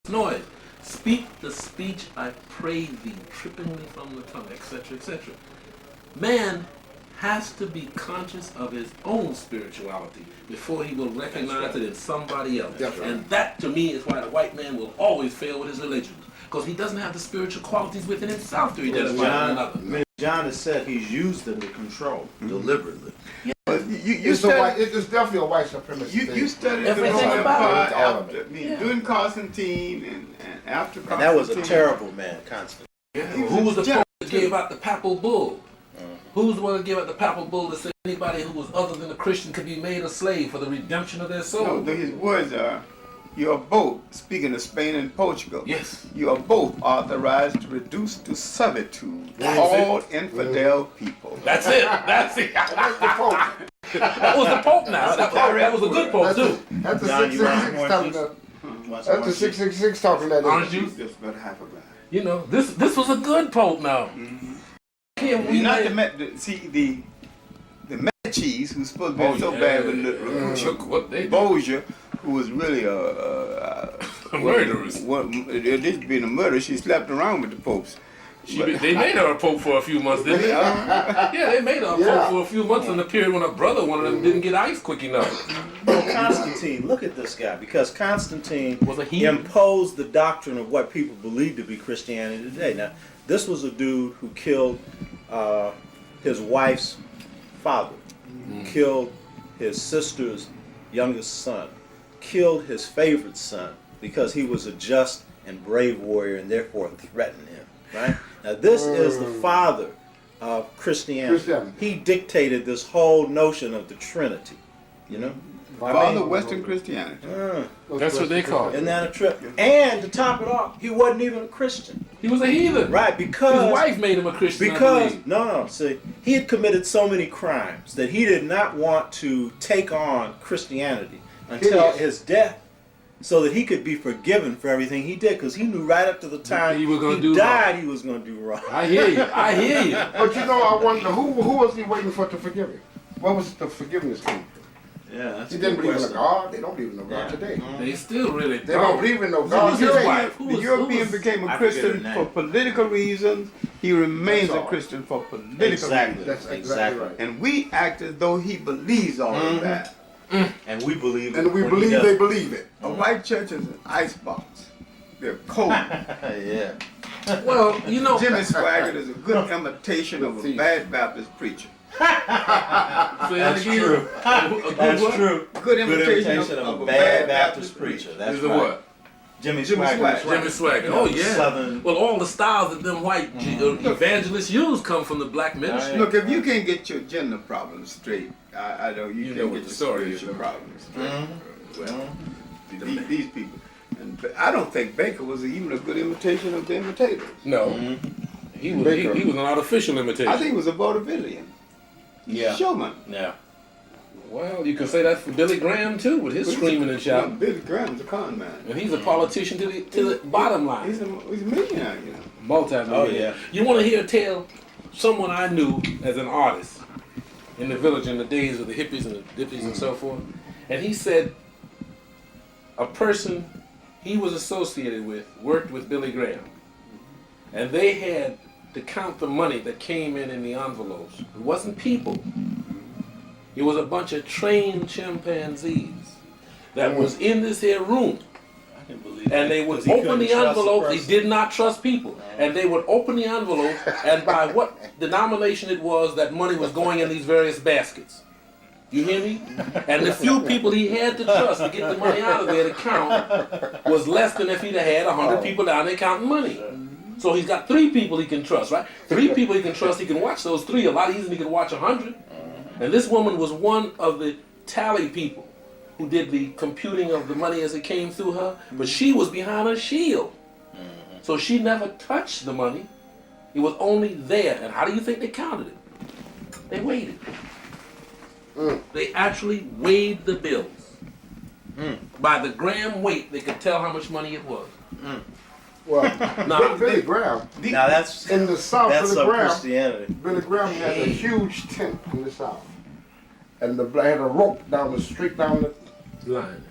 noise. Speak the speech I pray thee, tripping me from the tongue, etc., etc. Man has to be conscious of his own spirituality before he will recognize it in somebody else. And that, to me, is why the white man will always fail with his religion. Because he doesn't have the spiritual qualities within himself to identify with another. John has said he's used them to control deliberately. Yeah. It's definitely a white supremacist thing. You studied the Everything Roman about Empire it. during Constantine and after Constantine. And that was a terrible man, Constantine. Yeah. Who was the pope that gave out the papal bull? Who was the one that gave out the papal bull that said anybody who was other than a Christian could be made a slave for the redemption of their soul? No, his words are, you are both, speaking of Spain and Portugal, yes, you are both authorized to reduce to servitude all infidel people. That's it. That's it. That's the Pope. That was the Pope now. That was a good Pope too. That's the John, 666 talking that. That's the 666 talking that. Orange juice? Just about half a glass. You know, this was a good Pope now. Here we Not live- the Medicis, who's supposed to be so bad with Look what they did. Borgia, who was really a murderess. This being a murderer, she slept around with the popes. They made her a pope for a few months, didn't they? Yeah, they made her a pope for a few months in the period when her brother, one of them, didn't get ice quick enough. Well, Constantine, look at this guy, because Constantine Was a heathen. imposed the doctrine of what people believe to be Christianity today. Now, this was a dude who killed his wife's father, killed his sister's youngest son, killed his favorite son because he was a just and brave warrior and therefore threatened him. Right? Now, this is the father of Christianity. He dictated this whole notion of the Trinity. You know? Father of Western Christianity. That's what they call it. Isn't that a trip? And to top it off, he wasn't even a Christian. He was a heathen. Right, because his wife made him a Christian. no, see, he had committed so many crimes that he did not want to take on Christianity until his death, so that he could be forgiven for everything he did, because he knew right up to the time he died he was going to do wrong. I hear you. I hear you. But you know, I wonder who was he waiting for to forgive him? What was the forgiveness came from? Yeah, that's He didn't believe in a God. They don't believe in no God today. They still really They don't believe in no Who God. was his wife? The European became a Christian for political reasons. He remains a Christian for political reasons. That's exactly right. And we act as though he believes all of that. And we believe it. And we believe they believe it. A white church is an icebox. They're cold. Yeah. Well, you know, Jimmy Swaggart is a good imitation of a bad Baptist preacher. That's true. That's true. Good imitation of a bad Baptist preacher. That's is a right. what? Jimmy Swaggart. Swaggart. Jimmy Swaggart. You know, Oh yeah. Southern. Well, all the styles that them white evangelists use come from the black ministry. Look, if you can't get your gender problems straight, I know you know can't what get the your story is, spiritual problems straight. Well, Mm-hmm. these people. And I don't think Baker was even a good imitation of the imitators. No, he was an artificial imitation. I think he was a vaudevillian. Yeah. Showman. Yeah. Well, you can say that for Billy Graham too, with his screaming and shouting. Billy Graham's a con man. And he's a politician to the bottom line. He's a millionaire, you know. Multi-millionaire. Oh, yeah. You want to hear a tale? Someone I knew as an artist in the village in the days of the hippies and the dippies and so forth. And he said a person he was associated with worked with Billy Graham. And they had to count the money that came in the envelopes. It wasn't people. It was a bunch of trained chimpanzees that was in this here room. I can believe And they would open the envelope. They did not trust people. And they would open the envelope, and by what denomination it was, that money was going in these various baskets. You hear me? And the few people he had to trust to get the money out of there to count was less than if he'd have had 100 people down there counting money. So he's got 3 people he can trust, right? 3 people he can trust. He can watch those 3 a lot easier than he can watch 100. And this woman was one of the tally people who did the computing of the money as it came through her, but she was behind a shield. So she never touched the money. It was only there. And how do you think they counted it? They weighed it. They actually weighed the bills. By the gram weight, they could tell how much money it was. Well, Now, Billy Graham, Now that's in the South, that's Billy some Graham, Christianity. Billy Graham had a huge tent in the South. And had a rope down the street down the line.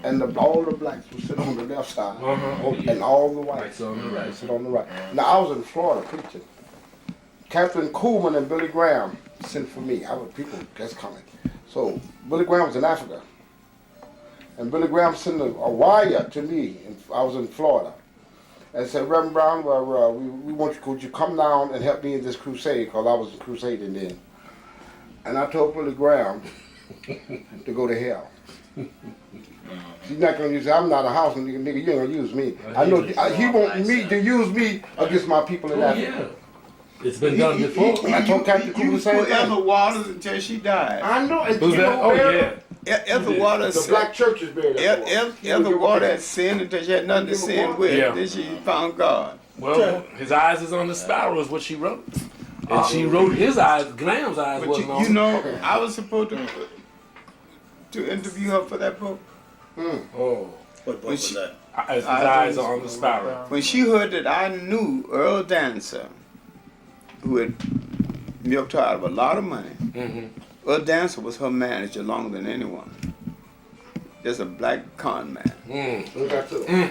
and all the blacks would sit on the left side, Oh, yeah. and all the whites on the right. would sit on the right. Now I was in Florida preaching. Captain Coolman and Billy Graham sent for me. I was people just coming. So Billy Graham was in Africa, and Billy Graham sent a wire to me. I was in Florida, and said, Reverend Brown, well, we want you. Could you come down and help me in this crusade? Because I was crusading then. And I told Billy Graham to go to hell. He's not going to use. I'm not a house nigga. You ain't going to use me. I know he want me to use me against my people in Africa. Yeah. It's been done before. I told Captain Cool the same thing. Ethel Waters until she died. I know. And Who's you that? know Oh, where? yeah. Ethel Waters. The black church is buried. Ethel Waters sinned until she had nothing to sin with. Yeah. Then she found God. Well, his eyes is on the sparrow is what she wrote. And she wrote his eyes, Graham's eyes But wasn't on. you know, I was supposed to interview her for that book. Oh. What book was that? His eyes are on the sparrow. When she heard that I knew Earl Dancer, who had milked her out of a lot of money, Earl Dancer was her manager longer than anyone. Just a black con man.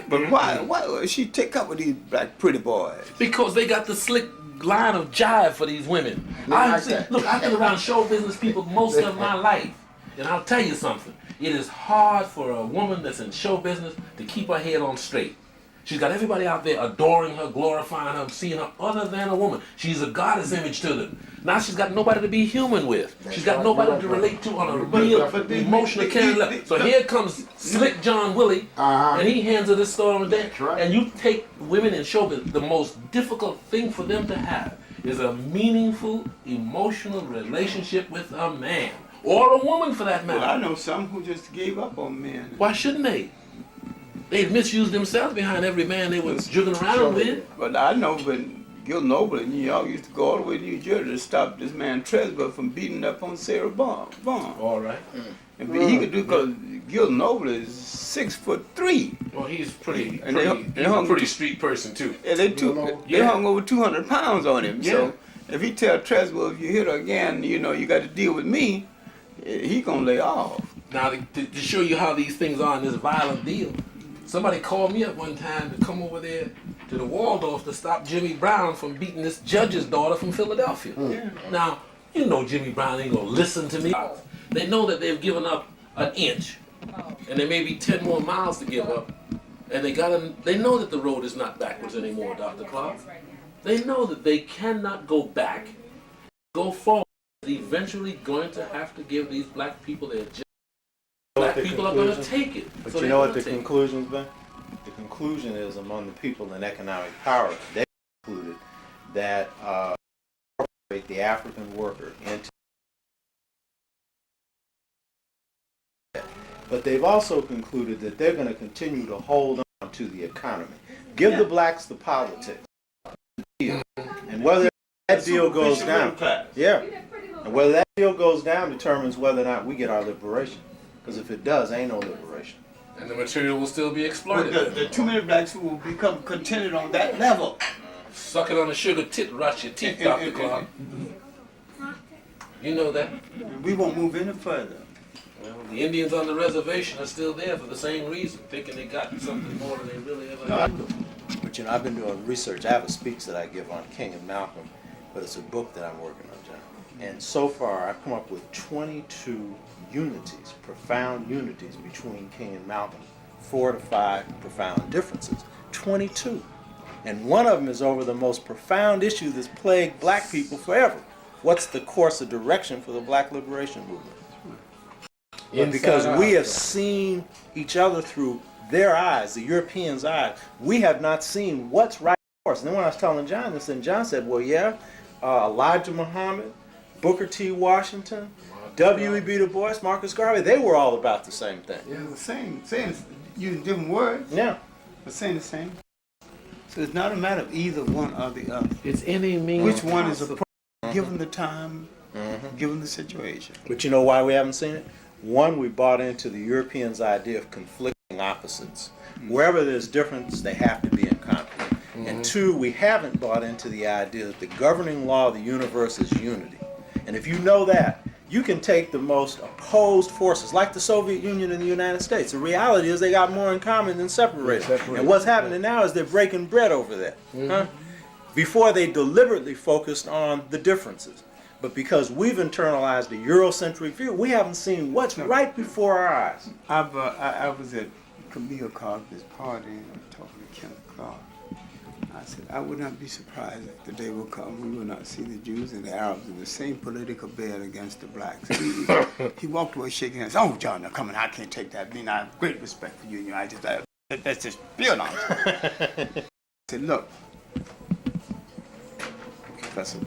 But why would she take up with these black pretty boys? Because they got the slick line of jive for these women. I've been around show business people most of my life. And I'll tell you something. It is hard for a woman that's in show business to keep her head on straight. She's got everybody out there adoring her, glorifying her, seeing her other than a woman. She's a goddess image to them. Now she's got nobody to be human with. She's got nobody to relate to on a real emotional caring level. So here comes Slick John Willie, and he hands her this story on the day. And you take women in show business, the most difficult thing for them to have is a meaningful, emotional relationship with a man. Or a woman for that matter. Well, I know some who just gave up on men. Why shouldn't they? They'd misused themselves behind every man they were jugging around with. But I know when Gil Noble in New York used to go all the way to New Jersey to stop this man Tresvant from beating up on Sarah Vaughan. All right. And he could do because Gil Noble is 6'3". Well, he's pretty And he's a pretty street person too. And they hung over 200 pounds on him. Yeah. So if he tell Tresvant, if you hit her again, you know, you got to deal with me, he gonna lay off. Now, to show you how these things are in this violent deal, somebody called me up one time to come over there to the Waldorf to stop Jimmy Brown from beating this judge's daughter from Philadelphia. Yeah. Now, you know Jimmy Brown ain't gonna listen to me. They know that they've given up an inch, and there may be 10 more miles to give up, and they know that the road is not backwards anymore, Dr. Clarke. They know that they cannot go back, go forward. They're eventually going to have to give these black people their job. Black people are going to take it. But you know what the conclusion's been? The conclusion is among the people in economic power, they concluded that incorporate the African worker into. But they've also concluded that they're going to continue to hold on to the economy. Give the blacks the politics. And whether that deal goes down, and whether that deal goes down determines whether or not we get our liberation. Because if it does, ain't no liberation. And the material will still be exploited. But there are too many blacks who will become contented on that level. Suck it on the sugar tit, rot your teeth, Dr. Clarke. You know that. We won't move any further. Well, the Indians on the reservation are still there for the same reason, thinking they got something more than they really ever had. But you know, I've been doing research. I have a speech that I give on King and Malcolm, but it's a book that I'm working on, John. And so far, I've come up with 22 unities, profound unities between King and Malcolm. 4 to 5 profound differences. 22. And one of them is over the most profound issue that's plagued black people forever. What's the course of direction for the black liberation movement? But because we have seen each other through their eyes, the Europeans' eyes, we have not seen what's right course. And then when I was telling John this, and John said, well, yeah, Elijah Muhammad, Booker T. Washington, W.E.B. Du Bois, Marcus Garvey, they were all about the same thing. Yeah, the same, saying using different words, Yeah. but saying the same. So it's not a matter of either one or the other. It's any means. Which one is appropriate, given the time, given the situation. But you know why we haven't seen it? One, we bought into the Europeans' idea of conflicting opposites. Wherever there's difference, they have to be in conflict. And two, we haven't bought into the idea that the governing law of the universe is unity. And if you know that, you can take the most opposed forces, like the Soviet Union and the United States. The reality is they got more in common than separated. And what's happening now is they're breaking bread over that. Huh? Before they deliberately focused on the differences. But because we've internalized the Eurocentric view, we haven't seen what's right before our eyes. I was at Camille Clarke's party and talking to Henrik Clarke. I said, I would not be surprised if the day will come we will not see the Jews and the Arabs in the same political bed against the blacks. He walked away shaking hands. Oh, John, now come on, I can't take that. I mean, I have great respect for you and I just, that's just espionage. I said, look, Professor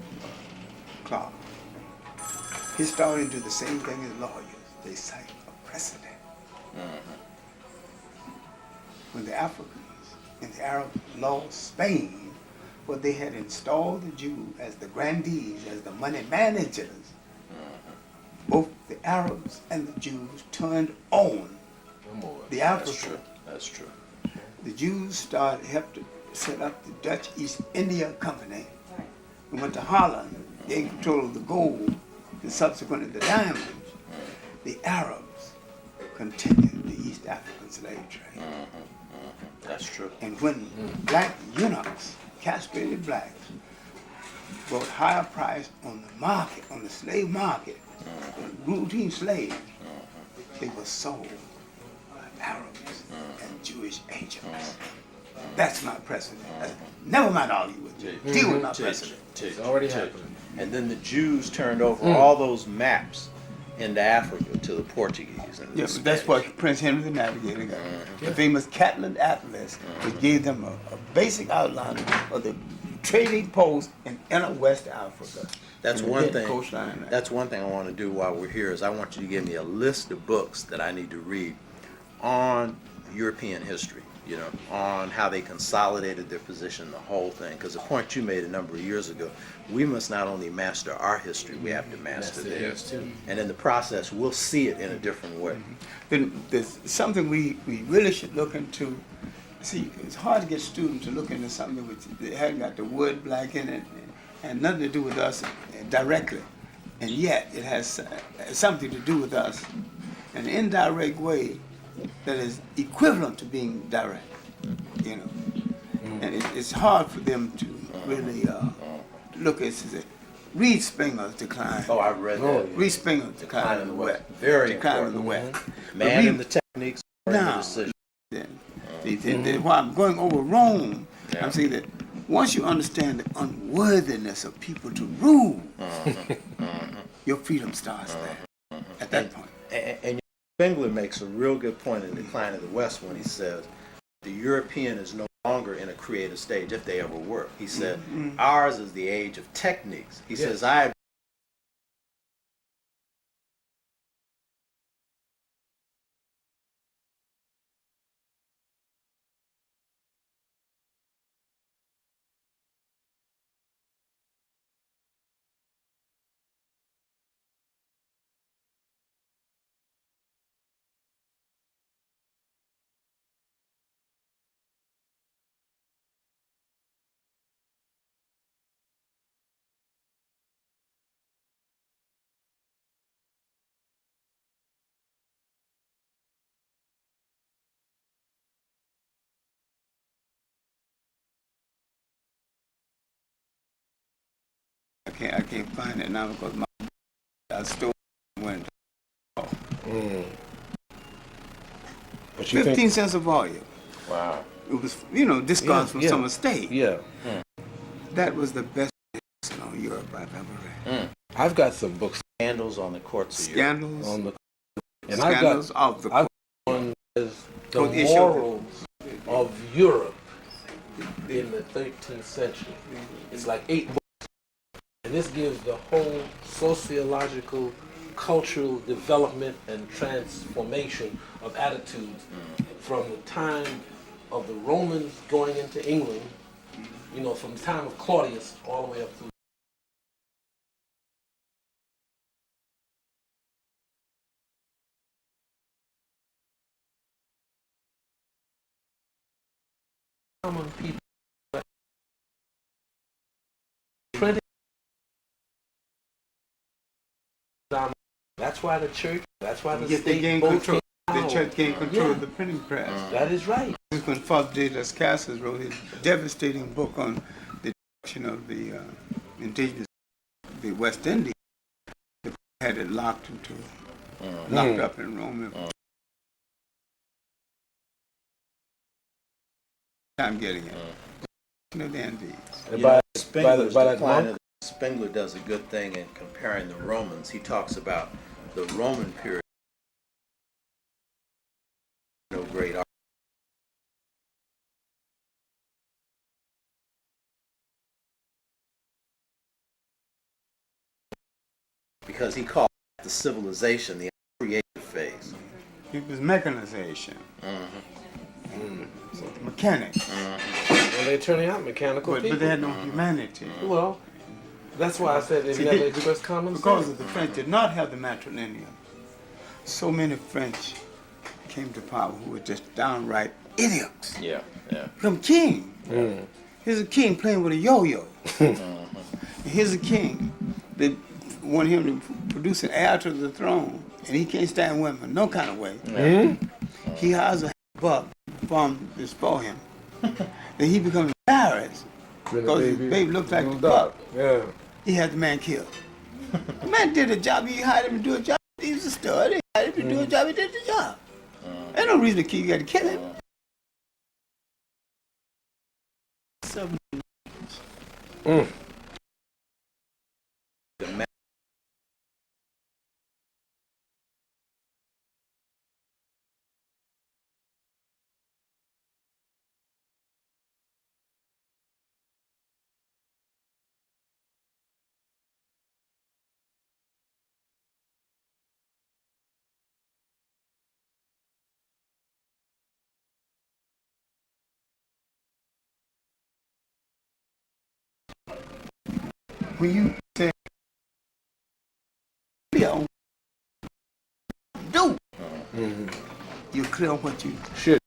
Clarke, historians do the same thing as lawyers. They cite a precedent. When the Africans in the Arab law of Spain, where they had installed the Jew as the grandees, as the money managers, both the Arabs and the Jews turned on the Africans. That's true. The Jews helped to set up the Dutch East India Company. We went to Holland, gained control of the gold, and subsequently the diamonds. The Arabs continued the East African slave trade. That's true. And when black eunuchs, castrated blacks, brought higher price on the market, on the slave market, routine slaves, they were sold by Arabs and Jewish agents. That's my precedent. Never mind argue with you. Deal with my precedent. It's already happening. And then the Jews turned over all those maps into Africa to the Portuguese. And Yeah, but that's what Prince Henry the Navigator got. The famous Catlin Atlas, which gave them a basic outline of the trading posts in inner West Africa. That's And one the thing. coastline. That's one thing I want to do while we're here is I want you to give me a list of books that I need to read on European history. You know, on how they consolidated their position, the whole thing. Because the point you made a number of years ago, we must not only master our history, we have to master theirs. And in the process, we'll see it in a different way. Then there's something we really should look into. See, it's hard to get students to look into something which they haven't got the word black in it and nothing to do with us directly. And yet it has something to do with us in an indirect way that is equivalent to being direct, you know. And it's hard for them to really look at it. Read Spinger's Decline. Oh, I've read that. Read Spinger's Decline in the West. Very Decline important. in the West. Man and the techniques of the Now, decision. while I'm going over Rome, I'm saying that once you understand the unworthiness of people to rule, your freedom starts there, at that point. And Spengler makes a real good point in Decline of the West when he says the European is no longer in a creative stage if they ever were. He said ours is the age of techniques. He says I I can't find it now because I stole went. But you 15 think, cents a volume. wow. It was, discards from some estate. Yeah. That was the best on Europe I've ever read. I've got some books Scandals on the courts of Europe. Scandals. on the, and Scandals of the I've got one is the Don't issue morals of Europe in the 13th century. It's like 8 books. And this gives the whole sociological, cultural development and transformation of attitudes from the time of the Romans going into England, from the time of Claudius all the way up through common people. That's why the church, that's why the Yet they state gained both control. came The out. church gained control Yeah. of the printing press. That is right. This is when Father J.S. Cassis wrote his devastating book on the destruction of the indigenous, the West Indies. They had it locked up in Rome. I'm getting it. The Indies. You know, Spengler's by that decline monk? of Spengler does a good thing in comparing the Romans. He talks about the Roman period. No great art. Because he called it the civilization, the creative phase. It was mechanization. Mechanics. Well, they're turning out mechanical people. But they had no humanity. Well, that's why I said they never expressed common sense. Because the French did not have the matrilineal. So many French came to power who were just downright idiots. Yeah. Become king. Here's a king playing with a yo-yo. Here's a king. They want him to produce an heir to the throne, and he can't stand women, no kind of way. He hires a buck from to spoil him. Then he becomes embarrassed because his baby looks like a buck. Yeah. He had the man killed. The man did a job. You hired him to do a job. He was a stud. He hired him to do a job. He did the job. There's no reason to kill. You got to kill him. When you say, do, you're clear on what you Should.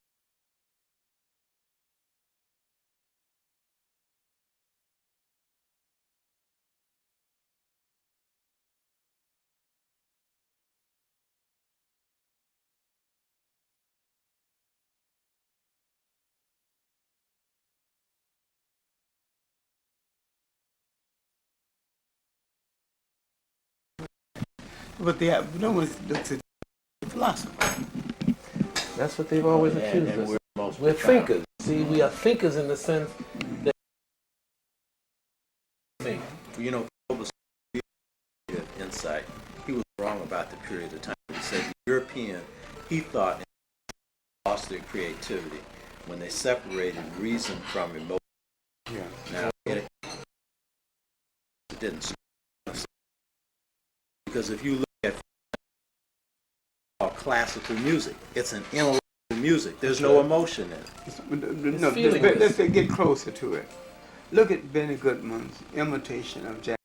But they have no one looks at philosophy. That's what they've always accused and us. We're thinkers. See, we are thinkers in the sense that think. You know, Clovis insight. He was wrong about the period of time. He said the European, he thought, lost their creativity when they separated reason from emotion. Yeah. Now, it didn't. Because if you look at classical music, it's an intellectual music. There's no emotion in it. No, feelingless. let's get closer to it. Look at Benny Goodman's imitation of Jack.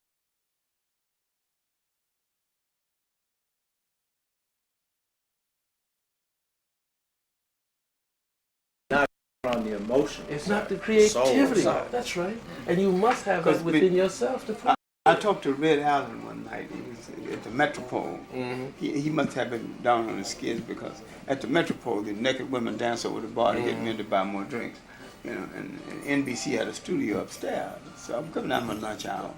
Not on the emotion. It's not the creativity. Soul side. That's right. And you must have that Because within yourself to prove. I talked to Red Allen one night. He was at the Metropole. He must have been down on his skids because at the Metropole, the naked women dance over the bar to get men to buy more drinks. You know, and NBC had a studio upstairs. So I'm coming out my lunch hour,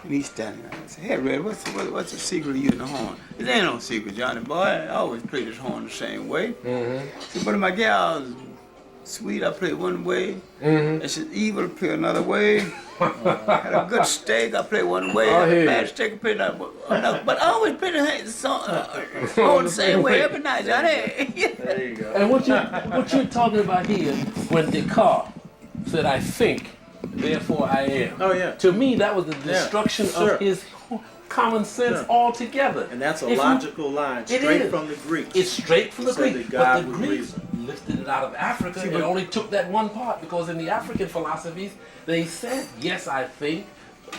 and he's standing there. I said, "Hey, Red, what's the secret of you in the horn?" It ain't no secret, Johnny boy. I always play this horn the same way. I said, "But my gal's sweet, I play one way. And she's evil, I play another way. Had a good steak, I play one way. Had a bad steak, I play another. But I always play the song the same way every night, Johnny." There you go. And what you're talking about here, when Descartes said, "I think, therefore I am." Oh, yeah. To me, that was the destruction sure. of his common sense Sure. altogether. And that's a If you- logical line, It straight is. from the Greeks. It's straight from the Said Greeks. that God But the would Greeks reason. lifted it out of Africa and only took that one part, because in the African philosophies, they said, yes, I think,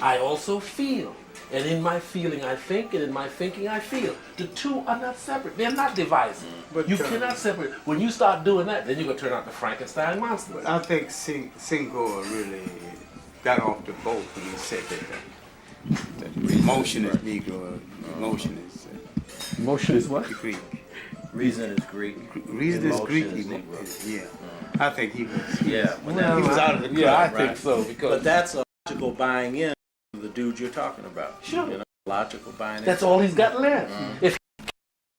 I also feel. And in my feeling I think, and in my thinking I feel. The two are not separate. They're not divisive. But, You cannot separate. When you start doing that, then you're going to turn out the Frankenstein monster. But I think Senghor really got off the boat when he said that emotion is Negro, emotion is Emotion is what? Greek. Reason is Greek. Reason is Greek. Emotion is Negro. Yeah. I think he was. Yeah, Well, he was out of the club, yeah, I right? think so, because But that's a logical buying in to the dude you're talking about. Sure. You know, logical buying in. that's all he's got left. If he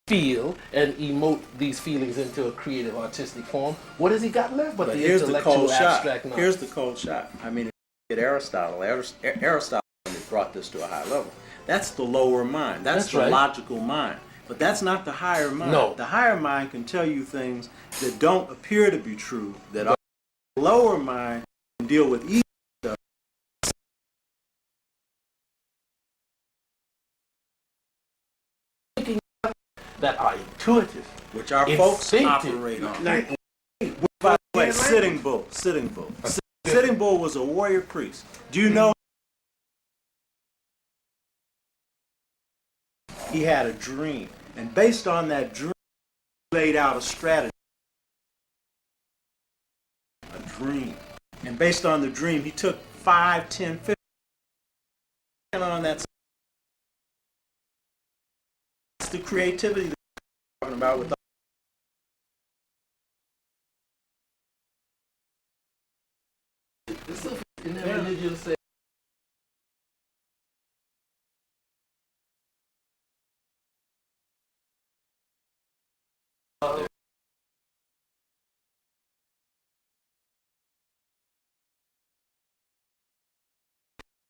feel and emote these feelings into a creative, artistic form, what has he got left but the here's the intellectual, cold shot. abstract knowledge? Here's the cold shot. I mean, if you get Aristotle, Aristotle brought this to a high level. That's the lower mind. That's the right. logical mind. But that's not the higher mind. No. The higher mind can tell you things that don't appear to be true, that are the lower mind can deal with each stuff. That are intuitive. Which our folks Instinctive. operate on. By the way, Sitting Bull. Sitting Bull was a warrior priest. Do you know he had a dream? And based on that dream, he laid out a strategy. A dream. And based on the dream, he took 5, 10, 15 on that. That's the creativity that we're talking about with In that religion say,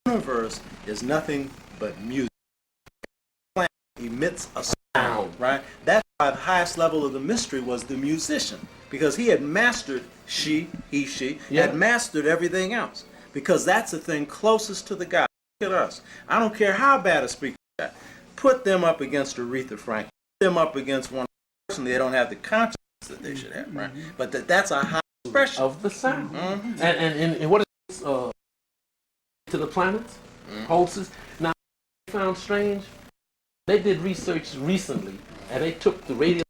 the universe is nothing but music. The planet emits a sound, right? That's why the highest level of the mystery was the musician, because he had mastered she had mastered everything else, because that's the thing closest to the God. Look at us. I don't care how bad a speaker is. Put them up against Aretha Franklin. Put them up against one person. They don't have the consciousness that they should have, right? But that's a high expression of the sound. And what is to the planets? Pulses. Now, I found strange. They did research recently, and they took the radio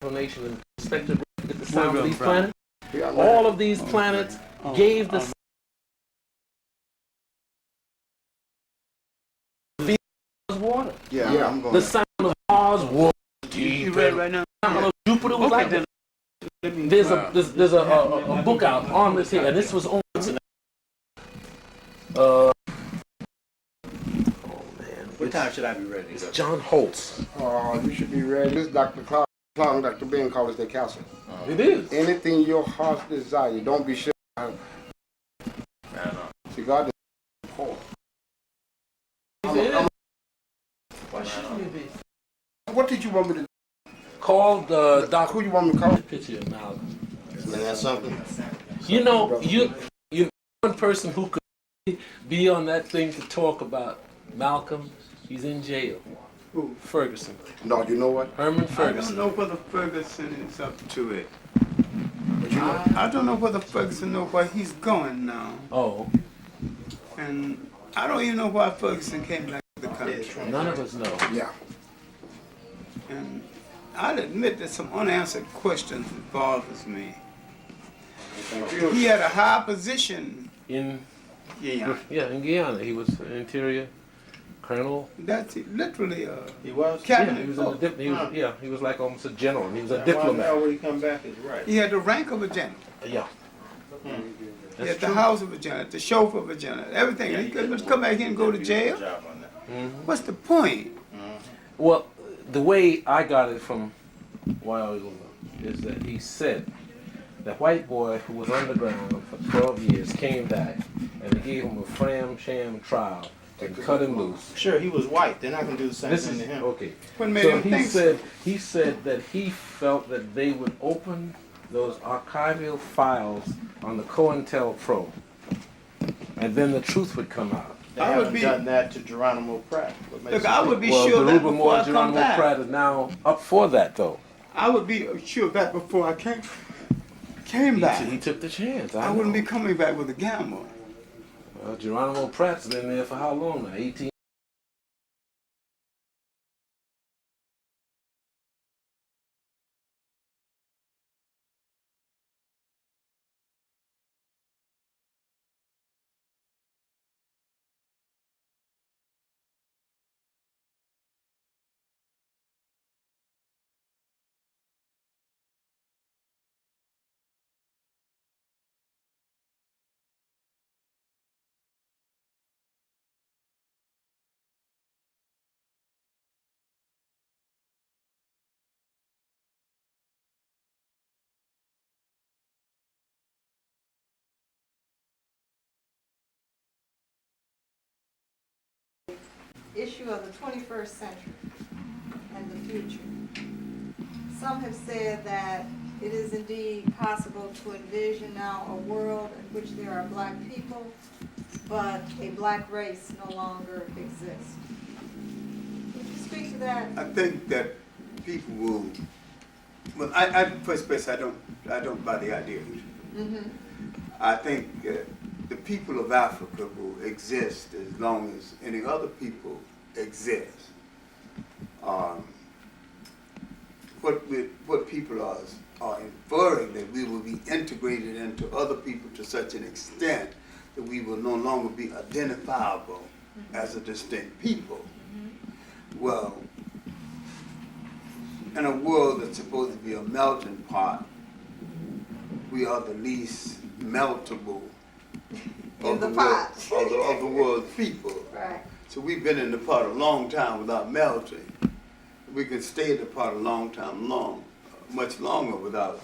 information and perspective at the sound of these planets. All of these planets gave the water. Yeah, I'm going. The sound of Mars was deep. You read right now? The sound of Jupiter was like that. There's a book out on this here, and this was on. What time should I be ready? It's John Holtz. Oh, you should be ready. This is Dr. Clarke, Dr. Ben calls their castle. It is. Anything your heart desire, don't be sure. See, God is poor. Why shouldn't you be? What did you want me to do? Called Doc. Who you want me to call? Picture of Malcolm. And that's something. You know one person who could be on that thing to talk about Malcolm. He's in jail. Who? Ferguson. No, you know what? Herman I don't Ferguson. know whether Ferguson is up to it. But you know, I don't know whether Ferguson knows where he's going now. Oh, And I don't even know why Ferguson came back to the country. none of us know. yeah. And I'd admit that some unanswered questions bothers me. He had a high position. In Yeah, in Guyana, he was an interior colonel. that's it, literally He was? Yeah, cabinet. he was like almost a general. He was a Why diplomat. would he come back is right. He had the rank of a general. Yeah. He That's had the true. house of a general, the chauffeur of a general, everything. He could just come back here and go to jail. Job on that. What's the point? Well, the way I got it from Wyoming is that he said that white boy who was underground for 12 years came back and they gave him a sham trial and cut him loose. Sure, he was white. They're not going to do the same This thing is to him. okay. What made So him think he said that he felt that they would open those archival files on the COINTELPRO, and then the truth would come out. They I would haven't be- done that to Geronimo Pratt. What makes Look, you I think- would be Well, sure that Garuba before Moore I come Geronimo back. Pratt is now up for that, though. I would be sure of that before I came back. He took the chance. I wouldn't be coming back with a gamble. Well, Geronimo Pratt's been there for how long now? 18 issue of the 21st century and the future. Some have said that it is indeed possible to envision now a world in which there are black people, but a black race no longer exists. Would you speak to that? I think that people will. Well, I first place, I don't buy the idea. Mm-hmm. I think the people of Africa will exist as long as any other people exist. What people are inferring that we will be integrated into other people to such an extent that we will no longer be identifiable as a distinct people. Well, in a world that's supposed to be a melting pot, we are the least meltable of the world's people. Right. So we've been in the pot a long time without melting. We can stay in the pot a long time, much longer without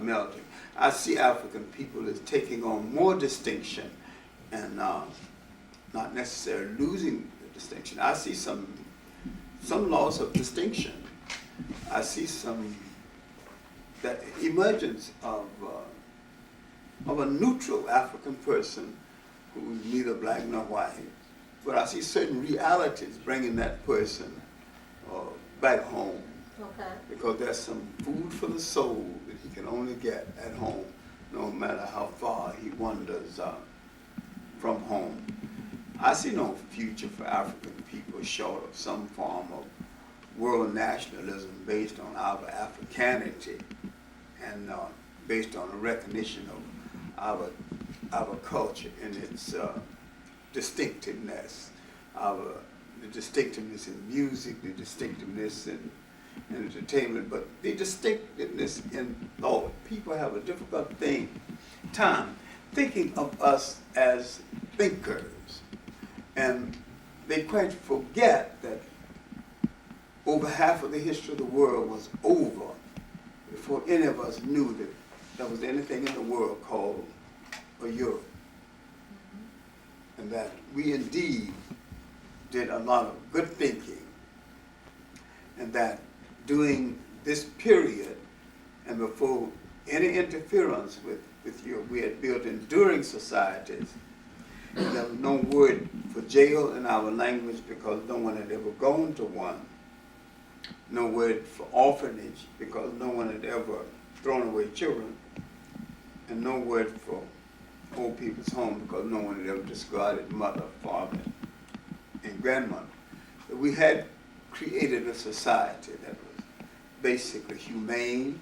melting. I see African people as taking on more distinction and not necessarily losing the distinction. I see some loss of distinction. I see that emergence of a neutral African person who's neither black nor white. But I see certain realities bringing that person back home. Okay. Because there's some food for the soul that he can only get at home, no matter how far he wanders from home. I see no future for African people short of some form of world nationalism based on our Africanity and based on a recognition of our culture and its distinctiveness, the distinctiveness in music, the distinctiveness in entertainment, but the distinctiveness in thought. People have a difficult time thinking of us as thinkers, and they quite forget that over half of the history of the world was over before any of us knew that there was anything in the world called a Europe. And that we indeed did a lot of good thinking, and that during this period and before any interference with Europe, we had built enduring societies. And there was no word for jail in our language because no one had ever gone to one. No word for orphanage because no one had ever thrown away children. And no word for old people's home because no one had ever discarded mother, father, and grandmother. But we had created a society that was basically humane,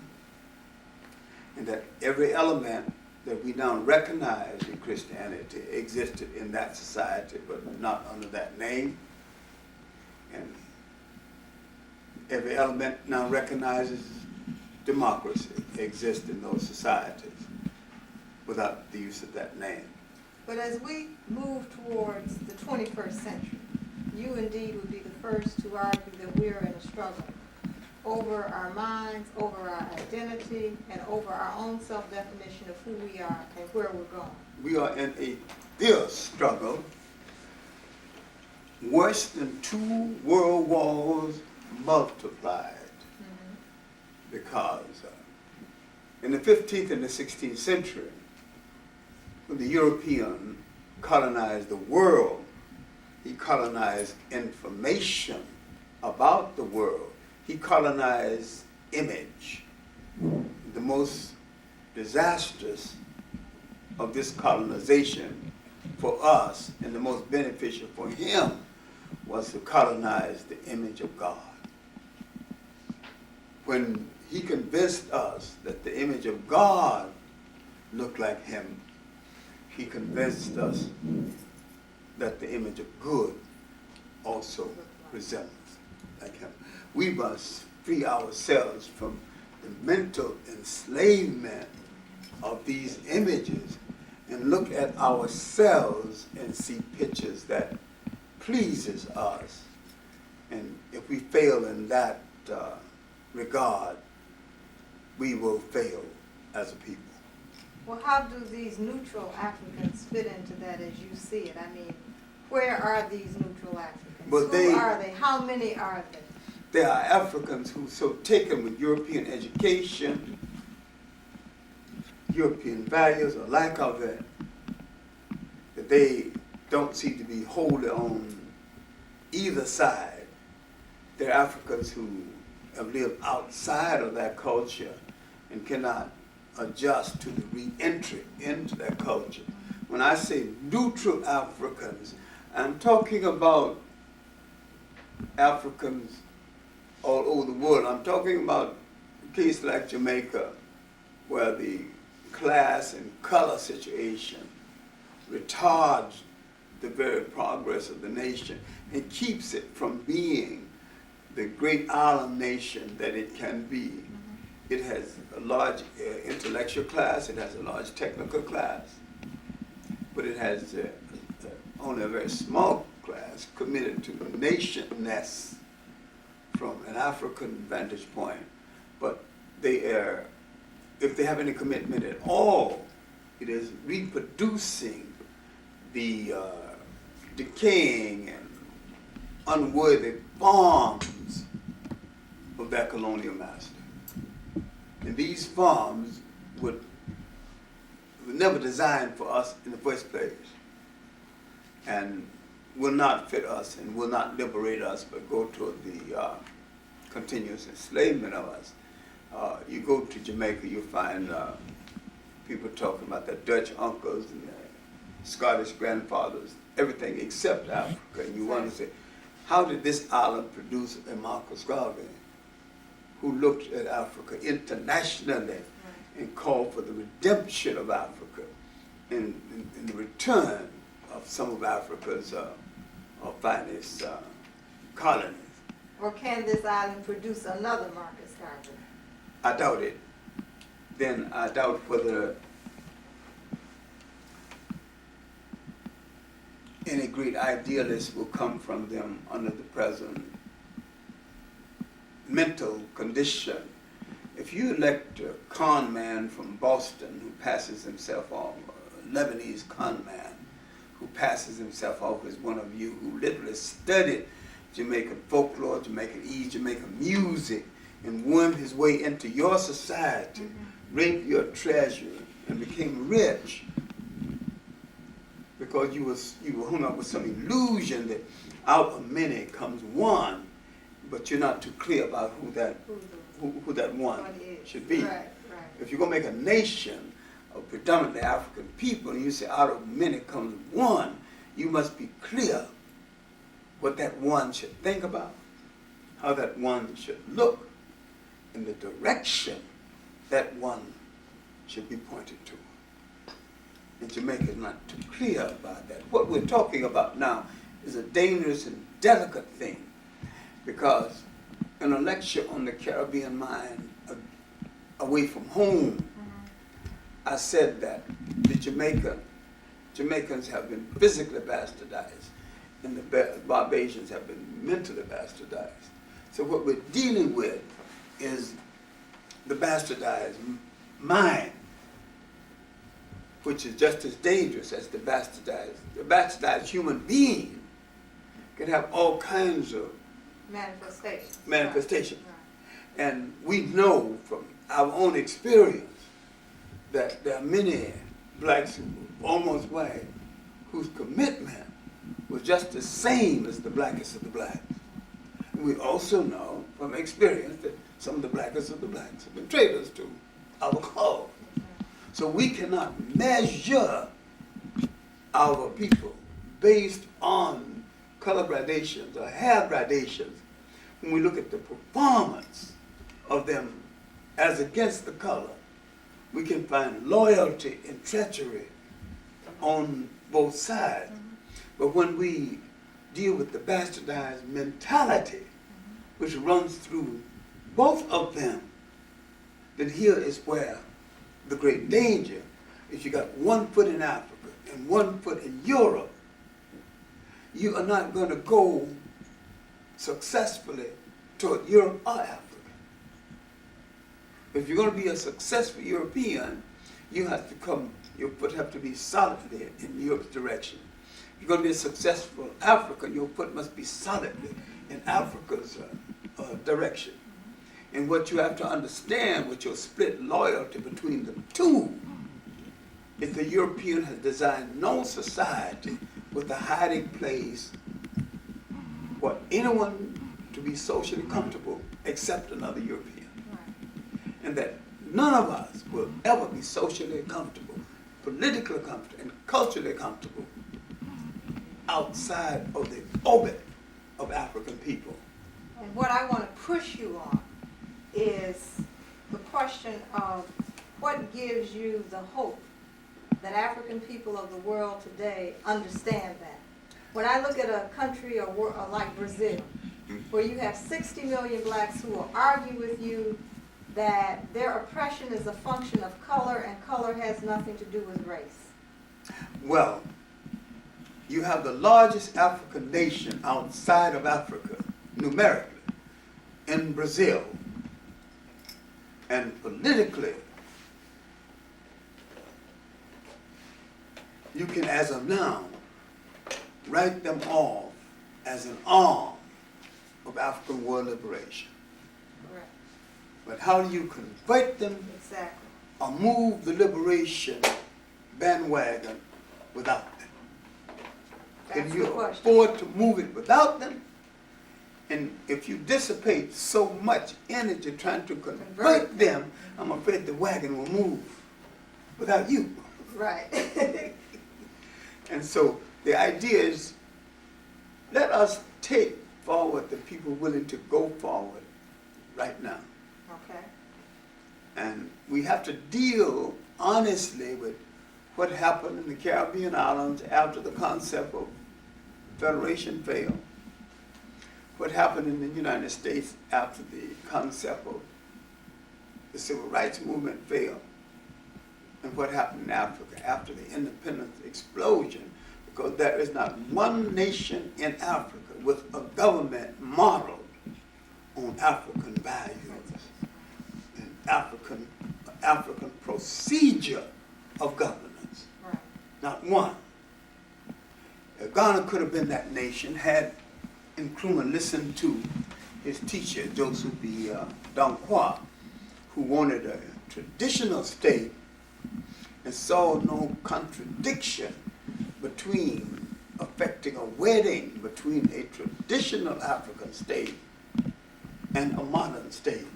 and that every element that we now recognize in Christianity existed in that society, but not under that name. And every element now recognizes democracy exists in those societies without the use of that name. But as we move towards the 21st century, you indeed would be the first to argue that we're in a struggle over our minds, over our identity, and over our own self-definition of who we are and where we're going. We are in a fierce struggle, worse than 2 world wars multiplied. Because in the 15th and the 16th century, when the European colonized the world, he colonized information about the world. He colonized image. The most disastrous of this colonization for us and the most beneficial for him was to colonize the image of God. When he convinced us that the image of God looked like him, he convinced us that the image of good also resembles like him. We must free ourselves from the mental enslavement of these images and look at ourselves and see pictures that pleases us. And if we fail in that regard, we will fail as a people. Well, how do these neutral Africans fit into that as you see it? I mean, Where are these neutral Africans? But Who are they? How many are they? There are Africans who so taken with European education, European values, or lack of it, that they don't seem to be wholly on either side. There are Africans who have lived outside of that culture and cannot adjust to the re-entry into that culture. When I say neutral Africans, I'm talking about Africans all over the world. I'm talking about a case like Jamaica, where the class and color situation retards the very progress of the nation and keeps it from being the great island nation that it can be. It has a large intellectual class, it has a large technical class, but it has only a very small class committed to the nationness from an African vantage point. But they are, if they have any commitment at all, it is reproducing the decaying and unworthy forms of that colonial master. And these forms were never designed for us in the first place, and will not fit us and will not liberate us, but go toward the continuous enslavement of us. You go to Jamaica, you find people talking about their Dutch uncles and their Scottish grandfathers, everything except Africa. And you wonder, say, how did this island produce a Marcus Garvey who looked at Africa internationally and called for the redemption of Africa and the return of some of Africa's finest colonies? Or can this island produce another Marcus Garvey? I doubt it. Then I doubt whether any great idealist will come from them under the present mental condition. If you elect a con man from Boston who passes himself off, a Lebanese con man who passes himself off as one of you who literally studied Jamaican folklore, Jamaican East, Jamaican music, and wormed his way into your society, raped your treasure, and became rich because you were hung up with some illusion that out of many comes one, but you're not too clear about who that one should be. Right. If you're going to make a nation of predominantly African people, and you say out of many comes one, you must be clear what that one should think about, how that one should look, and the direction that one should be pointed to. And Jamaica is not too clear about that. What we're talking about now is a dangerous and delicate thing, because in a lecture on the Caribbean mind away from home, I said that the Jamaicans have been physically bastardized, and the Barbadians have been mentally bastardized. So what we're dealing with is the bastardized mind, which is just as dangerous as the bastardized. The bastardized human being can have all kinds of manifestations. Right. And we know from our own experience that there are many blacks who were almost white whose commitment was just the same as the blackest of the blacks. And we also know from experience that some of the blackest of the blacks have been traitors to our cause. So we cannot measure our people based on color gradations or hair gradations when we look at the performance of them as against the color. We can find loyalty and treachery on both sides. But when we deal with the bastardized mentality, which runs through both of them, then here is where the great danger is. You got 1 foot in Africa and 1 foot in Europe. You are not going to go successfully toward Europe or Africa. If you're going to be a successful European, you have to come, your foot have to be solidly in Europe's direction. you're going to be a successful African, your foot must be solidly in Africa's direction. And what you have to understand with your split loyalty between the two is the European has designed no society with a hiding place for anyone to be socially comfortable except another European. And that none of us will ever be socially comfortable, politically comfortable, and culturally comfortable outside of the orbit of African people. And what I want to push you on is the question of what gives you the hope that African people of the world today understand that. When I look at a country or like Brazil, where you have 60 million blacks who will argue with you that their oppression is a function of color and color has nothing to do with race. Well, you have the largest African nation outside of Africa, numerically, in Brazil. And politically, you can, as of now, write them off as an arm of African world liberation. Correct. But how do you convert them Exactly. or move the liberation bandwagon without them? Can That's you the question. afford to move it without them? And if you dissipate so much energy trying to convert them, I'm afraid the wagon will move without you. Right. And so the idea is, let us take forward the people willing to go forward right now. Okay. And we have to deal honestly with what happened in the Caribbean islands after the concept of federation failed. What happened in the United States after the concept of the civil rights movement failed. And what happened in Africa after the independence explosion, because there is not one nation in Africa with a government modeled on African values and African procedure of governance. Right. Not one. Ghana could have been that nation had Nkrumah listened to his teacher, Joseph B. Danquah, who wanted a traditional state and saw no contradiction between affecting a wedding between a traditional African state and a modern state.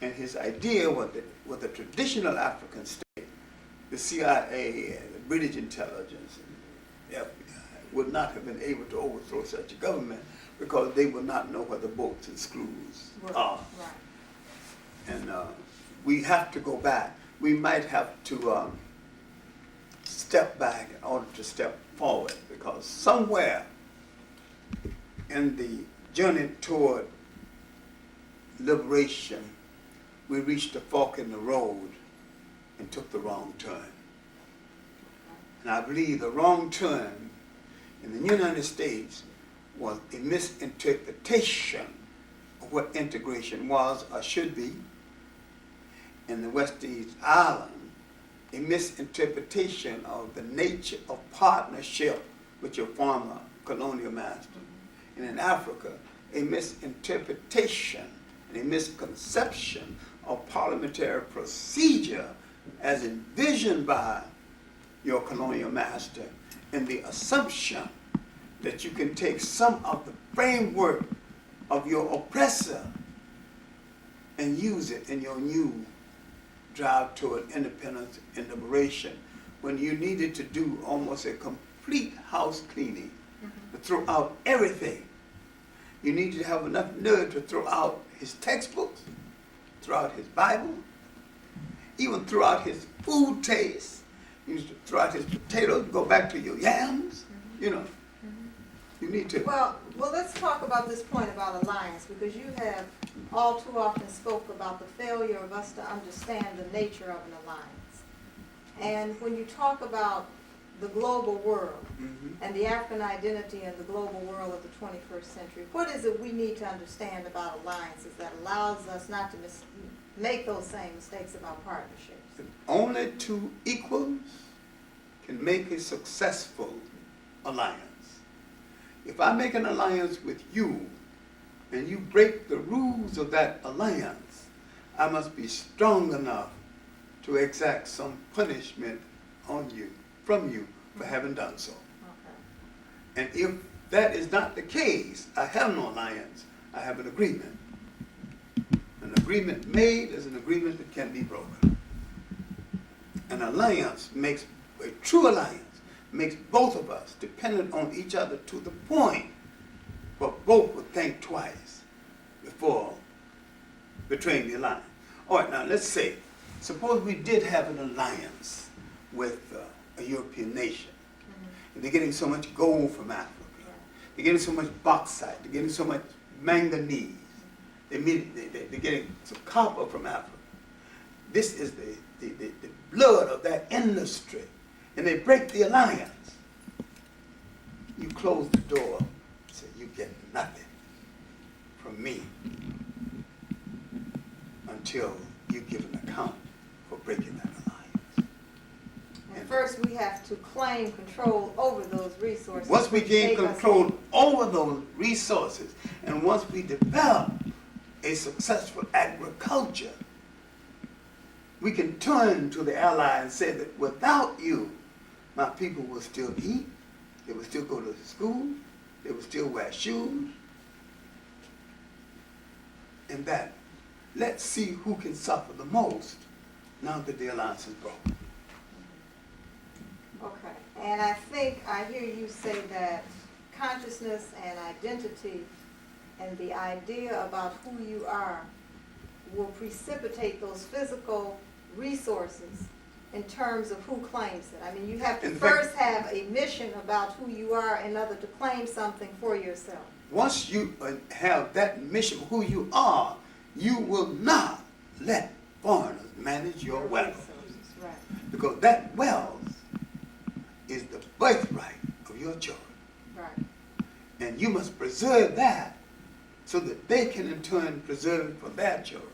And his idea was that with a traditional African state, the CIA and the British intelligence and the FBI would not have been able to overthrow such a government because they would not know where the bolts and screws are. Right. And we have to go back. We might have to step back in order to step forward, because somewhere in the journey toward liberation, we reached a fork in the road and took the wrong turn. And I believe the wrong turn in the United States was a misinterpretation of what integration was or should be. In the West Indies Island, a misinterpretation of the nature of partnership with your former colonial master. And in Africa, a misinterpretation and a misconception of parliamentary procedure as envisioned by your colonial master, and the assumption that you can take some of the framework of your oppressor and use it in your new drive toward independence and liberation, when you needed to do almost a complete house cleaning to throw out everything. You needed to have enough nerve to throw out his textbooks, throw out his Bible, even throw out his food taste. You need to throw out his potatoes, go back to your yams, you know. You need to. Well, let's talk about this point about alliance, because you have all too often spoke about the failure of us to understand the nature of an alliance. And when you talk about the global world and the African identity in the global world of the 21st century, what is it we need to understand about alliances that allows us not to make those same mistakes about partnerships? Only two equals can make a successful alliance. If I make an alliance with you and you break the rules of that alliance, I must be strong enough to exact some punishment on you, from you, for having done so. Okay. And if that is not the case, I have no alliance, I have an agreement. An agreement made is an agreement that can be broken. An alliance makes, a true alliance, makes both of us dependent on each other to the point where both would think twice before betraying the alliance. All right, now let's say, suppose we did have an alliance with a European nation. And they're getting so much gold from Africa. They're getting so much bauxite. They're getting so much manganese. They're getting some copper from Africa. This is the blood of that industry. And they break the alliance. You close the door, say you get nothing from me until you give an account for breaking that alliance. And first we have to claim control over those resources. Once we gain make us control over those resources, and once we develop a successful agriculture, we can turn to the ally and say that without you, my people will still eat, they will still go to school, they will still wear shoes, and that. Let's see who can suffer the most now that the alliance is broken. Okay, and I think I hear you say that consciousness and identity and the idea about who you are will precipitate those physical resources in terms of who claims it. I mean, you have to In fact, first have a mission about who you are in order to claim something for yourself. once you have that mission, who you are, you will not let foreigners manage your wealth. Resources, right, Because that wealth is the birthright of your children. right. And you must preserve that so that they can in turn preserve it for their children.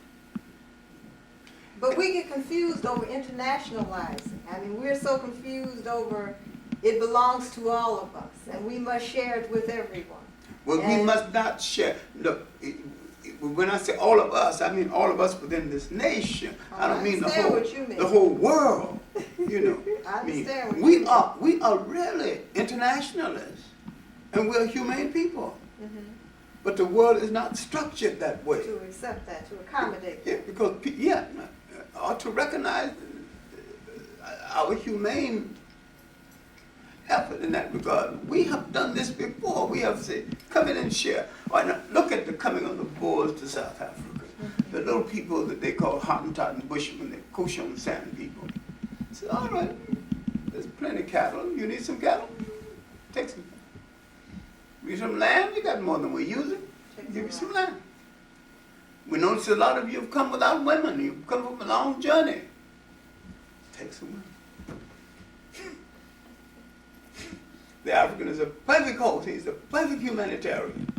But we get confused over internationalizing. I mean, we're so confused over it belongs to all of us and we must share it with everyone. Well, we And- must not share. Look, when I say all of us, I mean all of us within this nation. I don't mean understand what you mean. the whole world. You know, I understand what you we mean. we are really internationalists, and we're humane people. Mhm. But the world is not structured that way. To accept that, to accommodate Yeah, that. because or to recognize our humane effort in that regard. We have done this before. We have said, come in and share. All right, now look at the coming of the Boers to South Africa. The little people that they call Hottentot and Bushmen, the Cushion Sand people. Said, all right, there's plenty of cattle. You need some cattle? Take some. You need some land? You got more than we're using. Give you some land. We notice a lot of you have come without women. You've come from a long journey. Take some women. The African is a perfect host. He's a perfect humanitarian.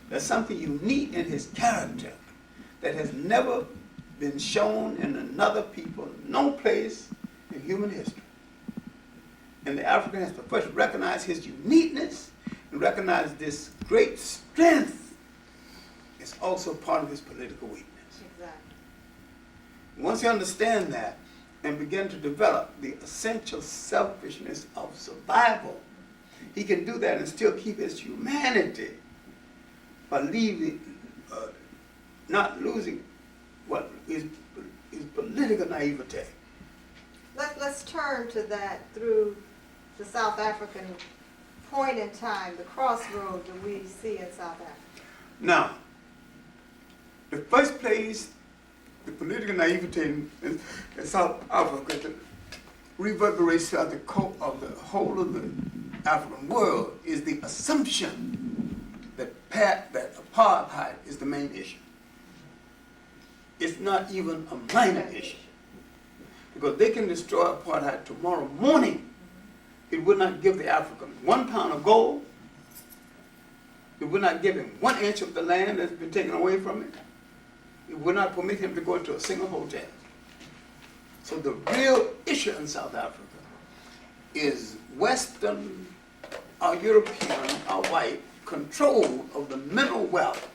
There's something unique in his character that has never been shown in another people, no place in human history. And the African has to first recognize his uniqueness and recognize this great strength. It's also part of his political weakness. Exactly. Once you understand that and begin to develop the essential selfishness of survival, he can do that and still keep his humanity by not losing his political naivete. Let's turn to that through the South African point in time, the crossroad that we see in South Africa. Now, the first place, the political naivete in South Africa reverberates throughout the whole of the African world is the assumption that apartheid is the main issue. It's not even a minor issue. Because they can destroy apartheid tomorrow morning. It would not give the African 1 pound of gold. It would not give him 1 inch of the land that's been taken away from him. It would not permit him to go into a single hotel. So the real issue in South Africa is Western or European or white control of the mineral wealth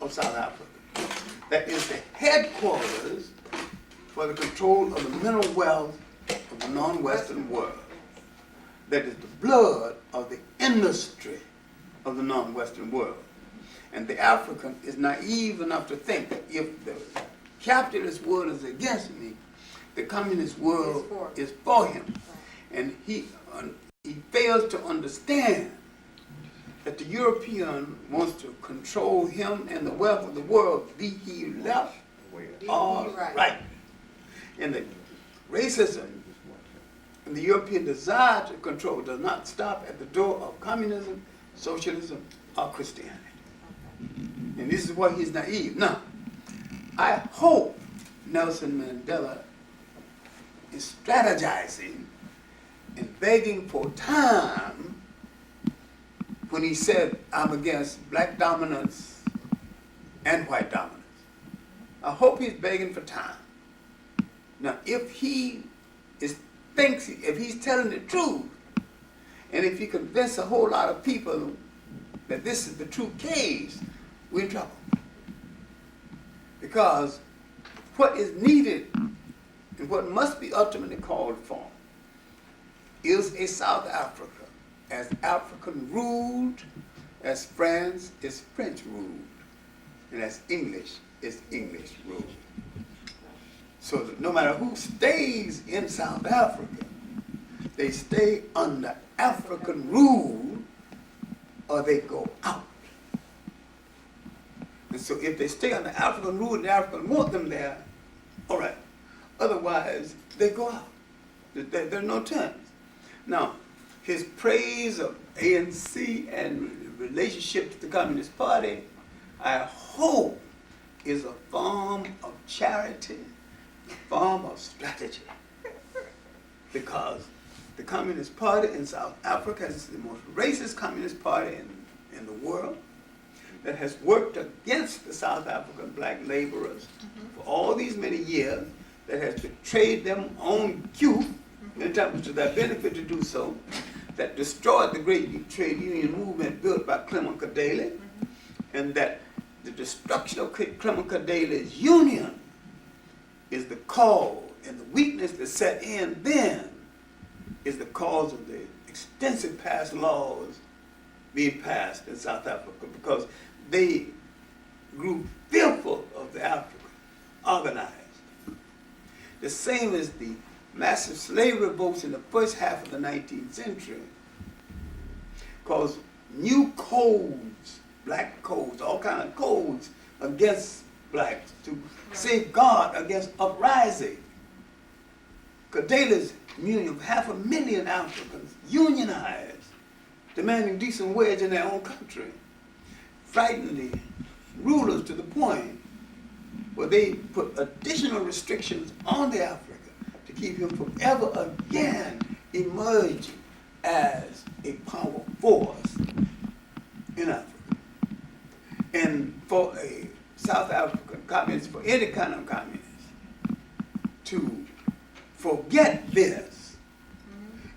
of South Africa. That is the headquarters for the control of the mineral wealth of the non-Western world. That is the blood of the industry of the non-Western world. And the African is naive enough to think that if the capitalist world is against me, the communist world is for him. And he fails to understand that the European wants to control him and the wealth of the world, be he left or right. And the racism and the European desire to control does not stop at the door of communism, socialism, or Christianity. And this is why he's naive. Now, I hope Nelson Mandela is strategizing and begging for time when he said, I'm against black dominance and white dominance. I hope he's begging for time. Now, if he if he's telling the truth, and if he convinces a whole lot of people that this is the true case, we're in trouble. Because what is needed and what must be ultimately called for is a South Africa as African ruled, as France is French ruled, and as English is English ruled. So that no matter who stays in South Africa, they stay under African rule or they go out. And so if they stay under African rule and the Africans want them there, all right. Otherwise, they go out. There are no terms. Now, his praise of ANC and relationship to the Communist Party, I hope, is a form of charity, a form of strategy. Because the Communist Party in South Africa is the most racist Communist Party in the world that has worked against the South African black laborers for all these many years, that has betrayed them on cue, in terms to their benefit to do so, that destroyed the great trade union movement built by Clement Kadele, and that the destruction of Clement Kadele's union is the cause, and the weakness that set in then is the cause of the extensive past laws being passed in South Africa, because they grew fearful of the African, organized. The same as the massive slave revolts in the first half of the 19th century caused new codes, black codes, all kinds of codes against blacks to safeguard against uprising. Kadele's union of 500,000 Africans unionized, demanding decent wage in their own country, frightened the rulers to the point where they put additional restrictions on the African to keep him from ever again emerging as a power force in Africa. And for a South African communist, for any kind of communist, to forget this,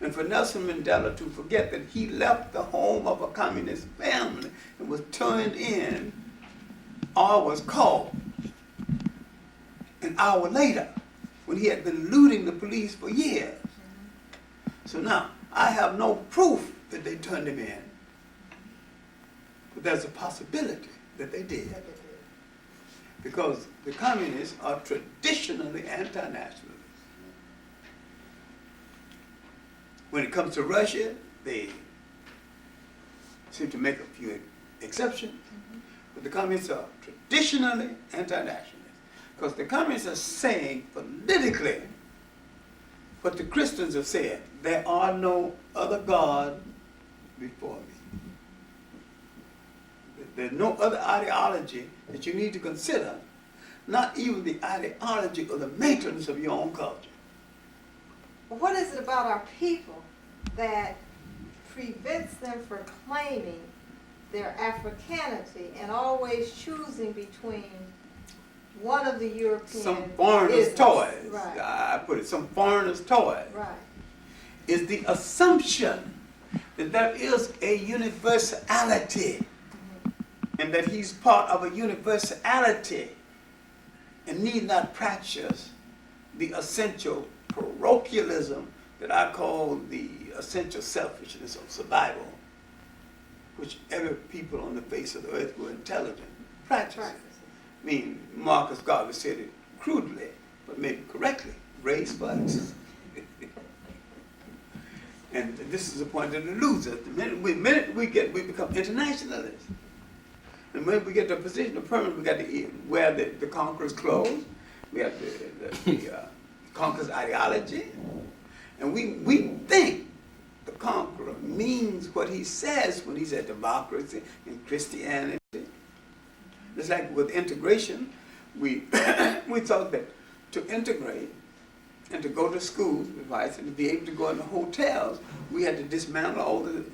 and for Nelson Mandela to forget that he left the home of a communist family and was turned in, or was called an hour later, when he had been eluding the police for years. So now, I have no proof that they turned him in, but there's a possibility that they did. Because the communists are traditionally anti-nationalists. When it comes to Russia, they seem to make a few exceptions, but the communists are traditionally anti-nationalists. Because the communists are saying politically what the Christians have said: there are no other God before me. There's no other ideology that you need to consider, not even the ideology of the maintenance of your own culture. What is it about our people that prevents them from claiming their Africanity and always choosing between one of the European some foreigner's toys, right. I put it, some foreigner's toys, Right. is the assumption that there is a universality, and that he's part of a universality and need not practice the essential parochialism that I call the essential selfishness of survival, which every people on the face of the earth who are intelligent practice. I mean, Marcus Garvey said it crudely, but maybe correctly, raise funds. And this is the point that eludes us. The minute we become internationalists. And when we get to a position of permanence, we got to wear the conqueror's clothes. We have the conqueror's ideology. And we think the conqueror means what he says when he said democracy and Christianity. It's like with integration, we thought that to integrate and to go to schools, and to be able to go into hotels, we had to dismantle all the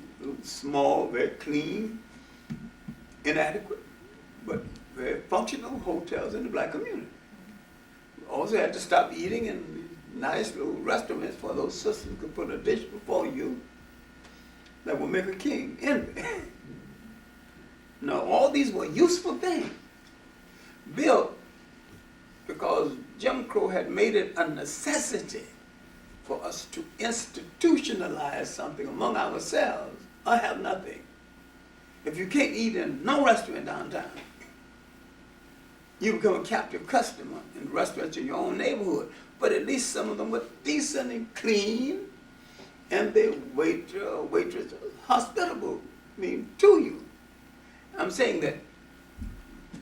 small, very clean, inadequate, but very functional hotels in the black community. We also had to stop eating in nice little restaurants for those sisters could put a dish before you that will make a king envy. Now, all these were useful things built because Jim Crow had made it a necessity for us to institutionalize something among ourselves or have nothing. If you can't eat in no restaurant downtown, you become a captive customer in restaurants in your own neighborhood. But at least some of them were decent and clean, and the waiter or waitress was hospitable, to you. I'm saying that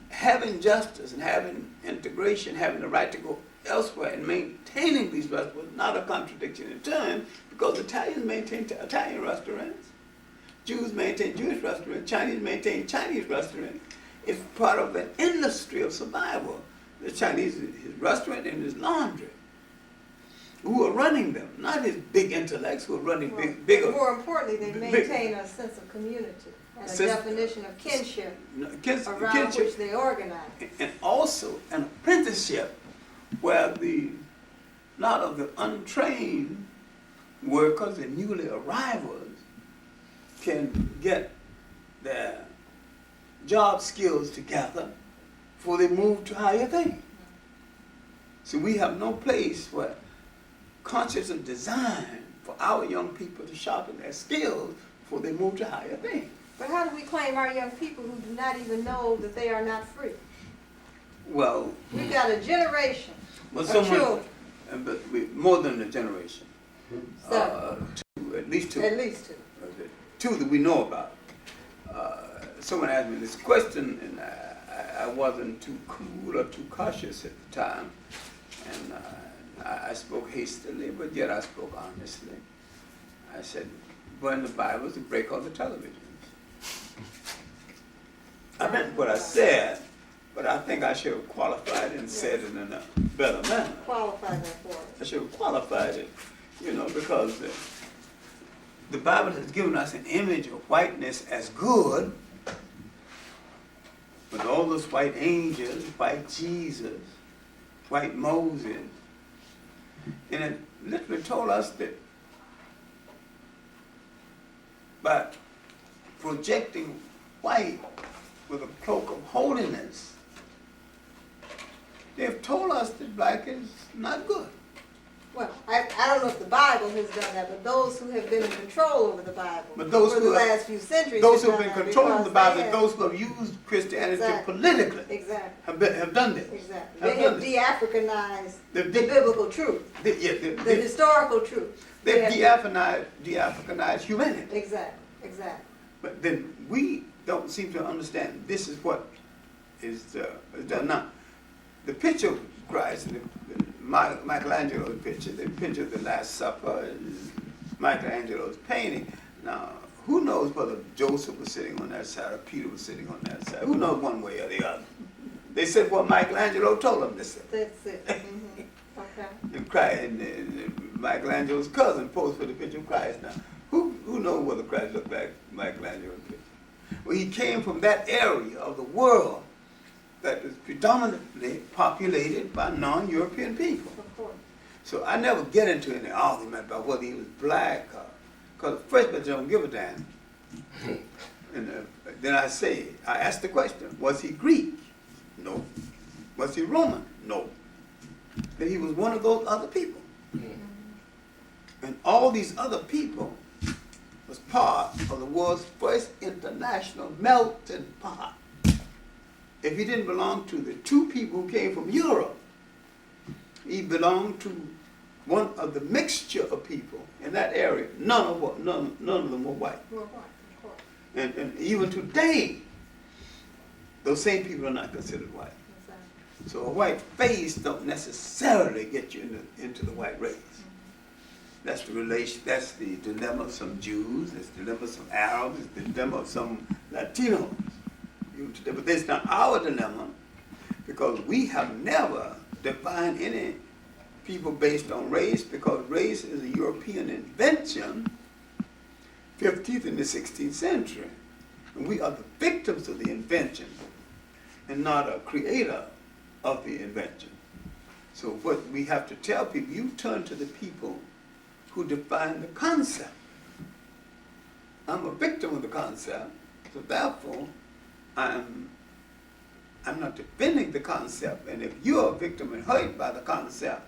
having justice and having integration, having the right to go elsewhere and maintaining these restaurants was not a contradiction in terms, because Italians maintain Italian restaurants, Jews maintain Jewish restaurants, Chinese maintain Chinese restaurants. It's part of an industry of survival. The Chinese, his restaurant and his laundry, who are running them, not his big intellects who are running bigger. More importantly, they maintain a sense of community and a definition of kinship around which they organize. And also an apprenticeship where not of the untrained workers and newly arrivals can get their job skills together before they move to higher things. So we have no place where conscious of design for our young people to sharpen their skills before they move to higher things. But how do we claim our young people who do not even know that they are not free? Well, we've got a generation of children. But more than a generation. At least two. At least two. Two that we know about. Someone asked me this question, and I wasn't too cool or too cautious at the time. And I spoke hastily, but yet I spoke honestly. I said, burn the Bibles and break all the televisions. I meant what I said, but I think I should have qualified and said it in a better manner. Qualify that for us. I should have qualified it, because the Bible has given us an image of whiteness as good, with all those white angels, white Jesus, white Moses. And it literally told us that by projecting white with a cloak of holiness, they've told us that black is not good. Well, I don't know if the Bible has done that, but those who have been in control over the Bible for the last few centuries, those who have been controlling the Bible, and those who have used Christianity politically, have done this. Exactly. They have de-Africanized the biblical truth, the historical truth. They've de-Africanized humanity. Exactly. But then we don't seem to understand this is what is done. Now, the picture of Christ, Michelangelo's picture, the picture of the Last Supper, is Michelangelo's painting. Now, who knows whether Joseph was sitting on that side or Peter was sitting on that side? Who knows one way or the other? They said what Michelangelo told them to say. That's it. Mm-hmm. Okay. And Christ, and Michelangelo's cousin posed for the picture of Christ. Now, who knows whether Christ looked like Michelangelo's picture? Well, he came from that area of the world that is predominantly populated by non-European people. Of course. So I never get into any argument about whether he was black or Because first, but they don't give a damn. And then I asked the question, was he Greek? No. Was he Roman? No. Then he was one of those other people. And all these other people was part of the world's first international melting pot. If he didn't belong to the two people who came from Europe, he belonged to one of the mixture of people in that area. None of them were white. Well, what, of course. And even today, those same people are not considered white. Exactly. So a white face don't necessarily get you into the white race. That's the relation. That's the dilemma of some Jews. That's the dilemma of some Arabs. It's the dilemma of some Latinos. But that's not our dilemma, because we have never defined any people based on race, because race is a European invention, 15th and the 16th century. And we are the victims of the invention and not a creator of the invention. So what we have to tell people, you turn to the people who define the concept. I'm a victim of the concept, so therefore I'm not defending the concept. And if you're a victim and hurt by the concept,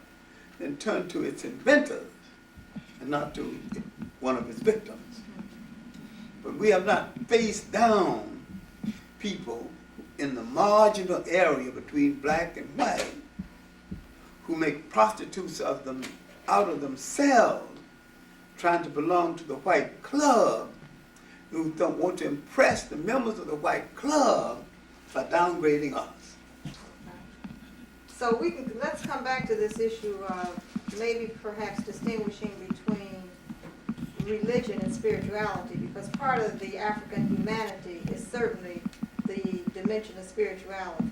then turn to its inventors and not to one of its victims. But we have not faced down people in the marginal area between black and white who make prostitutes of them out of themselves, trying to belong to the white club, who don't want to impress the members of the white club by downgrading us. So let's come back to this issue of maybe perhaps distinguishing between religion and spirituality, because part of the African humanity is certainly the dimension of spirituality.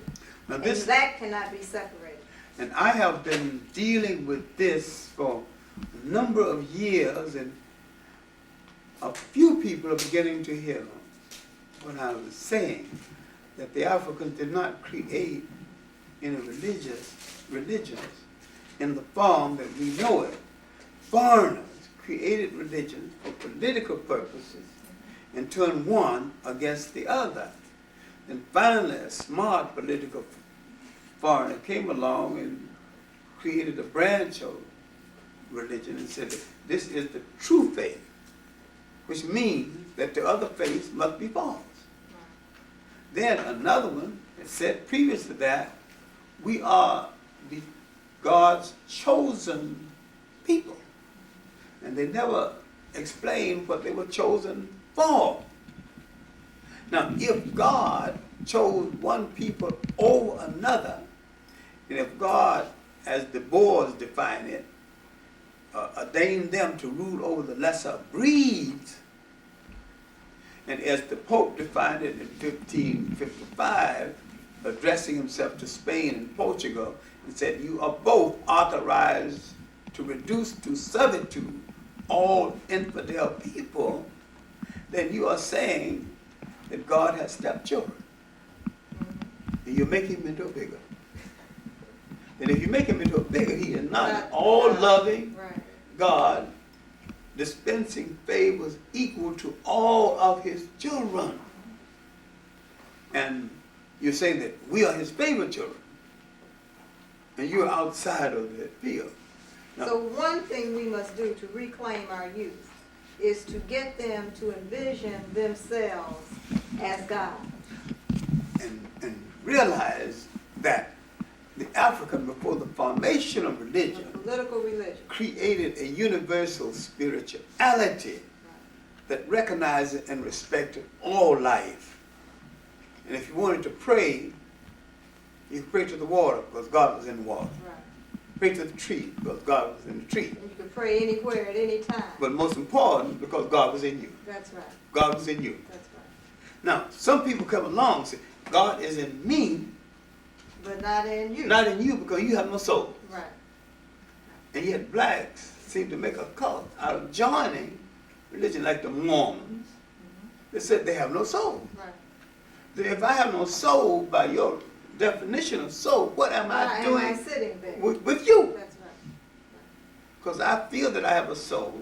Now And this, that cannot be separated. and I have been dealing with this for a number of years, and a few people are beginning to hear what I was saying, that the Africans did not create any religions in the form that we know it. Foreigners created religions for political purposes and turned one against the other. And finally, a smart political foreigner came along and created a branch of religion and said that this is the true faith, which means that the other faiths must be false. Then another one said previous to that, we are God's chosen people. And they never explained what they were chosen for. Now, if God chose one people over another, and if God, as the Boers define it, ordained them to rule over the lesser breeds, and as the Pope defined it in 1555, addressing himself to Spain and Portugal, and said, you are both authorized to reduce to servitude all infidel people, then you are saying that God has stepchildren. And you're making him into a bigot. And if you make him into a bigot, he is not an all-loving God, dispensing favors equal to all of his children. And you're saying that we are his favorite children, and you're outside of that field. Now, So one thing we must do to reclaim our youth is to get them to envision themselves as God. and realize that the African, before the formation of A religion, political religion. created a universal spirituality that recognizes and respected all life. And if you wanted to pray, you could pray to the water because God was in the water. Right. Pray to the tree because God was in the tree. And you can pray anywhere at any time. But most important, because God was in you. That's right. God was in you. That's right. Now, some people come along and say, God is in me, But not in you. not in you because you have no soul. Right. And yet blacks seem to make a cult out of joining religion, like the Mormons. They said they have no soul. Right. So if I have no soul, by your definition of soul, what am I Why doing am I sitting there? with you? That's right. Because I feel that I have a soul,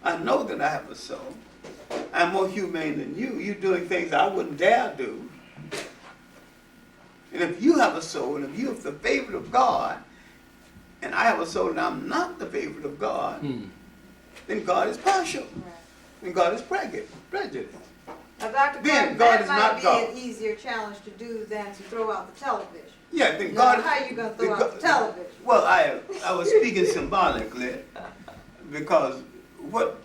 I know that I have a soul. I'm more humane than you. You're doing things I wouldn't dare do. And if you have a soul, and if you're the favorite of God, and I have a soul and I'm not the favorite of God, then God is partial. Right. Then God is prejudiced. Now, Dr. Then Clarke, God that is might not be God. an easier challenge to do than to throw out the television. Yeah, then Now, God. how are you going to throw then out the television? Well, I was speaking symbolically because what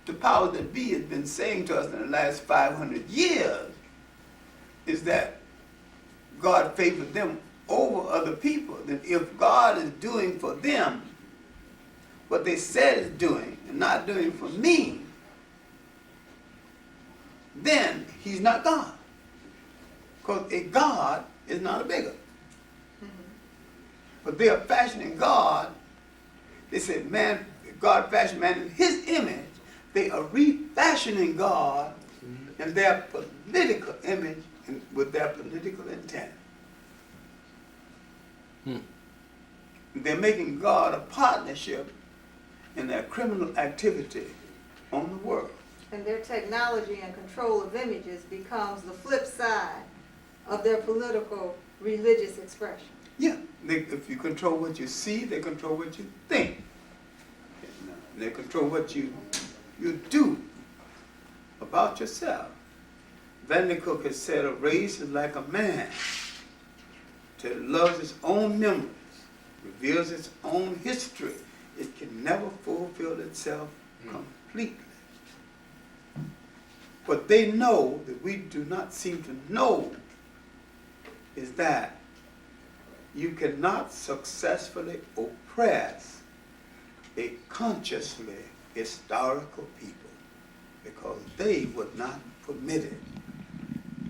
the powers that be has been saying to us in the last 500 years is that God favored them over other people. That if God is doing for them what they said is doing and not doing for me, then he's not God. Because a God is not a beggar. But they are fashioning God. They said, man, God fashioned man in his image. They are refashioning God in their political image and with their political intent. They're making God a partnership in their criminal activity on the world. And their technology and control of images becomes the flip side of their political religious expression. Yeah, if you control what you see, they control what you think. And they control what you do about yourself. Van der Cook has said a race is like a man that loves its own memories, reveals its own history. It can never fulfill itself completely. What they know that we do not seem to know is that you cannot successfully oppress a consciously historical people because they would not permit it.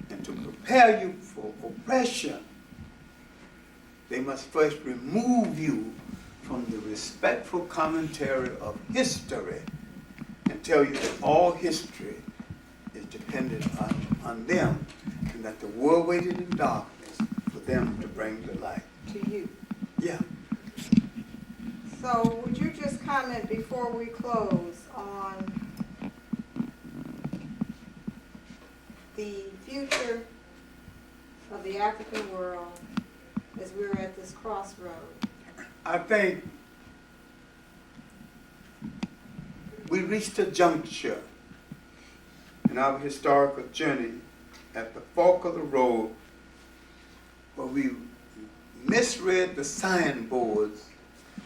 And to prepare you for oppression, they must first remove you from the respectful commentary of history and tell you that all history is dependent on them and that the world waited in darkness for them to bring the light. To you. Yeah. So would you just comment before we close on the future of the African world as we're at this crossroad? I think we reached a juncture in our historical journey at the fork of the road where we misread the signboards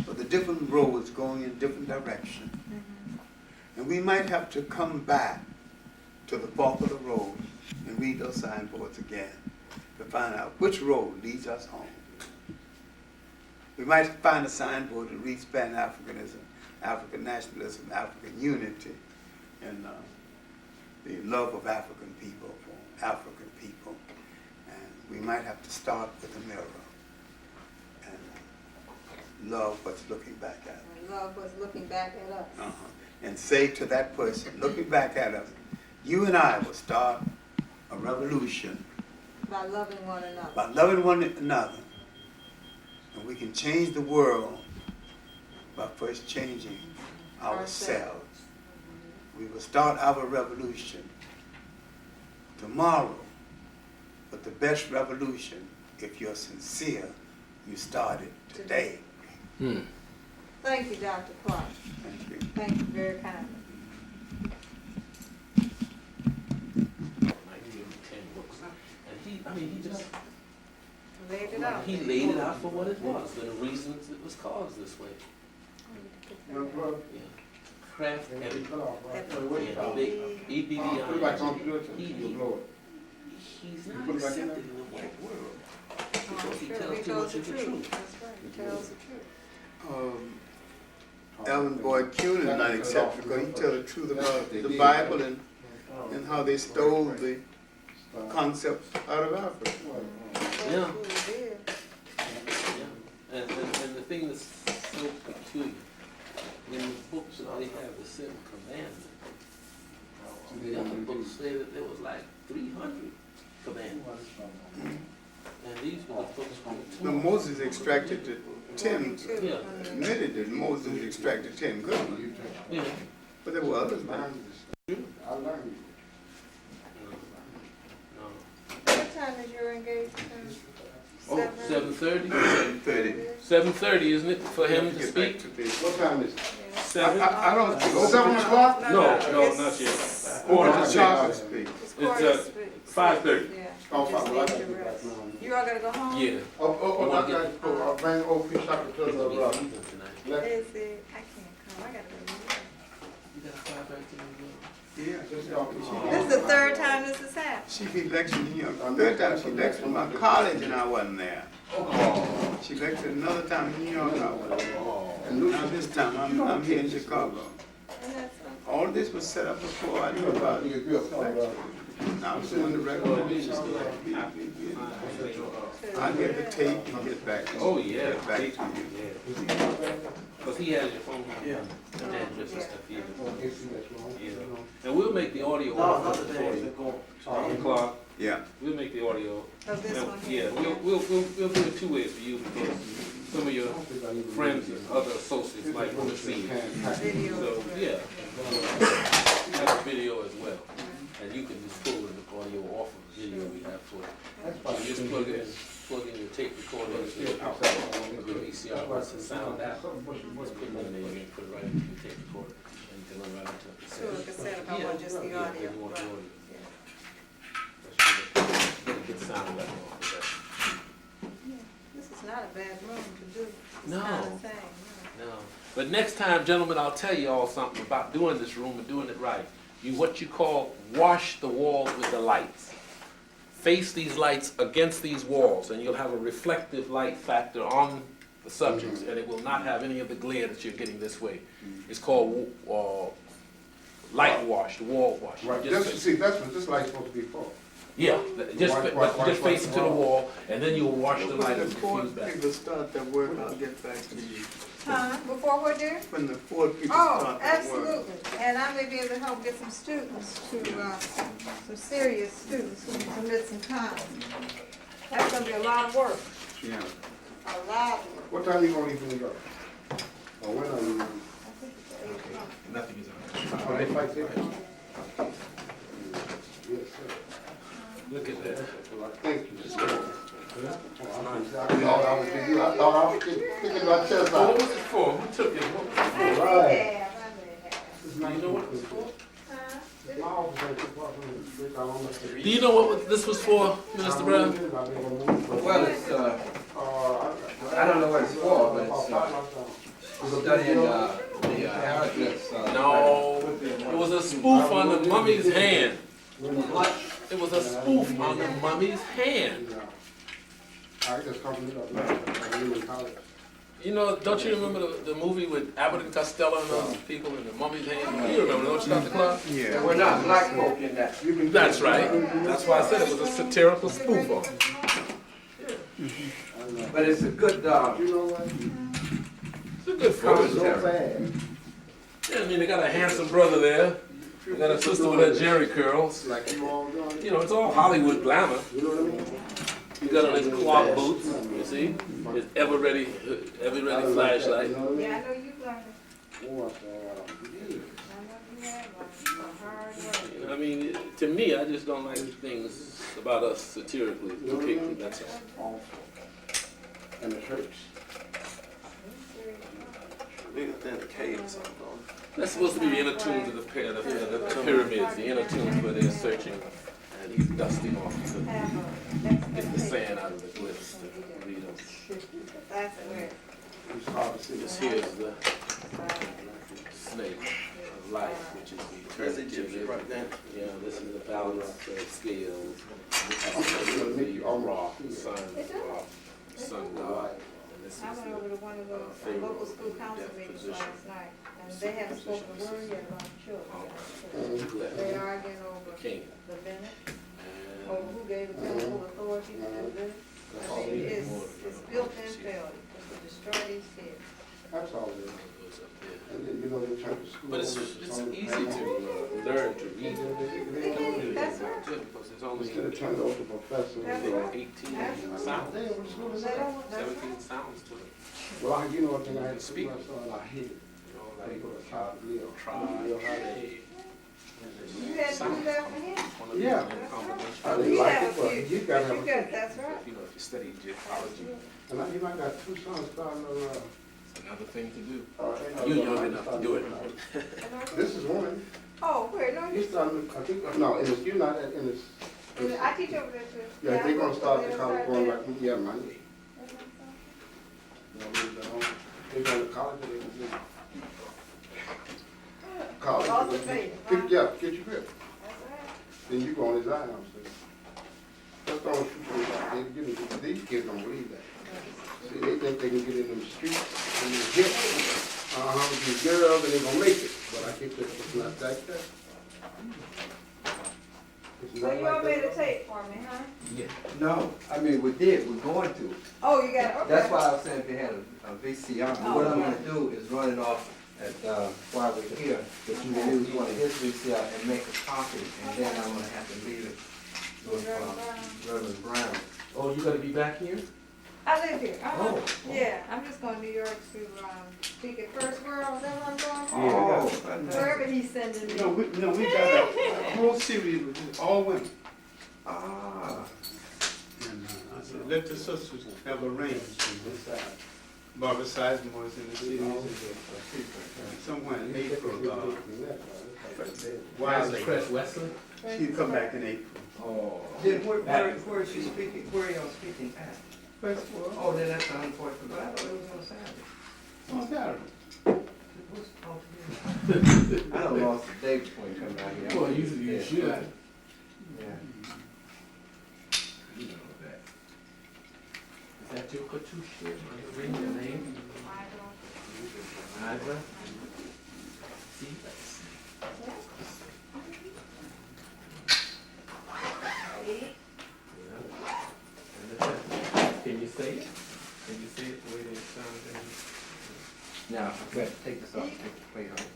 of the different roads going in different directions. And we might have to come back to the fork of the road and read those signboards again to find out which road leads us home. We might find a signboard that reads Pan-Africanism, African nationalism, African unity, and the love of African people for African people. And we might have to start with a mirror and love what's looking back at us. And love was looking back at us. And say to that person looking back at us, you and I will start a revolution By loving one another. by loving one another. And we can change the world by first changing ourselves. We will start our revolution tomorrow, but the best revolution, if you're sincere, you start it today. Thank you, Dr. Clarke. Thank you. Thank you very kindly. He just Laid it out. he laid it out for what it was, the reasons it was caused this way. Yeah. Craft and big EBD. He's not accepted in the white world because he tells too much of the truth. That's right. He tells the truth. Alan Boyd Kuhn is not accepted because he tells the truth about the Bible and how they stole the concepts out of Africa. Yeah. That's who he is. Yeah. And the thing that's so peculiar, in the books that they have the 7 commandments, the other books say that there was like 300 commandments. And these were the books from But Moses extracted the 10, Yeah. admitted that Moses extracted 10 good ones. Yeah. But there were others, man. I learned. What time is your engagement? Oh, 7:30? 7:30. 7:30, isn't it, for him to Get speak? back to this. What time is it? 7? I don't think 7 o'clock? No, not yet. Quarter Oh, to Charles speak. It's It's, quarter to 5:30. Yeah. Oh, Just 5 need o'clock. to rest. You all gotta go home? Yeah. Oh, I got to go. Bring OP Shaka to the Is it? I can't come. I gotta go. Yeah, This is the third time this has happened. she be lecturing here. Third time she lectured in my college and I wasn't there. She lectured another time in New York. I wasn't there. Now this time I'm here in Chicago. And that's All this was set up before I knew about it. Now I'm doing the reclamation. I'll get the tape and get back to you. Oh, yeah. Get back to you. Because he has your phone number. Yeah. And address and stuff here. Yeah. And we'll make the audio for you. Clark. Yeah. We'll make the audio. Of this And, one yeah, here. we'll do it 2 ways for you because some of your friends and other associates might want to see it. Video. So, yeah. Have a video as well. And you can just pull the audio off of the video we have for it. You just plug in your tape recorder into your VCR, once the sound out. Just put it in there and put it right into your tape recorder. And you can run right into it. So a cassette if I want just the Yeah, audio. you want the Right. audio. Yeah. Get a good sound level off of that. This is not a bad room to do this No. kind of thing. No. But next time, gentlemen, I'll tell you all something about doing this room and doing it right. What you call wash the walls with the lights. Face these lights against these walls, and you'll have a reflective light factor on the subjects, and it will not have any of the glare that you're getting this way. It's called light wash, wall wash. Right, Just see, that's what this light's supposed to be for. yeah, just Wash face it to the wall, and then you'll wash the light and Before diffuse back. people start their work, I'll get back to you. Huh? Before what, dear? When the poor people Oh, start their work. absolutely. And I may be able to help get some students to, some serious students who can commit some time. That's gonna be a lot of work, Yeah. a lot of work. What time you gonna leave New York? Or when are you leaving? I think it's 8 o'clock. Nothing is on. Oh, they fight there? Yes, sir. Look at that. Well, thank you, sir. I thought I was thinking my chest What out. was it for? Who took it? What was it I for? Right. may have. Do you know what it was for? Huh? My office ain't too far from the street. I don't know. Do you know what this was for, Minister Brown? Well, it's, I don't know what it's for, but it's studying the Herodotus. No, it was a spoof on the mummy's hand. It was a spoof on the mummy's hand. I just come to the college. You know, don't you remember the movie with Abbott and Costello and those people in the mummy's hand? You remember, don't you, Dr. Clarke? Yeah. We're not black folk in that. That's right. That's why I said it was a satirical spoof on it. But it's a good You know what? It's a good film. So bad. Yeah, I mean, they got a handsome brother there. They got a sister with her Jerry curls. Like you all done. You know, it's all Hollywood glamour. You know what I mean? He got on his clock boots, you see? His ever-ready flashlight. Yeah, I know you learned it. What, I know you have learned it. Hard work. You know, I mean, to me, I just don't like things about us satirically depicted, that's all. awful. And the church. That's supposed to be the inner tombs of the pyramids, the inner tombs where they're searching, and he's dusting off to get the sand out of the glyphs to read them. That's where. It's hard to see. This here is the snake of life, which is the eternity. Yeah, this is the balance of scales. This is the Ra, sun god. And this I is went over to one of the local school council meetings last night, and they haven't spoken a word yet about children. They arguing over king. the Bennett, over who gave the political authority to do this. I mean, it's built-in failure, to destroy these kids. That's all it is. And then, you know, they turn to school. But it's easy to learn to read. That's right. Because it's only Instead of turning to open professor. That's right. 18 sounds, They don't, that's 17 right. sounds to it. Well, you know what thing I had to Speak. speak, I hate it. You know, You had to do that for him? Yeah. I didn't You like have it, a but few. you gotta have a few. That's right. You know, if you study geopolity, And you might got 2 sons starting on, it's another thing to do. ain't You're no- young enough to do it. This is one. Oh, where, no, He's starting, I think, no, in this, you're not in this. I teach over there too. Yeah, they're gonna start the they'll college start going there. back, yeah, man. They're going to college, and they can do college. Lost the faith, huh? Yeah, get your grip. That's right. Then you go on his line, I'm saying. That's the only truth they these kids don't believe that. See, they think they can get in them streets and get with these girls and they're gonna make it. But I think that it's not like that. It's So not you like all made a that. tape for me, huh? No, I mean, we did, we're going to. Oh, you got, okay. That's why I was saying if they had a VCR. Oh, What I'm okay. gonna do is run it off at, while we're here, that you can use one of his VCR and make a copy, and then I'm gonna have to leave it with Reverend Brown. Oh, you gonna be back here? I live here. Oh. Yeah, I'm just going to New York to speak at First World. Is that what I'm going for? Oh, Wherever he's sending me. We got a whole series with all women. ah, And I said, let the sisters have a range from this side. Barbara Sizemore is in the series. Somewhere in April. Wiley. Chris Wesley? She'll come back in April. Oh. then where is she speaking, where are y'all speaking at? First of all, Oh, then that's unfortunate, but I thought it was on Saturday. on Saturday. I done lost the day before you come out here. Well, usually you should. Yeah. You know that. Is that your cartouche? Ring your name? Iva? See, let's see. Can you say it? Can you say it the way they sound? Now, go ahead, take this off, take the plate off.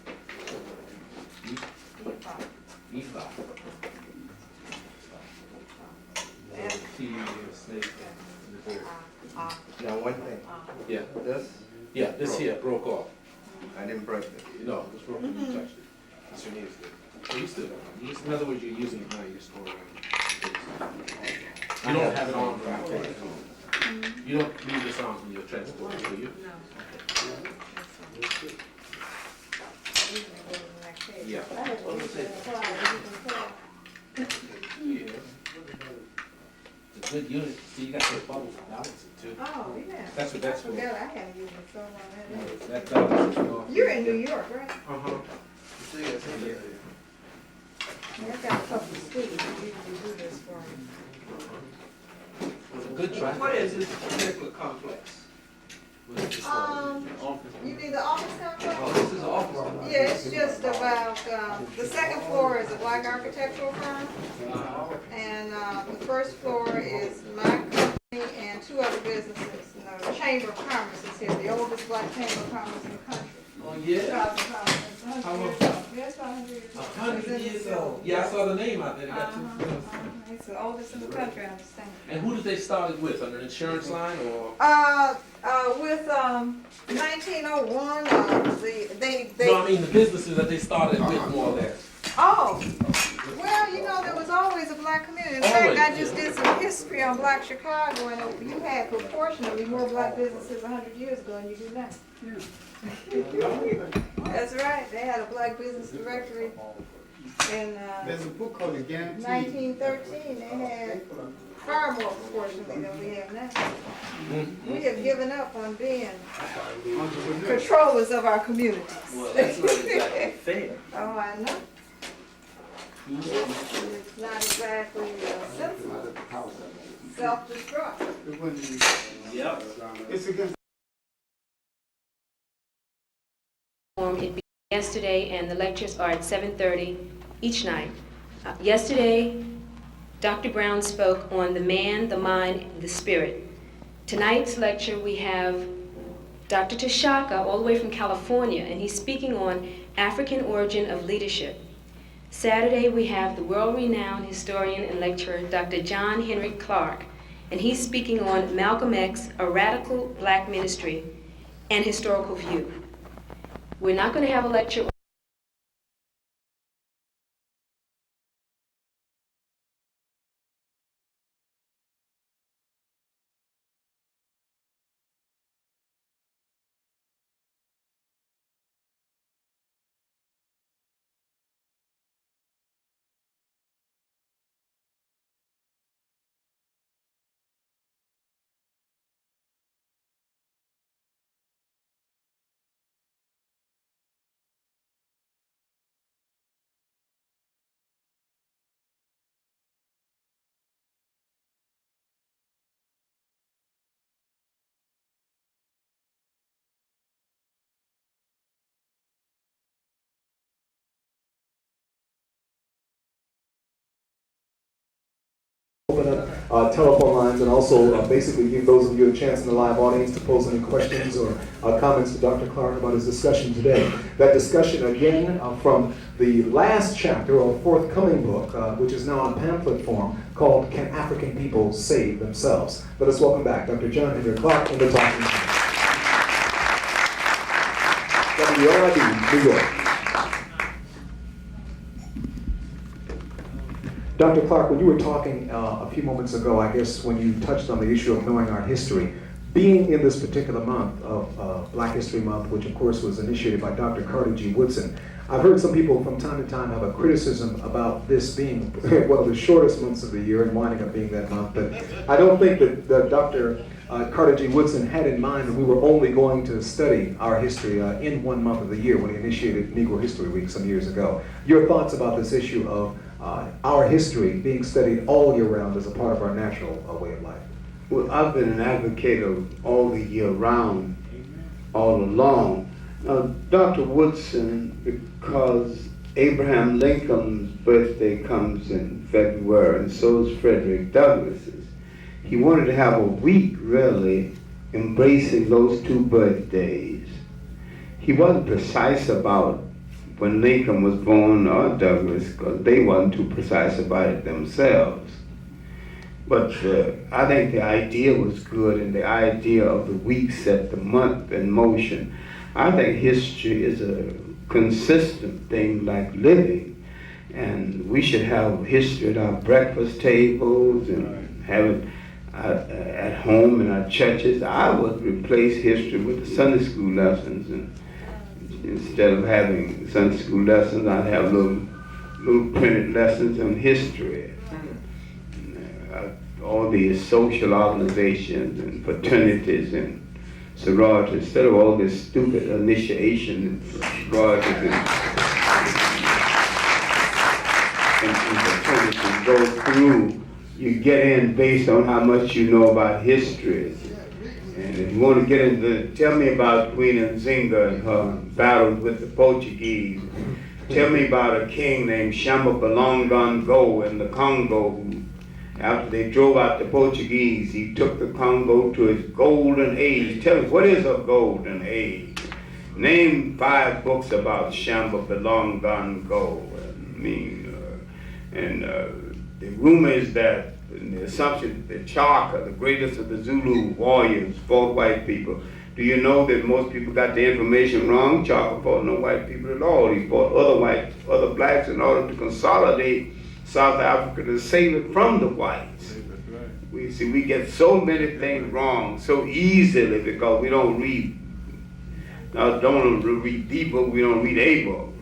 Eva. T and snake and the bird. Now, one thing, Yeah, this, yeah, this here broke off. I didn't break it. No, this broke when you touched it. That's your name's good. So you still, in other words, you're using it now, you're storing it. You don't have it on for our You don't leave this on when you're transporting, do you? Yeah. Yeah. It's a good unit. See, you got your bubbles balancing too. Oh, yeah. That's what that's for. I forgot I hadn't used it so long. That balances. You're in New York, right? Uh-huh. Yeah, I've got a couple of students who usually do this for me. It's a good track. What is this particular complex? You mean the office complex? Oh, this is office. Yeah, it's just about, the second floor is a black architectural firm. And, the first floor is my company and 2 other businesses. You know, the Chamber of Commerce is here, the oldest black chamber of commerce in the country. Oh, yeah. How long? Yeah, it's about 100 years old. 100 years old. Yeah, I saw the name out there. They got 2 buildings. It's the oldest in the country, I understand. And who did they start it with? Under an insurance line or? With 1901, they. No, I mean the businesses that they started with, more or less. Oh, well, you know, there was always a black community. In fact, Always, I just did some history on Black Chicago, and you had proportionally more black businesses 100 years ago than you do now. That's right. They had a black business directory in There's a book called The Guarantee. 1913. They had far more proportionally than we have now. We have given up on being controllers of our communities. Well, that's not exactly fair. Oh, I know. It's not exactly sensible. Self-destruct. It wouldn't- Yep. It's against. It began yesterday, and the lectures are at 7:30 each night. Yesterday, Dr. Brown spoke on the man, the mind, the spirit. Tonight's lecture, we have Dr. Tashaka, all the way from California, and he's speaking on African origin of leadership. Saturday, we have the world-renowned historian and lecturer, Dr. John Henrik Clarke, and he's speaking on Malcolm X, a radical black ministry and historical view. We're not going to have a lecture. Open up telephone lines and also basically give those of you a chance in the live audience to pose any questions or comments to Dr. Clarke about his discussion today. That discussion again from the last chapter or forthcoming book, which is now in pamphlet form, called Can African People Save Themselves? Let us welcome back Dr. John Henrik Clarke in the talking room. WLID, New York. Dr. Clarke, when you were talking a few moments ago, I guess when you touched on the issue of knowing our history, being in this particular month of Black History Month, which of course was initiated by Dr. Carter G. Woodson, I've heard some people from time to time have a criticism about this being one of the shortest months of the year and winding up being that month, but I don't think that Dr. Carter G. Woodson had in mind that we were only going to study our history in 1 month of the year when he initiated Negro History Week some years ago. Your thoughts about this issue of our history being studied all year round as a part of our natural way of life? Well, I've been an advocate of all the year round, all along. Dr. Woodson, because Abraham Lincoln's birthday comes in February, and so is Frederick Douglass's, he wanted to have a week, really, embracing those two birthdays. He wasn't precise about when Lincoln was born or Douglas, because they wasn't too precise about it themselves. But I think the idea was good, and the idea of the week set the month in motion. I think history is a consistent thing like living, and we should have history at our breakfast tables and have it at home in our churches. I would replace history with the Sunday school lessons, and instead of having Sunday school lessons, I'd have little printed lessons on history. All these social organizations and fraternities and sororities, instead of all this stupid initiation and sororities and fraternities go through, you get in based on how much you know about history. And if you want to get into, tell me about Queen Nzinga and her battles with the Portuguese. Tell me about a king named Shamba Balongongo in the Congo, who, after they drove out the Portuguese, he took the Congo to its golden age. Tell me, what is a golden age? Name 5 books about Shamba Balongongo. The rumor is that, and the assumption that Chaka, the greatest of the Zulu warriors, fought white people. Do you know that most people got the information wrong? Chaka fought no white people at all. He fought other blacks in order to consolidate South Africa to save it from the whites. We get so many things wrong so easily because we don't read. Now, don't read the book, we don't read a book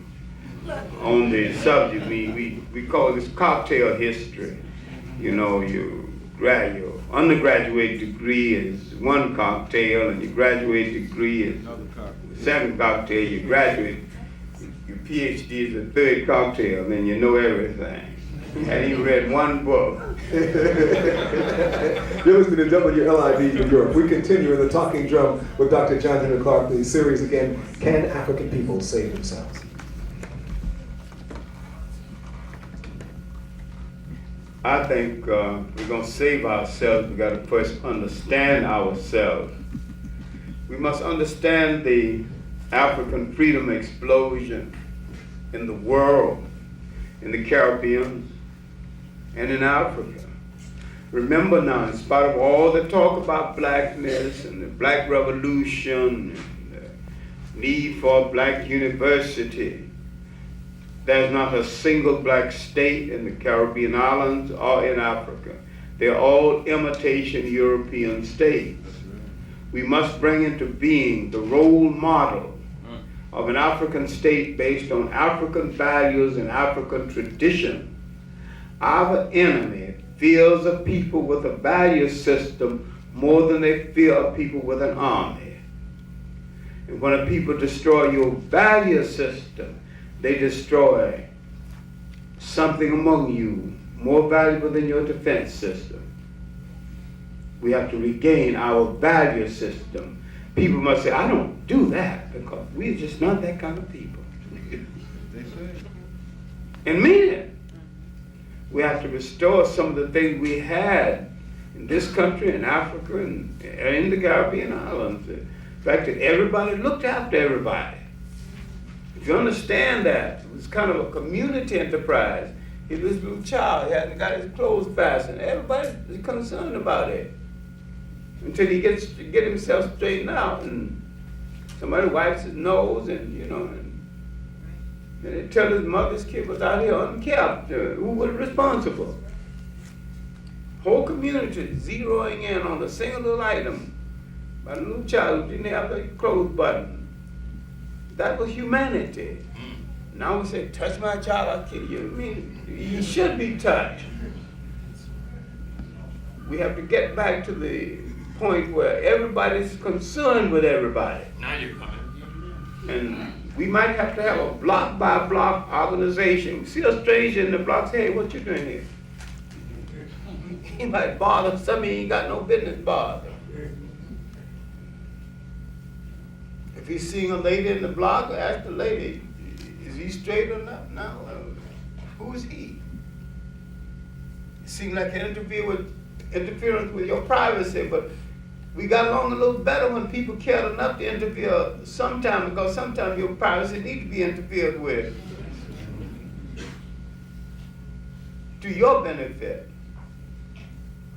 on the subject. We call this cocktail history. You know, your undergraduate degree is one cocktail, and your graduate degree is the second cocktail. Your graduate, your PhD is the third cocktail, then you know everything. And you read one book. You're listening to WLID New York. We continue in the Talking Drum with Dr. John Henrik Clarke. The series again, Can African People Save Themselves? I think we're going to save ourselves. We got to first understand ourselves. We must understand the African freedom explosion in the world, in the Caribbean, and in Africa. Remember now, in spite of all the talk about blackness and the black revolution, and need for a black university. There's not a single black state in the Caribbean islands or in Africa. They're all imitation European states. We must bring into being the role model of an African state based on African values and African tradition. Our enemy fears a people with a value system more than they fear a people with an army. And when a people destroy your value system, they destroy something among you more valuable than your defense system. We have to regain our value system. People must say, I don't do that because we're just not that kind of people. And mean it. We have to restore some of the things we had in this country, in Africa, and in the Caribbean islands. The fact that everybody looked after everybody. If you understand that, it was kind of a community enterprise. He was a little child, he hadn't got his clothes fastened. Everybody is concerned about it. Until he gets to get himself straightened out and somebody wipes his nose and, and they tell his mother's kid was out here unkept. Who was responsible? Whole community zeroing in on a single little item by a little child who didn't have the clothes button. That was humanity. Now we say, touch my child, I'll kill you. I mean, he should be touched. We have to get back to the point where everybody's concerned with everybody. Now you're coming. And we might have to have a block by block organization. We see a stranger in the block, say, hey, what you doing here? He might bother somebody he ain't got no business bothering. If he's seeing a lady in the block, ask the lady, is he straight or not? No. Who is he? It seems like interference with your privacy, but we got along a little better when people cared enough to interfere sometime, because sometimes your privacy needs to be interfered with to your benefit.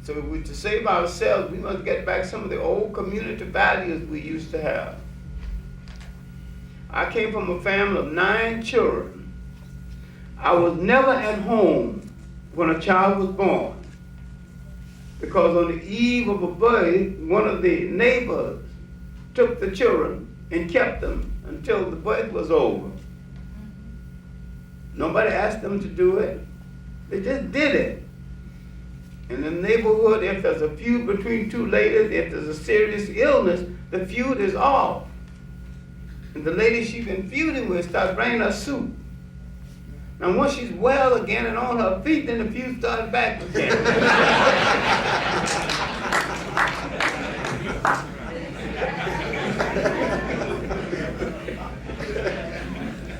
So to save ourselves, we must get back some of the old community values we used to have. I came from a family of 9 children. I was never at home when a child was born, because on the eve of a birth, one of the neighbors took the children and kept them until the birth was over. Nobody asked them to do it. They just did it. In the neighborhood, if there's a feud between 2 ladies, if there's a serious illness, the feud is off. And the lady she's been feuding with starts bringing her soup. Now once she's well again and on her feet, then the feud starts back again.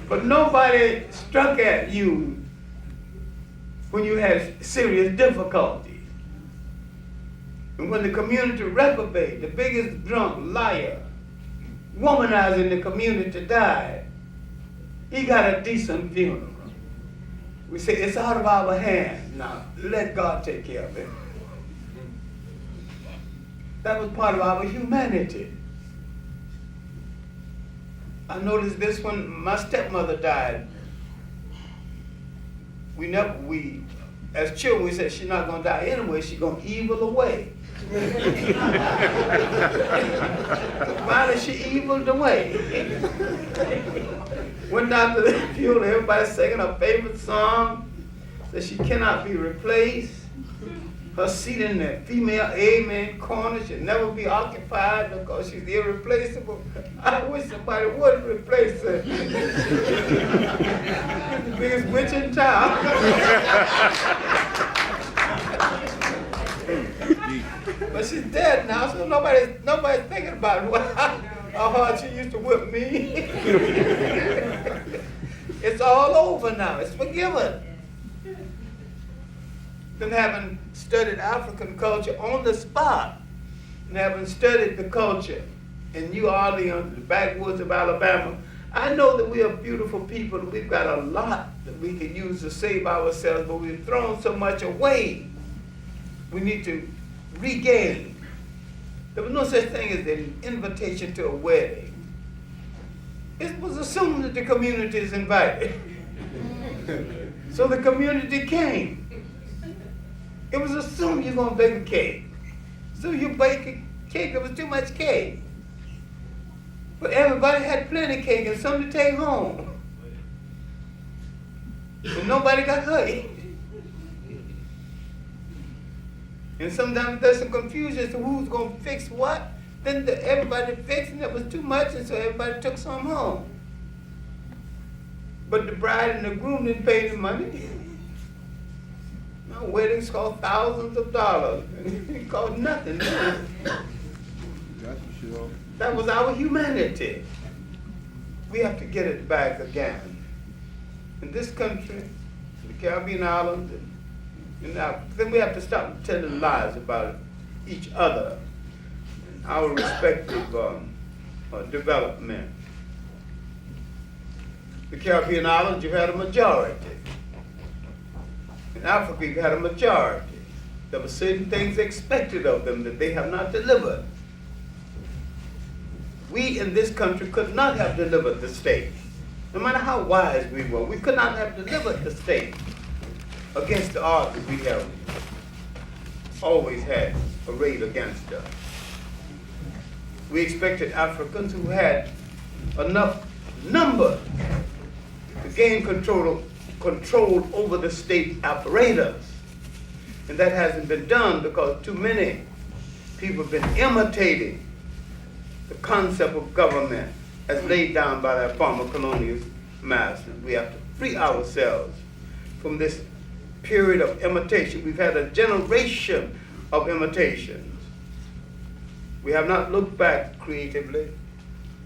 But nobody struck at you when you had serious difficulty. And when the community reprobate, the biggest drunk, liar, womanizing the community died, he got a decent funeral. We say, it's out of our hands now. Let God take care of it. That was part of our humanity. I noticed this when my stepmother died. As children, we said, she's not going to die anyway, she's going to evil away. Finally, she eviled away. Went down to the funeral, everybody singing her favorite song, that she cannot be replaced. Her seat in the female amen corner should never be occupied because she's irreplaceable. I wish somebody would replace her. The biggest witch in town. But she's dead now, so nobody's thinking about how hard she used to whip me. It's all over now. It's forgiven. Then having studied African culture on the spot, and having studied the culture in New Orleans, the backwoods of Alabama, I know that we are beautiful people. We've got a lot that we can use to save ourselves, but we've thrown so much away. We need to regain. There was no such thing as an invitation to a wedding. it was assumed that the community is invited. So the community came. It was assumed you're going to bake a cake. So you bake a cake, there was too much cake. But everybody had plenty of cake and some to take home. And nobody got hurt. And sometimes there's some confusion as to who's going to fix what. Then everybody fixed and it was too much, and so everybody took some home. But the bride and the groom didn't pay the money. No, weddings cost thousands of dollars. It cost nothing. That was our humanity. We have to get it back again. In this country, the Caribbean islands, then we have to stop telling lies about each other and our respective development. The Caribbean islands, you had a majority. In Africa, you had a majority. There were certain things expected of them that they have not delivered. We in this country could not have delivered the state. No matter how wise we were, we could not have delivered the state against the odds that we have always had arrayed against us. We expected Africans who had enough number to gain control over the state apparatus. And that hasn't been done because too many people have been imitating the concept of government as laid down by their former colonial masters. We have to free ourselves from this period of imitation. We've had a generation of imitations. We have not looked back creatively.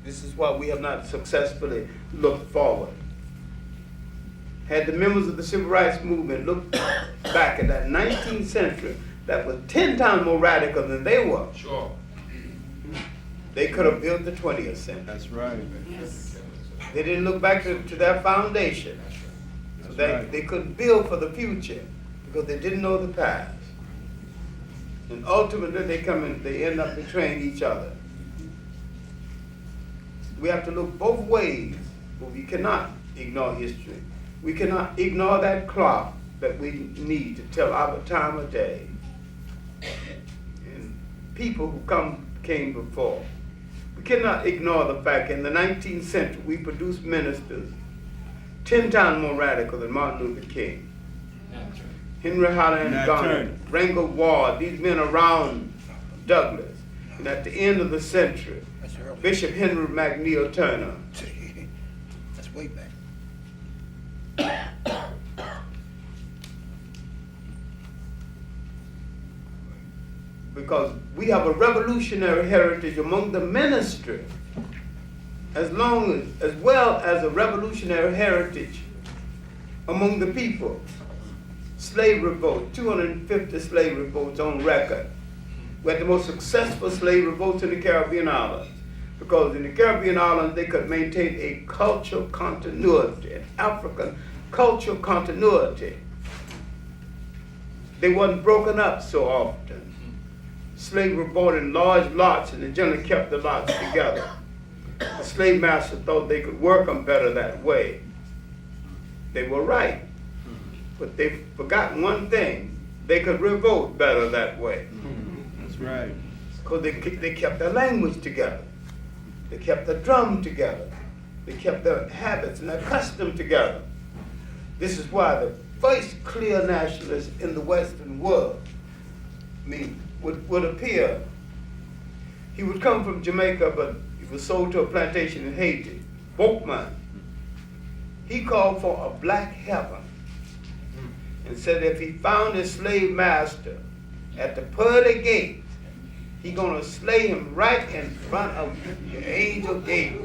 This is why we have not successfully looked forward. Had the members of the Civil Rights Movement looked back at that 19th century, that was 10 times more radical than they were. Sure. They could have built the 20th century. That's right. Yes. They didn't look back to their foundation. So they couldn't build for the future because they didn't know the past. And ultimately they end up betraying each other. We have to look both ways, but we cannot ignore history. We cannot ignore that clock that we need to tell our time of day. And people who came before. We cannot ignore the fact in the 19th century we produced ministers 10 times more radical than Martin Luther King. Henry Highland Garner, Rangel Ward, these men around Douglas. And at the end of the century, Bishop Henry McNeil Turner. That's way back. Because we have a revolutionary heritage among the ministry, as well as a revolutionary heritage among the people. Slave revolt, 250 slave revolts on record. We had the most successful slave revolts in the Caribbean islands, because in the Caribbean islands they could maintain a cultural continuity, an African cultural continuity. They wasn't broken up so often. Slaves were bought in large lots and they generally kept the lots together. The slave master thought they could work them better that way. They were right, but they forgot one thing. They could revolt better that way. That's right. Because they kept their language together. They kept their drum together. They kept their habits and their custom together. This is why the first clear nationalist in the Western world, would appear. He would come from Jamaica, but he was sold to a plantation in Haiti. Bookman. He called for a black heaven and said if he found his slave master at the pearly gate, he gonna slay him right in front of the angel gate.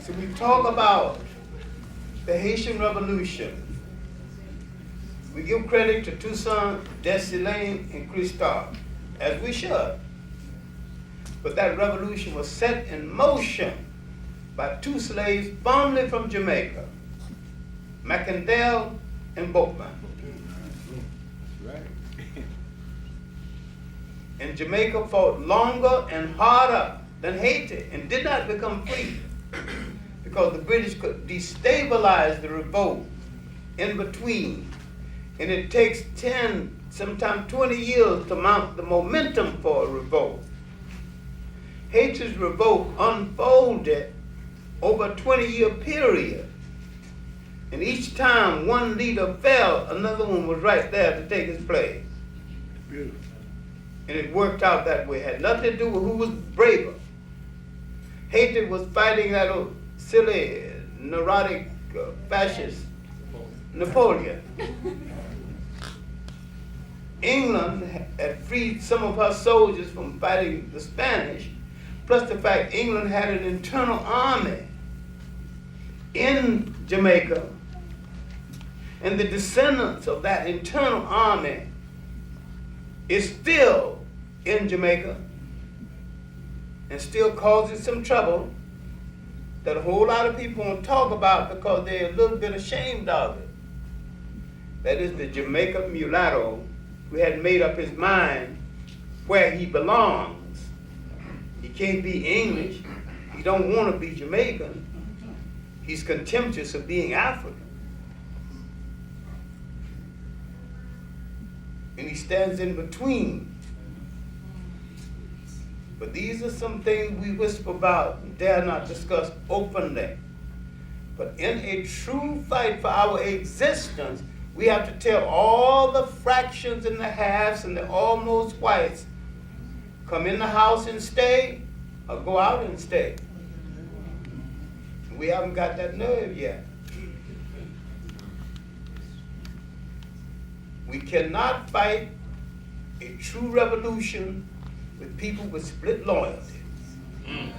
So we talk about the Haitian Revolution. We give credit to Toussaint, Dessalines, and Christophe, as we should. But that revolution was set in motion by two slaves formerly from Jamaica, Macandel and Bookman. Right. And Jamaica fought longer and harder than Haiti and did not become free because the British could destabilize the revolt in between. And it takes 10, sometimes 20 years to mount the momentum for a revolt. Haiti's revolt unfolded over a 20-year period. And each time one leader fell, another one was right there to take his place. Beautiful. And it worked out that way. It had nothing to do with who was braver. Haiti was fighting that old silly, neurotic, fascist Napoleon. England had freed some of her soldiers from fighting the Spanish, plus the fact England had an internal army in Jamaica, and the descendants of that internal army is still in Jamaica and still causing some trouble that a whole lot of people won't talk about because they're a little bit ashamed of it. That is the Jamaican mulatto who had made up his mind where he belongs. He can't be English. He don't want to be Jamaican. He's contemptuous of being African. And he stands in between. But these are some things we whisper about and dare not discuss openly. But in a true fight for our existence, we have to tell all the fractions and the halves and the almost whites, come in the house and stay, or go out and stay. We haven't got that nerve yet. We cannot fight a true revolution with people with split loyalty. You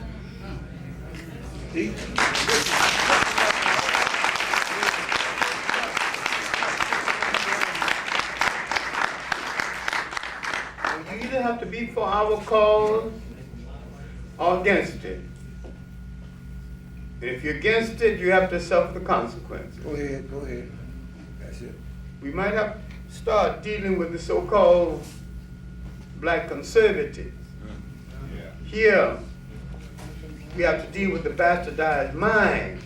either have to be for our cause or against it. And if you're against it, you have to suffer the consequences. Go ahead. That's it. We might have to start dealing with the so-called black conservatives. Here, we have to deal with the bastardized mind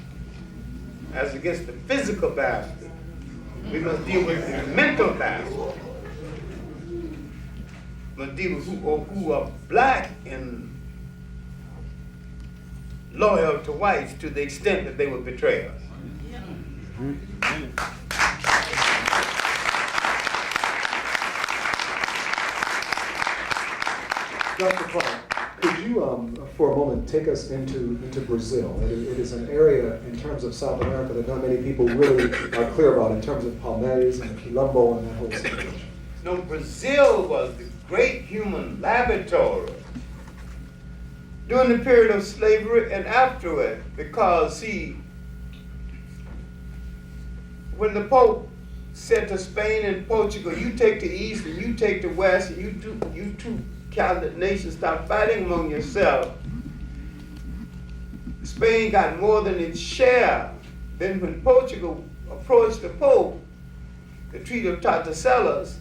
as against the physical bastard. We must deal with the mental bastard. We must deal with who are black and loyal to whites to the extent that they will betray us. Dr. Clarke, could you, for a moment, take us into Brazil? It is an area in terms of South America that not many people really are clear about in terms of Palmares and Quilombo and that whole situation. No, Brazil was the great human laboratory during the period of slavery and after it, because, see, when the Pope said to Spain and Portugal, you take the East and you take the West, and you two Catholic nations stop fighting among yourselves, Spain got more than its share. Then when Portugal approached the Pope, the Treaty of Tordesillas,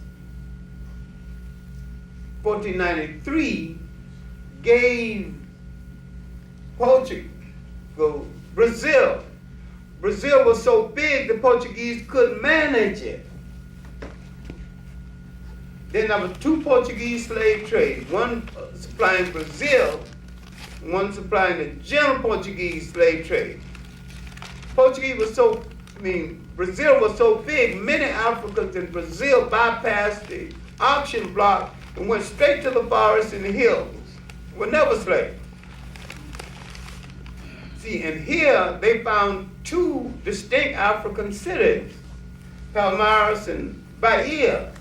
1493, gave Portugal, Brazil. Brazil was so big the Portuguese couldn't manage it. Then there were two Portuguese slave trades, one supplying Brazil, and one supplying the general Portuguese slave trade. Brazil was so big, many Africans in Brazil bypassed the auction block and went straight to the forest and the hills. Were never slaves. See, and here they found two distinct African cities, Palmares and Bahia.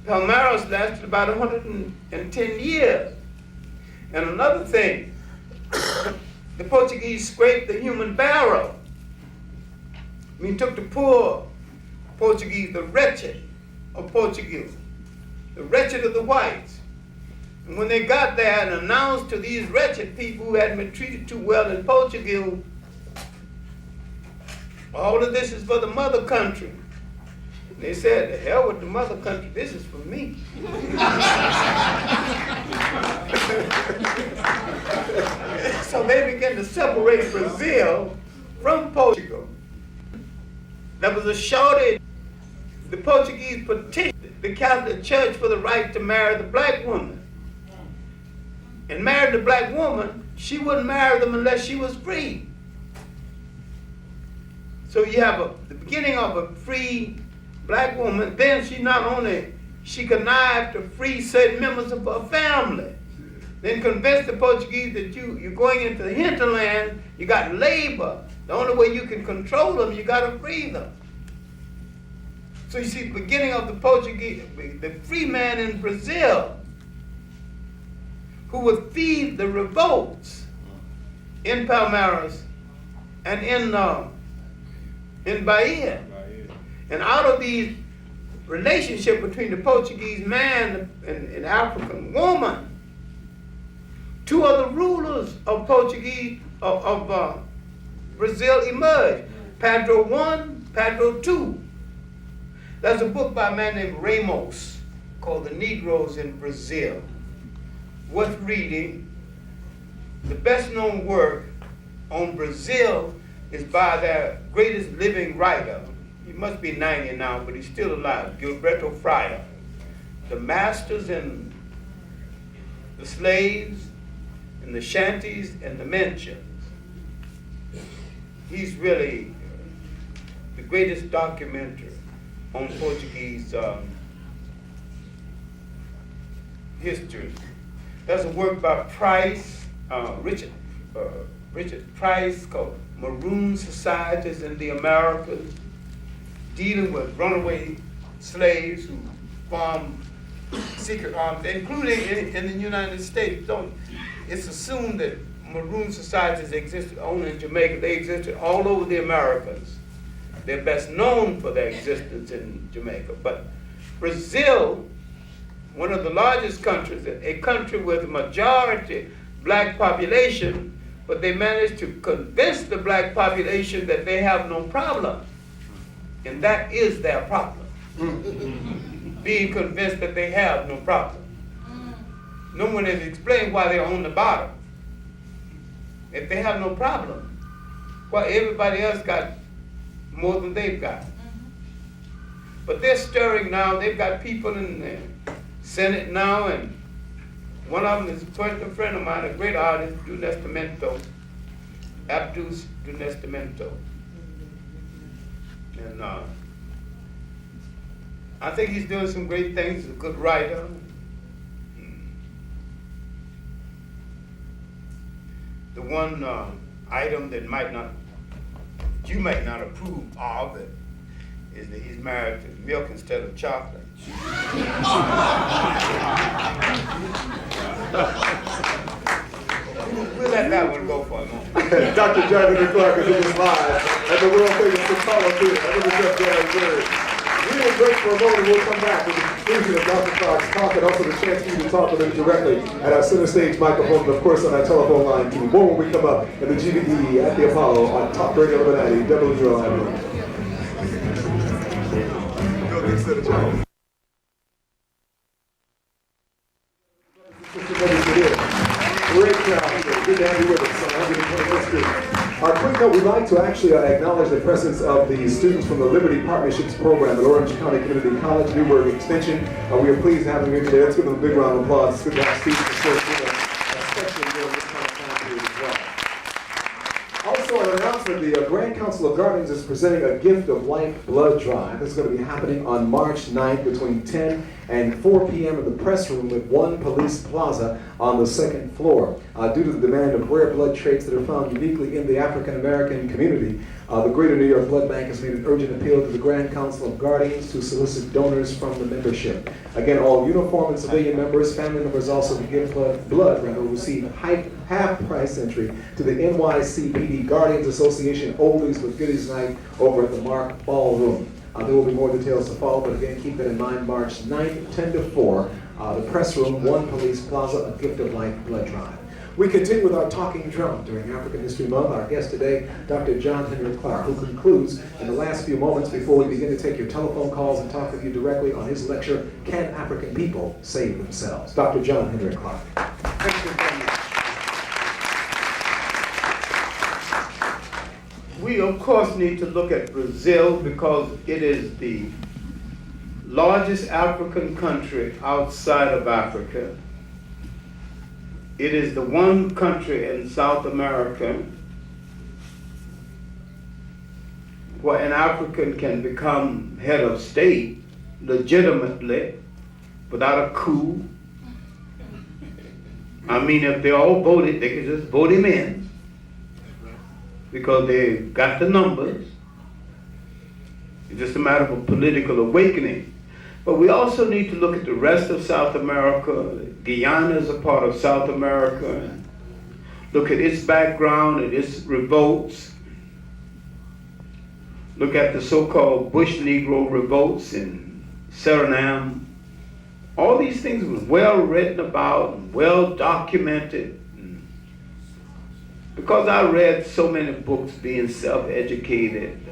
Palmares lasted about 110 years. And another thing, the Portuguese scraped the human barrel. Took the poor Portuguese, the wretched of Portugal, the wretched of the whites. And when they got there and announced to these wretched people who hadn't been treated too well in Portugal, all of this is for the mother country. They said, the hell with the mother country, this is for me. So they began to separate Brazil from Portugal. There was a shortage. The Portuguese petitioned the Catholic Church for the right to marry the black woman. And married the black woman, she wouldn't marry them unless she was free. So you have the beginning of a free black woman, then she connived to free certain members of her family. Then convinced the Portuguese that you're going into the hinterland, you got labor. The only way you can control them, you got to free them. So you see the beginning of the Portuguese, the free man in Brazil, who would feed the revolts in Palmeiras and in Bahia. And out of these relationship between the Portuguese man and the African woman, two other rulers of Brazil emerged. Pedro I, Pedro II. There's a book by a man named Ramos called The Negroes in Brazil. Worth reading. The best known work on Brazil is by their greatest living writer. He must be 90 now, but he's still alive, Gilberto Freire. The masters and the slaves and the shanties and the mentions. He's really the greatest documenter on Portuguese history. There's a work by Price, Richard Price, called Maroon Societies in the Americas, dealing with runaway slaves who formed secret armies, including in the United States. It's assumed that maroon societies existed only in Jamaica. They existed all over the Americas. They're best known for their existence in Jamaica. But Brazil, one of the largest countries, a country with a majority black population, but they managed to convince the black population that they have no problem. And that is their problem. Being convinced that they have no problem. No one has explained why they're on the bottom. If they have no problem, why everybody else got more than they've got. But they're stirring now. They've got people in the Senate now, and one of them is a friend of mine, a great artist, Abdus do Nascimento. And I think he's doing some great things. He's a good writer. The one item that you might not approve of it is that he's married to milk instead of chocolate. We'll let that one go for a moment. Dr. Henrik Clarke is in this live at the world famous Apollo Theater. We will break for a moment and we'll come back with the conclusion of Dr. Clarke's talk and also the chance for you to talk with him directly at our center stage microphone and of course on our telephone line too. More when we come up at the GVE at the Apollo on Talk Radio 1190 WRI. Great crowd here. Good to have you with us on 125th Street. Quick note, we'd like to actually acknowledge the presence of the students from the Liberty Partnerships Program at Orange County Community College, Newburgh Extension. We are pleased to have them here today. Let's give them a big round of applause. It's good to have students especially during this kind of time period as well. Also, an announcement, the Grand Council of Guardians is presenting a Gift of Life blood drive. This is going to be happening on March 9th between 10 and 4 p.m. in the press room at 1 Police Plaza on the second floor. Due to the demand of rare blood traits that are found uniquely in the African American community, the Greater New York Blood Bank has made an urgent appeal to the Grand Council of Guardians to solicit donors from the membership. Again, all uniform and civilian members, family members also to give blood will receive half-price entry to the NYCPD Guardians Association Oldies but Goodies Night over at the Mark Ballroom. There will be more details to follow, but again, keep that in mind, March 9th, 10 to 4, the press room, 1 Police Plaza, a Gift of Life blood drive. We continue with our talking drum during African History Month. Our guest today, Dr. John Henrik Clarke, who concludes in the last few moments before we begin to take your telephone calls and talk with you directly on his lecture, Can African People Save Themselves? Dr. John Henrik Clarke. Thank you very much. We, of course, need to look at Brazil because it is the largest African country outside of Africa. It is the one country in South America where an African can become head of state legitimately without a coup. I mean, if they all voted, they could just vote him in because they got the numbers. It's just a matter of a political awakening. But we also need to look at the rest of South America. Guyana is a part of South America. Look at its background and its revolts. Look at the so-called Bush Negro revolts in Suriname. All these things were well written about and well documented. Because I read so many books being self-educated,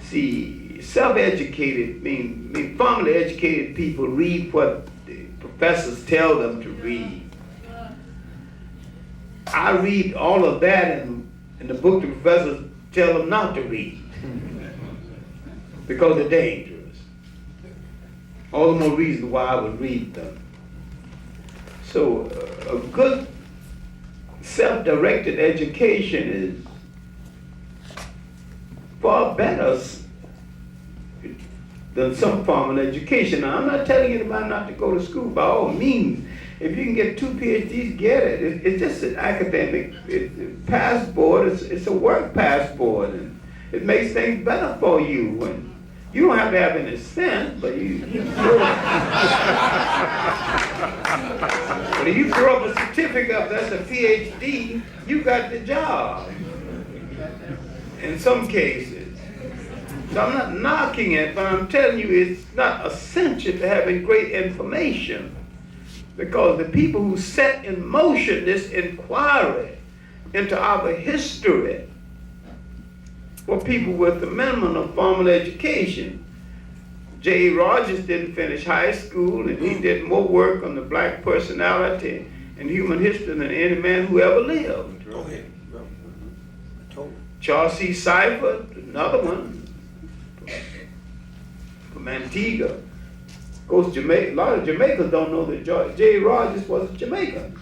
see, self-educated mean formally educated people read what the professors tell them to read. I read all of that in the book the professors tell them not to read because they're dangerous. All the more reason why I would read them. So a good self-directed education is far better than some formal education. Now, I'm not telling anybody not to go to school by all means. If you can get 2 PhDs, get it. It's just an academic passport. It's a work passport, and it makes things better for you. And you don't have to have any sense, but but if you throw up a certificate up that's a PhD, you got the job. In some cases. So I'm not knocking it, but I'm telling you it's not essential to having great information. Because the people who set in motion this inquiry into our history were people with the minimum of formal education. J.E. Rogers didn't finish high school, and he did more work on the black personality and human history than any man who ever lived. Charles C. Seifert, another one, from Antigua. Of course, Jamaica, a lot of Jamaicans don't know that J.E. Rogers was Jamaican.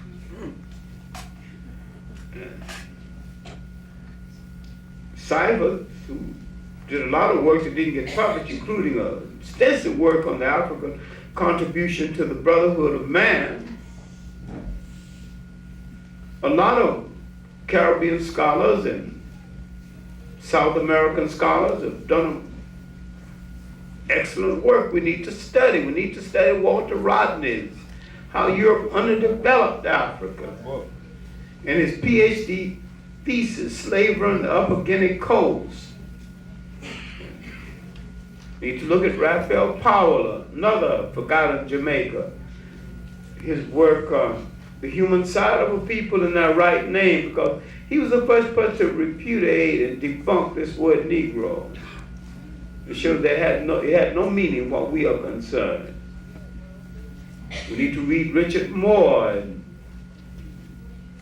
Seifert, who did a lot of work that didn't get published, including extensive work on the African contribution to the brotherhood of man. A lot of Caribbean scholars and South American scholars have done excellent work. We need to study. We need to study Walter Rodney's How Europe Underdeveloped Africa, and his PhD thesis, Slavery on the Upper Guinea Coast. We need to look at Raphael Powell, another forgotten Jamaica. His work, The Human Side of a People in Their Right Name, because he was the first person to repudiate and debunk this word Negro. It showed that it had no meaning what we are concerned. We need to read Richard Moore, and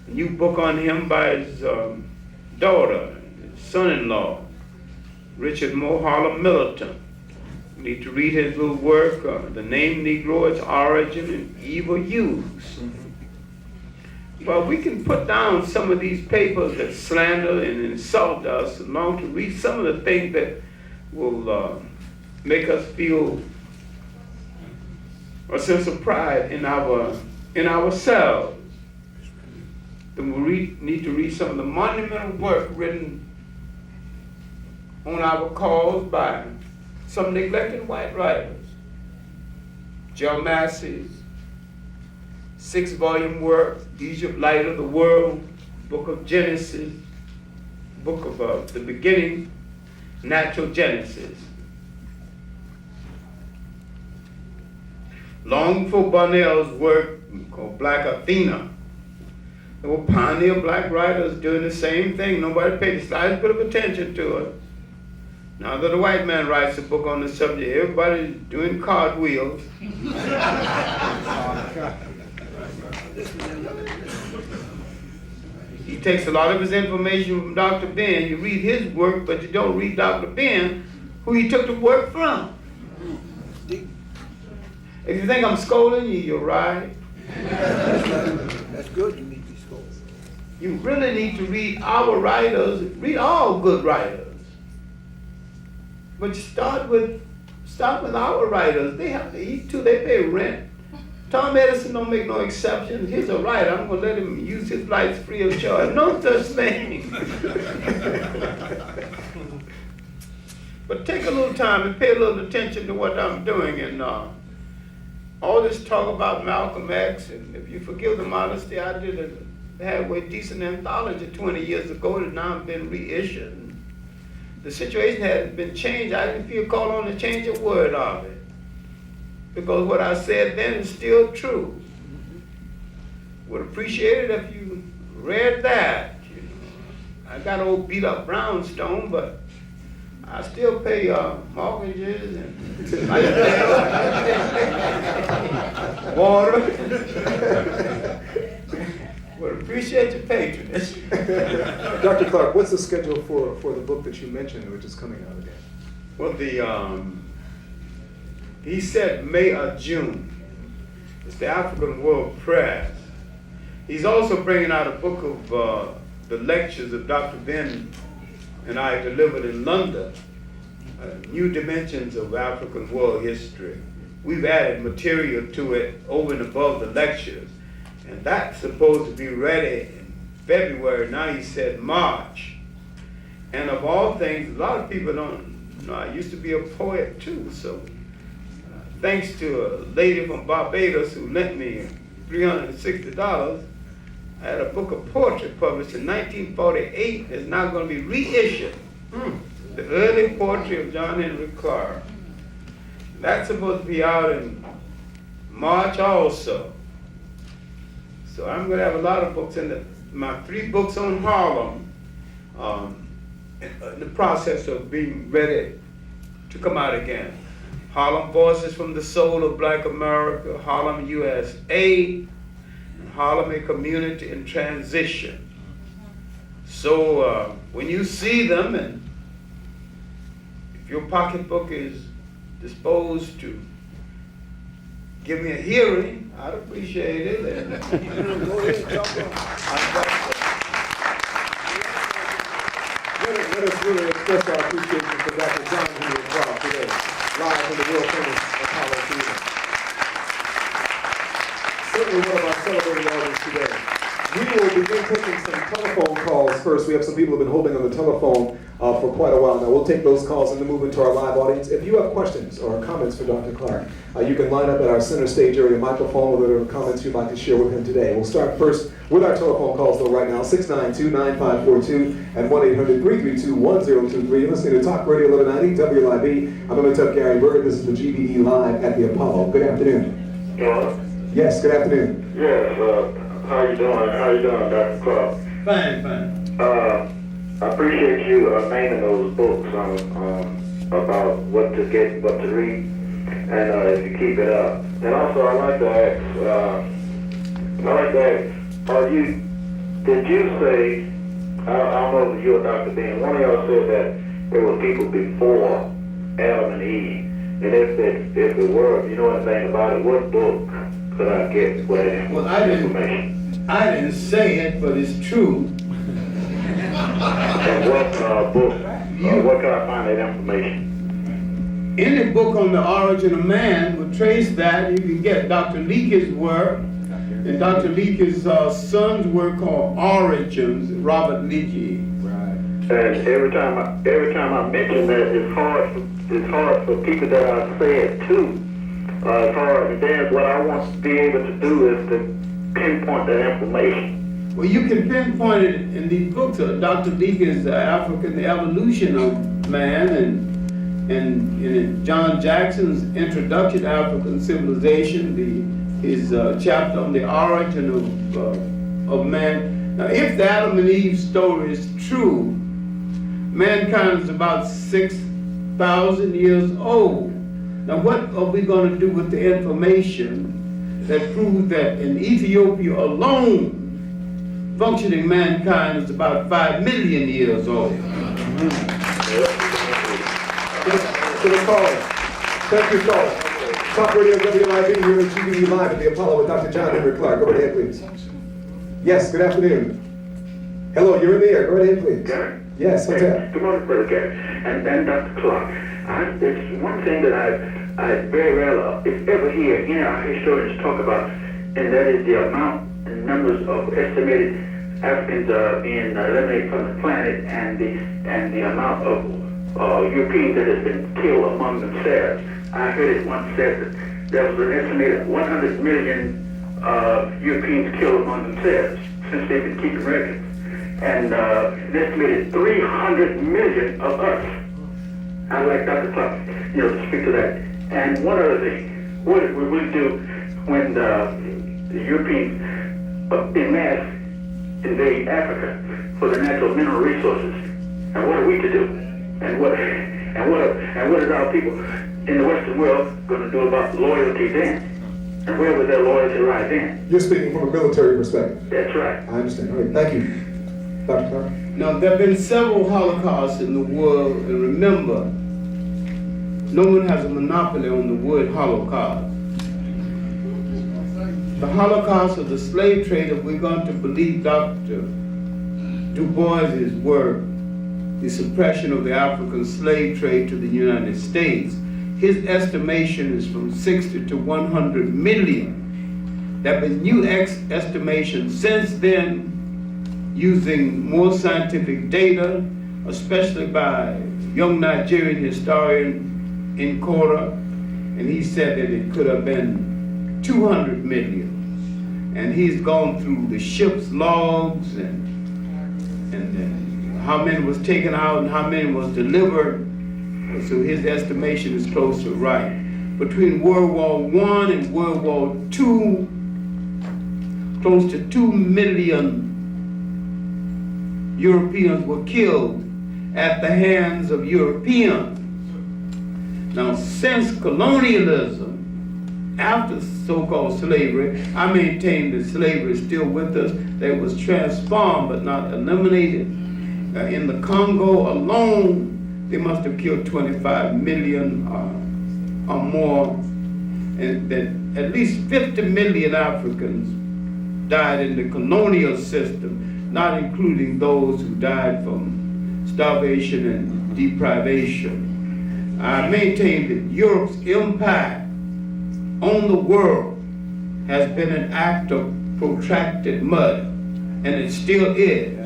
a new book on him by his daughter, his son-in-law, Richard Moore, Harlem Militant. We need to read his little work, The Name Negro, Its Origin and Evil Use. Well, we can put down some of these papers that slander and insult us, along to read some of the things that will make us feel a sense of pride in ourselves. Then we need to read some of the monumental work written on our cause by some neglected white writers. Joe Massey's 6-volume work, Egypt, Light of the World, Book of Genesis, Book of the Beginning, Natural Genesis. Longfellow Bonnell's work called Black Athena, There were pioneer black writers doing the same thing. Nobody paid the slightest bit of attention to it. Now that a white man writes a book on the subject, everybody's doing cartwheels. He takes a lot of his information from Dr. Ben. You read his work, but you don't read Dr. Ben, who he took the work from. If you think I'm scolding you, you're right. That's good, you need to be scolded. You really need to read our writers, read all good writers. But you start with our writers. They have to eat too, they pay rent. Tom Edison don't make no exceptions. He's a writer. I'm gonna let him use his rights free of charge. No such thing. But take a little time and pay a little attention to what I'm doing. And all this talk about Malcolm X, and if you forgive the modesty, I did a halfway decent anthology 20 years ago that now been reissued. The situation has been changed. I didn't feel called on to change a word of it, because what I said then is still true. Would appreciate it if you read that. You know, I got old beat up brownstone, but I still pay mortgages and water. Would appreciate your patronage. Dr. Clarke, what's the schedule for the book that you mentioned, which is coming out again? Well, he said May or June. It's the African World Press. He's also bringing out a book of the lectures of Dr. Ben and I delivered in London, New Dimensions of African World History. We've added material to it over and above the lectures, and that's supposed to be ready in February. Now he said March. And of all things, a lot of people don't know, I used to be a poet too, so thanks to a lady from Barbados who lent me $360, I had a book of poetry published in 1948 that's now going to be reissued. The early poetry of John Henrik Clarke. That's supposed to be out in March also. So I'm going to have a lot of books in my 3 books on Harlem in the process of being ready to come out again. Harlem Voices from the Soul of Black America, Harlem USA, and Harlem a Community in Transition. So when you see them, and if your pocketbook is disposed to give me a hearing, I'd appreciate it. And Go ahead, jump on. Let us really express our appreciation for Dr. John Henrik Clarke today, live from the world famous Apollo Theater. Certainly one of our celebrating audience today. We will begin taking some telephone calls first. We have some people who have been holding on the telephone for quite a while now. We'll take those calls and then move into our live audience. If you have questions or comments for Dr. Clarke, you can line up at our center stage area microphone with whatever comments you'd like to share with him today. We'll start first with our telephone calls though right now, 692-9542 and 1-800-332-1023. You're listening to Talk Radio 1190 WLIB. I'm Amitabh Gary Berger. This is the GBE Live at the Apollo. Good afternoon. Hello? Yes, good afternoon. Yes, how you doing? How you doing, Dr. Clarke? Fine. I appreciate you naming those books about what to get, what to read, and if you keep it up. And also, I'd like to ask, did you say, I don't know if you or Dr. Ben, one of y'all said that there were people before Adam and Eve, and if it were, if you know anything about it, what book could I get for that information? I didn't say it, but it's true. And what book, what can I find that information? Any book on the origin of man will trace that. You can get Dr. Leakey's work, and Dr. Leakey's son's work called Origins, Robert Leakey. And every time I mention that, it's hard for people that I say it to. It's hard, and then what I want to be able to do is to pinpoint that information. Well, you can pinpoint it in these books. Dr. Leakey's African, the Evolution of Man, and in John Jackson's Introduction to African Civilization, his chapter on the origin of man. Now, if the Adam and Eve story is true, mankind is about 6,000 years old. Now, what are we going to do with the information that proves that in Ethiopia alone, functioning mankind is about 5 million years old? To the caller. Thank you, caller. Top Radio WLIV here at GBE Live at the Apollo with Dr. John Henrik Clarke. Go right ahead, please. Yes, good afternoon. Hello, you're in the air. Go right ahead, please. Gary? Yes, what's that? Good morning, Brother Gary. And Dr. Clarke. There's one thing that I very rarely, if ever, hear any of our historians talk about, and that is the amount and numbers of estimated Africans being eliminated from the planet, and the amount of Europeans that has been killed among themselves. I heard it once said that there was an estimated 100 million Europeans killed among themselves since they've been keeping records, and an estimated 300 million of us. I'd like Dr. Clarke, to speak to that. And one other thing, what did we really do when the Europeans en masse invade Africa for the natural mineral resources? And what are we to do? And what is our people in the Western world going to do about loyalty then? And where would their loyalty lie then? You're speaking from a military perspective. That's right. I understand. All right, thank you. Dr. Clarke? Now, there have been several Holocausts in the world, and remember, no one has a monopoly on the word Holocaust. The Holocaust of the slave trade, if we're going to believe Dr. Du Bois's work, the suppression of the African slave trade to the United States, his estimation is from 60 to 100 million. There have been new estimations since then using more scientific data, especially by young Nigerian historian Nkora, and he said that it could have been 200 million. And he's gone through the ship's logs and how many was taken out and how many was delivered. So his estimation is close to right. Between World War I and World War II, close to 2 million Europeans were killed at the hands of Europeans. Now, since colonialism, after so-called slavery, I maintain that slavery is still with us. That was transformed but not eliminated. In the Congo alone, they must have killed 25 million or more, and that at least 50 million Africans died in the colonial system, not including those who died from starvation and deprivation. I maintain that Europe's impact on the world has been an act of protracted murder, and it still is.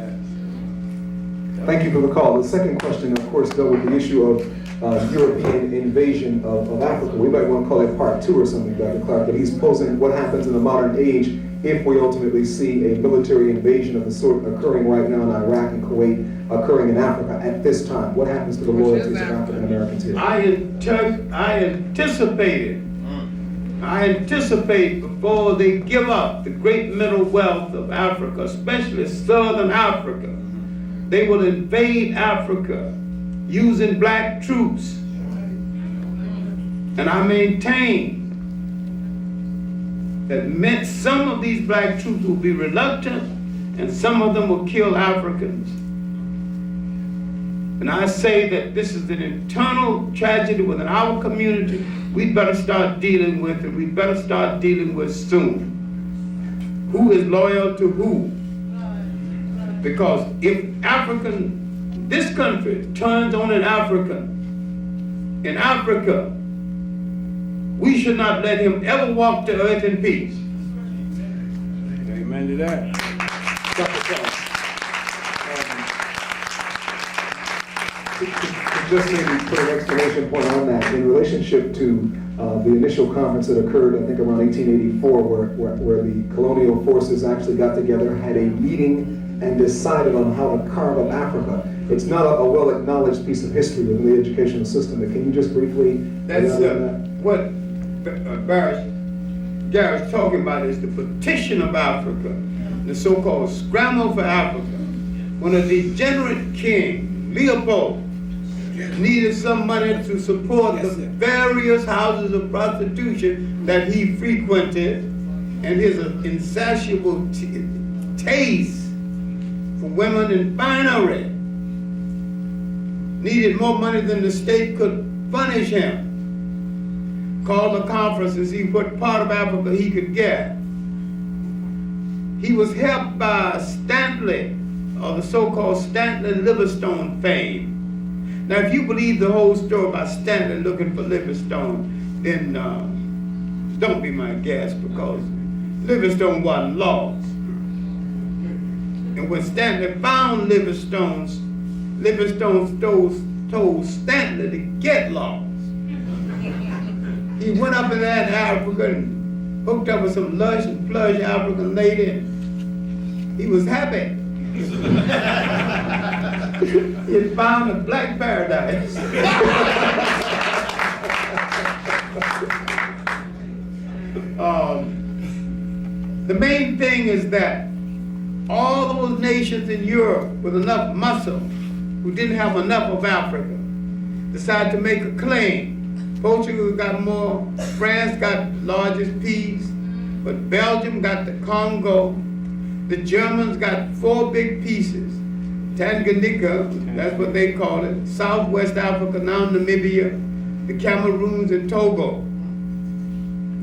Thank you for the call. The second question, of course, dealt with the issue of European invasion of Africa. We might want to call it part 2 or something, Dr. Clarke, but he's posing what happens in the modern age if we ultimately see a military invasion of the sort occurring right now in Iraq and Kuwait occurring in Africa at this time. What happens to the loyalties of African Americans here? I anticipate before they give up the great mineral wealth of Africa, especially Southern Africa, they will invade Africa using black troops. And I maintain that some of these black troops will be reluctant and some of them will kill Africans. And I say that this is an internal tragedy within our community. We better start dealing with it. We better start dealing with soon. Who is loyal to who? Because if this country turns on an African in Africa, we should not let him ever walk the earth in peace. Amen to that. Dr. Clarke, just maybe put an exclamation point on that in relationship to the initial conference that occurred, I think around 1884, where the colonial forces actually got together, had a meeting, and decided on how to carve up Africa. It's not a well-acknowledged piece of history within the educational system, but can you just briefly... That's what Garrett's talking about is the partition of Africa. the so-called Scramble for Africa, when a degenerate king, Leopold, needed some money to support the various houses of prostitution that he frequented, and his insatiable taste for women and finery, needed more money than the state could furnish him. Called a conference to see what part of Africa he could get. He was helped by Stanley, or the so-called Stanley Livingstone fame. Now, if you believe the whole story about Stanley looking for Livingstone, then don't be my guest, because Livingstone wasn't lost. And when Stanley found Livingstone told Stanley to get lost. He went up in that Africa and hooked up with some lush and plush African lady, and he was happy. He had found a black paradise. The main thing is that all those nations in Europe with enough muscle, who didn't have enough of Africa, decided to make a claim. Portugal got more, France got the largest piece, but Belgium got the Congo. The Germans got 4 big pieces. Tanganyika, that's what they call it, Southwest Africa, now Namibia, the Cameroons and Togo.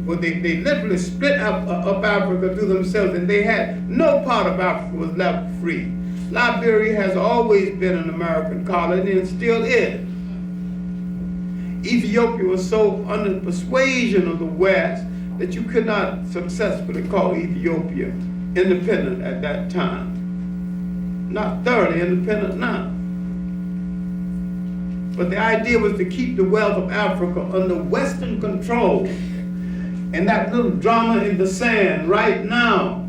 Well, they literally split up Africa to themselves, and they had, no part of Africa was left free. Liberia has always been an American colony and still is. Ethiopia was so under the persuasion of the West that you could not successfully call Ethiopia independent at that time. Not thoroughly independent now. But the idea was to keep the wealth of Africa under Western control. And that little drama in the sand right now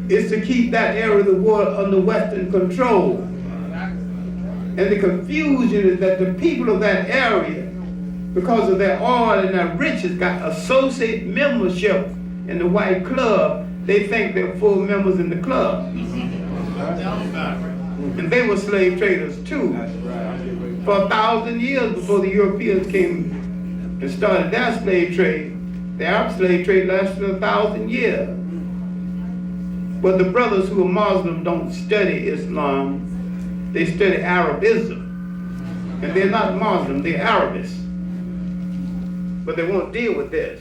is to keep that area of the world under Western control. And the confusion is that the people of that area, because of their oil and their riches, got associate membership in the white club. They think they're full members in the club. And they were slave traders too. For 1,000 years before the Europeans came and started their slave trade. The Arab slave trade lasted 1,000 years. But the brothers who are Muslim don't study Islam, they study Arabism. And they're not Muslim, they're Arabists. But they won't deal with this.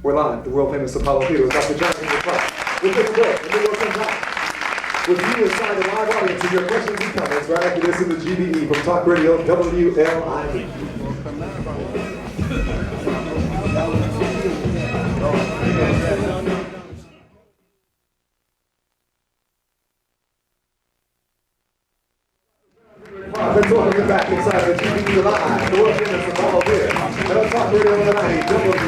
We're live, the world famous Apollo Theater with Dr. Jonathan Clarke. We'll take a break, and then we'll come back with you inside the live audience and your questions and comments right after this in the GBE from Talk Radio WLIV. Let's welcome you back inside the GBE Live, the world famous Apollo Theater. And on Talk Radio WLIV.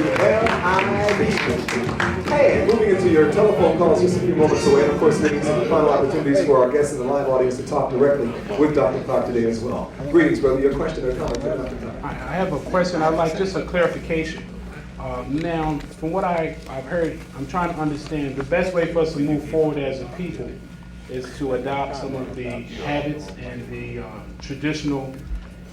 And moving into your telephone calls just a few moments away, and of course leaving some final opportunities for our guests in the live audience to talk directly with Dr. Clarke today as well. Greetings, brother. Your question or comment for Dr. Clarke? I have a question. I'd like just a clarification. Now, from what I've heard, I'm trying to understand the best way for us to move forward as a people is to adopt some of the habits and the traditional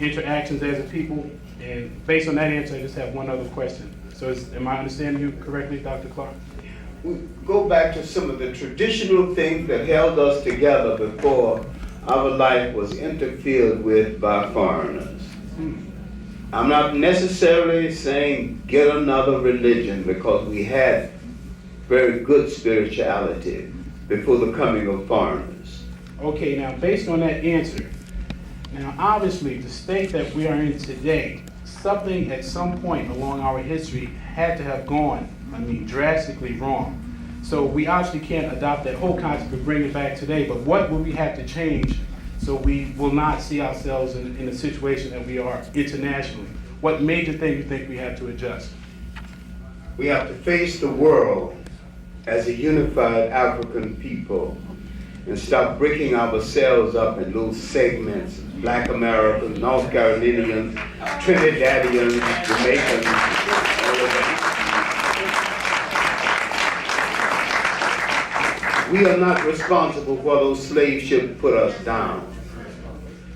interactions as a people. And based on that answer, I just have one other question. So am I understanding you correctly, Dr. Clarke? We go back to some of the traditional things that held us together before our life was interfered with by foreigners. I'm not necessarily saying get another religion, because we had very good spirituality before the coming of foreigners. Okay, now based on that answer, now obviously the state that we are in today, something at some point along our history had to have gone, drastically wrong. So we obviously can't adopt that whole concept and bring it back today, but what will we have to change so we will not see ourselves in the situation that we are internationally? What major thing you think we have to adjust? We have to face the world as a unified African people and stop breaking ourselves up in little segments, Black Americans, North Carolinians, Trinidadians, Jamaicans, all of that. We are not responsible for those slave ships put us down.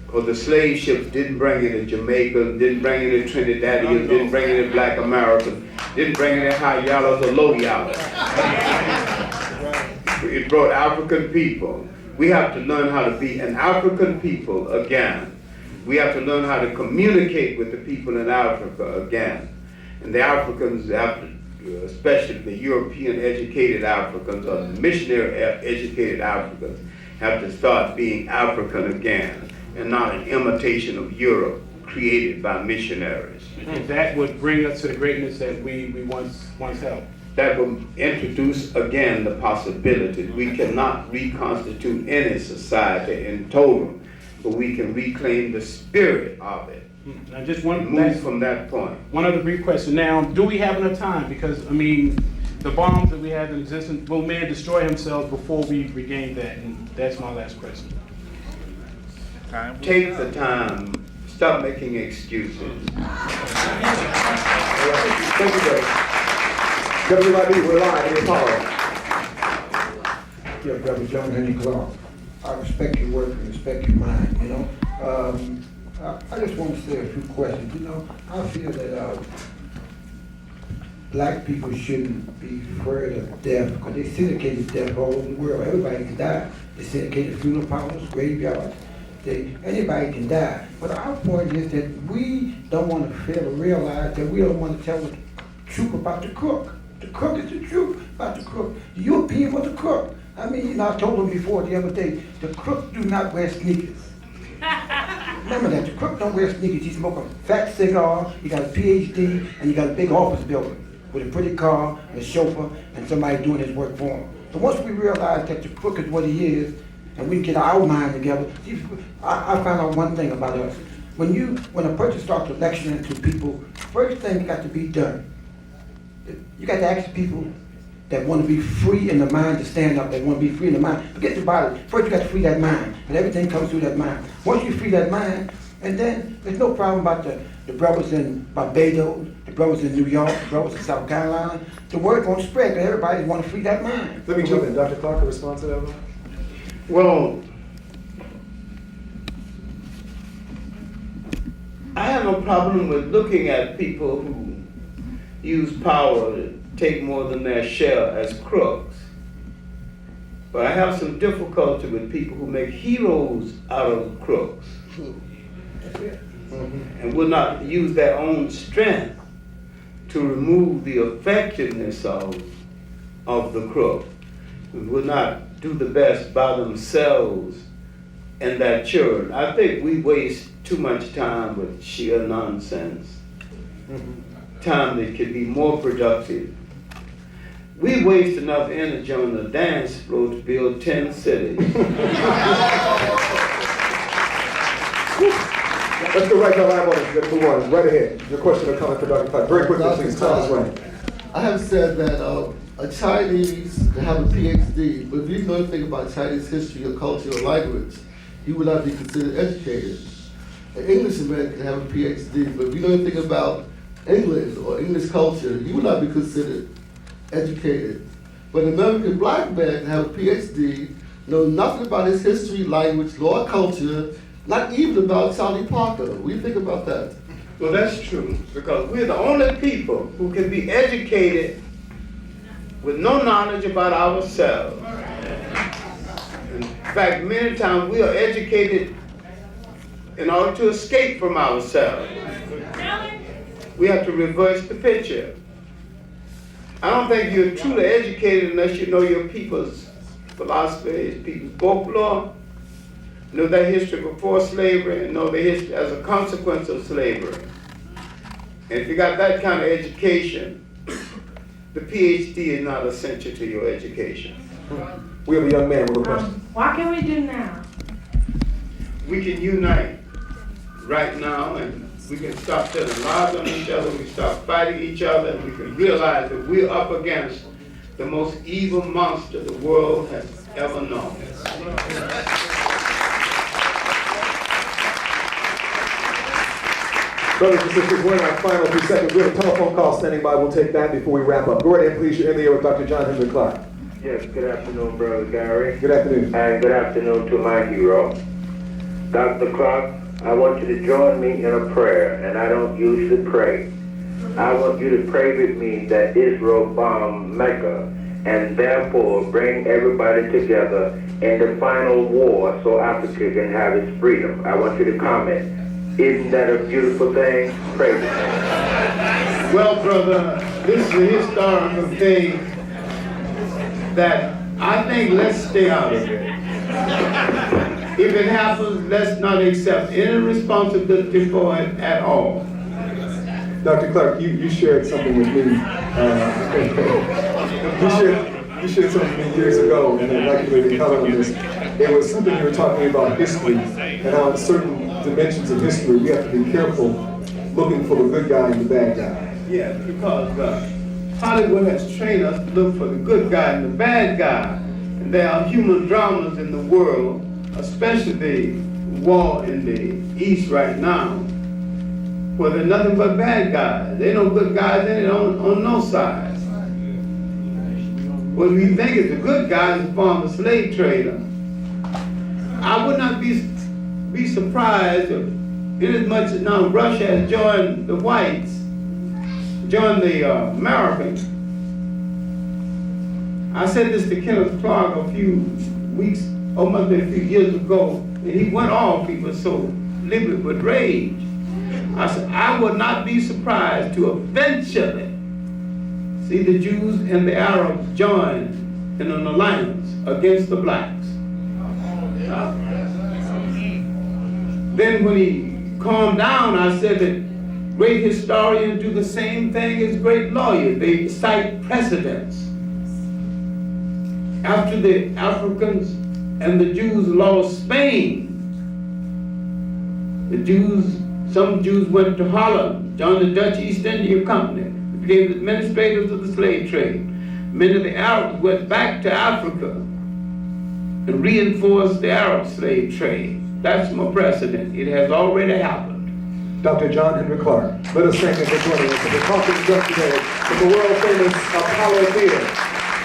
Because the slave ships didn't bring any Jamaicans, didn't bring any Trinidadians, didn't bring any Black Americans, didn't bring any high yellows or low yellows. It brought African people. We have to learn how to be an African people again. We have to learn how to communicate with the people in Africa again. And the Africans have to, especially the European educated Africans or the missionary educated Africans, have to start being African again and not an imitation of Europe created by missionaries. And that would bring us to the greatness that we once held. That will introduce again the possibility we cannot reconstitute any society in total, but we can reclaim the spirit of it. Now, just one move from that point. One other brief question. Now, do we have enough time? Because I mean, the bombs that we have in existence, will man destroy himself before we regain that? And that's my last question. Take the time. Stop making excuses. Thank you, brother. WYB, we're live in Apollo. Yeah, Brother John Henrik Clarke. I respect your work and respect your mind, you know. I just want to say a few questions. You know, I feel that black people shouldn't be afraid of death because they syndicated death all over the world. Everybody can die. They syndicated funeral parlors, graveyards. Anybody can die. But our point is that we don't want to fail to realize that we don't want to tell the truth about the crook. The crook is the truth about the crook. The European was the crook. I mean, you know, I told them before the other day, the crook do not wear sneakers. Remember that, the crook don't wear sneakers. He smoke a fat cigar, he got a PhD, and he got a big office building with a pretty car, and a chauffeur, and somebody doing his work for him. So once we realize that the crook is what he is, and we get our mind together, see, I found out one thing about us. When a person starts lecturing to people, first thing got to be done. You got to ask people that want to be free in the mind to stand up, that want to be free in the mind. Forget the body. First you got to free that mind, and everything comes through that mind. Once you free that mind, and then there's no problem about the brothers in Barbados, the brothers in New York, the brothers in South Carolina. The word won't spread because everybody want to free that mind. Let me jump in. Dr. Clarke, a response to that one? Well, I have no problem with looking at people who use power to take more than their share as crooks. But I have some difficulty with people who make heroes out of crooks and will not use their own strength to remove the effectiveness of the crook, and will not do the best by themselves and their children. I think we waste too much time with sheer nonsense. Time that could be more productive. We waste enough energy on the dance floor to build 10 cities. Let's go right to our live audience. Let's move on. Right ahead. Your question or comment for Dr. Clarke. Very quickly, please. Time is running. I have said that a Chinese can have a PhD, but if you know anything about Chinese history or culture or language, he would not be considered educated. An Englishman can have a PhD, but if you know anything about England or English culture, he would not be considered educated. But an American black man can have a PhD, know nothing about his history, language, law, culture, not even about Charlie Parker. What do you think about that? Well, that's true, because we're the only people who can be educated with no knowledge about ourselves. In fact, many times we are educated in order to escape from ourselves. We have to reverse the picture. I don't think you're truly educated unless you know your people's philosophy, people's folklore, know their history before slavery, and know their history as a consequence of slavery. And if you got that kind of education, the PhD is not essential to your education. We have a young man with a question. What can we do now? We can unite right now, and we can stop telling lies on each other, we can stop fighting each other, and we can realize that we're up against the most evil monster the world has ever known. Brothers and sisters, we're in our final few seconds. We have a telephone call standing by. We'll take that before we wrap up. Go right ahead, please. You're in the air with Dr. John Henrik Clarke. Yes, good afternoon, Brother Gary. Good afternoon. And good afternoon to my hero. Dr. Clarke, I want you to join me in a prayer, and I don't usually pray. I want you to pray with me that Israel bomb Mecca and therefore bring everybody together in the final war so Africa can have its freedom. I want you to comment. Isn't that a beautiful thing? Pray with me. Well, brother, this is a historical thing that I think let's stay out of it. If it happens, let's not accept any responsibility for it at all. Dr. Clarke, you shared something with me. You shared something with me years ago, and I'd like you to comment on this. It was something you were talking about history, and how in certain dimensions of history we have to be careful looking for the good guy and the bad guy. Yeah, because Hollywood has trained us to look for the good guy and the bad guy. And there are human dramas in the world, especially the war in the East right now, where there's nothing but bad guys. There ain't no good guys in it on no side. What we think is the good guy is a former slave trader. I would not be surprised if, inasmuch as now Russia has joined the whites, joined the Americans. I said this to Kenneth Clarke a few weeks, or must be a few years ago, and he went off. He was so livid with rage. I said, I would not be surprised to eventually see the Jews and the Arabs join in an alliance against the blacks. Then when he calmed down, I said that great historians do the same thing as great lawyers. They cite precedents. After the Africans and the Jews lost Spain, some Jews went to Holland, joined the Dutch East India Company, became the administrators of the slave trade. Many of the Arabs went back to Africa and reinforced the Arab slave trade. That's my precedent. It has already happened. Dr. John Henrik Clarke, let us thank him for joining us. We're talking just today from the world-famous Apollo Theater.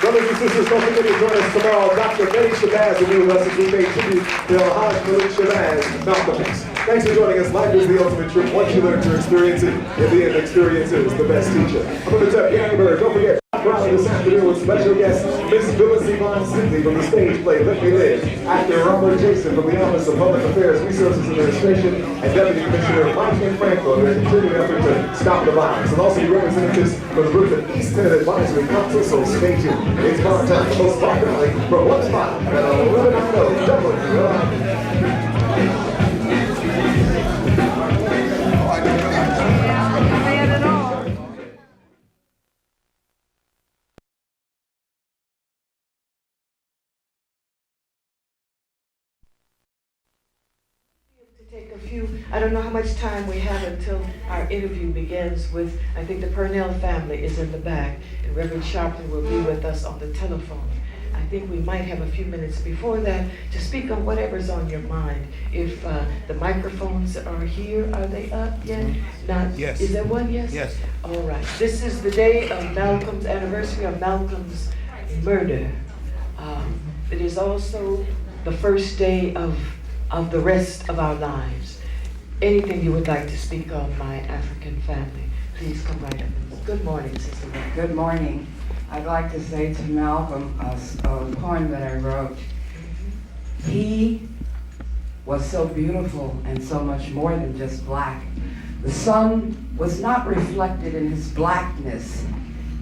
Brothers and sisters, don't forget to join us tomorrow. Dr. Betty Shabazz will be with us as we pay tribute to Al-Haj Malik Shabazz, Malcolm X. Thanks for joining us. Life is the ultimate truth. Once you learn to experience it, in the end, experience is the best teacher. I'm going to tell Gary Bird. Don't forget, this afternoon with special guest Miss Phyllis Yvonne Sidney from the stage play Let Me Live, actor Robert Jason from the Office of Public Affairs, Resources Administration, and Deputy Commissioner Mike and Franco in their continued effort to stop the violence. And also be representatives from the Brooklyn East End Advisory Council, so stay tuned. It's car time for most Spark Valley from 1 spot at 1190 WLIW. I don't know how much time we have until our interview begins with, I think the Purnell family is in the back, and Reverend Sharpton will be with us on the telephone. I think we might have a few minutes before that to speak on whatever's on your mind. If the microphones are here, are they up yet? Not. Yes. Is there one? Yes? Yes. All right. This is the day of Malcolm's anniversary of Malcolm's murder. It is also the first day of the rest of our lives. Anything you would like to speak on, my African family, please come right up. Good morning, Sister Ray. Good morning. I'd like to say to Malcolm a poem that I wrote. He was so beautiful and so much more than just black. The sun was not reflected in his blackness.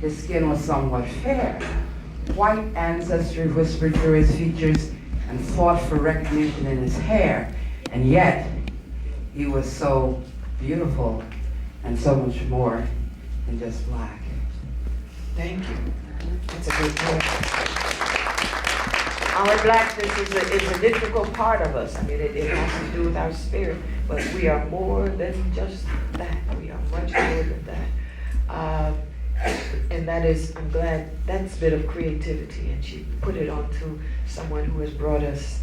His skin was somewhat fair. White ancestry whispered through his features and fought for recognition in his hair. And yet, he was so beautiful and so much more than just black. Thank you. That's a good point. Our blackness is a difficult part of us. I mean, it has to do with our spirit, but we are more than just that. We are much more than that. And that is, I'm glad, that's a bit of creativity, and she put it onto someone who has brought us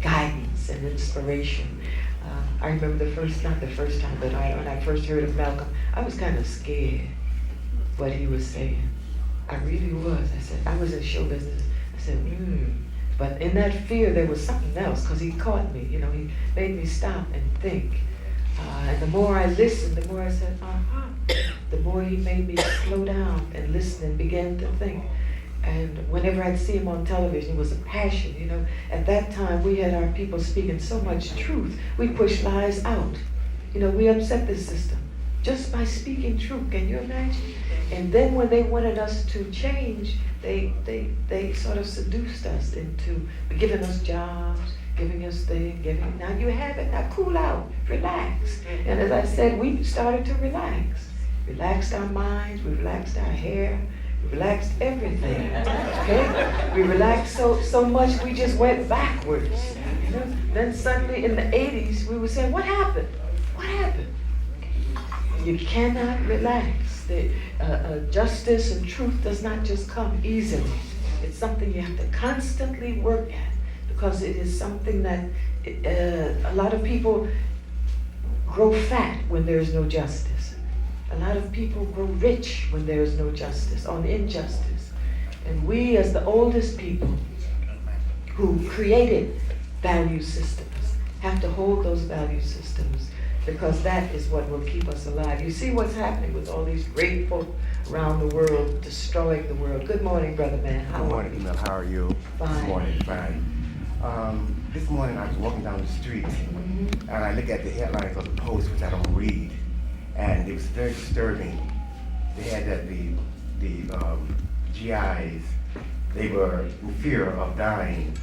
guidance and inspiration. I remember not the first time, but when I first heard of Malcolm, I was kind of scared what he was saying. I really was. I said, I was in show business. I said, But in that fear, there was something else, because he caught me. You know, he made me stop and think. And the more I listened, the more I said, the more he made me slow down and listen and begin to think. And whenever I'd see him on television, it was a passion, you know. At that time, we had our people speaking so much truth. We pushed lies out. You know, we upset the system just by speaking truth. Can you imagine? And then when they wanted us to change, they sort of seduced us into giving us jobs, giving us things, now you have it, now cool out, relax. And as I said, we started to relax. Relaxed our minds, we relaxed our hair, we relaxed everything, okay? We relaxed so much we just went backwards. You know? Then suddenly in the 80s, we would say, what happened? What happened? You cannot relax. Justice and truth does not just come easily. It's something you have to constantly work at, because it is something that a lot of people grow fat when there is no justice. A lot of people grow rich when there is no justice, on injustice. And we, as the oldest people who created value systems, have to hold those value systems, because that is what will keep us alive. You see what's happening with all these great folk around the world, destroying the world. Good morning, Brother Man. Good morning, Emil. How are you? Fine. Good morning, fine. This morning I was walking down the street, and I looked at the headlines of the Post, which I don't read, and it was very disturbing. They had that the GIs, they were in fear of dying.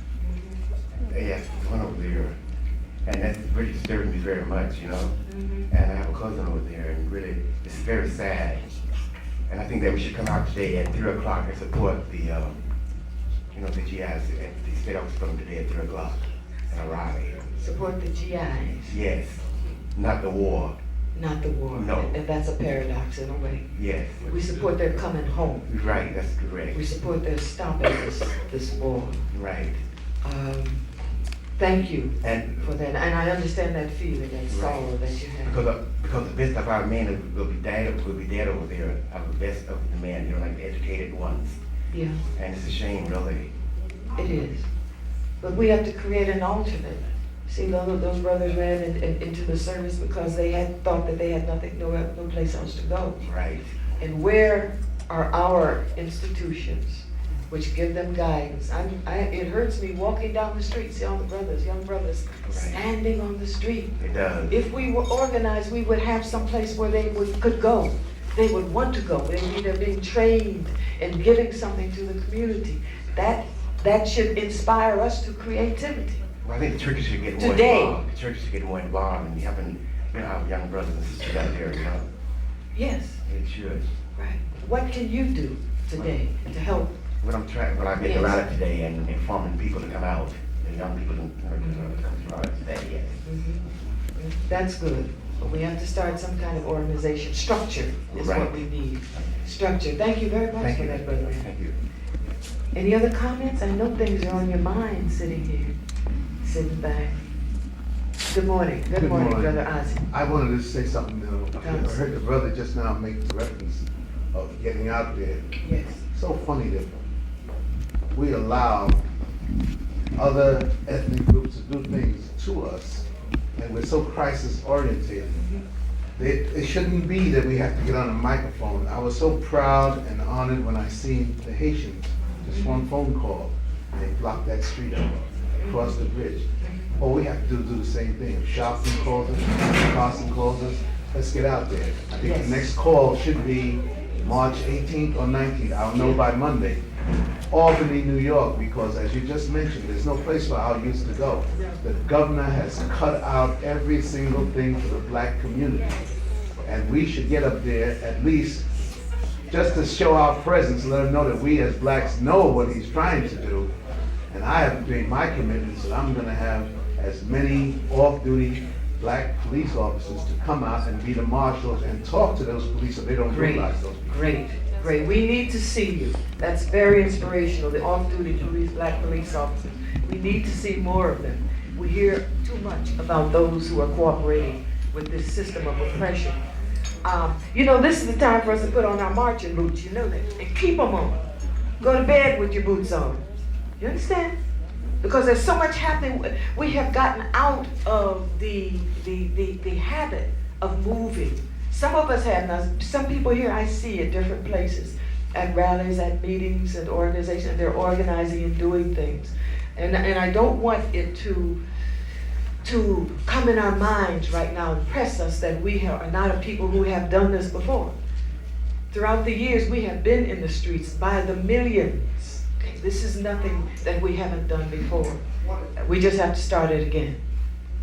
They asked one over there, and that's really disturbing me very much, you know. And I have a cousin over there, and really, it's very sad. And I think that we should come out today at 3 o'clock and support the GIs at the state office from today at 3 o'clock in a rally. Support the GIs. Yes, not the war. Not the war. No. And that's a paradox in a way. Yes. We support their coming home. Right, that's correct. We support their stopping this war. Right. Thank you and for that. And I understand that feeling, that sorrow that you have. Because the best of our men will be dead over there, the best of the men, you know, like the educated ones. Yeah. And it's a shame, really. It is. But we have to create an alternate. See, those brothers ran into the service because they had thought that they had no place else to go. Right. And where are our institutions which give them guidance? It hurts me walking down the street, see all the young brothers, standing on the street. It does. If we were organized, we would have some place where they could go. They would want to go. They're being trained and giving something to the community. That should inspire us to creativity. Well, I think the churches should get more involved. The churches should get more involved in helping, our young brothers and sisters out there, you know. Yes. It should. Right. What can you do today to help? I've been around it today and informing people to come out, the young people to come out today, yes. That's good. But we have to start some kind of organization. Structure is what we need. Structure. Thank you very much for that, brother. Thank you. Any other comments? I know things are on your mind sitting here, sitting back. Good morning. Good morning, Brother Ozzy. I wanted to say something, though. I heard the brother just now make the reference of getting out there. Yes. So funny that we allow other ethnic groups to do things to us, and we're so crisis-oriented. It shouldn't be that we have to get on a microphone. I was so proud and honored when I seen the Haitians, just one phone call, and they blocked that street up, across the bridge. All we have to do is do the same thing. If Sharpton calls us, Carson calls us, let's get out there. I think the next call should be March 18th or 19th. I'll know by Monday. Albany, New York, because as you just mentioned, there's no place for our youth to go. The governor has cut out every single thing for the black community. And we should get up there at least just to show our presence, let them know that we as blacks know what he's trying to do. And I have made my commitments that I'm gonna have as many off-duty black police officers to come out and be the marshals and talk to those police so they don't realize those people. Great. We need to see you. That's very inspirational, the off-duty black police officers. We need to see more of them. We hear too much about those who are cooperating with this system of oppression. You know, this is the time for us to put on our marching boots, you know that, and keep them on. Go to bed with your boots on. You understand? Because there's so much happening. We have gotten out of the habit of moving. Some of us have now. Some people here I see at different places, at rallies, at meetings, and organizations. They're organizing and doing things, and I don't want it to come in our minds right now and press us that we are not a people who have done this before. Throughout the years, we have been in the streets by the millions. Okay? This is nothing that we haven't done before. We just have to start it again.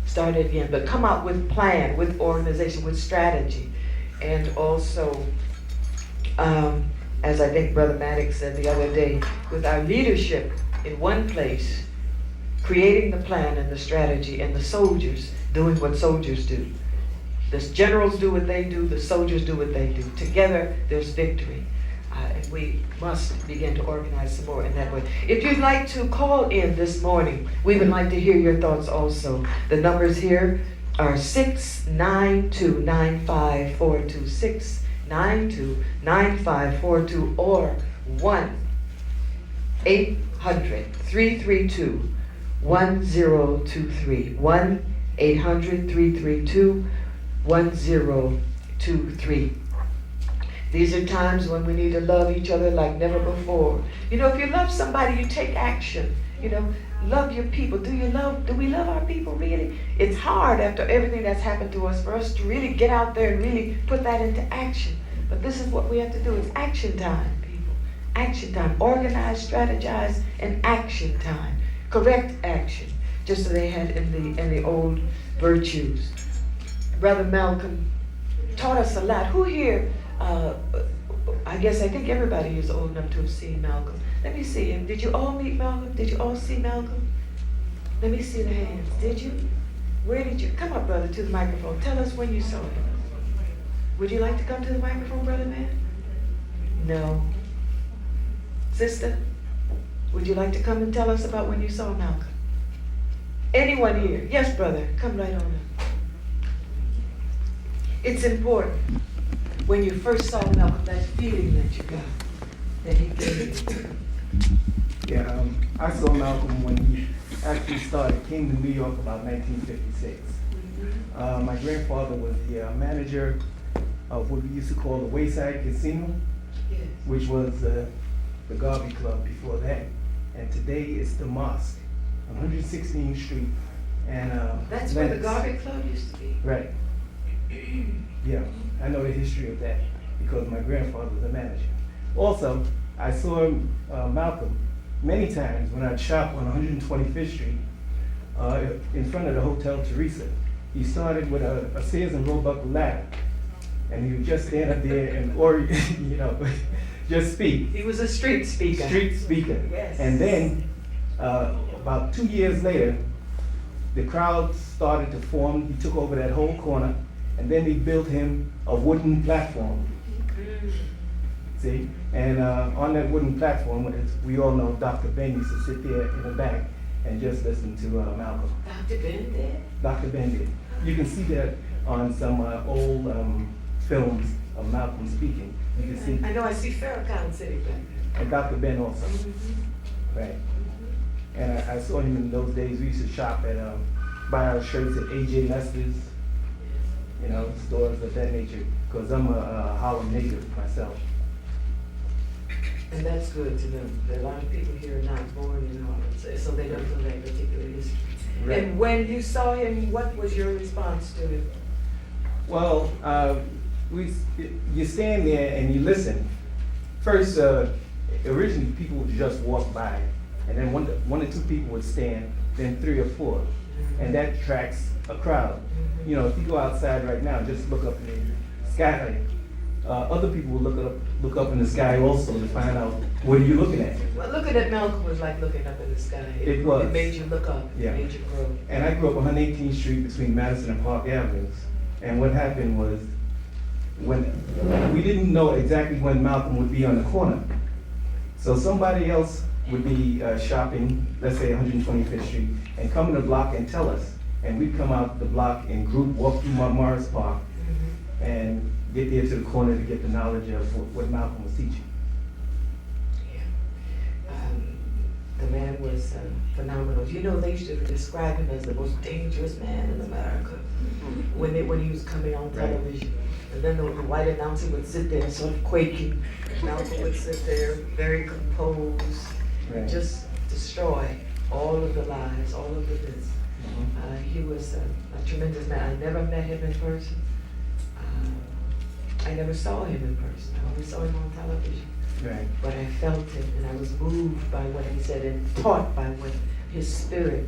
Start it again. But come out with plan, with organization, with strategy. And also, as I think Brother Maddox said the other day, with our leadership in one place, creating the plan and the strategy, and the soldiers doing what soldiers do. The generals do what they do, the soldiers do what they do. Together, there's victory. And we must begin to organize some more in that way. If you'd like to call in this morning, we would like to hear your thoughts also. The numbers here are 692-9542, 692-9542, or 1-800-332-1023, 1-800-332-1023. These are times when we need to love each other like never before. You know, if you love somebody, you take action. You know, love your people. Do we love our people really? It's hard after everything that's happened to us for us to really get out there and really put that into action. But this is what we have to do. It's action time, people. Action time. Organize, strategize, and action time. Correct action, just as they had in the old virtues. Brother Malcolm taught us a lot. Who here, I think everybody is old enough to have seen Malcolm. Let me see him. Did you all meet Malcolm? Did you all see Malcolm? Let me see the hands. Did you? Where did you? Come up, brother, to the microphone. Tell us when you saw him. Would you like to come to the microphone, brother man? No. Sister, would you like to come and tell us about when you saw Malcolm? Anyone here? Yes, brother. Come right on up. It's important when you first saw Malcolm, that feeling that you got, that he gave you. Yeah, I saw Malcolm when he actually came to New York about 1956. My grandfather was the manager of what we used to call the Wayside Casino, which was the Garvey Club before that. And today it's the mosque on 116th Street. And that's where the Garvey Club used to be? Right. Yeah, I know the history of that because my grandfather was a manager. Also, I saw Malcolm many times when I'd shop on 125th Street in front of the Hotel Teresa. He started with a Sears and Roebuck ladder, and he would just stand up there and, just speak. He was a street speaker. Street speaker. Yes. And then, about 2 years later, the crowd started to form. He took over that whole corner, and then they built him a wooden platform. See? And on that wooden platform, as we all know, Dr. Ben used to sit there in the back and just listen to Malcolm. Dr. Ben did? Dr. Ben did. You can see that on some old films of Malcolm speaking. You can see. I know, I see Farrakhan sitting back there. And Dr. Ben also. Right. And I saw him in those days. We used to shop at, buy our shirts at A.J. Lester's, stores of that nature, because I'm a Harlem native myself. And that's good to know. There are a lot of people here are not born in Harlem, so they don't know that particular history. Right. And when you saw him, what was your response to him? Well, you stand there and you listen. First, originally people would just walk by, and then one or two people would stand, then 3 or 4, and that attracts a crowd. If you go outside right now, just look up in the sky. Other people will look up in the sky also to find out what are you looking at. Well, looking at Malcolm was like looking up in the sky. It was. It made you look up. Yeah. It made you grow. And I grew up on 118th Street between Madison and Park Avenues. And what happened was, when we didn't know exactly when Malcolm would be on the corner. So somebody else would be shopping, let's say 125th Street, and come in the block and tell us. And we'd come out the block in group, walk through Morris Park, and get there to the corner to get the knowledge of what Malcolm was teaching. The man was phenomenal. You know, they used to describe him as the most dangerous man in America when he was coming on television. And then the white announcer would sit there sort of quaking. Malcolm would sit there very composed and just destroy all of the lies, all of the myths. He was a tremendous man. I never met him in person. I never saw him in person. I only saw him on television. Right. But I felt him, and I was moved by what he said and taught by what his spirit.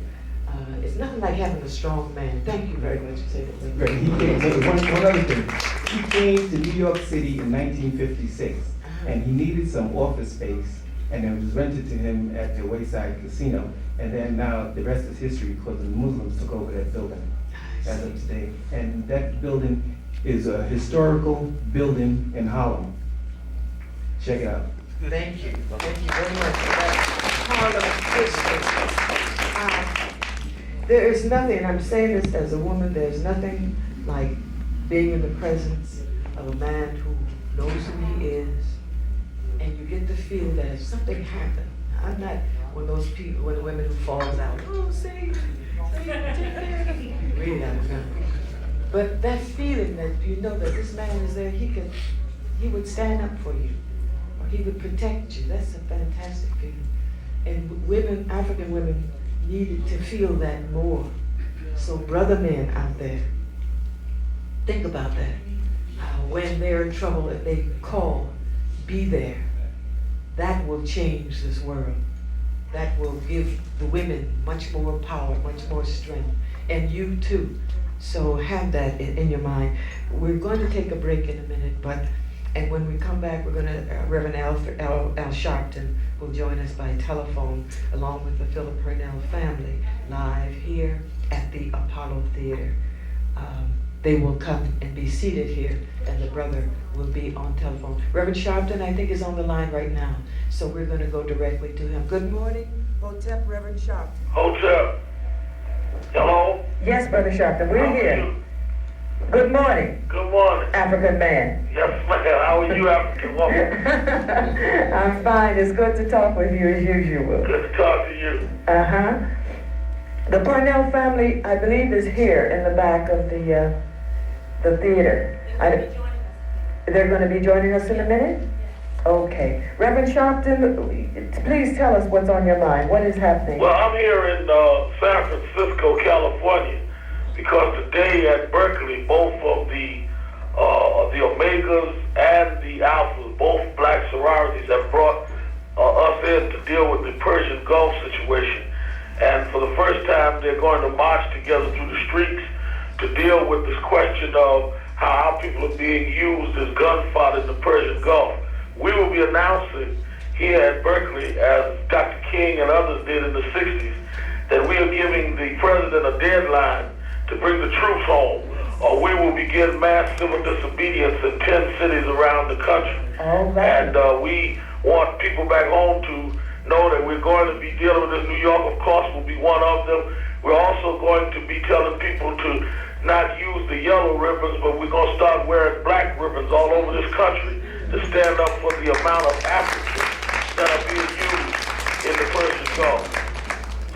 It's nothing like having a strong man. Thank you very much for saying that. Right. He came, one other thing. He came to New York City in 1956, and he needed some office space, and it was rented to him at the Wayside Casino. And then now the rest is history because the Muslims took over that building as of today. And that building is a historical building in Harlem. Check it out. Thank you. Thank you very much for that Harlem history. There is nothing, and I'm saying this as a woman, there's nothing like being in the presence of a man who knows who he is, and you get to feel that if something happened, I'm not one of those people, one of the women who falls out, oh, say, take care of me. Really, I'm not. But that feeling that you know that this man is there, he would stand up for you. He would protect you. That's a fantastic feeling. And women, African women, needed to feel that more. So brother men out there, think about that. When they're in trouble, if they call, be there. That will change this world. That will give the women much more power, much more strength. And you too. So have that in your mind. We're going to take a break in a minute, and when we come back, we're going to, Reverend Al Sharpton will join us by telephone, along with the Philip Purnell family, live here at the Apollo Theater. They will come and be seated here, and the brother will be on telephone. Reverend Sharpton, I think, is on the line right now, so we're going to go directly to him. Good morning, Hotep, Reverend Sharpton. Hotep. Hello? Yes, Brother Sharpton, we're here. Good morning. Good morning. African man. Yes, ma'am. How are you, African woman? I'm fine. It's good to talk with you as usual. Good to talk to you. Uh-huh. The Purnell family, I believe, is here in the back of the theater. They're going to be joining us in a minute? Okay. Reverend Sharpton, please tell us what's on your mind. What is happening? Well, I'm here in San Francisco, California, because today at Berkeley, both of the Omegas and the Alphas, both black sororities, have brought us in to deal with the Persian Gulf situation. And for the first time, they're going to march together through the streets to deal with this question of how our people are being used as gunfodder in the Persian Gulf. We will be announcing here at Berkeley, as Dr. King and others did in the 60s, that we are giving the president a deadline to bring the troops home, or we will begin mass civil disobedience in 10 cities around the country. And we want people back home to know that we're going to be dealing with this. New York, of course, will be one of them. We're also going to be telling people to not use the yellow ribbons, but we're going to start wearing black ribbons all over this country to stand up for the amount of Africans that are being used in the Persian Gulf.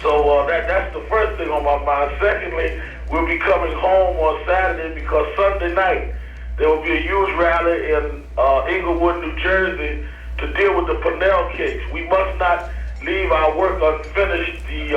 So that's the first thing on my mind. Secondly, we'll be coming home on Saturday because Sunday night there will be a huge rally in Englewood, New Jersey to deal with the Purnell case. We must not leave our work unfinished. The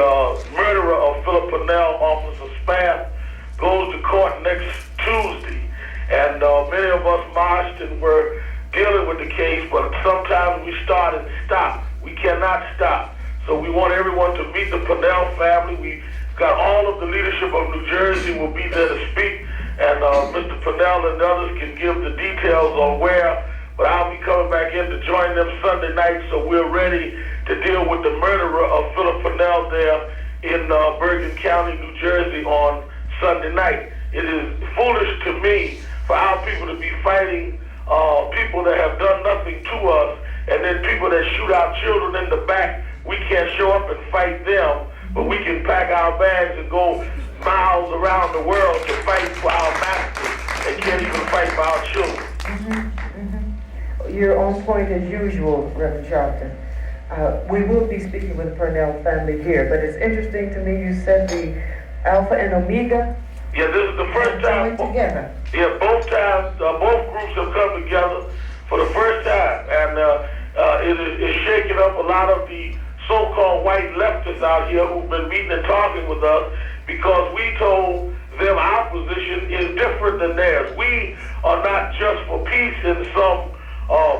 murderer of Philip Purnell, Officer Spath, goes to court next Tuesday. And many of us marched and were dealing with the case, but sometimes we start and stop. We cannot stop. So we want everyone to meet the Purnell family. We got all of the leadership of New Jersey will be there to speak, and Mr. Purnell and others can give the details on where, but I'll be coming back in to join them Sunday night, so we're ready to deal with the murderer of Philip Purnell there in Bergen County, New Jersey on Sunday night. It is foolish to me for our people to be fighting people that have done nothing to us, and then people that shoot our children in the back. We can't show up and fight them, but we can pack our bags and go miles around the world to fight for our masters they can't even fight for our children. You're on point as usual, Reverend Sharpton. We will be speaking with the Purnell family here, but it's interesting to me you said the Alpha and Omega. Yeah, this is the first time. Together. Yeah, both times, both groups have come together for the first time, and it is shaking up a lot of the so-called white leftists out here who've been meeting and talking with us, because we told them our position is different than theirs. We are not just for peace in some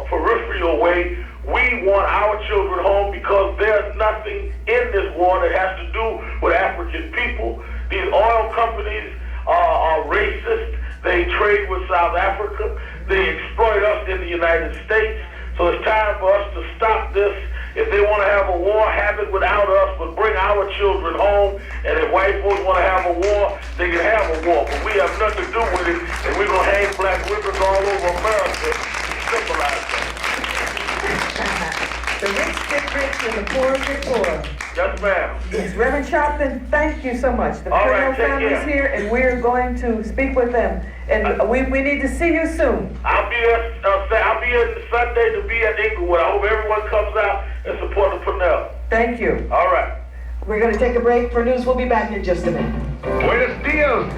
peripheral way. We want our children home because there's nothing in this war that has to do with African people. These oil companies are racist. They trade with South Africa. They exploit us in the United States. So it's time for us to stop this. If they want to have a war, have it without us, but bring our children home. And if white folks want to have a war, they can have a war. But we have nothing to do with it, and we're going to hang black ribbons all over America to symbolize that. The rich get rich and the poor get poor. Yes, ma'am. Yes, Reverend Sharpton, thank you so much. The All right, Purnell take family's care. here, and we're going to speak with them. And we need to see you soon. I'll be here Sunday to be at Inglewood. I hope everyone comes out and support the Purnell. Thank you. All right. We're going to take a break for news. We'll be back in just a minute. Buenos dias.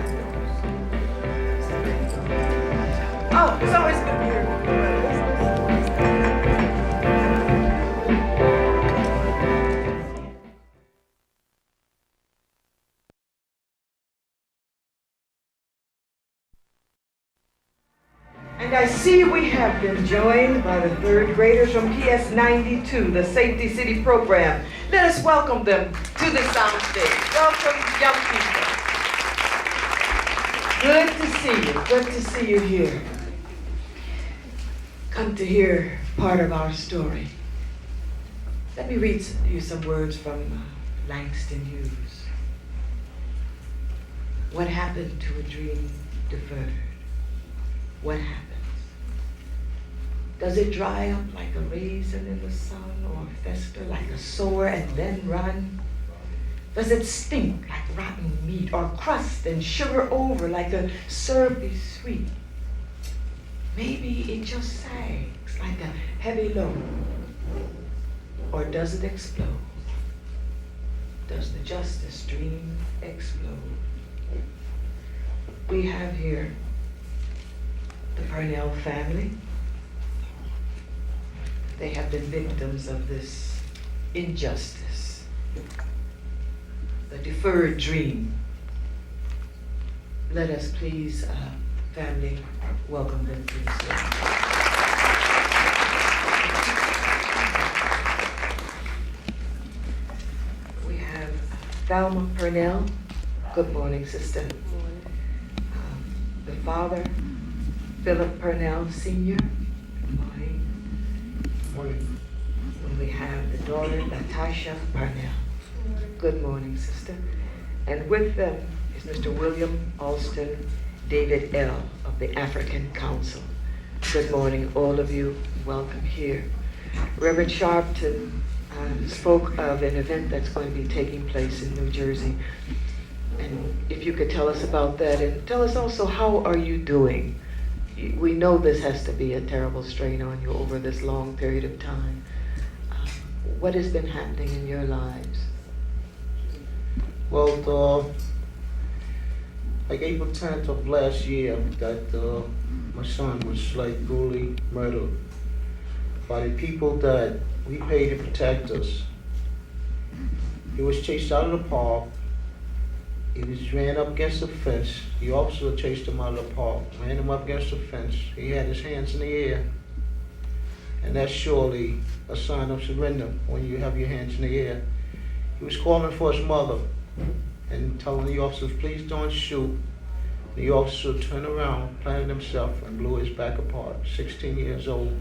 Oh, it's always good to hear you. And I see we have been joined by the third graders from PS 92, the Safety City program. Let us welcome them to the soundstage. Welcome, young people. Good to see you. Good to see you here. Come to hear part of our story. Let me read you some words from Langston Hughes. What happened to a dream deferred? What happens? Does it dry up like a raisin in the sun, or fester like a sore and then run? Does it stink like rotten meat, or crust and sugar over like a syrupy sweet? Maybe it just sags like a heavy load. Or does it explode? Does the justice dream explode? We have here the Purnell family. They have been victims of this injustice, the deferred dream. Let us please, family, welcome them to the stage. We have Thelma Purnell. Good morning, sister. The father, Philip Purnell Sr. Good morning. Morning. And we have the daughter, Natasha Purnell. Good morning, sister. And with them is Mr. William Alston David L. of the African Council. Good morning, all of you. Welcome here. Reverend Sharpton spoke of an event that's going to be taking place in New Jersey. And if you could tell us about that, and tell us also, how are you doing? We know this has to be a terrible strain on you over this long period of time. What has been happening in your lives? Well, like April 10th of last year, that my son was like brutally murdered by the people that we paid to protect us. He was chased out of the park. He was ran up against the fence. The officer chased him out of the park, ran him up against the fence. He had his hands in the air. And that's surely a sign of surrender when you have your hands in the air. He was calling for his mother and telling the officers, please don't shoot. The officer turned around, planted himself, and blew his back apart. 16 years old,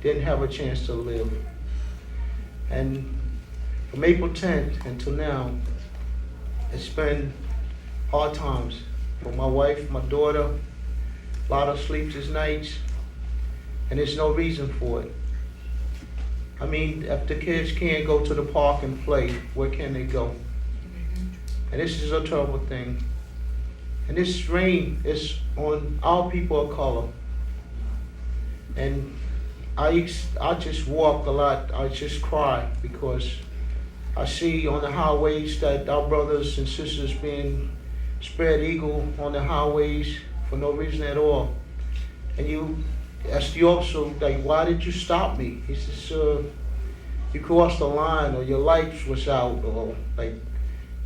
didn't have a chance to live. And from April 10th until now, it's been hard times for my wife, my daughter, a lot of sleepless nights, and there's no reason for it. I mean, if the kids can't go to the park and play, where can they go? And this is a terrible thing. And this rain is on our people of color. And I just walk a lot. I just cry because I see on the highways that our brothers and sisters being spread eagle on the highways for no reason at all. And you ask the officer, like, why did you stop me? He says, you crossed the line, or your lights was out, or like,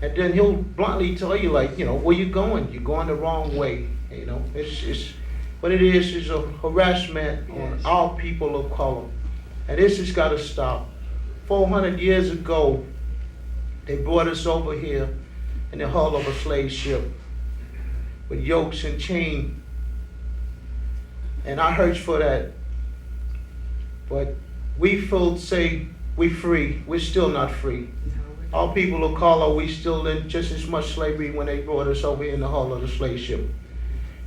and then he'll bluntly tell you, like, you know, where you going? You're going the wrong way. You know, it's what it is a harassment on our people of color. And this has got to stop. 400 years ago, they brought us over here in the hull of a slave ship with yokes and chains. And I hurt for that. But we feel say we free. We're still not free. Our people of color, we still in just as much slavery when they brought us over in the hull of the slave ship.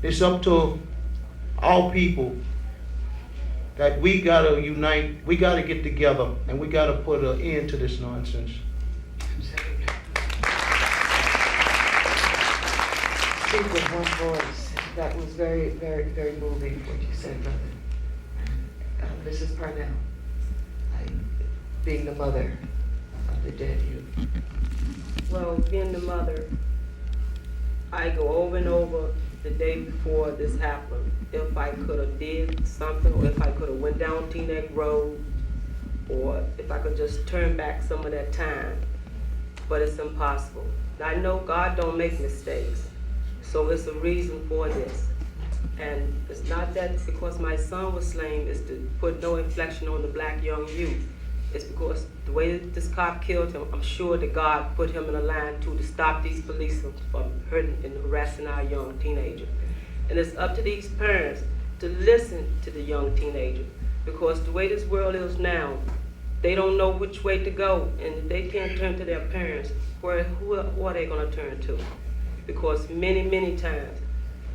It's up to our people that we gotta unite, we gotta get together, and we gotta put an end to this nonsense. Speak with one voice. That was very, very, very moving what you said, brother. Mrs. Parnell, being the mother of the dead youth. Well, being the mother, I go over and over the day before this happened. If I could have did something, or if I could have went down Teaneck Road, or if I could just turn back some of that time. But it's impossible. I know God don't make mistakes, so it's a reason for this. And it's not that because my son was slain, it's to put no inflection on the black young youth. It's because the way that this cop killed him, I'm sure that God put him in a line to stop these police from hurting and harassing our young teenager. And it's up to these parents to listen to the young teenager, because the way this world is now, they don't know which way to go, and if they can't turn to their parents, who are they going to turn to? Because many, many times,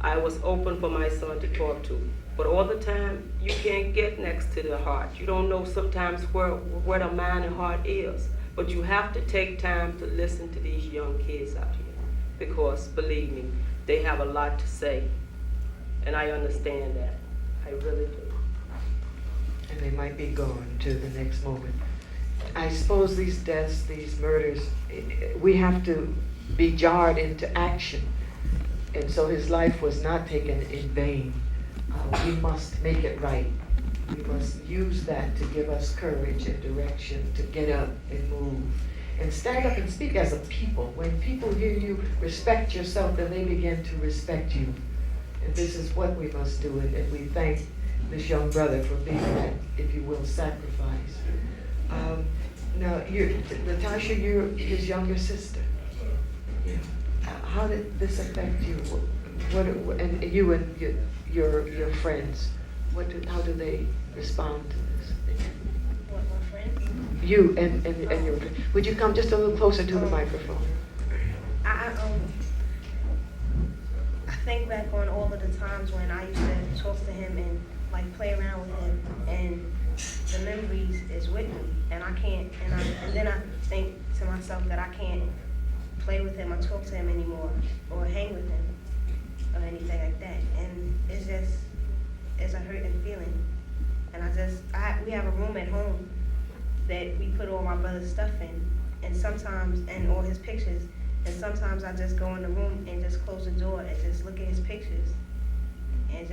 I was open for my son to talk to, but all the time, you can't get next to the heart. You don't know sometimes where the mind and heart is, but you have to take time to listen to these young kids out here, because believe me, they have a lot to say, and I understand that. I really do. And they might be gone to the next moment. I suppose these deaths, these murders, we have to be jarred into action. And so his life was not taken in vain. We must make it right. We must use that to give us courage and direction to get up and move and stand up and speak as a people. When people hear you respect yourself, then they begin to respect you. And this is what we must do. And we thank this young brother for being that, if you will, sacrifice. Now, Natasha, you're his younger sister. How did this affect you? And you and your friends, how do they respond to this? What, my friends? You and your friends. Would you come just a little closer to the microphone? I think back on all of the times when I used to talk to him and like play around with him, and the memories is with me, and I can't, and then I think to myself that I can't play with him or talk to him anymore or hang with him or anything like that, and it's a hurting feeling. And we have a room at home that we put all my brother's stuff in, and sometimes, and all his pictures, and sometimes I just go in the room and just close the door and just look at his pictures and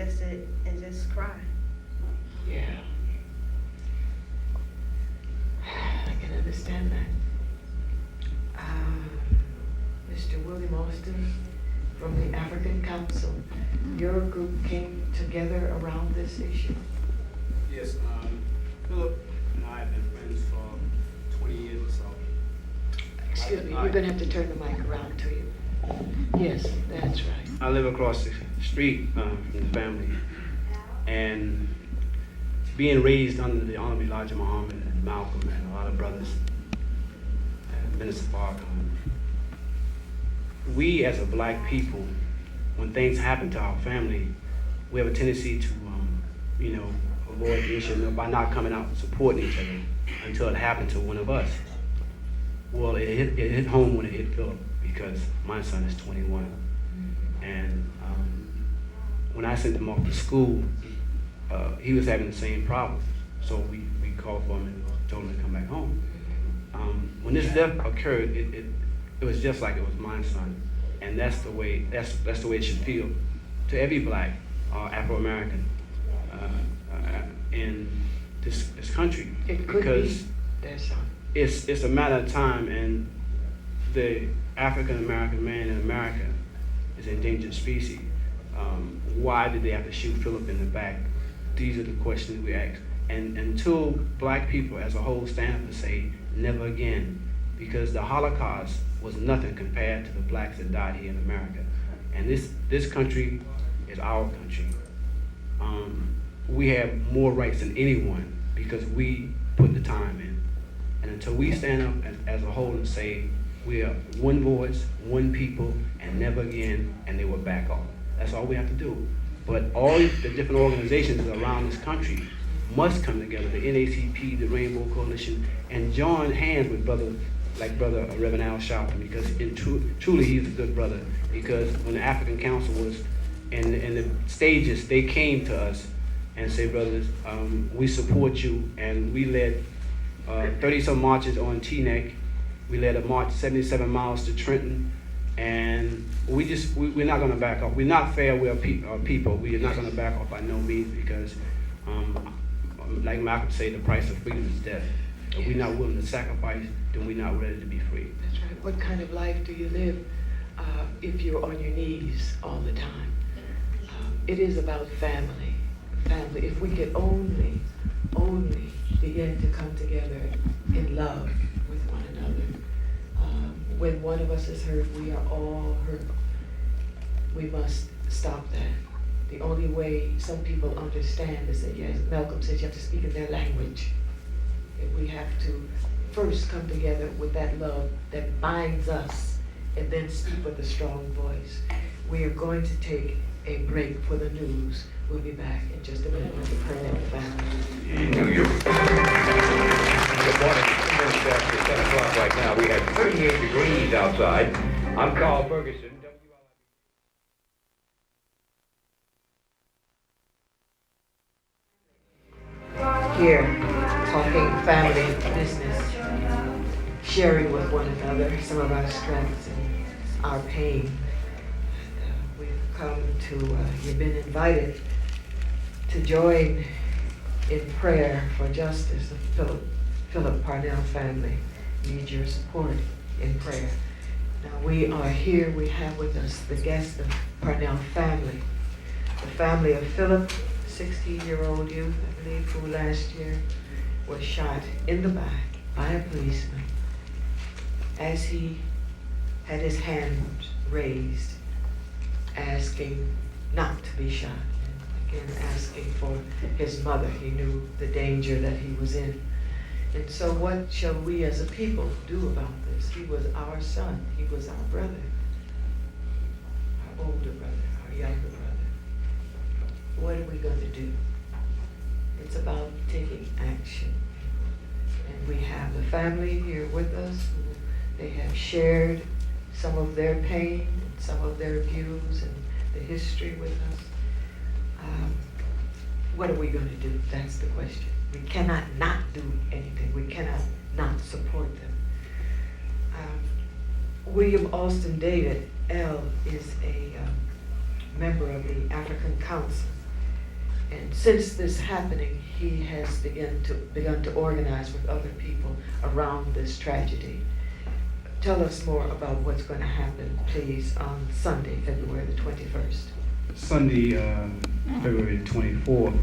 just cry. Yeah. I can understand that. Mr. William Austin from the African Council, your group came together around this issue. Yes, Philip and I have been friends for 20 years or so. Excuse me, you're going to have to turn the mic around to you. Yes, that's right. I live across the street from the family, and being raised under the Honorable Elijah Muhammad and Malcolm and a lot of brothers, and Minister Farrakhan, we as a black people, when things happen to our family, we have a tendency to, avoid the issue by not coming out and supporting each other until it happened to one of us. Well, it hit home when it hit Philip, because my son is 21. And when I sent him off to school, he was having the same problem. So we called for him and told him to come back home. When this death occurred, it was just like it was my son, and that's the way it should feel to every black Afro-American in this country. It could because be their son. It's a matter of time, and the African-American man in America is an endangered species. Why did they have to shoot Philip in the back? These are the questions we ask. And until black people as a whole stand up and say, never again, because the Holocaust was nothing compared to the blacks that died here in America. And this country is our country. We have more rights than anyone because we put the time in. And until we stand up as a whole and say, we are one voice, one people, and never again, and they will back off. That's all we have to do. But all the different organizations around this country must come together, the NACP, the Rainbow Coalition, and join hands with brother Reverend Al Sharpton, because truly he's a good brother. Because when the African Council was in the stages, they came to us and said, brothers, we support you, and we led 30-some marches on Teaneck. We led a march 77 miles to Trenton, and we're not going to back off. We're not fair. We're people. We are not going to back off by no means, because like Malcolm said, the price of freedom is death. If we're not willing to sacrifice, then we're not ready to be free. That's right. What kind of life do you live if you're on your knees all the time? It is about family. Family. If we could only begin to come together in love with one another. When one of us is hurt, we are all hurt. We must stop that. The only way some people understand is that, yes, Malcolm says you have to speak in their language. And we have to first come together with that love that binds us, and then speak with a strong voice. We are going to take a break for the news. We'll be back in just a minute with the Purnell family. Good morning. It's after 10 o'clock right now. We have 38 degrees outside. I'm Carl Ferguson. Here, talking family business, sharing with one another some of our strengths and our pain. We've come to, you've been invited to join in prayer for justice. The Philip Parnell family need your support in prayer. Now we are here, we have with us the guest of Parnell family, the family of Philip, 16-year-old youth, I believe, who last year was shot in the back by a policeman as he had his hands raised, asking not to be shot. Again, asking for his mother. He knew the danger that he was in. And so what shall we as a people do about this? He was our son. He was our brother, our older brother, our younger brother. What are we going to do? It's about taking action. And we have the family here with us. They have shared some of their pain, and some of their views and the history with us. What are we going to do? That's the question. We cannot not do anything. We cannot not support them. William Alston David, L, is a member of the African Council. And since this happening, he has begun to organize with other people around this tragedy. Tell us more about what's going to happen, please, on Sunday, February the 21st. Sunday, February 24th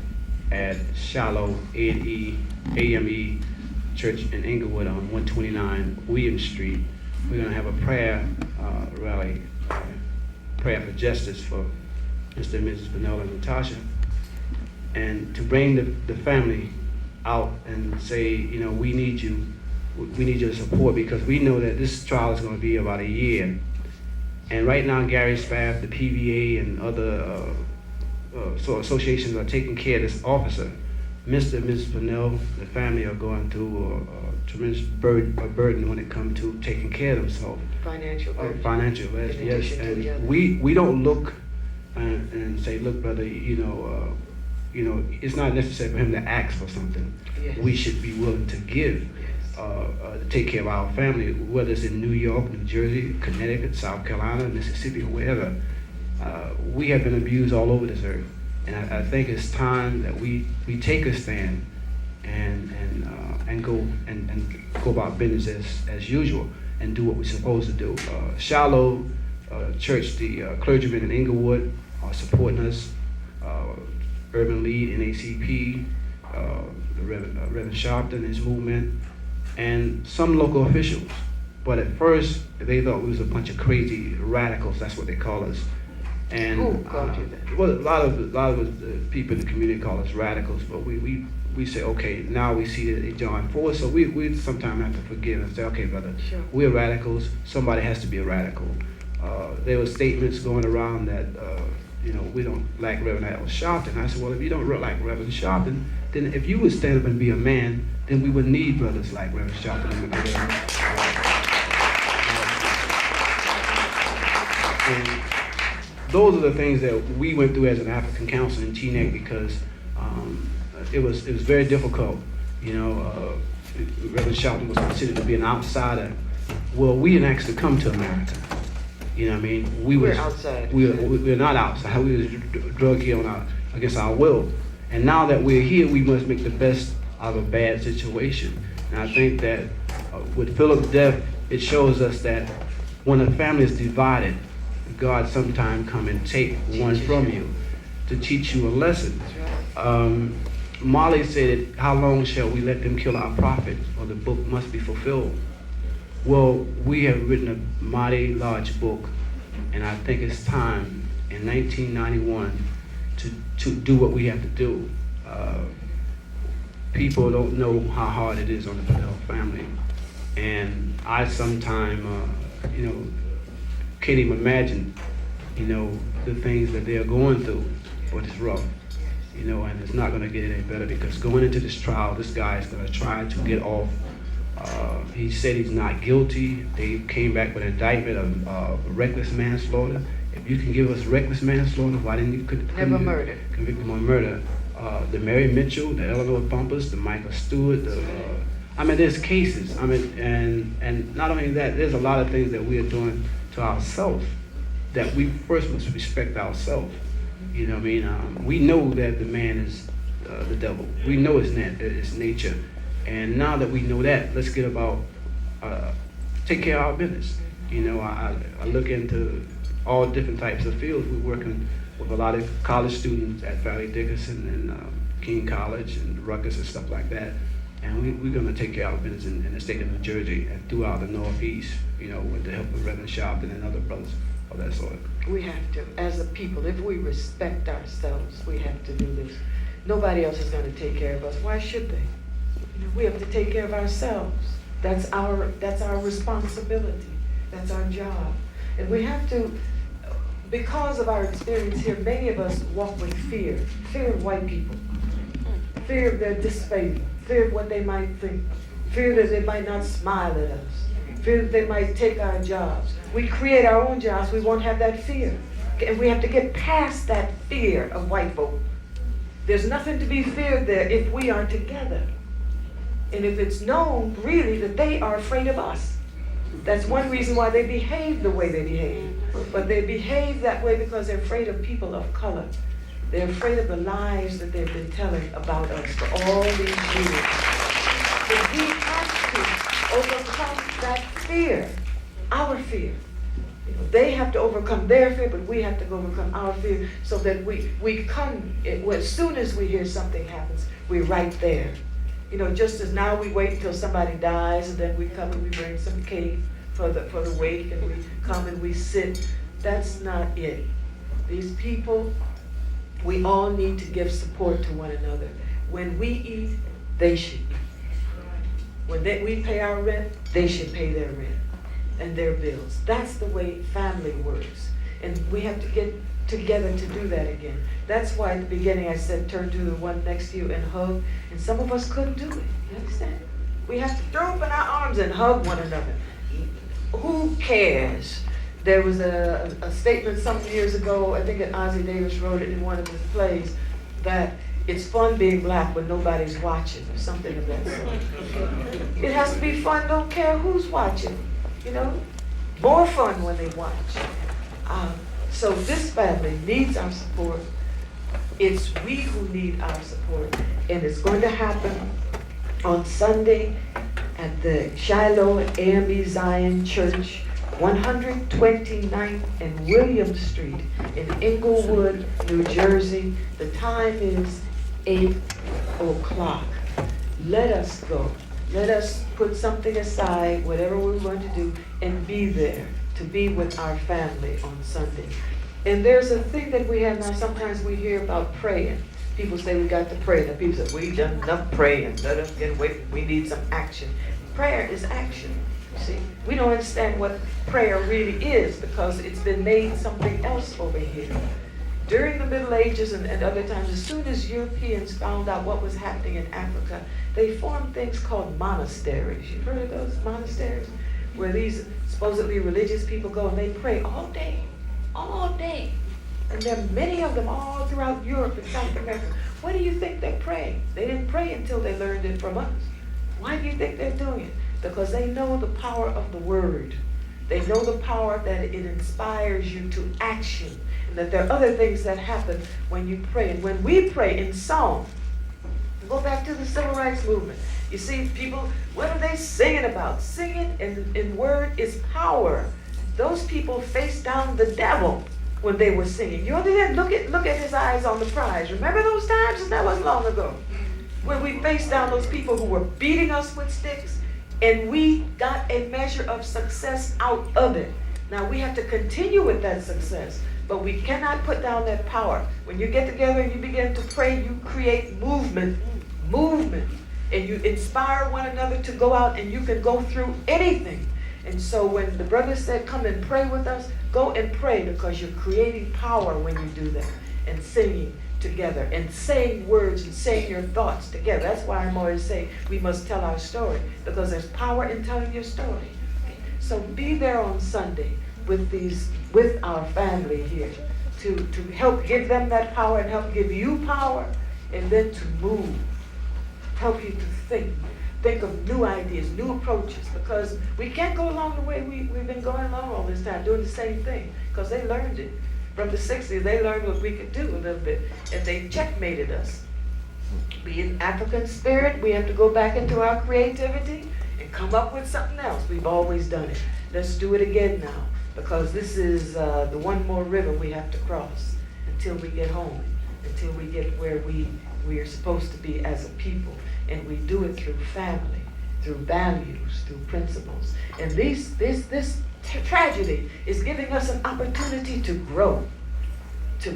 at Shiloh AME Church in Inglewood on 129 William Street. We're going to have a prayer rally, prayer for justice for Mr. and Mrs. Vanilla and Natasha, and to bring the family out and say, you know, we need you. We need your support, because we know that this trial is going to be about a year. And right now, Gary Spaff, the PVA, and other associations are taking care of this officer Mr. and Mrs. Fennell, the family are going through a tremendous burden when it comes to taking care of themselves. Financial burden. Financial, yes. And we don't look and say, look, brother, it's not necessary for him to ask for something. Yes. We should be willing to give, to take care of our family, whether it's in New York, New Jersey, Connecticut, South Carolina, Mississippi, or wherever. We have been abused all over this earth. And I think it's time that we take a stand and go about business as usual and do what we're supposed to do. Shiloh Church, the clergymen in Inglewood are supporting us. Urban Lead, NACP, the Reverend Sharpton, his movement, and some local officials. But at first, they thought we was a bunch of crazy radicals. That's what they call us. And who called you that? Well, a lot of the people in the community call us radicals, but we say, okay, now we see that they join force, so we sometimes have to forgive and say, okay, brother, sure, we're radicals. Somebody has to be a radical. There were statements going around that we don't like Reverend Al Sharpton. I said, well, if you don't like Reverend Sharpton, then if you would stand up and be a man, then we would need brothers like Reverend Sharpton. And those are the things that we went through as an African council in Teaneck, because it was very difficult. Reverend Sharpton was considered to be an outsider. Well, we didn't actually come to America. You know what I mean? We're outside. We're not outside. We were drugged here against our will. And now that we're here, we must make the best out of a bad situation. And I think that with Philip's death, it shows us that when a family is divided, God sometimes come and take one from you to teach you a lesson. Molly said, how long shall we let them kill our prophet, or the book must be fulfilled? Well, we have written a mighty large book, and I think it's time in 1991 to do what we have to do. People don't know how hard it is on the Fennell family, and I sometimes, can't even imagine, the things that they're going through, but it's rough, and it's not going to get any better, because going into this trial, this guy is going to try to get off. He said he's not guilty. They came back with an indictment of reckless manslaughter. If you can give us reckless manslaughter, why didn't you convict him on murder? The Mary Mitchell, the Eleanor Bumpers, the Michael Stewart, there's cases. And not only that, there's a lot of things that we are doing to ourselves that we first must respect ourselves. We know that the man is the devil. We know it's nature. And now that we know that, let's get about take care of our business. I look into all different types of fields. We're working with a lot of college students at Valley Dickinson and King College and Rutgers and stuff like that. And we're going to take care of our business in the state of New Jersey and throughout the Northeast, with the help of Reverend Sharpton and other brothers of that sort. We have to, as a people, if we respect ourselves, we have to do this. Nobody else is going to take care of us. Why should they? We have to take care of ourselves. That's our responsibility. That's our job. And we have to, because of our experience here, many of us walk with fear. Fear of white people. Fear of their disfavor. Fear of what they might think. Fear that they might not smile at us. Fear that they might take our jobs. We create our own jobs. We won't have that fear. And we have to get past that fear of white folk. There's nothing to be feared there if we are together. And if it's known, really, that they are afraid of us. That's one reason why they behave the way they behave. But they behave that way because they're afraid of people of color. They're afraid of the lies that they've been telling about us for all these years. So we have to overcome that fear, our fear. They have to overcome their fear, but we have to overcome our fear, so that we come, as soon as we hear something happens, we're right there. Just as now we wait until somebody dies, and then we come and we bring some cake for the wake, and we come and we sit. That's not it. These people, we all need to give support to one another. When we eat, they should eat. When we pay our rent, they should pay their rent and their bills. That's the way family works. And we have to get together to do that again. That's why at the beginning I said turn to the one next to you and hug, and some of us couldn't do it. You understand? We have to throw open our arms and hug one another. Who cares? There was a statement some years ago, I think that Ossie Davis wrote it in one of his plays, that it's fun being black when nobody's watching, or something of that sort. It has to be fun, don't care who's watching, you know? More fun when they watch. So this family needs our support. It's we who need our support, and it's going to happen on Sunday at the Shiloh AME Zion Church, 129th and William Street in Englewood, New Jersey. The time is 8 o'clock. Let us go. Let us put something aside, whatever we're going to do, and be there to be with our family on Sunday. And there's a thing that we have now, sometimes we hear about praying. People say we got to pray. And people say, we've done enough praying. Let us get away. We need some action. Prayer is action. See, we don't understand what prayer really is because it's been made something else over here. During the Middle Ages and other times, as soon as Europeans found out what was happening in Africa, they formed things called monasteries. You've heard of those monasteries? Where these supposedly religious people go and they pray all day. And there are many of them all throughout Europe and South America. What do you think they're praying? They didn't pray until they learned it from us. Why do you think they're doing it? Because they know the power of the word. They know the power that it inspires you to action. And that there are other things that happen when you pray. And when we pray in song, go back to the Civil Rights Movement. You see, people, what are they singing about? Singing in word is power. Those people faced down the devil when they were singing. You understand? Look at his eyes on the prize. Remember those times? That wasn't long ago. When we faced down those people who were beating us with sticks, and we got a measure of success out of it. Now we have to continue with that success, but we cannot put down that power. When you get together and you begin to pray, you create movement, and you inspire one another to go out, and you can go through anything. And so when the brother said, come and pray with us, go and pray, because you're creating power when you do that, and singing together, and saying words and saying your thoughts together. That's why I'm always saying we must tell our story, because there's power in telling your story. So be there on Sunday with our family here to help give them that power and help give you power, and then to move, help you to think of new ideas, new approaches, because we can't go along the way we've been going along all this time, doing the same thing, because they learned it. From the 60s, they learned what we could do a little bit, and they checkmated us. Being African spirit, we have to go back into our creativity and come up with something else. We've always done it. Let's do it again now, because this is the one more river we have to cross until we get home, until we get where we are supposed to be as a people. And we do it through family, through values, through principles. And this tragedy is giving us an opportunity to grow to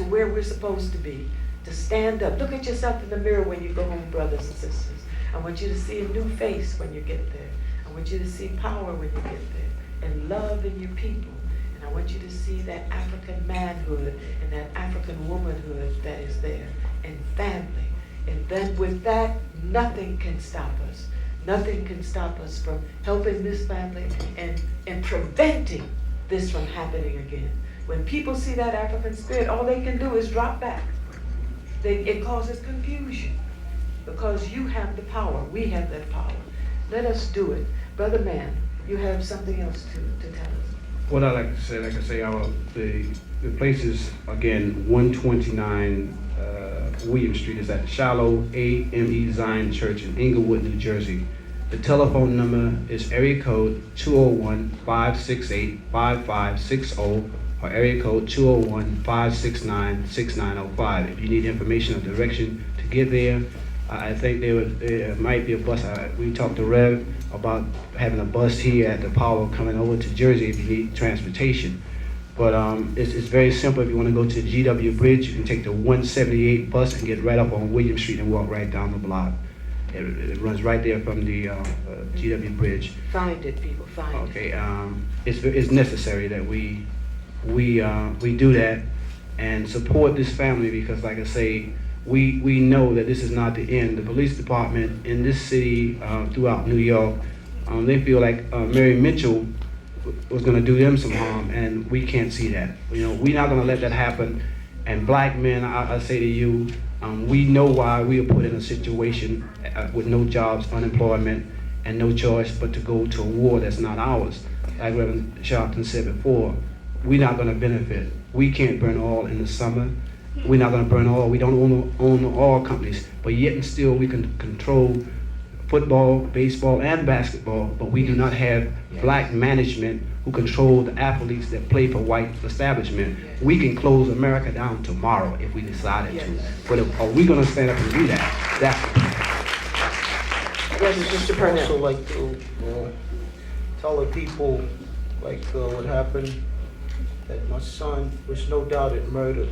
where we're supposed to be, to stand up. Look at yourself in the mirror when you go home, brothers and sisters. I want you to see a new face when you get there. I want you to see power when you get there, and love in your people. And I want you to see that African manhood and that African womanhood that is there, and family. And then with that, nothing can stop us. Nothing can stop us from helping this family and preventing this from happening again. When people see that African spirit, all they can do is drop back. It causes confusion, because you have the power. We have that power. Let us do it. Brother Man, you have something else to tell us. What I like to say, the place is, again, 129 William Street is at the Shiloh AME Zion Church in Englewood, New Jersey. The telephone number is area code 201-568-5560 or area code 201-569-6905. If you need information or direction to get there, I think there might be a bus. We talked to Rev about having a bus here at the Power coming over to Jersey if you need transportation. But it's very simple. If you want to go to the GW Bridge, you can take the 178 bus and get right up on William Street and walk right down the block. It runs right there from the GW Bridge. Find it, people, find it. Okay, it's necessary that we we do that and support this family, because like I say, we know that this is not the end. The police department in this city, throughout New York, they feel like Mary Mitchell was going to do them some harm, and we can't see that. You know, we're not going to let that happen. And black men, I say to you, we know why we are put in a situation with no jobs, unemployment, and no choice but to go to a war that's not ours. Like Reverend Sharpton said before, we're not going to benefit. We can't burn oil in the summer. We're not going to burn oil. We don't own oil companies, but yet and still we can control football, baseball, and basketball, but we do not have black management who control the athletes that play for white establishment. We can close America down tomorrow if we decided to. But are we going to stand up and do that? That's Mr. Purnell. Also like to tell the people like what happened, that my son was no doubted murdered.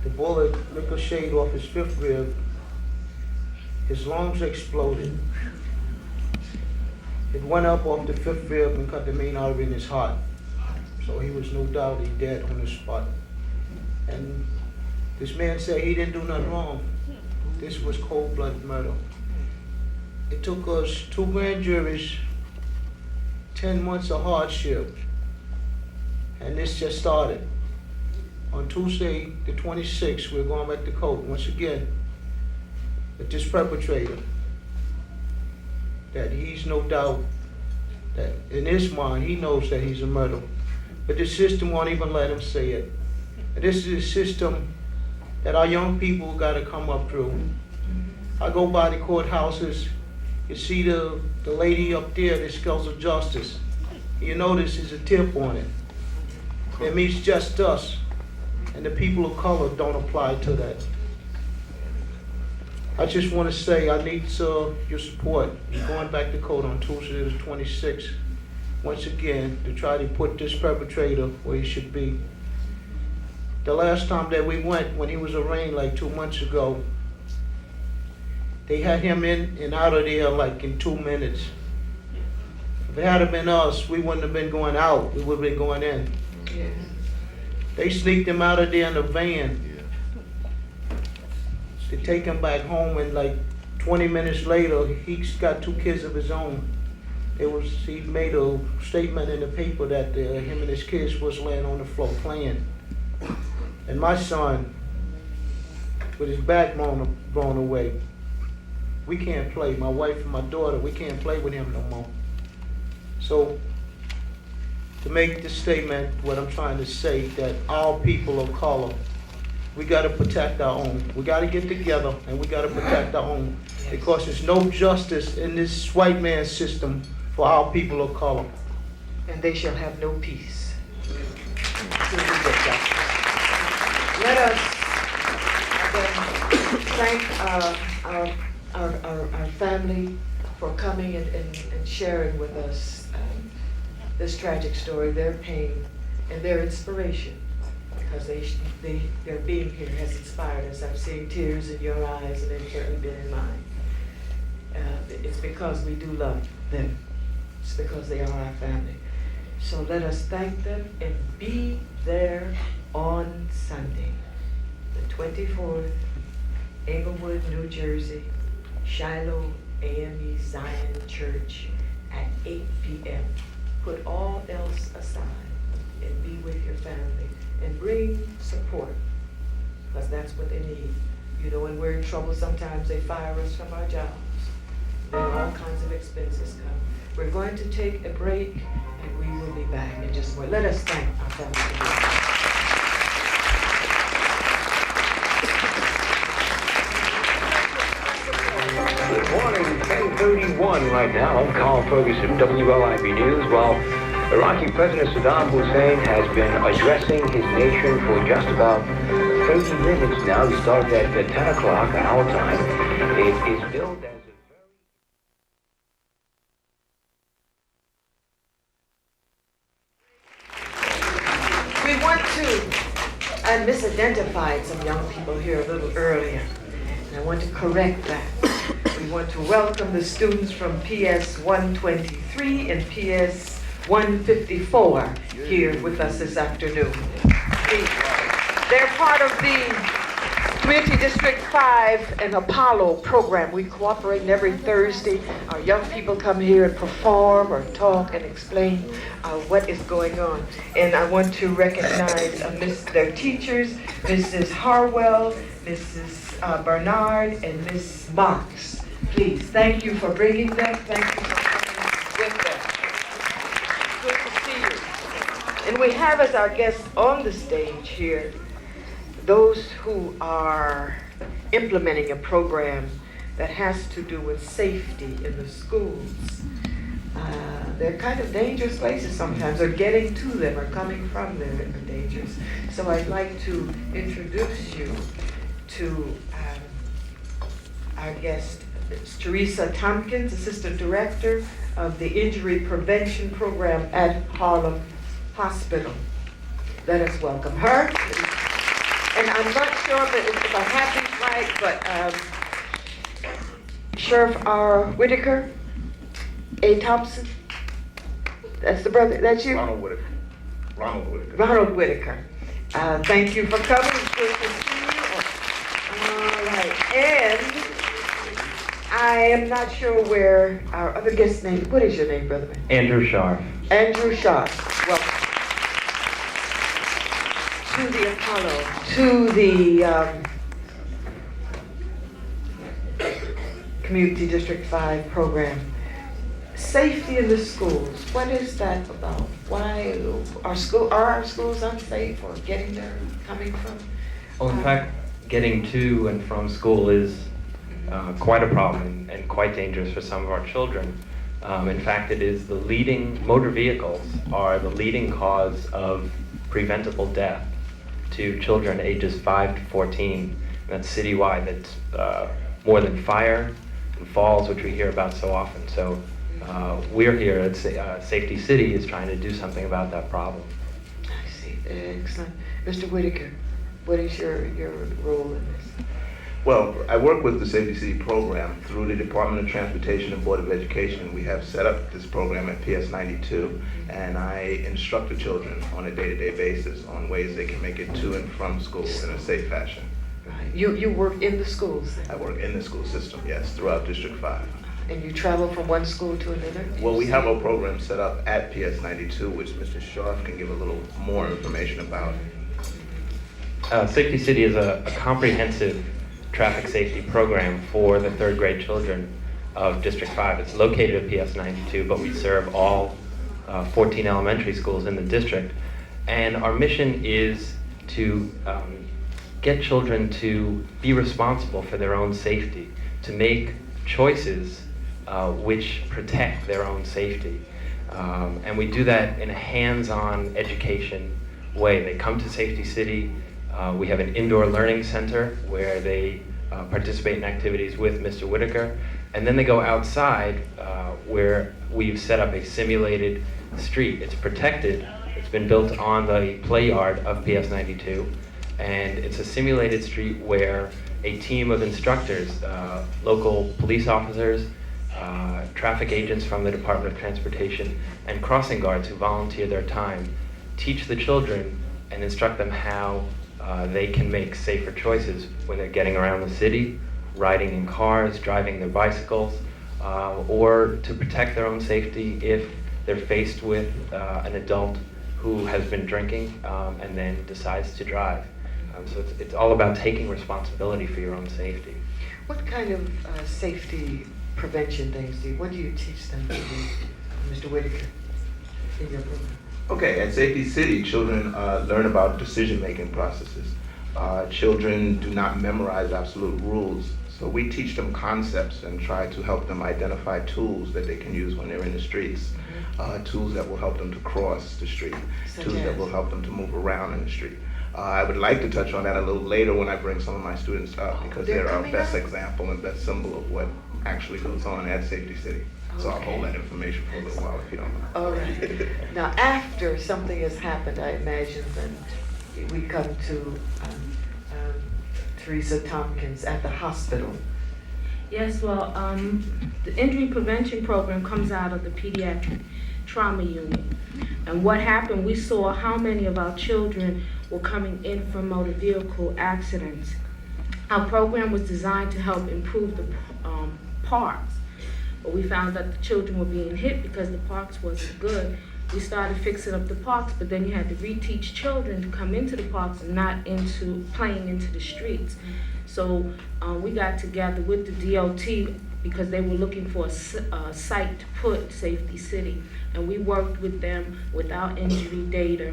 The bullet ricocheted off his fifth rib. His lungs exploded. It went up off the fifth rib and cut the main artery in his heart. So he was no doubt dead on the spot. And this man said he didn't do nothing wrong. This was cold-blooded murder. It took us 2 grand juries, 10 months of hardship, and this just started. On Tuesday, the 26th, we're going back to court once again with this perpetrator, that he's no doubt that in his mind, he knows that he's a murderer. But the system won't even let him say it. And this is a system that our young people got to come up through. I go by the courthouses, you see the lady up there, the scales of justice. You notice there's a tip on it. It means just us. And the people of color don't apply to that. I just want to say I need your support. We're going back to court on Tuesday the 26th, once again, to try to put this perpetrator where he should be. The last time that we went, when he was arraigned like 2 months ago, they had him in and out of there like in 2 minutes. If it had been us, we wouldn't have been going out, we would have been going in. Yeah. They sneaked him out of there in a van. To take him back home, and like 20 minutes later, he's got 2 kids of his own. He made a statement in the paper that him and his kids was laying on the floor playing. And my son, with his back blown away, we can't play. My wife and my daughter, we can't play with him no more. So, to make this statement, what I'm trying to say, that our people of color, we got to protect our own. We got to get together and we got to protect our own, because there's no justice in this white man's system for our people of color. And they shall have no peace. Let us thank our family for coming and sharing with us this tragic story, their pain and their inspiration, because their being here has inspired us. I'm seeing tears in your eyes, and they've certainly been in mine. It's because we do love them. It's because they are our family. So let us thank them and be there on Sunday, the 24th, Englewood, New Jersey, Shiloh AME Zion Church at 8 p.m. Put all else aside and be with your family and bring support, because that's what they need. You know, when we're in trouble, sometimes they fire us from our jobs. Then all kinds of expenses come. We're going to take a break, and we will be back in just a moment. Let us thank our family. Good morning, 10:31 right now. I'm Carl Ferguson, WLIB News. While Iraqi President Saddam Hussein has been addressing his nation for just about 30 minutes now. He started at 10 o'clock our time. It is billed as We want to, I misidentified some young people here a little earlier, and I want to correct that. We want to welcome the students from PS 123 and PS 154 here with us this afternoon. They're part of the Community District 5 and Apollo program. We cooperate every Thursday. Our young people come here and perform or talk and explain what is going on. And I want to recognize their teachers, Mrs. Harwell, Mrs. Bernard, and Miss Marks. Please, thank you for bringing them. Thank you for coming with them. Good to see you. And we have as our guests on the stage here those who are implementing a program that has to do with safety in the schools. They're kind of dangerous places sometimes, or getting to them or coming from them are dangerous. So I'd like to introduce you to our guest, Teresa Tompkins, Assistant Director of the Injury Prevention Program at Harlem Hospital. Let us welcome her. And I'm not sure if I have these right, but Sheriff R. Whitaker, A. Thompson, that's the brother, that's you? Ronald Whitaker. Ronald Whitaker. Thank you for coming. It's good to see you. All right. And I am not sure where our other guest's name, what is your name, brother? Andrew Scharf. Andrew Scharf. Welcome. To the Apollo, to the Community District 5 program. Safety in the schools, what is that about? Why are our schools unsafe, or getting there, coming from? Well, in fact, getting to and from school is quite a problem and quite dangerous for some of our children. In fact, it is the leading, motor vehicles are the leading cause of preventable death to children ages 5 to 14. That's citywide. That's more than fire and falls, which we hear about so often. So we're here at Safety City is trying to do something about that problem. I see. Excellent. Mr. Whitaker, what is your role in this? Well, I work with the Safety City program through the Department of Transportation and Board of Education. We have set up this program at PS 92, and I instruct the children on a day-to-day basis on ways they can make it to and from school in a safe fashion. Right. You work in the schools then? I work in the school system, yes, throughout District 5. And you travel from one school to another? Well, we have a program set up at PS 92, which Mr. Scharf can give a little more information about. Safety City is a comprehensive traffic safety program for the third grade children of District 5. It's located at PS 92, but we serve all 14 elementary schools in the district. And our mission is to get children to be responsible for their own safety, to make choices which protect their own safety. And we do that in a hands-on education way. They come to Safety City. We have an indoor learning center where they participate in activities with Mr. Whitaker, and then they go outside where we've set up a simulated street. It's protected. It's been built on the play yard of PS 92, and it's a simulated street where a team of instructors, local police officers, traffic agents from the Department of Transportation, and crossing guards who volunteer their time teach the children and instruct them how they can make safer choices when they're getting around the city, riding in cars, driving their bicycles, or to protect their own safety if they're faced with an adult who has been drinking and then decides to drive. So it's all about taking responsibility for your own safety. What kind of safety prevention things what do you teach them to do, Mr. Whitaker, in your program? Okay, at Safety City, children learn about decision-making processes. Children do not memorize absolute rules, so we teach them concepts and try to help them identify tools that they can use when they're in the streets, tools that will help them to cross the street, tools that will help them to move around in the street. I would like to touch on that a little later when I bring some of my students up, because they're our best example and best symbol of what actually goes on at Safety City. So I'll hold that information for a little while if you don't mind. All right. Now, after something has happened, I imagine then we come to Teresa Tompkins at the hospital. Yes, well, the injury prevention program comes out of the pediatric trauma unit. And what happened, we saw how many of our children were coming in from motor vehicle accidents. Our program was designed to help improve the parks, but we found that the children were being hit because the parks wasn't good. We started fixing up the parks, but then you had to reteach children to come into the parks and not into playing into the streets. So we got together with the DOT because they were looking for a site to put Safety City, and we worked with them with our injury data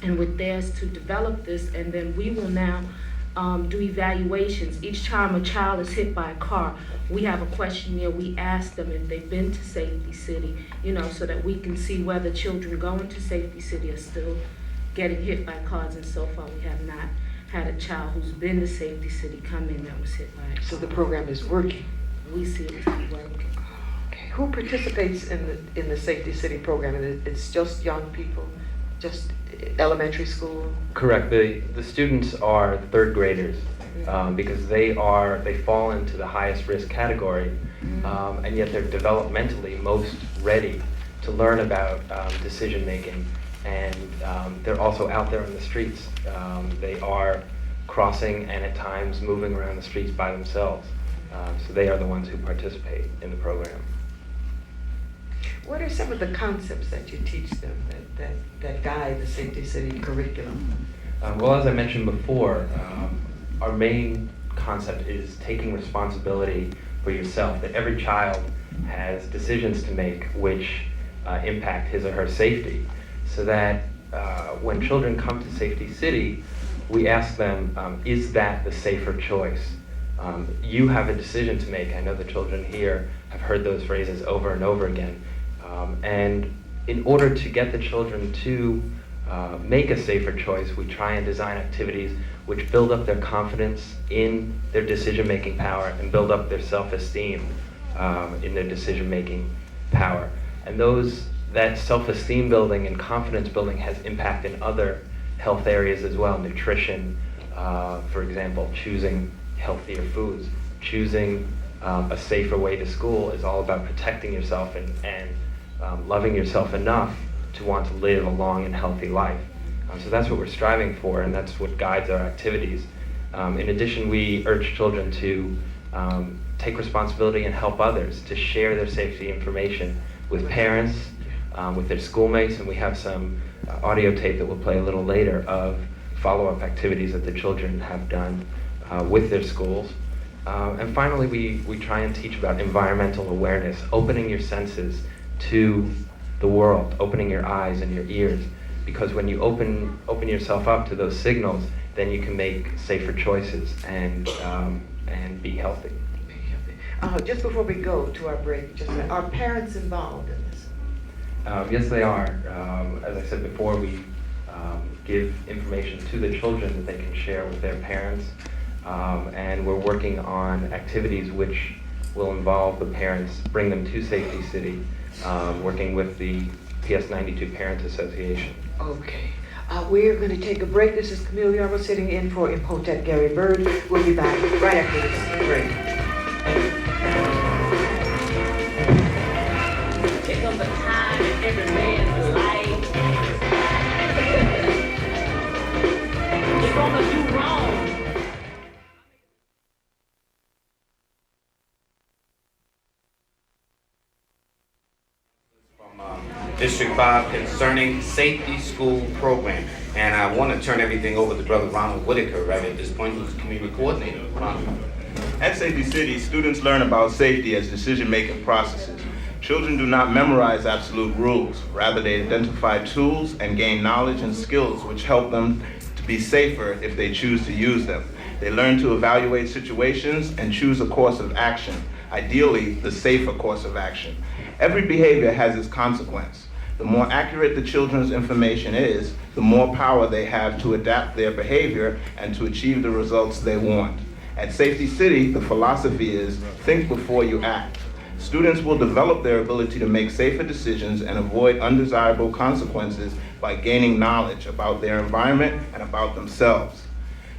and with theirs to develop this, and then we will now do evaluations. Each time a child is hit by a car, we have a questionnaire. We ask them if they've been to Safety City, you know, so that we can see whether children going to Safety City are still getting hit by cars. And so far, we have not had a child who's been to Safety City come in that was hit by a car. So the program is working. We see it to be working. Okay. Who participates in the Safety City program? And it's just young people, just elementary school? Correct. The students are third graders because they fall into the highest risk category, and yet they're developmentally most ready to learn about decision making, and they're also out there in the streets. They are crossing and at times moving around the streets by themselves. So they are the ones who participate in the program. What are some of the concepts that you teach them that guide the Safety City curriculum? Well, as I mentioned before, our main concept is taking responsibility for yourself, that every child has decisions to make which impact his or her safety, so that when children come to Safety City, we ask them, is that the safer choice? You have a decision to make. I know the children here have heard those phrases over and over again. And in order to get the children to make a safer choice, we try and design activities which build up their confidence in their decision-making power and build up their self-esteem in their decision-making power. And that self-esteem building and confidence building has impact in other health areas as well. Nutrition, for example, choosing healthier foods, choosing a safer way to school is all about protecting yourself and loving yourself enough to want to live a long and healthy life. So that's what we're striving for, and that's what guides our activities. In addition, we urge children to take responsibility and help others, to share their safety information with parents, with their schoolmates, and we have some audio tape that we'll play a little later of follow-up activities that the children have done with their schools. And finally, we try and teach about environmental awareness, opening your senses to the world, opening your eyes and your ears, because when you open yourself up to those signals, then you can make safer choices and be healthy. Just before we go to our break, are parents involved in this? Yes, they are. As I said before, we give information to the children that they can share with their parents, and we're working on activities which will involve the parents, bring them to Safety City, working with the PS92 Parents Association. Okay. We're going to take a break. This is Camille Yarbo sitting in for Imhotep Gary Bird. We'll be back right after this break. Take up the time in every man's life. You're gonna do wrong. District 5 concerning safety school program. And I want to turn everything over to Brother Ronald Whitaker right at this point, who's the community coordinator. Ronald. At Safety City, students learn about safety as decision-making processes. Children do not memorize absolute rules. Rather, they identify tools and gain knowledge and skills which help them to be safer if they choose to use them. They learn to evaluate situations and choose a course of action, ideally the safer course of action. Every behavior has its consequence. The more accurate the children's information is, the more power they have to adapt their behavior and to achieve the results they want. At Safety City, the philosophy is think before you act. Students will develop their ability to make safer decisions and avoid undesirable consequences by gaining knowledge about their environment and about themselves.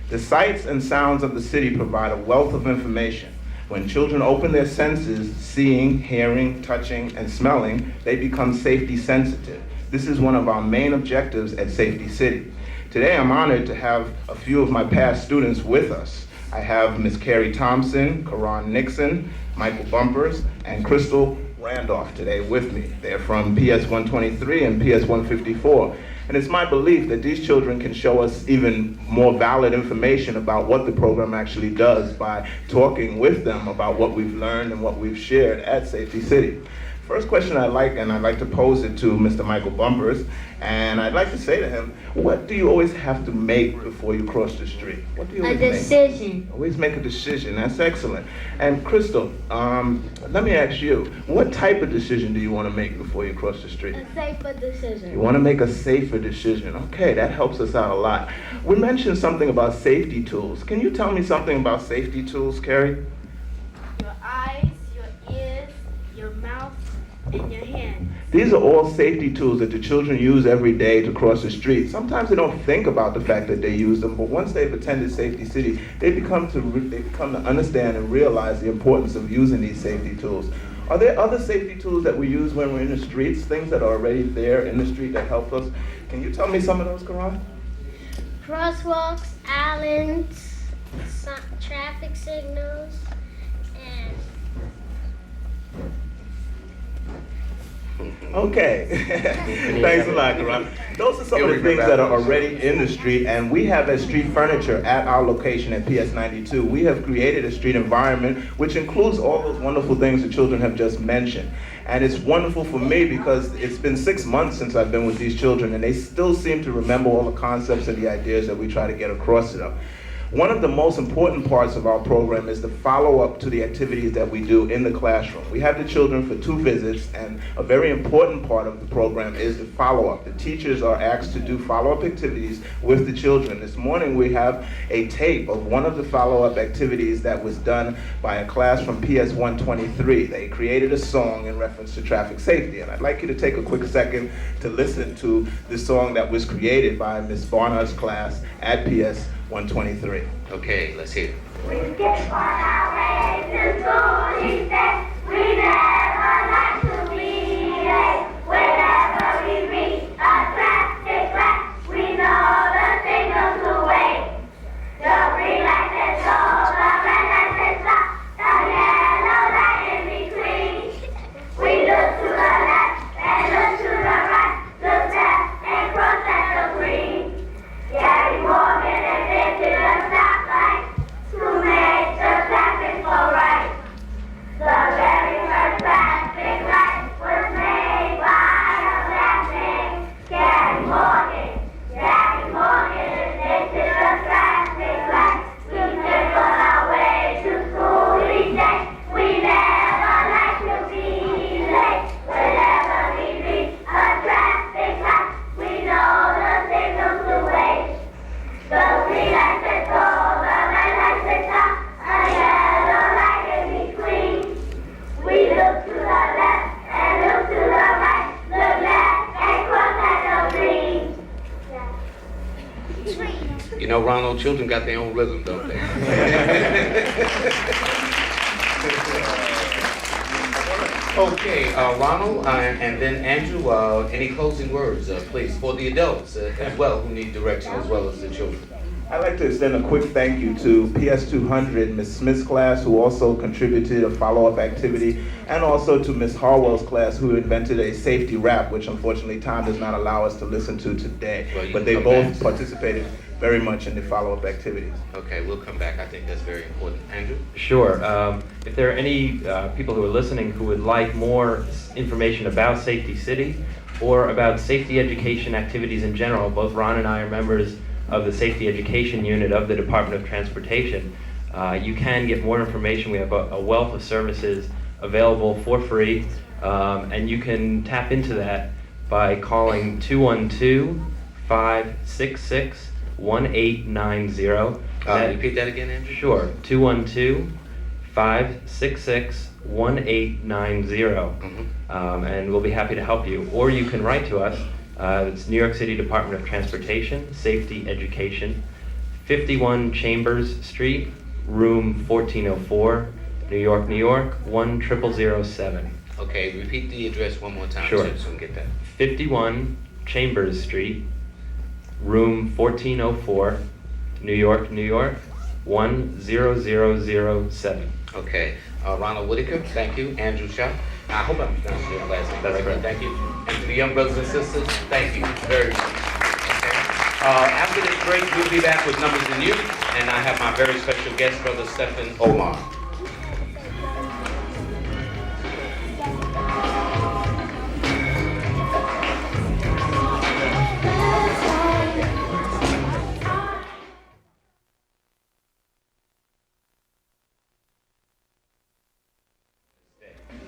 The sights and sounds of the city provide a wealth of information. When children open their senses, seeing, hearing, touching, and smelling, they become safety sensitive. This is one of our main objectives at Safety City. Today I'm honored to have a few of my past students with us. I have Ms. Carrie Thompson, Karan Nixon, Michael Bumpers, and Crystal Randolph today with me. They're from PS 123 and PS 154. And it's my belief that these children can show us even more valid information about what the program actually does by talking with them about what we've learned and what we've shared at Safety City. First question I'd like to pose it to Mr. Michael Bumpers, and I'd like to say to him, what do you always have to make before you cross the street? What do you always decision. Always make a decision. That's excellent. And Crystal, let me ask you, what type of decision do you want to make before you cross the street? A safer decision. You want to make a safer decision. Okay, that helps us out a lot. We mentioned something about safety tools. Can you tell me something about safety tools, Carrie? Your eyes, your ears, your mouth, and your hand. These are all safety tools that the children use every day to cross the street. Sometimes they don't think about the fact that they use them, but once they've attended Safety City, they become to understand and realize the importance of using these safety tools. Are there other safety tools that we use when we're in the streets, things that are already there in the street that help us? Can you tell me some of those, Karan? Crosswalks, islands, traffic signals, and Okay, thanks a lot, Karan. Those are some of the things that are already in the street, and we have as street furniture at our location at PS 92. We have created a street environment which includes all those wonderful things the children have just mentioned. And it's wonderful for me because it's been 6 months since I've been with these children, and they still seem to remember all the concepts and the ideas that we try to get across to them. One of the most important parts of our program is the follow-up to the activities that we do in the classroom. We have the children for 2 visits, and a very important part of the program is the follow-up. The teachers are asked to do follow-up activities with the children. This morning we have a tape of one of the follow-up activities that was done by a class from PS 123. They created a song in reference to traffic safety, and I'd like you to take a quick second to listen to the song that was created by Ms. Barnard's class at PS 123. Okay, let's hear it. we skip on our way to school. He said we never like to be late. Whenever we reach a traffic light, we know the signal to wait. The green light says go, the red light says stop, the yellow light in between. We look to the left and look to the right, look left and cross at the green. Gary Morgan invented a stoplight to make the traffic flow right. The very first traffic light was made by a black man, Gary Morgan. Gary Morgan invented a traffic light. We take on our way to school each day. We never like to be late. Whenever we reach a traffic light, we know the signal to wait. The green light says go, the red light says stop, a yellow light in between. We look to the left and look to the right, look left and cross at the green. You know, Ronald, children got their own rhythm, don't they? Okay, Ronald, and then Andrew, any closing words, please, for the adults as well who need direction as well as the children. I'd like to extend a quick thank you to PS 200, Ms. Smith's class, who also contributed a follow-up activity, and also to Ms. Harwell's class, who invented a safety rap, which unfortunately time does not allow us to listen to today. Well, but they both participated very much in the follow-up activities. Okay, we'll come back. I think that's very important. Andrew? Sure. If there are any people who are listening who would like more information about Safety City or about safety education activities in general, both Ron and I are members of the Safety Education Unit of the Department of Transportation. You can get more information. We have a wealth of services available for free, and you can tap into that by calling 212-566-1890. Repeat that again, Andrew? Sure, 212-566-1890. And we'll be happy to help you. Or you can write to us. It's New York City Department of Transportation, Safety Education, 51 Chambers Street, room 1404, New York, New York, 10007. Okay, repeat the address one more time Sure. so we can get that. 51 Chambers Street, room 1404, New York, New York, 10007. Okay, Ronald Whitaker, thank you. Andrew Shaw. I hope I'm pronouncing your last name correctly. Thank you. And to the young brothers and sisters, thank you very much. Okay. After this break, we'll be back with Numbers and Youth, and I have my very special guest, Brother Stephen Omar.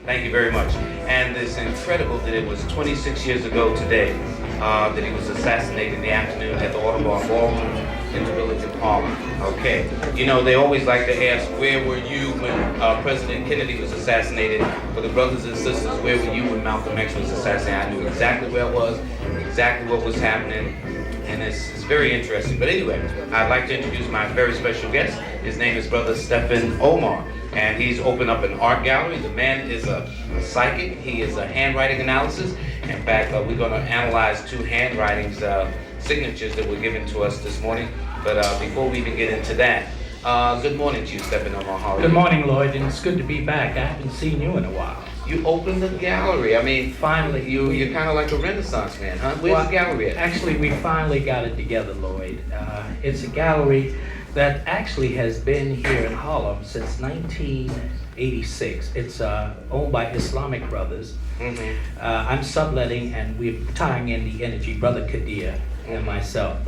Thank you very much. And it's incredible that it was 26 years ago today that he was assassinated in the afternoon at the Audubon Ballroom in the village of Harlem. Okay. You know, they always like to ask, where were you when President Kennedy was assassinated? For the brothers and sisters, where were you when Malcolm X was assassinated? I knew exactly where I was, exactly what was happening, and it's very interesting. But anyway, I'd like to introduce my very special guest. His name is Brother Stephen Omar. And he's opened up an art gallery. The man is a psychic. He is a handwriting analysis. In fact, we're going to analyze two handwritings, signatures that were given to us this morning. But before we even get into that, good morning to you, Stephen Omar. How are you? Good morning, Lloyd, and it's good to be back. I haven't seen you in a while. You opened the gallery. I mean, finally, you're kind of like a Renaissance man, huh? Where's the gallery at? Actually, we finally got it together, Lloyd. It's a gallery that actually has been here in Harlem since 1986. It's owned by Islamic brothers. Mm-hmm. I'm subletting, and we're tying in the energy, Brother Kadir and myself.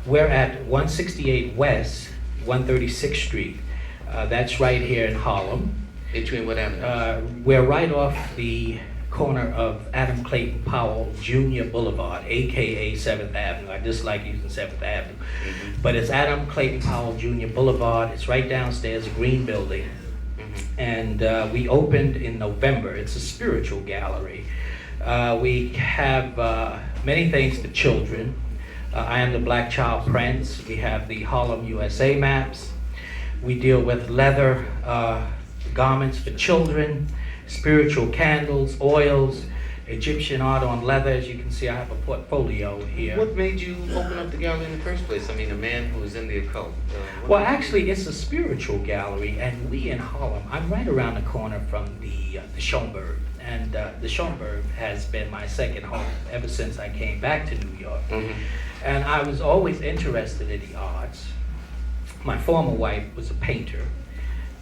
We're at 168 West, 136th Street. That's right here in Harlem. Between what avenues? We're right off the corner of Adam Clayton Powell Jr. Boulevard, aka 7th Avenue. I dislike using 7th Avenue. Mm-hmm. But it's Adam Clayton Powell Jr. Boulevard. It's right downstairs, a green building. Mm-hmm. And we opened in November. It's a spiritual gallery. We have many things for children. I am the Black Child Prince. We have the Harlem, USA maps. We deal with leather garments for children, spiritual candles, oils, Egyptian art on leather. As you can see, I have a portfolio here. What made you open up the gallery in the first place? I mean, a man who was in the occult. Well, actually, it's a spiritual gallery, and we in Harlem, I'm right around the corner from the Schomburg. And the Schomburg has been my second home ever since I came back to New York. Mm-hmm. And I was always interested in the arts. My former wife was a painter.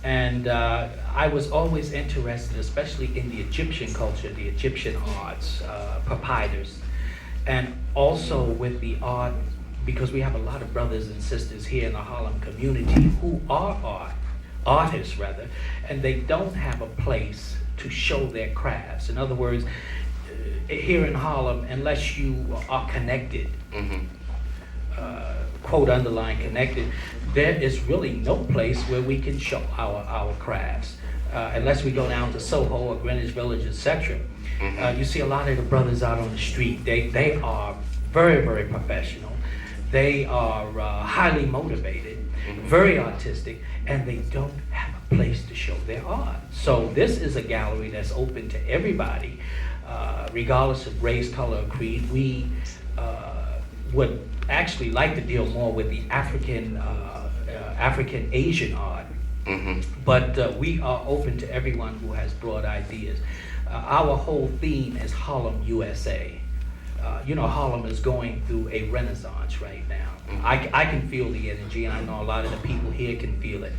And I was always interested, especially in the Egyptian culture, the Egyptian arts, papyrus, and also with the art, because we have a lot of brothers and sisters here in the Harlem community who are artists rather, and they don't have a place to show their crafts. In other words, here in Harlem, unless you are connected, quote underline connected, there is really no place where we can show our crafts, unless we go down to Soho or Greenwich Village, etc. You see a lot of the brothers out on the street. They are very, very professional. They are highly motivated, very artistic, and they don't have a place to show their art. So this is a gallery that's open to everybody, regardless of race, color, or creed. We would actually like to deal more with the African Asian art, but we are open to everyone who has broad ideas. Our whole theme is Harlem, USA. You know, Harlem is going through a renaissance right now. I can feel the energy, and I know a lot of the people here can feel it.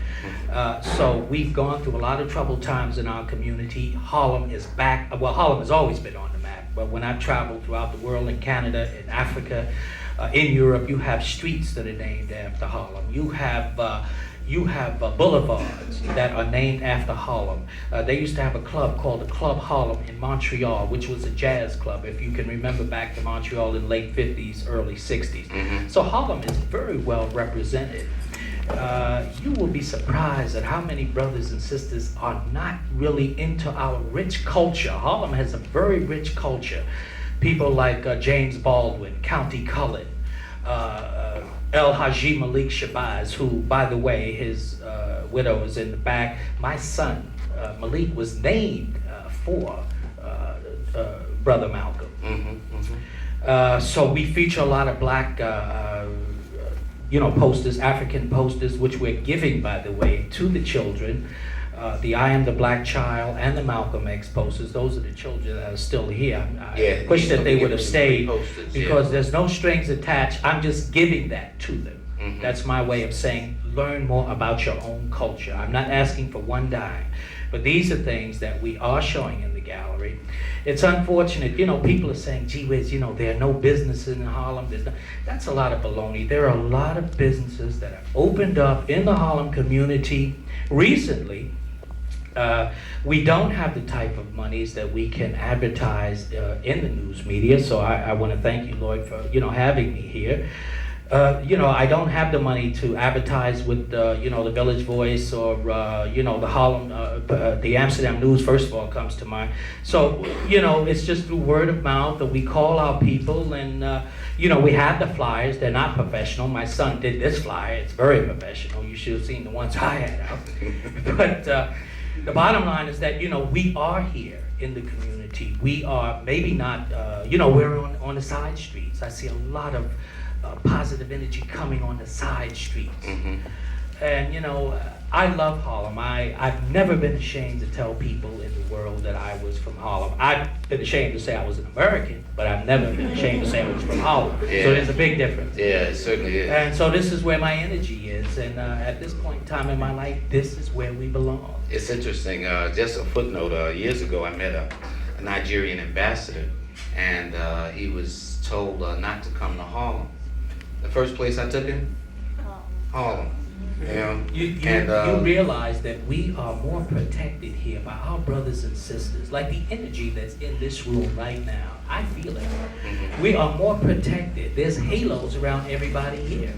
So we've gone through a lot of troubled times in our community. Harlem is back. Well, Harlem has always been on the map, but when I've traveled throughout the world, in Canada, in Africa, in Europe, you have streets that are named after Harlem. You have boulevards that are named after Harlem. They used to have a club called the Club Harlem in Montreal, which was a jazz club, if you can remember back to Montreal in late 50s, early 60s. So Harlem is very well represented. You will be surprised at how many brothers and sisters are not really into our rich culture. Harlem has a very rich culture. People like James Baldwin, County Cullen, El Haji Malik Shabazz, who, by the way, his widow is in the back. My son, Malik, was named for Brother Malcolm. So we feature a lot of black posters, African posters, which we're giving, by the way, to the children. The I Am the Black Child and the Malcolm X posters, those are the children that are still here. I wish that they would have stayed because there's no strings attached. I'm just giving that to them. That's my way of saying, learn more about your own culture. I'm not asking for one dime, but these are things that we are showing in the gallery. It's unfortunate, people are saying, gee whiz, there are no businesses in Harlem. That's a lot of baloney. There are a lot of businesses that have opened up in the Harlem community recently. We don't have the type of monies that we can advertise in the news media, so I want to thank you, Lloyd, for having me here. I don't have the money to advertise with the Village Voice or the Harlem, the Amsterdam News. First of all, comes to mind. So it's just through word of mouth that we call our people, and we have the flyers. They're not professional. My son did this flyer. It's very professional. You should have seen the ones I had out. But the bottom line is that we are here in the community. We are maybe not. We're on the side streets. I see a lot of positive energy coming on the side streets. And I love Harlem. I've never been ashamed to tell people in the world that I was from Harlem. I've been ashamed to say I was an American, but I've never been ashamed to say I was from Harlem. Yeah. So there's a big difference. Yeah, it certainly is. And so this is where my energy is. And at this point in time in my life, this is where we belong. It's interesting. Just a footnote. Years ago, I met a Nigerian ambassador, and he was told not to come to Harlem. The first place I took him, Harlem. You realize that we are more protected here by our brothers and sisters. Like the energy that's in this room right now, I feel it. We are more protected. There's halos around everybody here.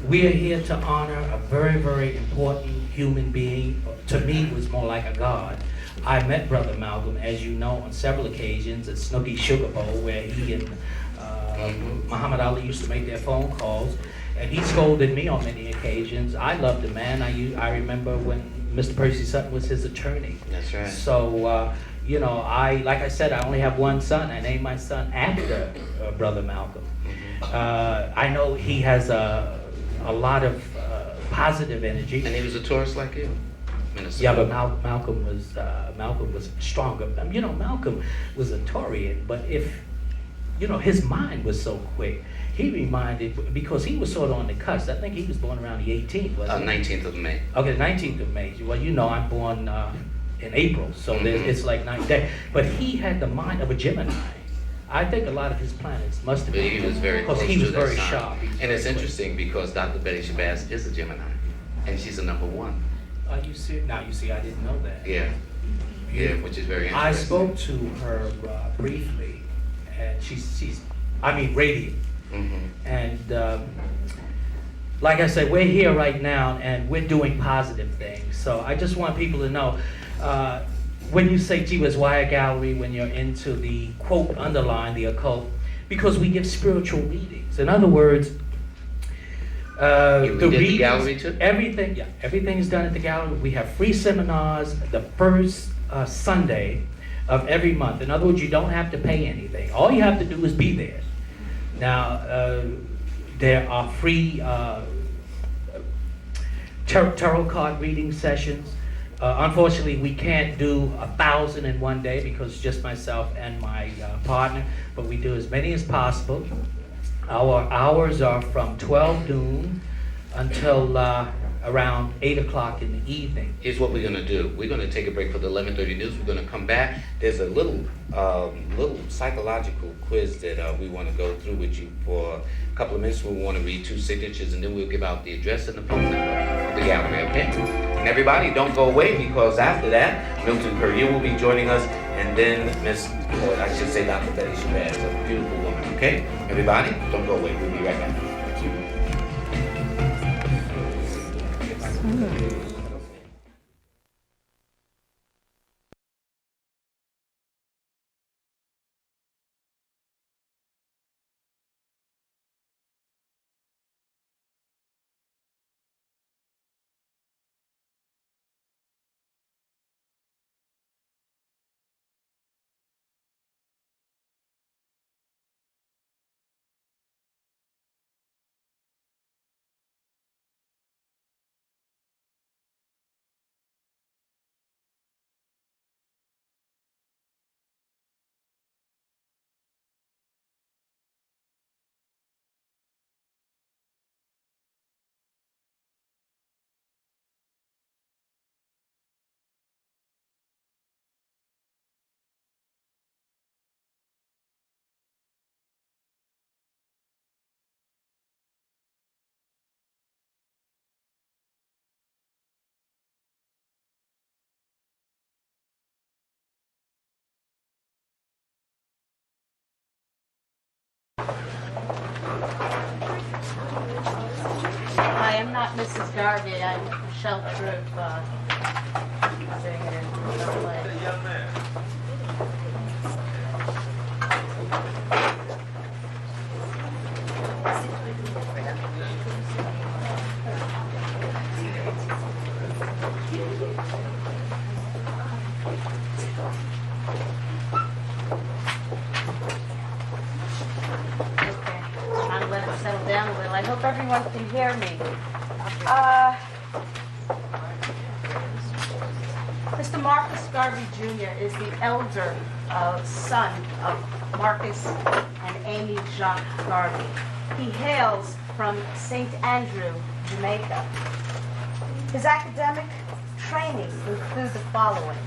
We are here to honor a very, very important human being. To me, was more like a god. I met Brother Malcolm, as you know, on several occasions at Snooky Sugar Bowl, where he and Muhammad Ali used to make their phone calls, and he scolded me on many occasions. I loved the man. I remember when Mr. Percy Sutton was his attorney. That's right. So, like I said, I only have one son. I named my son after Brother Malcolm. I know he has a lot of positive energy. And he was a tourist like you? Minnesota. Yeah, but Malcolm was stronger. Malcolm was a Tory, but his mind was so quick. He reminded, because he was sort of on the cusp. I think he was born around the 18th, wasn't he? 19th of May. Okay, 19th of May. Well, I'm born in April, so it's like 9 days. But he had the mind of a Gemini. I think a lot of his planets must have been. He was very close because he was to that very sign. sharp. And it's interesting because Dr. Betty Shabazz is a Gemini, and she's a number 1. Are you serious? Now, you see, I didn't know that. Yeah, which is very interesting. I spoke to her briefly, and she's radiant. And like I said, we're here right now, and we're doing positive things. So I just want people to know, when you say, gee whiz, why a gallery when you're into the, quote, underline, the occult? Because we give spiritual readings. In other words, the gallery too? Everything is done at the gallery. We have free seminars the first Sunday of every month. In other words, you don't have to pay anything. All you have to do is be there. Now, there are free tarot card reading sessions. Unfortunately, we can't do 1,000 in one day because it's just myself and my partner, but we do as many as possible. Our hours are from 12 noon until around 8 o'clock in the evening. Here's what we're going to do. We're going to take a break for the 11:30 news. We're going to come back. There's a little psychological quiz that we want to go through with you for a couple of minutes. We want to read 2 signatures, and then we'll give out the address and the phone number of the gallery, okay? And everybody, don't go away, because after that, Milton Courier will be joining us, and then Dr. Betty Shabazz, a beautiful woman, okay? Everybody, don't go away. We'll be right back. Thank you. Garvey. I'm Michelle Troop, doing it in LA. Trying to let it settle down a little. I hope everyone can hear me. Mr. Marcus Garvey Jr. is the elder son of Marcus and Amy Jacques Garvey. He hails from St. Andrew, Jamaica. His academic training includes the following: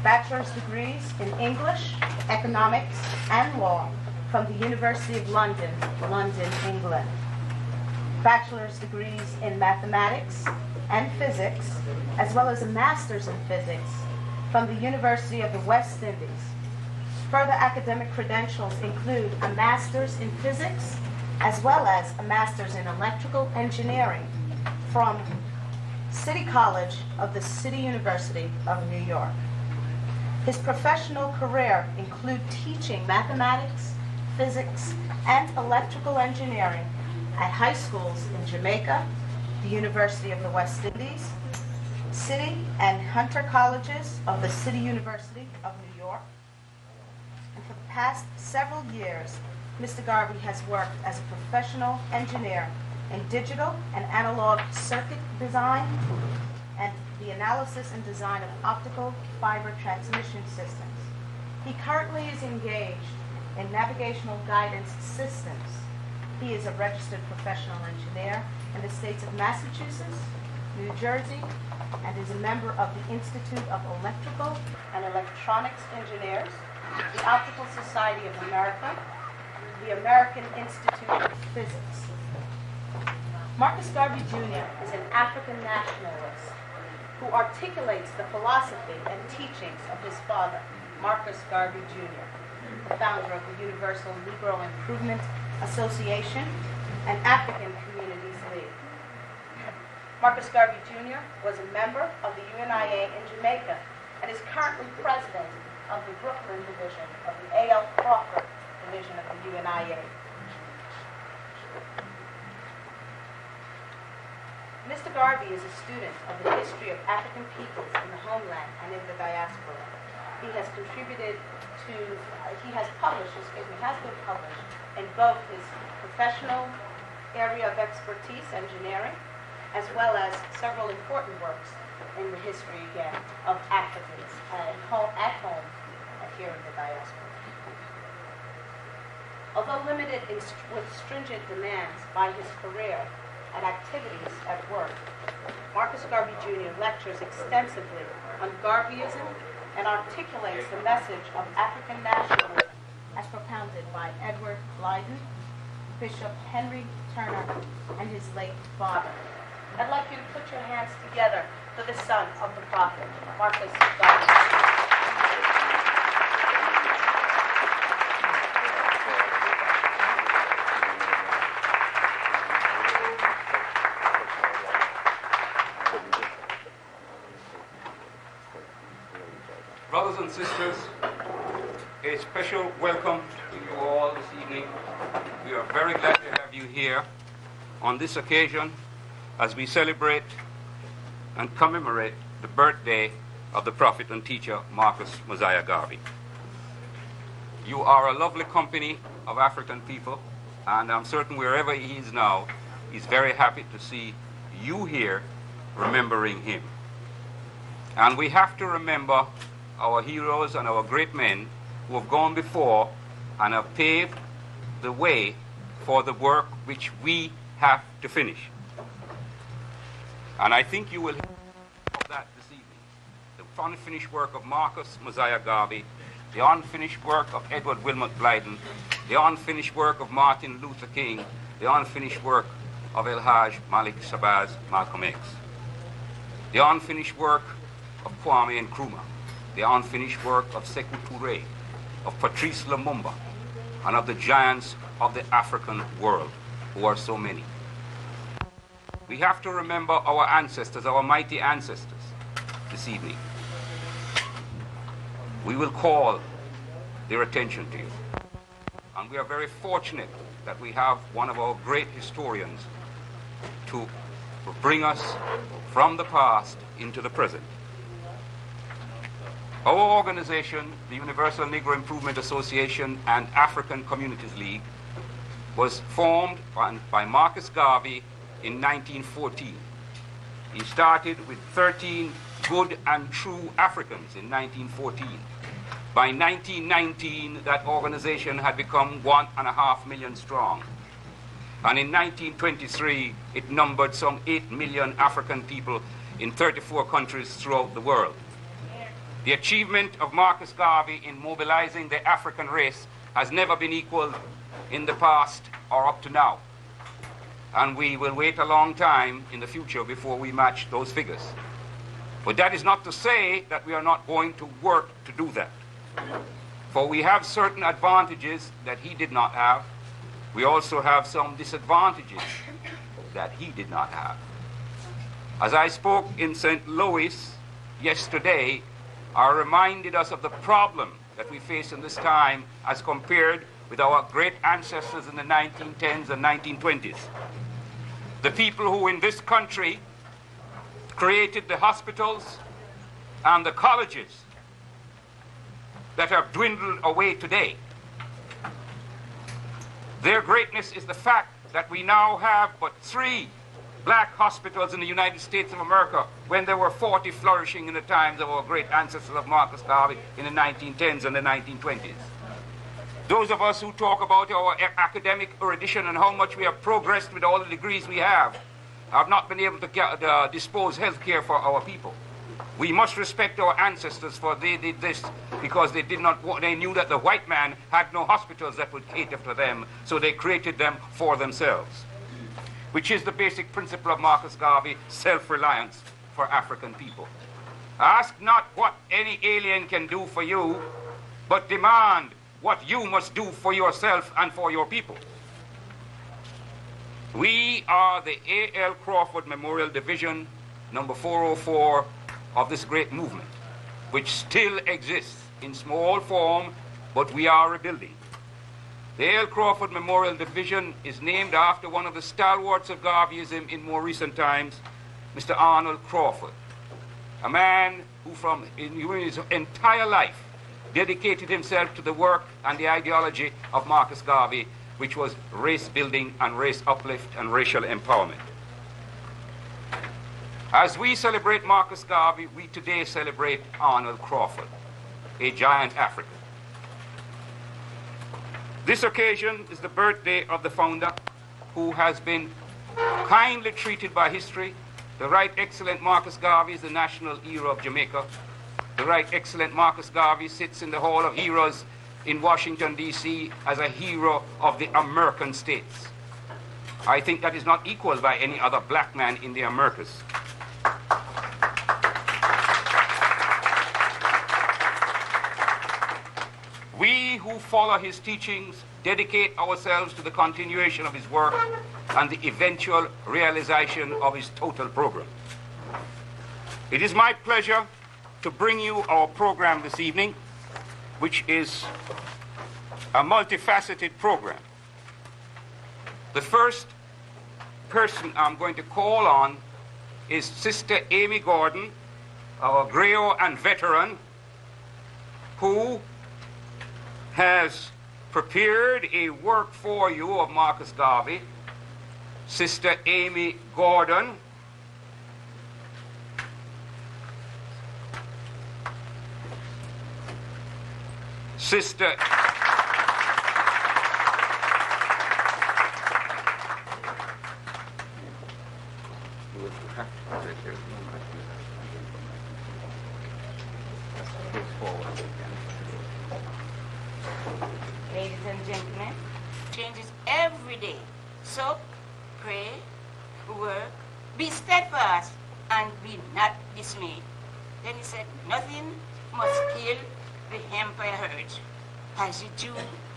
bachelor's degrees in English, economics, and law from the University of London, London, England. Bachelor's degrees in mathematics and physics, as well as a master's in physics from the University of the West Indies. Further academic credentials include a master's in physics, as well as a master's in electrical engineering from City College of the City University of New York. His professional career includes teaching mathematics, physics, and electrical engineering at high schools in Jamaica, the University of the West Indies, City and Hunter Colleges of the City University of New York. And for the past several years, Mr. Garvey has worked as a professional engineer in digital and analog circuit design and the analysis and design of optical fiber transmission systems. He currently is engaged in navigational guidance systems. He is a registered professional engineer in the states of Massachusetts, New Jersey, and is a member of the Institute of Electrical and Electronics Engineers, the Optical Society of America, the American Institute of Physics. Marcus Garvey Jr. is an African nationalist who articulates the philosophy and teachings of his father, Marcus Garvey Jr., the founder of the Universal Negro Improvement Association and African Communities League. Marcus Garvey Jr. was a member of the UNIA in Jamaica and is currently president of the Brooklyn division of the A.L. Crawford division of the UNIA. Mr. Garvey is a student of the history of African peoples in the homeland and in the diaspora. He has been published in both his professional area of expertise, engineering, as well as several important works in the history, again, of Africans at home and here in the diaspora. Although limited with stringent demands by his career and activities at work, Marcus Garvey Jr. lectures extensively on Garveyism and articulates the message of African nationalism as propounded by Edward Blyden, Bishop Henry Turner, and his late father. I'd like you to put your hands together for the son of the prophet, Marcus Garvey. Brothers and sisters, a special welcome to you all this evening. We are very glad to have you here on this occasion as we celebrate and commemorate the birthday of the prophet and teacher Marcus Mosiah Garvey. You are a lovely company of African people, and I'm certain wherever he is now, he's very happy to see you here remembering him. And we have to remember our heroes and our great men who have gone before and have paved the way for the work which we have to finish. And I think you will hear of that this evening. The unfinished work of Marcus Mosiah Garvey, the unfinished work of Edward Wilmot Blyden, the unfinished work of Martin Luther King, the unfinished work of El-Hajj Malik Shabazz Malcolm X, the unfinished work of Kwame Nkrumah, the unfinished work of Sekou Touré, of Patrice Lumumba, and of the giants of the African world, who are so many. We have to remember our ancestors, our mighty ancestors, this evening. We will call their attention to you. And we are very fortunate that we have one of our great historians to bring us from the past into the present. Our organization, the Universal Negro Improvement Association and African Communities League, was formed by Marcus Garvey in 1914. He started with 13 good and true Africans in 1914. By 1919, that organization had become 1.5 million strong. And in 1923, it numbered some 8 million African people in 34 countries throughout the world. The achievement of Marcus Garvey in mobilizing the African race has never been equaled in the past or up to now. And we will wait a long time in the future before we match those figures. But that is not to say that we are not going to work to do that. For we have certain advantages that he did not have. We also have some disadvantages that he did not have. As I spoke in St. Louis yesterday, I reminded us of the problem that we face in this time as compared with our great ancestors in the 1910s and 1920s. The people who in this country created the hospitals and the colleges that have dwindled away today. Their greatness is the fact that we now have but 3 black hospitals in the United States of America when there were 40 flourishing in the times of our great ancestors of Marcus Garvey in the 1910s and the 1920s. Those of us who talk about our academic erudition and how much we have progressed with all the degrees we have not been able to dispose health care for our people. We must respect our ancestors, for they did this because they knew that the white man had no hospitals that would cater to them, so they created them for themselves, which is the basic principle of Marcus Garvey, self-reliance for African people. Ask not what any alien can do for you, but demand what you must do for yourself and for your people. We are the A.L. Crawford Memorial Division, number 404, of this great movement, which still exists in small form, but we are rebuilding. The A.L. Crawford Memorial Division is named after one of the stalwarts of Garveyism in more recent times, Mr. Arnold Crawford, a man who in his entire life dedicated himself to the work and the ideology of Marcus Garvey, which was race building and race uplift and racial empowerment. As we celebrate Marcus Garvey, we today celebrate Arnold Crawford, a giant African. This occasion is the birthday of the founder, who has been kindly treated by history. The Right Excellent Marcus Garvey is the national hero of Jamaica. The Right Excellent Marcus Garvey sits in the Hall of Heroes in Washington, D.C. as a hero of the American states. I think that is not equaled by any other black man in the Americas. We who follow his teachings dedicate ourselves to the continuation of his work and the eventual realization of his total program. It is my pleasure to bring you our program this evening, which is a multifaceted program. The first person I'm going to call on is Sister Amy Gordon, our griot and veteran, who has prepared a work for you of Marcus Garvey. Sister Amy Gordon Sister Ladies and gentlemen, changes every day. So, pray, work, be steadfast, and be not dismayed. Then he said, nothing must kill the empire urge. As the Jew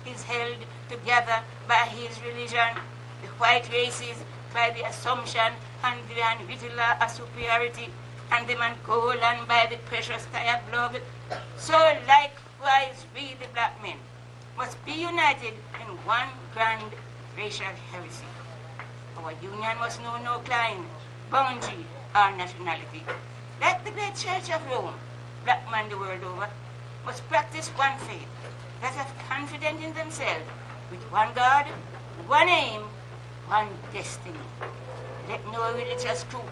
is held together by his religion, the white races by the assumption and the unwritten law of superiority, and the man golden by the precious tie of blood. So likewise we, the black men, must be united in one grand racial heresy. Our union must know no clime, boundary, or nationality. Like the great Church of Rome, black men the world over must practice one faith, that of confidence in themselves, with one God, one aim, one destiny. Let no religious scruple,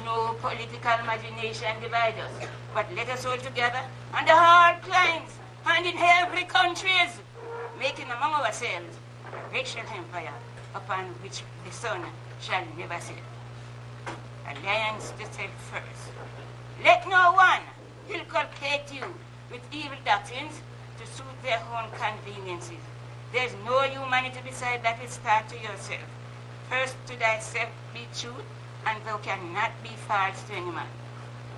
no political imagination divide us, but let us all together under all climes and in every countries, making among ourselves a racial empire upon which the sun shall never set. Alliance to self first. Let no one inculcate you with evil doctrines to suit their own conveniences. There is no humanity beside that will start to yourself. First to thyself be true, and thou cannot be false to any man.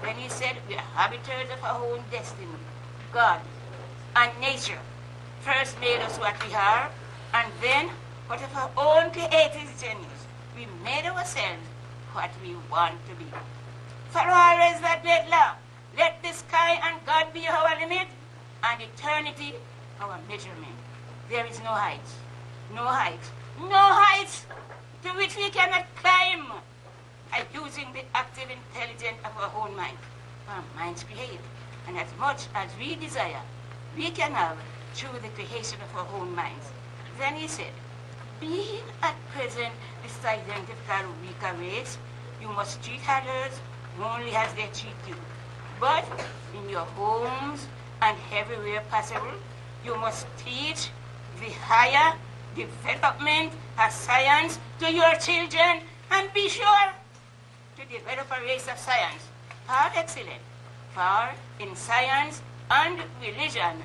Then he said, we are arbiters of our own destiny. God and nature first made us what we are, and then, what of our own creative genius, we made ourselves what we want to be. For always that great law, let the sky and God be our limit, and eternity our measurement. There is no heights, no heights, no heights to which we cannot climb by using the active intelligence of our own mind. Our minds create, and as much as we desire, we can have through the creation of our own minds. Then he said, being at present this identical weaker race, you must treat others only as they treat you. But in your homes and everywhere possible, you must teach the higher development of science to your children, and be sure to develop a race of science, far excellent, for in science and religion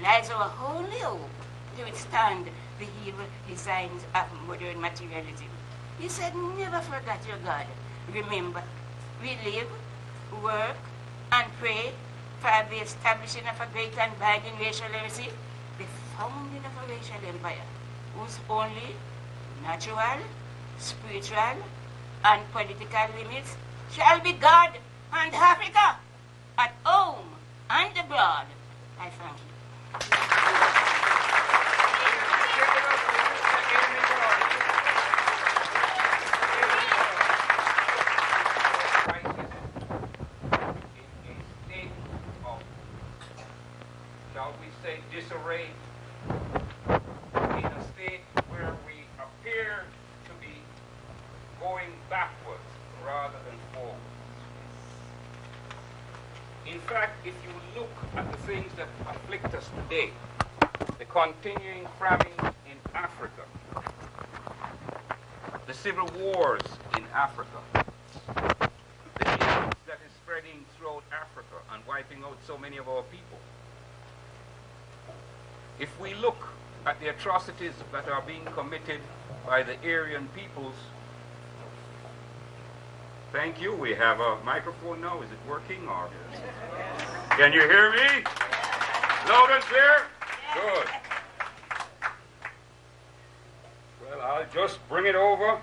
lies our only hope to withstand the evil designs of modern materialism. He said, never forget your God. Remember, we live, work, and pray for the establishing of a great and binding racial heresy, the founding of a racial empire, whose only natural, spiritual, and political limits shall be God and Africa, at home and abroad. I thank you. Disarray, in a state where we appear to be going backwards rather than forwards. In fact, if you look at the things that afflict us today, the continuing famine in Africa, the civil wars in Africa, the disease that is spreading throughout Africa and wiping out so many of our people, if we look at the atrocities that are being committed by the Aryan peoples, thank you, we have a microphone now, is it working? Or can you hear me? Loud and clear? Good. Well, I'll just bring it over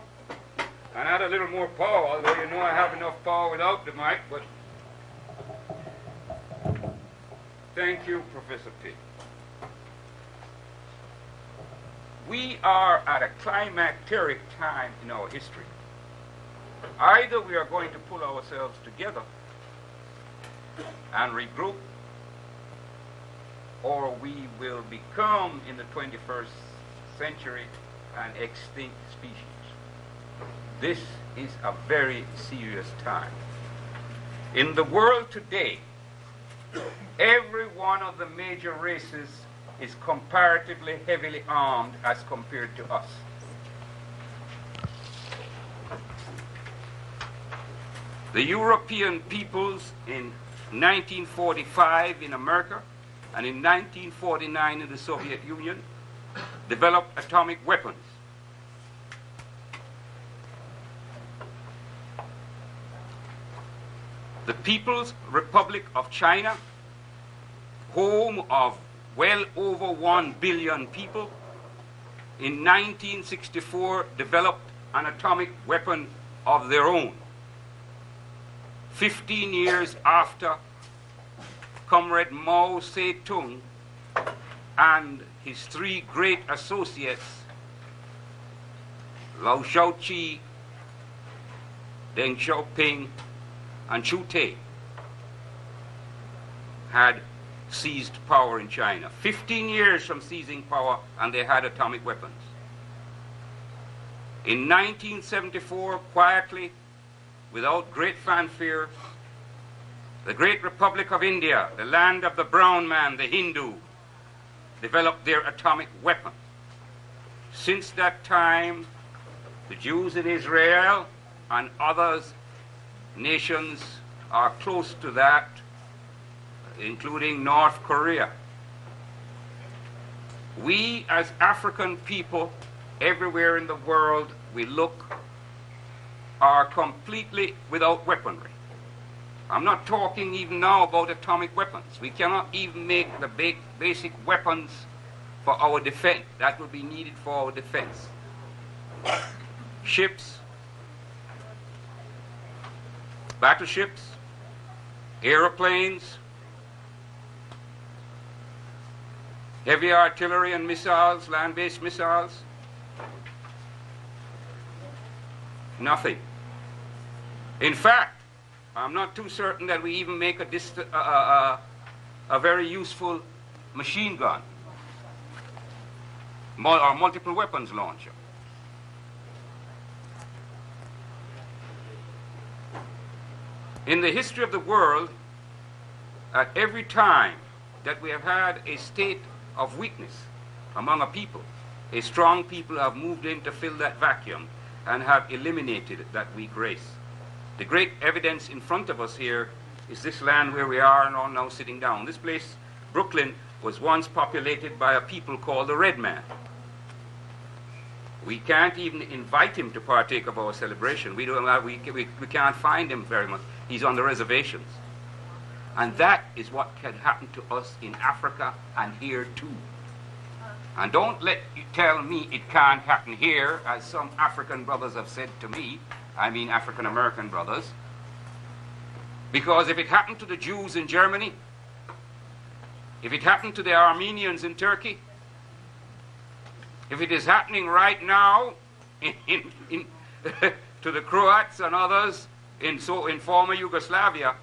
and add a little more power, although you know I have enough power without the mic, but thank you, Professor P. We are at a climacteric time in our history. Either we are going to pull ourselves together and regroup, or we will become, in the 21st century, an extinct species. This is a very serious time. In the world today, every one of the major races is comparatively heavily armed as compared to us. The European peoples in 1945 in America and in 1949 in the Soviet Union developed atomic weapons. The People's Republic of China, home of well over 1 billion people, in 1964 developed an atomic weapon of their own. 15 years after Comrade Mao Zedong and his three great associates, Liu Shaoqi, Deng Xiaoping, and Chu Tai, had seized power in China. 15 years from seizing power, and they had atomic weapons. In 1974, quietly, without great fanfare, the great Republic of India, the land of the brown man, the Hindu, developed their atomic weapon. Since that time, the Jews in Israel and other nations are close to that, including North Korea. We as African people, everywhere in the world we look, are completely without weaponry. I'm not talking even now about atomic weapons. We cannot even make the basic weapons for our defense. That would be needed for our defense. Ships, battleships, aeroplanes, heavy artillery and missiles, land-based missiles, nothing. In fact, I'm not too certain that we even make a very useful machine gun or multiple weapons launcher. In the history of the world, at every time that we have had a state of weakness among a people, a strong people have moved in to fill that vacuum and have eliminated that weak race. The great evidence in front of us here is this land where we are now sitting down. This place, Brooklyn, was once populated by a people called the Red Man. We can't even invite him to partake of our celebration. We can't find him very much. He's on the reservations. And that is what can happen to us in Africa and here too. And don't let you tell me it can't happen here, as some African brothers have said to me. I mean African American brothers. Because if it happened to the Jews in Germany, if it happened to the Armenians in Turkey, if it is happening right now to the Croats and others in former Yugoslavia,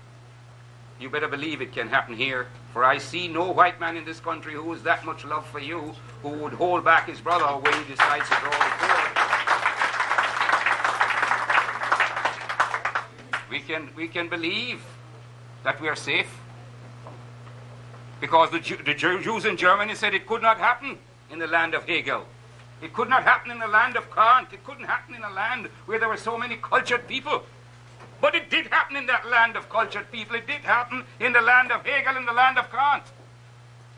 you better believe it can happen here. For I see no white man in this country who has that much love for you, who would hold back his brother when he decides to draw the sword. We can believe that we are safe. Because the Jews in Germany said it could not happen in the land of Hegel. It could not happen in the land of Kant. It couldn't happen in a land where there were so many cultured people. But it did happen in that land of cultured people. It did happen in the land of Hegel, in the land of Kant.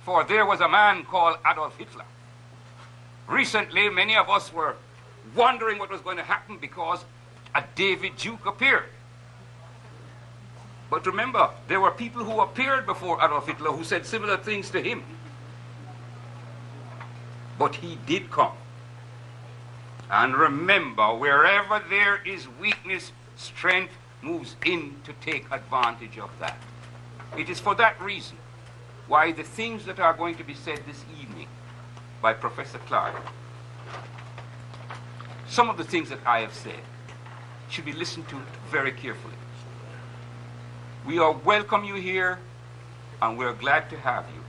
For there was a man called Adolf Hitler. Recently, many of us were wondering what was going to happen because a David Duke appeared. But remember, there were people who appeared before Adolf Hitler who said similar things to him. But he did come. And remember, wherever there is weakness, strength moves in to take advantage of that. It is for that reason why the things that are going to be said this evening by Professor Clarke, some of the things that I have said, should be listened to very carefully. We welcome you here, and we're glad to have you.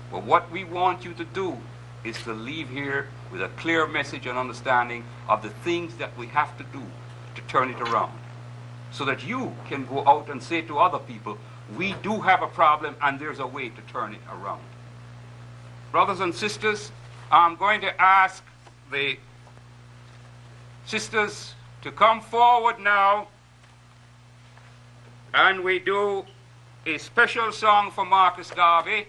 But what we want you to do is to leave here with a clear message and understanding of the things that we have to do to turn it around, so that you can go out and say to other people, we do have a problem and there's a way to turn it around. Brothers and sisters, I'm going to ask the sisters to come forward now, and we do a special song for Marcus Garvey.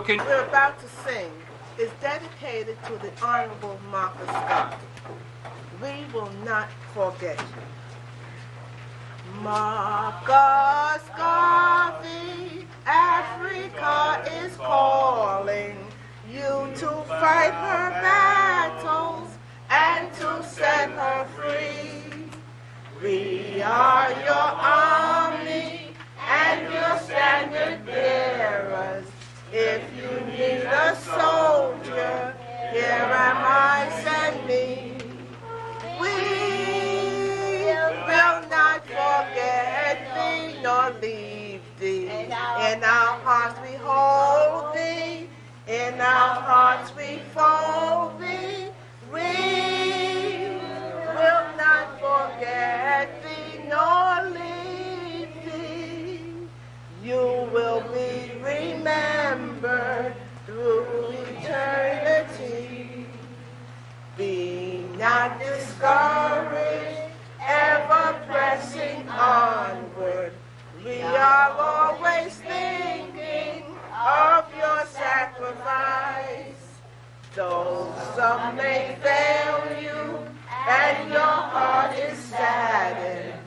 We're about to sing is dedicated to the Honorable Marcus Garvey. We will not forget you. Marcus Garvey, Africa is calling you to fight her battles and to set her free. We are your army and your standard bearers. If you need a soldier, here am I, send me. We will not forget thee nor leave thee. In our hearts we hold thee. In our hearts we fold thee. We will not forget thee nor leave thee. You will be remembered through eternity. Be not discouraged, ever pressing onward. We are always thinking of your sacrifice. Though some may fail you and your heart is saddened,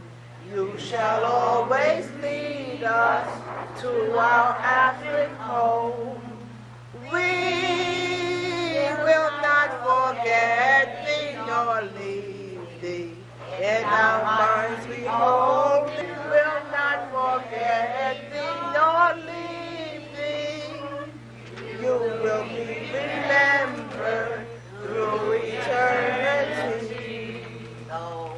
you shall always lead us to our African home. We will not forget thee nor leave thee. In our minds we hold thee. We will not forget thee nor leave thee. You will be remembered through eternity.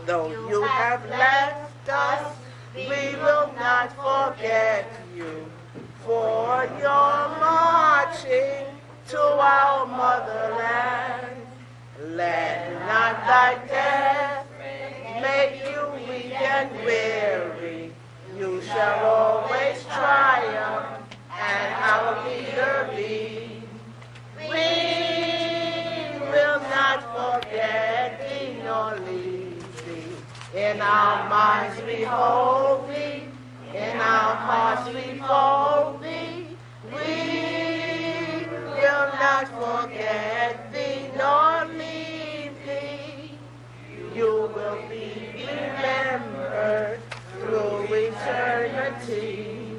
Though you have left us, we will not forget you. For your marching to our motherland. Let not thy death make you weak and weary. You shall always triumph and our leader be. We will not forget thee nor leave thee. In our minds we hold thee. In our hearts we fold thee. We will not forget thee nor leave thee. You will be remembered through eternity.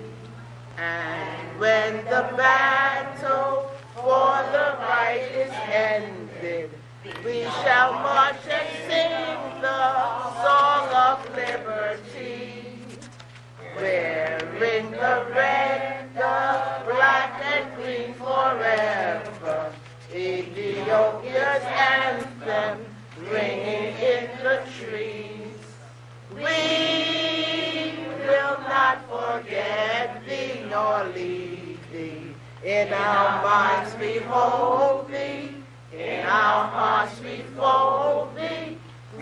And when the battle for the right is ended, we shall march and sing the song of liberty. Wearing the red, the black and green forever, Ethiopia's anthem ringing in the trees. We will not forget thee nor leave thee. In our minds we hold thee. In our hearts we fold thee.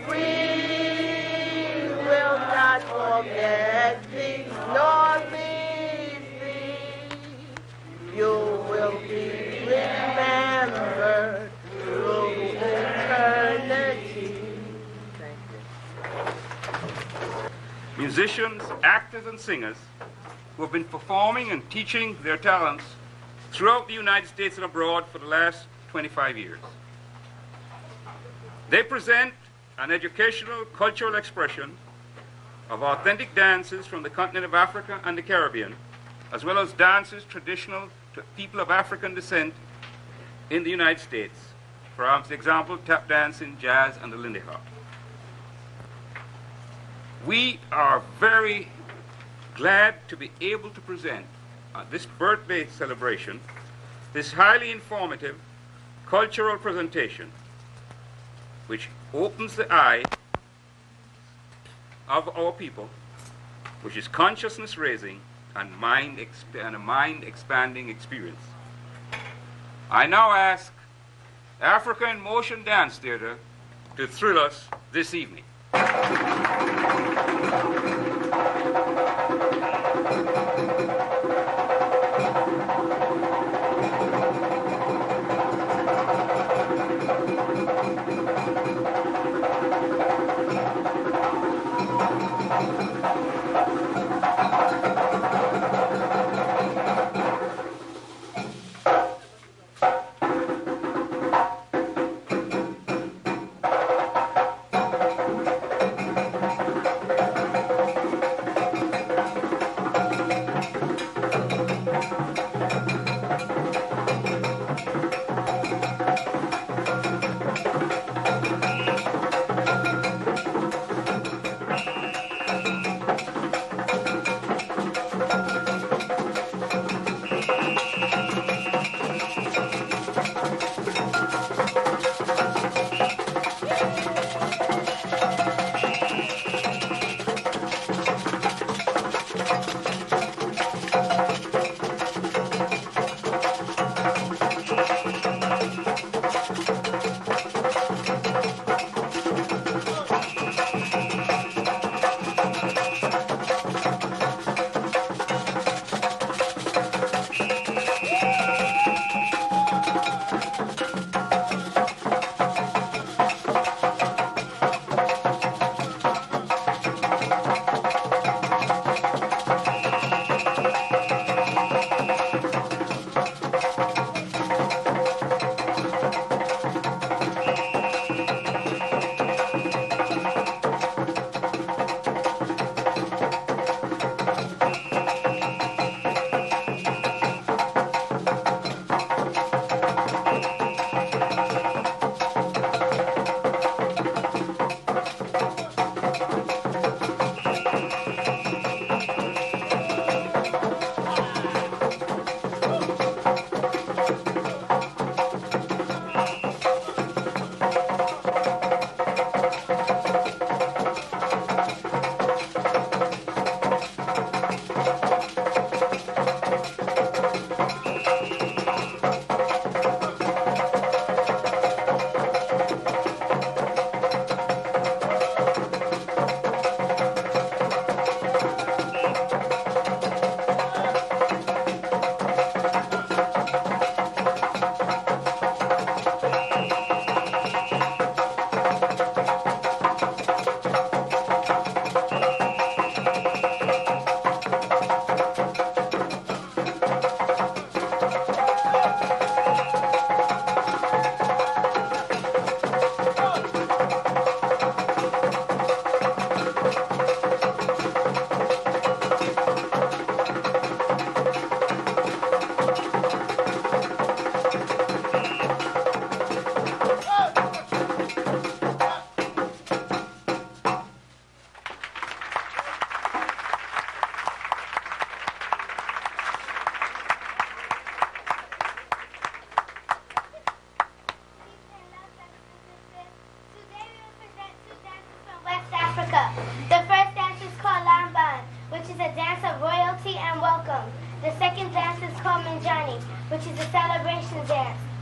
We will not forget thee nor leave thee. You will be remembered through eternity. Thank you. Musicians, actors, and singers who have been performing and teaching their talents throughout the United States and abroad for the last 25 years. They present an educational, cultural expression of authentic dances from the continent of Africa and the Caribbean, as well as dances traditional to people of African descent in the United States. For example, tap dancing, jazz, and the Lindy Hop. We are very glad to be able to present this birthday celebration, this highly informative cultural presentation, which opens the eye of our people, which is consciousness raising and a mind expanding experience. I now ask Africa in Motion Dance Theater to thrill us this evening.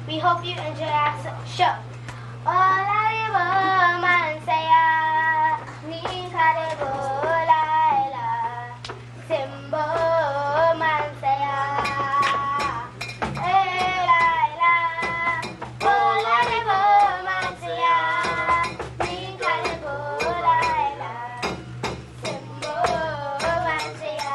We hope you enjoy our show. Olaribo mansaya, ninkaribo laila, simbo mansaya, laila. Olaribo mansaya, ninkaribo laila, simbo mansaya.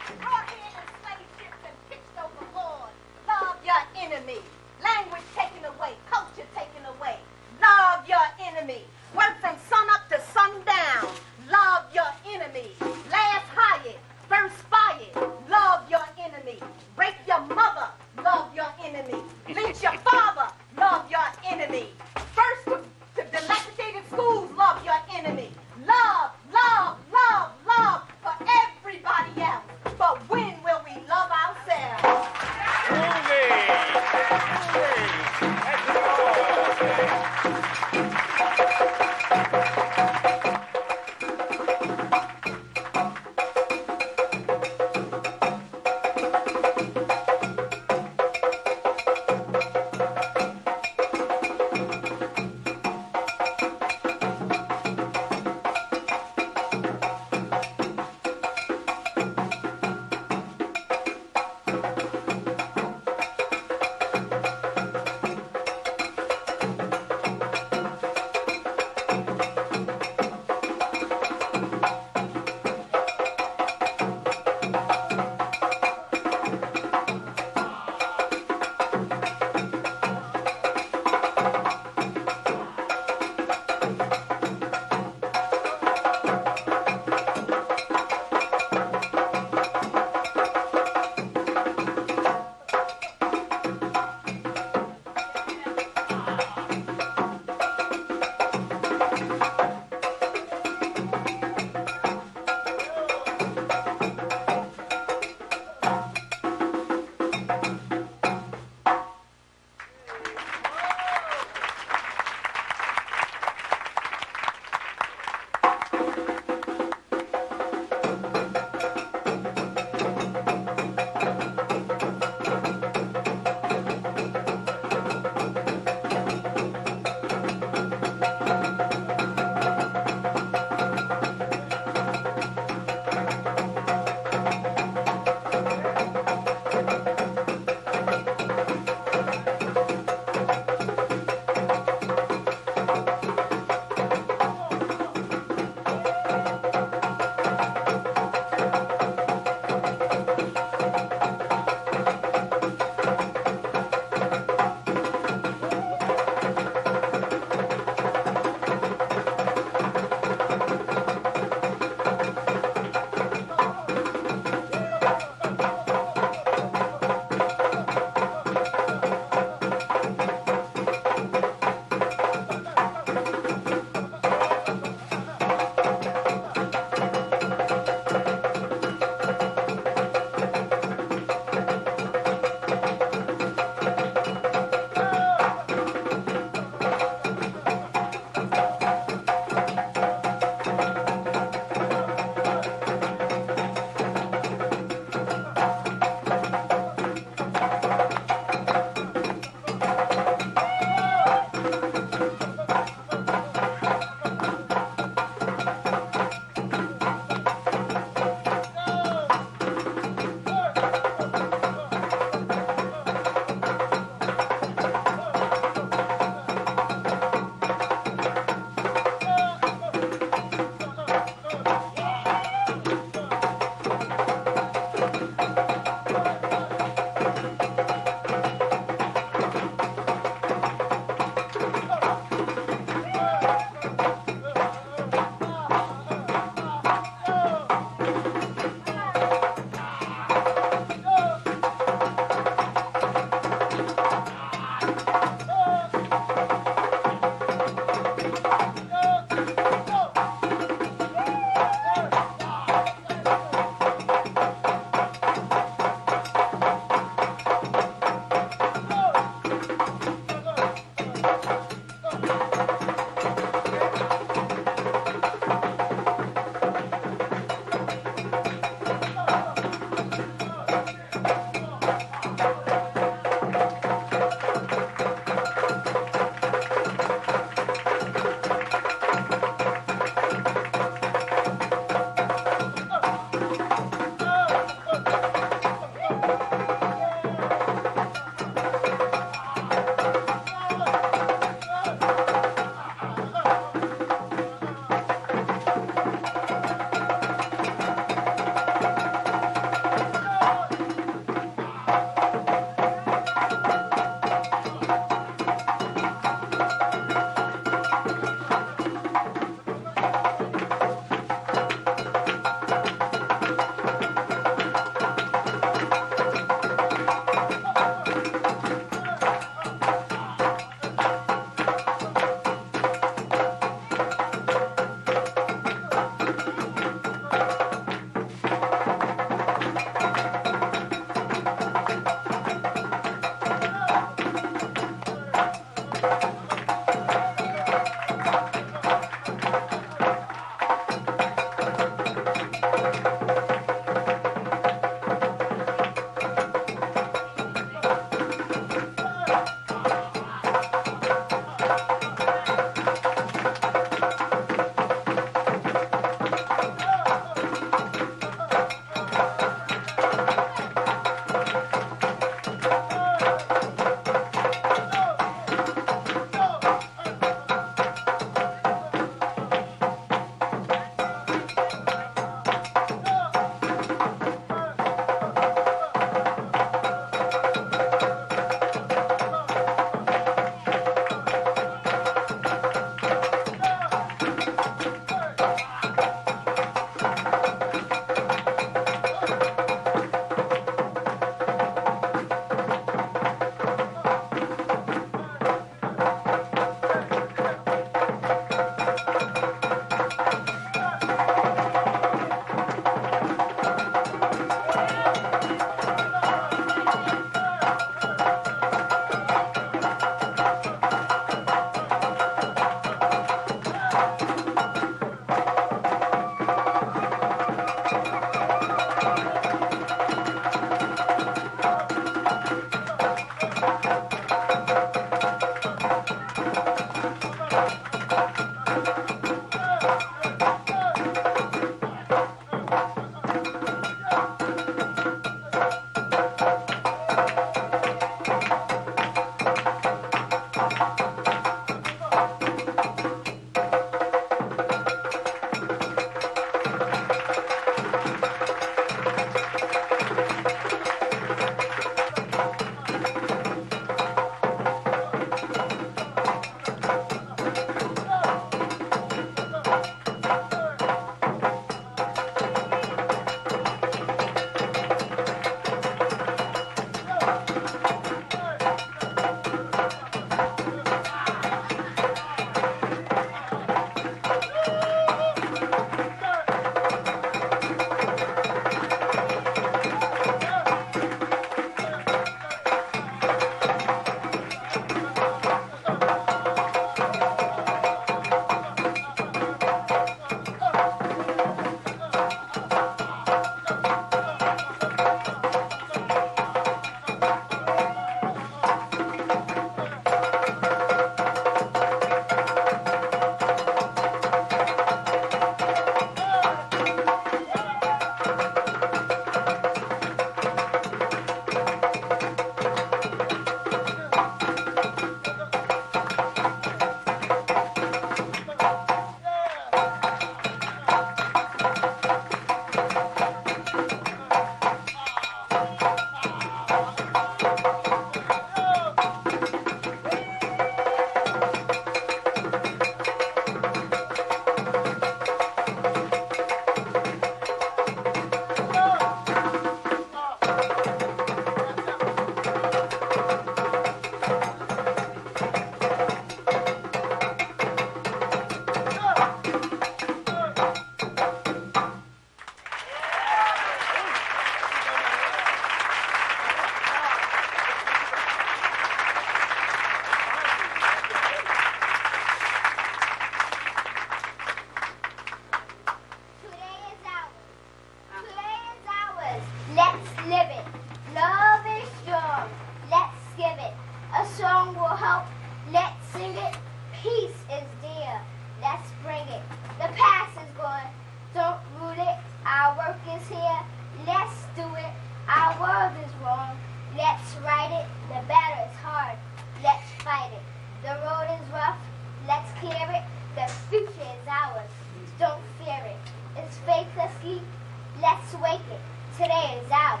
take it. Today is ours.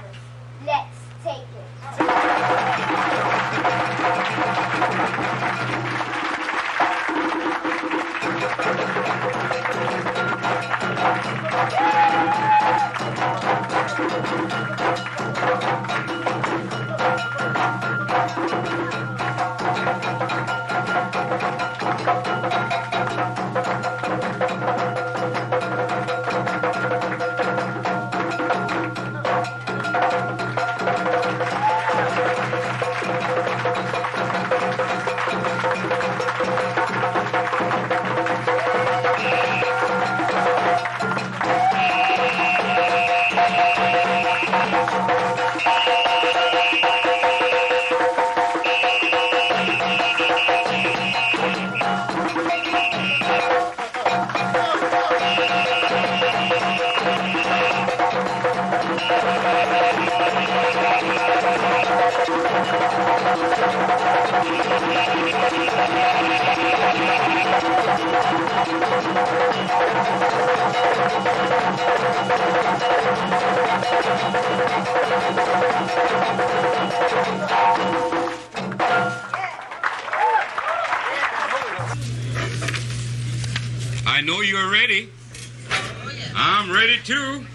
Let's take it. I know you're ready. I'm ready too.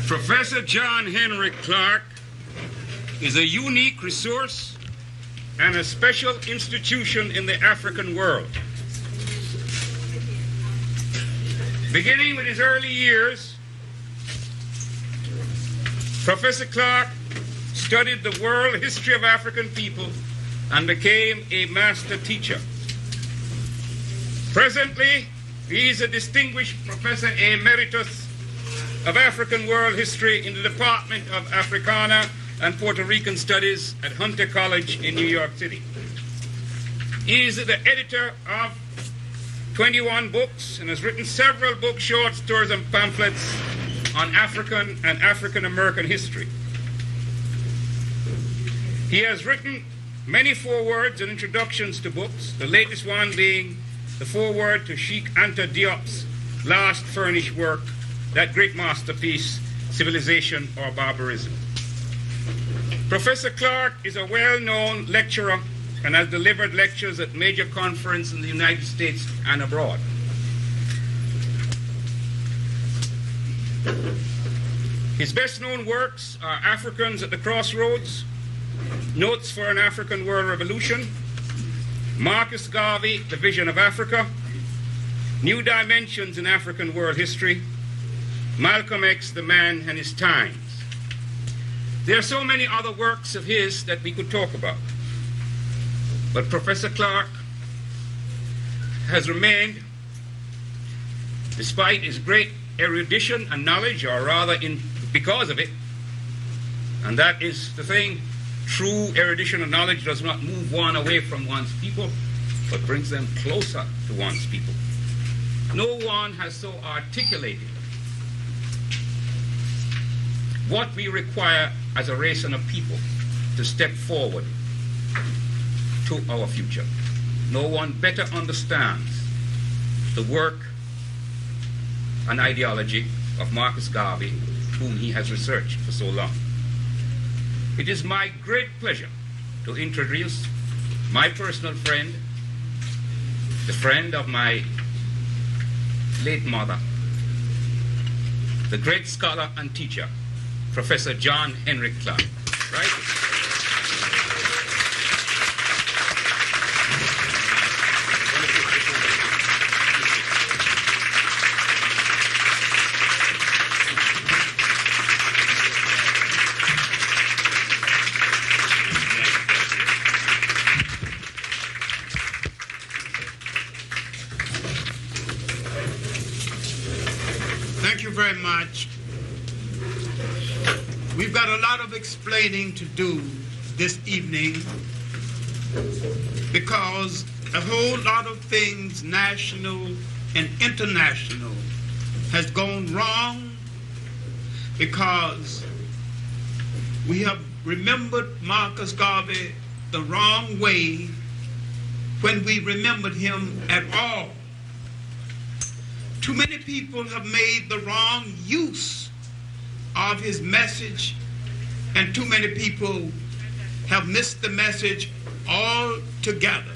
Professor John Henrik Clarke is a unique resource and a special institution in the African world. Beginning with his early years, Professor Clarke studied the world history of African people and became a master teacher. Presently, he is a distinguished Professor Emeritus of African World History in the Department of Africana and Puerto Rican Studies at Hunter College in New York City. He is the editor of 21 books and has written several books, short stories, and pamphlets on African and African American history. He has written many forewords and introductions to books, the latest one being the foreword to Sheikh Anta Diop's last furnished work, that great masterpiece, Civilization or Barbarism. Professor Clarke is a well-known lecturer and has delivered lectures at major conferences in the United States and abroad. His best-known works are Africans at the Crossroads, Notes for an African World Revolution, Marcus Garvey, The Vision of Africa, New Dimensions in African World History, Malcolm X, The Man and His Times. There are so many other works of his that we could talk about. But Professor Clarke has remained, despite his great erudition and knowledge, or rather because of it, and that is the thing, true erudition and knowledge does not move one away from one's people, but brings them closer to one's people. No one has so articulated what we require as a race and a people to step forward to our future. No one better understands the work and ideology of Marcus Garvey, whom he has researched for so long. It is my great pleasure to introduce my personal friend, the friend of my late mother, the great scholar and teacher, Professor John Henrik Clarke. Right? Thank you very much. We've got a lot of explaining to do this evening because a whole lot of things, national and international, has gone wrong because we have remembered Marcus Garvey the wrong way when we remembered him at all. Too many people have made the wrong use of his message, and too many people have missed the message altogether.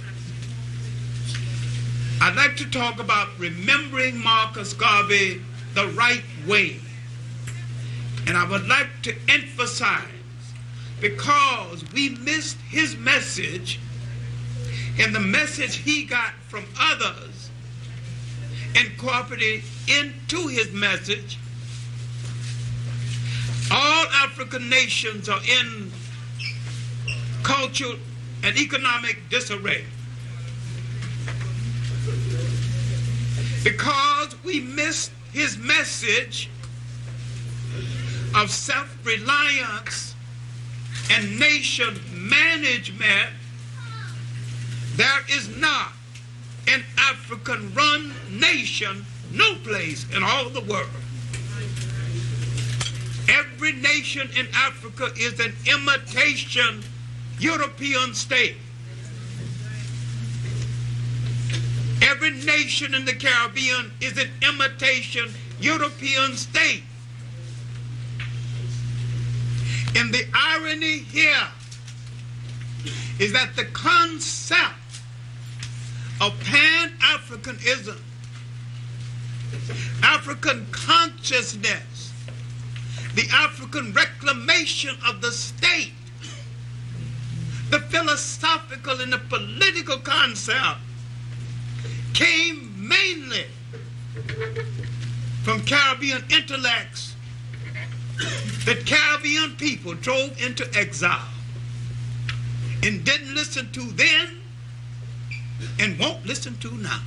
I'd like to talk about remembering Marcus Garvey the right way. And I would like to emphasize, because we missed his message and the message he got from others incorporated into his message, all African nations are in cultural and economic disarray. Because we missed his message of self-reliance and nation management, there is not an African-run nation, no place in all the world. Every nation in Africa is an imitation European state. Every nation in the Caribbean is an imitation European state. And the irony here is that the concept of Pan-Africanism, African consciousness, the African reclamation of the state, the philosophical and the political concept came mainly from Caribbean intellects that Caribbean people drove into exile and didn't listen to then and won't listen to now.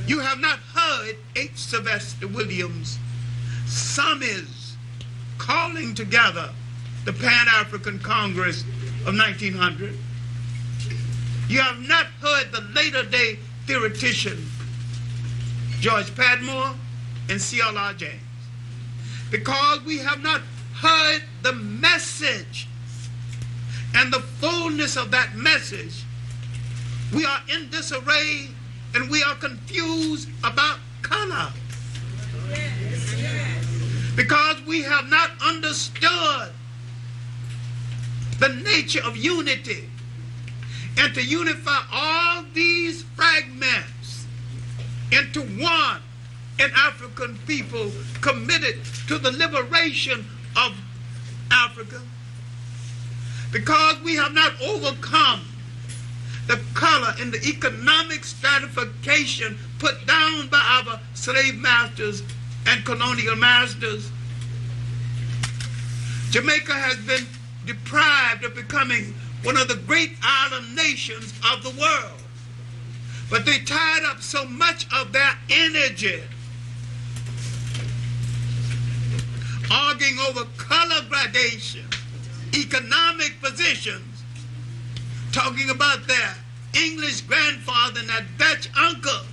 You have not heard H. Sylvester Williams' summies calling together the Pan-African Congress of 1900. You have not heard the later day theoretician George Padmore and C.L.R. James, because we have not heard the message and the fullness of that message. We are in disarray and we are confused about color, because we have not understood the nature of unity, and to unify all these fragments into one, an African people committed to the liberation of Africa, because we have not overcome the color and the economic stratification put down by our slave masters and colonial masters. Jamaica has been deprived of becoming one of the great island nations of the world. But they tied up so much of their energy arguing over color gradation, economic positions, talking about their English grandfather and their Dutch uncle.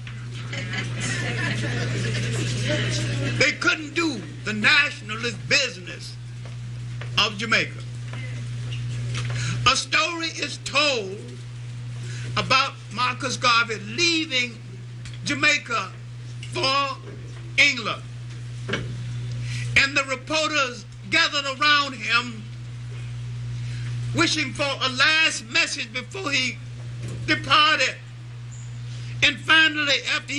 They couldn't do the nationalist business of Jamaica. A story is told about Marcus Garvey leaving Jamaica for England. And the reporters gathered around him, wishing for a last message before he departed. And finally, after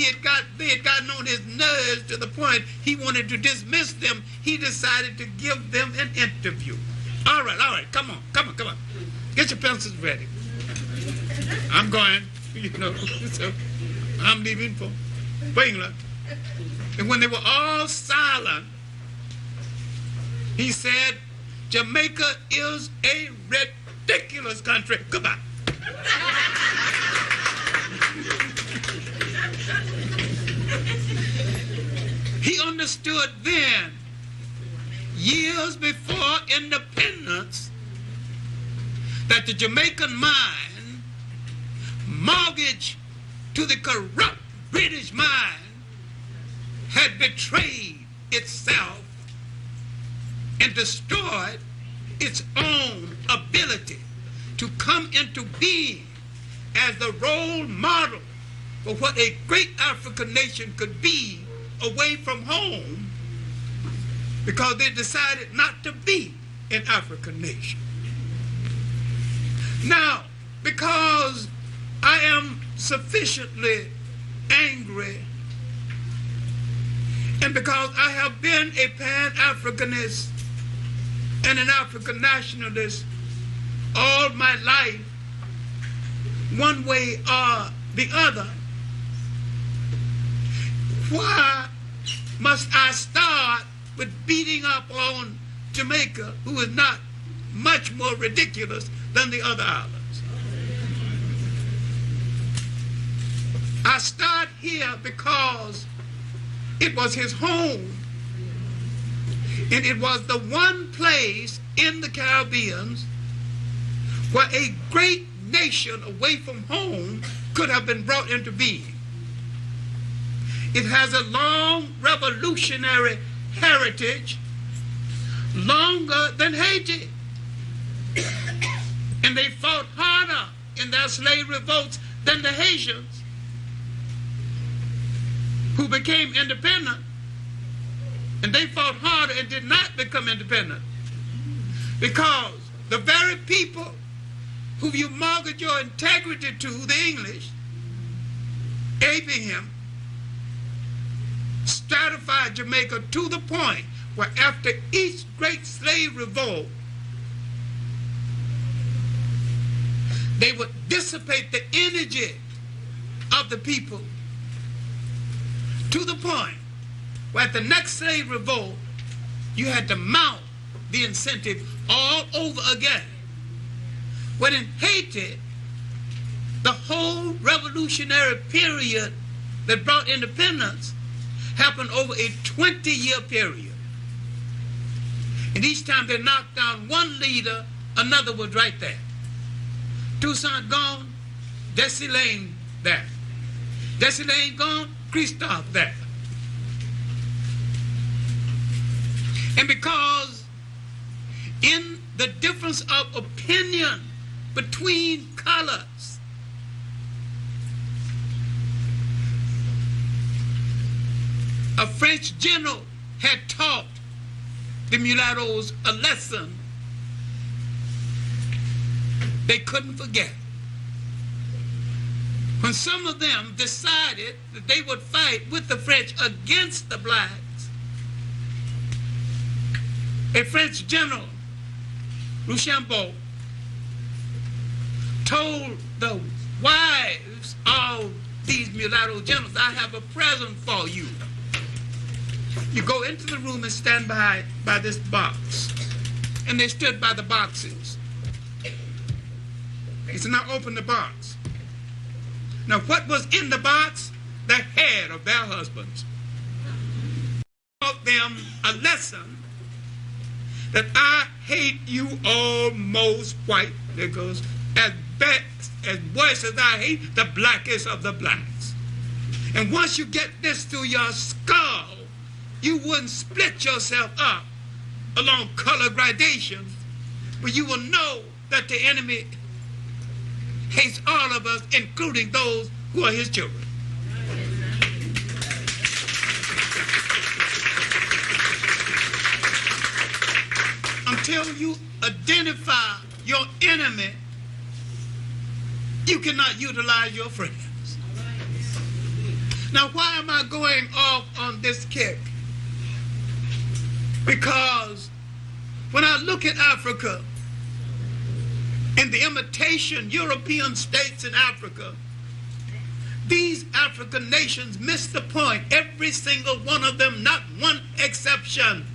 they had gotten on his nerves to the point he wanted to dismiss them, he decided to give them an interview. All right, come on. Get your pencils ready. I'm going, so I'm leaving for England. And when they were all silent, he said, Jamaica is a ridiculous country. Goodbye. He understood then, years before independence, that the Jamaican mind, mortgaged to the corrupt British mind, had betrayed itself and destroyed its own ability to come into being as the role model for what a great African nation could be away from home, because they decided not to be an African nation. Now, because I am sufficiently angry, and because I have been a Pan-Africanist and an African nationalist all my life, one way or the other, why must I start with beating up on Jamaica, who is not much more ridiculous than the other islands? I start here because it was his home, and it was the one place in the Caribbean where a great nation away from home could have been brought into being. It has a long revolutionary heritage, longer than Haiti. And they fought harder in their slave revolts than the Haitians, who became independent. And they fought harder and did not become independent, because the very people who you mortgage your integrity to, the English, aping him, stratified Jamaica to the point where after each great slave revolt, they would dissipate the energy of the people to the point where at the next slave revolt, you had to mount the incentive all over again. When in Haiti, the whole revolutionary period that brought independence happened over a 20-year period. And each time they knocked down one leader, another was right there. Toussaint gone, Desi Lane there. Desi Lane gone, Christophe there. And because in the difference of opinion between colors, a French general had taught the mulattoes a lesson they couldn't forget. When some of them decided that they would fight with the French against the blacks, a French general, Rochambeau, told the wives of these mulatto generals, I have a present for you. You go into the room and stand by this box. And they stood by the boxes. He said, now open the box. Now what was in the box? The head of their husbands. Taught them a lesson that I hate you almost white niggers as worse as I hate the blackest of the blacks. And once you get this through your skull, you wouldn't split yourself up along color gradations, but you will know that the enemy hates all of us, including those who are his children. Until you identify your enemy, you cannot utilize your friends. Now, why am I going off on this kick? Because when I look at Africa and the imitation European states in Africa, these African nations miss the point, every single one of them, not one exception.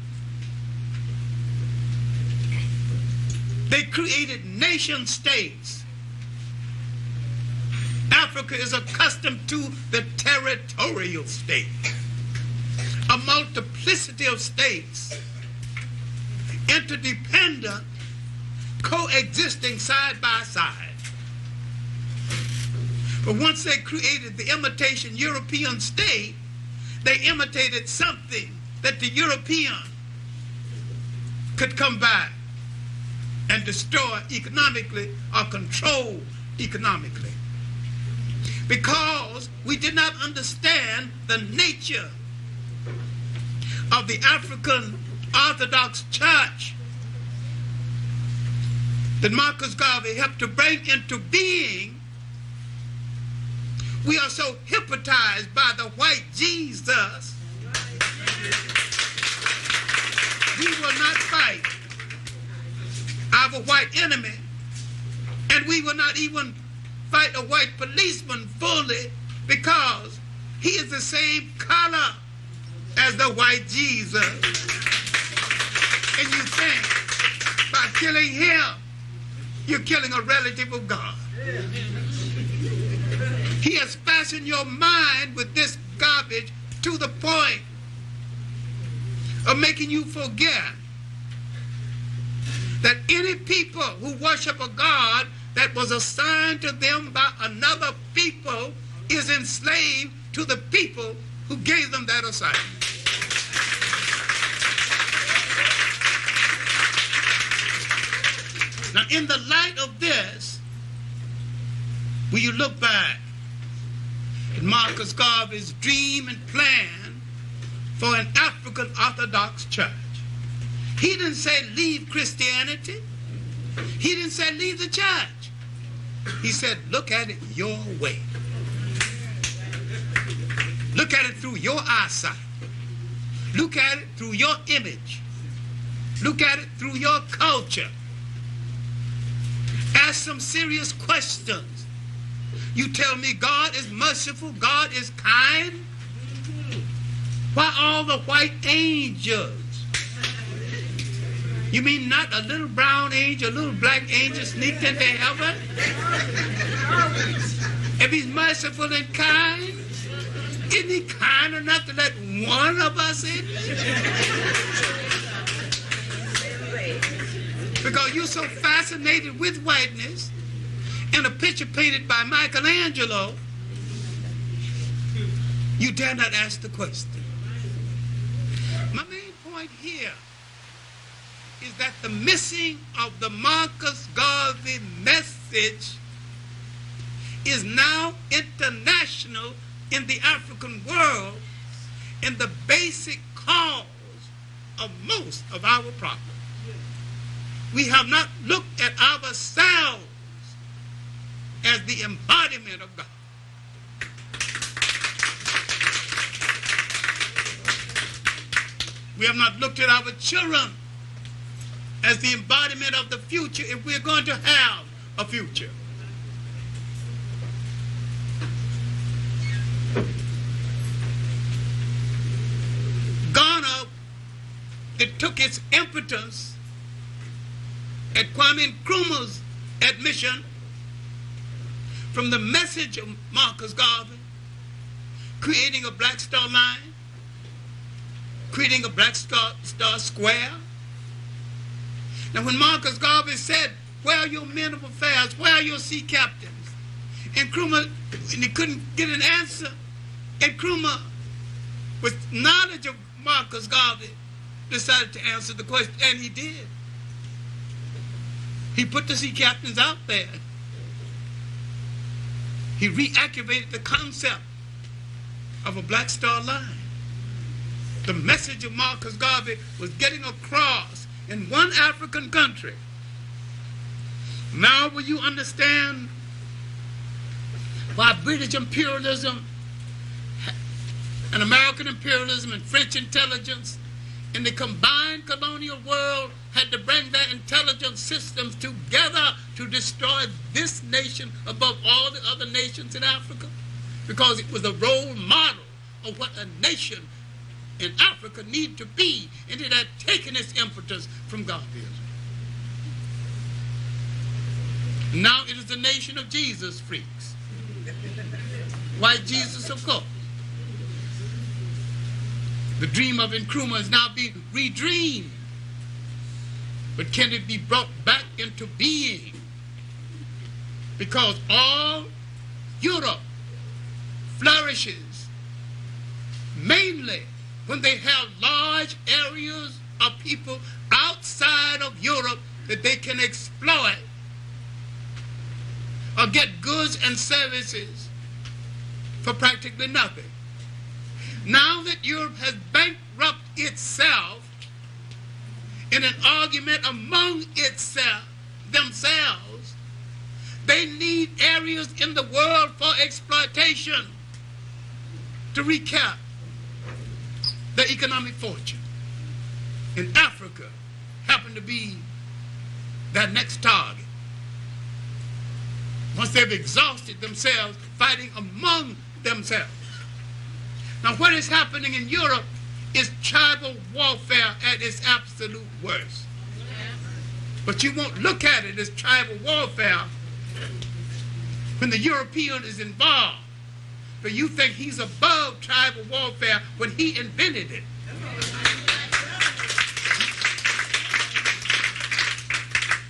They created nation states. Africa is accustomed to the territorial state, a multiplicity of states, interdependent, coexisting side by side. But once they created the imitation European state, they imitated something that the European could come back and destroy economically or control economically. because we did not understand the nature of the African Orthodox Church that Marcus Garvey helped to bring into being. We are so hypnotized by the white Jesus. We will not fight our white enemy, and we will not even fight a white policeman fully, because he is the same color as the white Jesus. And you think by killing him, you're killing a relative of God. He has fastened your mind with this garbage to the point of making you forget that any people who worship a God that was assigned to them by another people is enslaved to the people who gave them that assignment. Now, in the light of this, will you look back at Marcus Garvey's dream and plan for an African Orthodox church? He didn't say leave Christianity. He didn't say leave the church. He said look at it your way. Look at it through your eyesight. Look at it through your image. Look at it through your culture. Ask some serious questions. You tell me God is merciful, God is kind. Why all the white angels? You mean not a little brown angel, a little black angel sneaked into heaven? If he's merciful and kind, isn't he kind enough to let one of us in? Because you're so fascinated with whiteness, and a picture painted by Michelangelo, you dare not ask the question. My main point here is that the missing of the Marcus Garvey message is now international in the African world, and the basic cause of most of our problems. We have not looked at ourselves as the embodiment of God. We have not looked at our children as the embodiment of the future if we're going to have a future. Ghana, it took its impetus at Kwame Nkrumah's admission from the message of Marcus Garvey, creating a Black Star Line, creating a Black Star Square. Now when Marcus Garvey said, where are your men of affairs, where are your sea captains? And Nkrumah, and he couldn't get an answer, and Nkrumah, with knowledge of Marcus Garvey, decided to answer the question, and he did. He put the sea captains out there. He reactivated the concept of a Black Star Line. The message of Marcus Garvey was getting across in one African country. Now will you understand why British imperialism and American imperialism and French intelligence in the combined colonial world had to bring their intelligence systems together to destroy this nation above all the other nations in Africa? Because it was a role model of what a nation in Africa need to be, and it had taken its impetus from Garveyism. Now it is the nation of Jesus freaks. White Jesus, of course. The dream of Nkrumah is now being redreamed. But can it be brought back into being? Because all Europe flourishes mainly when they have large areas of people outside of Europe that they can exploit or get goods and services for practically nothing. Now that Europe has bankrupted itself in an argument among themselves, they need areas in the world for exploitation to recap their economic fortune. And Africa happened to be that next target. Once they've exhausted themselves fighting among themselves. Now what is happening in Europe is tribal warfare at its absolute worst. But you won't look at it as tribal warfare when the European is involved. But you think he's above tribal warfare when he invented it.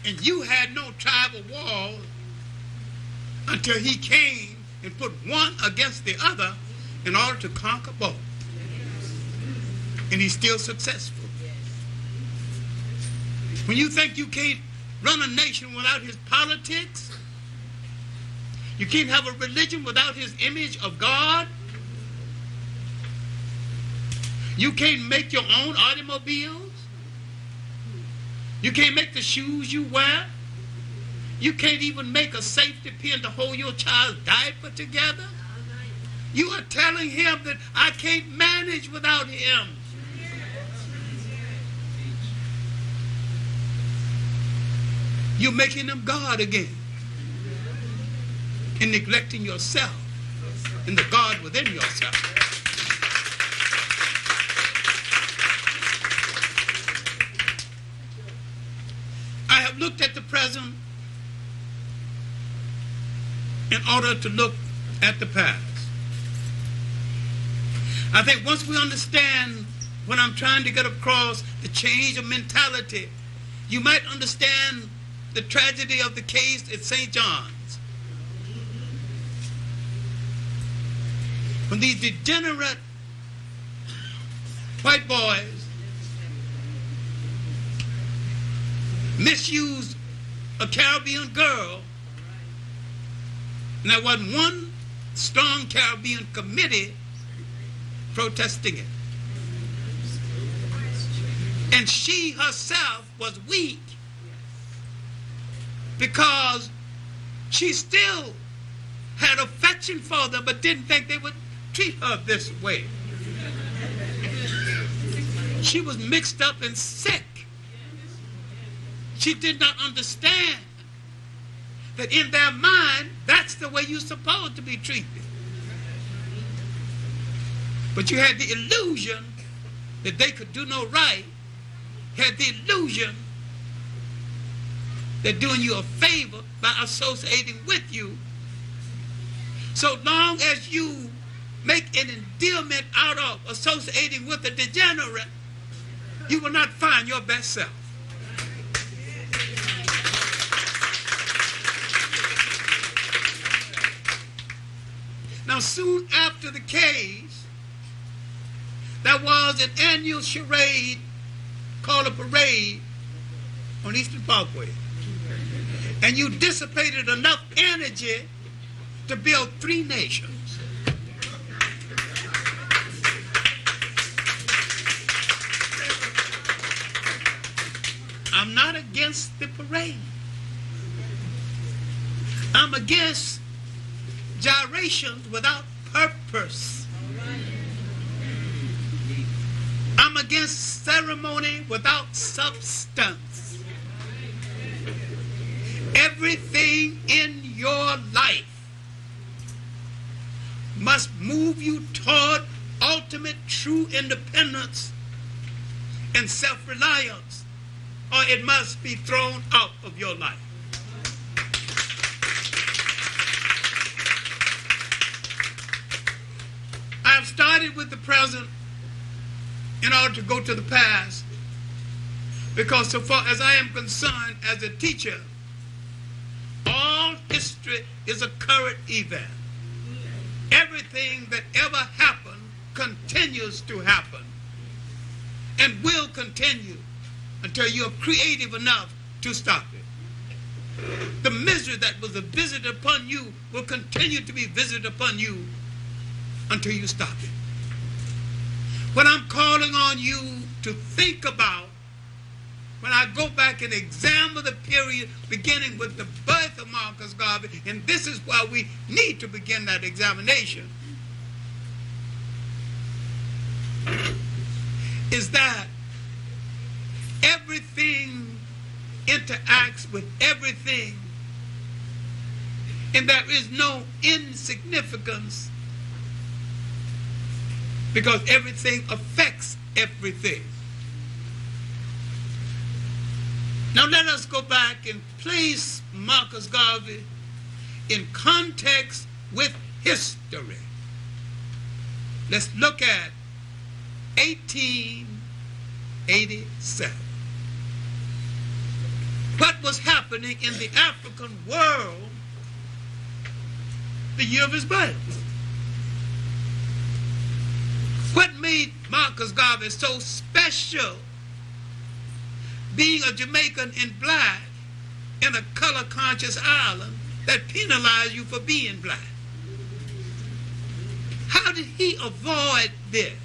And you had no tribal war until he came and put one against the other in order to conquer both. And he's still successful. When you think you can't run a nation without his politics, you can't have a religion without his image of God, you can't make your own automobiles, you can't make the shoes you wear, you can't even make a safety pin to hold your child's diaper together. You are telling him that I can't manage without him. You're making him God again and neglecting yourself and the God within yourself. I have looked at the present in order to look at the past. I think once we understand what I'm trying to get across, the change of mentality, you might understand the tragedy of the case at St. John's. When these degenerate white boys misused a Caribbean girl, and there wasn't one strong Caribbean committee protesting it. And she herself was weak because she still had affection for them but didn't think they would treat her this way. She was mixed up and sick. She did not understand that in their mind, that's the way you're supposed to be treated. But you had the illusion that they could do no right, had the illusion they're doing you a favor by associating with you. So long as you make an endearment out of associating with a degenerate, you will not find your best self. Now, soon after the case, there was an annual charade called a parade on Eastern Parkway. And you dissipated enough energy to build 3 nations. I'm not against the parade. I'm against gyrations without purpose. I'm against ceremony without substance. Everything in your life must move you toward ultimate true independence and self-reliance, or it must be thrown out of your life. I have started with the present in order to go to the past, because so far as I am concerned as a teacher, all history is a current event. Everything that ever happened continues to happen and will continue until you're creative enough to stop it. The misery that was visited upon you will continue to be visited upon you until you stop it. What I'm calling on you to think about, when I go back and examine the period beginning with the birth of Marcus Garvey, and this is why we need to begin that examination, is that everything interacts with everything, and there is no insignificance, because everything affects everything. Now let us go back and place Marcus Garvey in context with history. Let's look at 1887. What was happening in the African world the year of his birth? What made Marcus Garvey so special, being a Jamaican and black in a color-conscious island that penalized you for being black? How did he avoid this?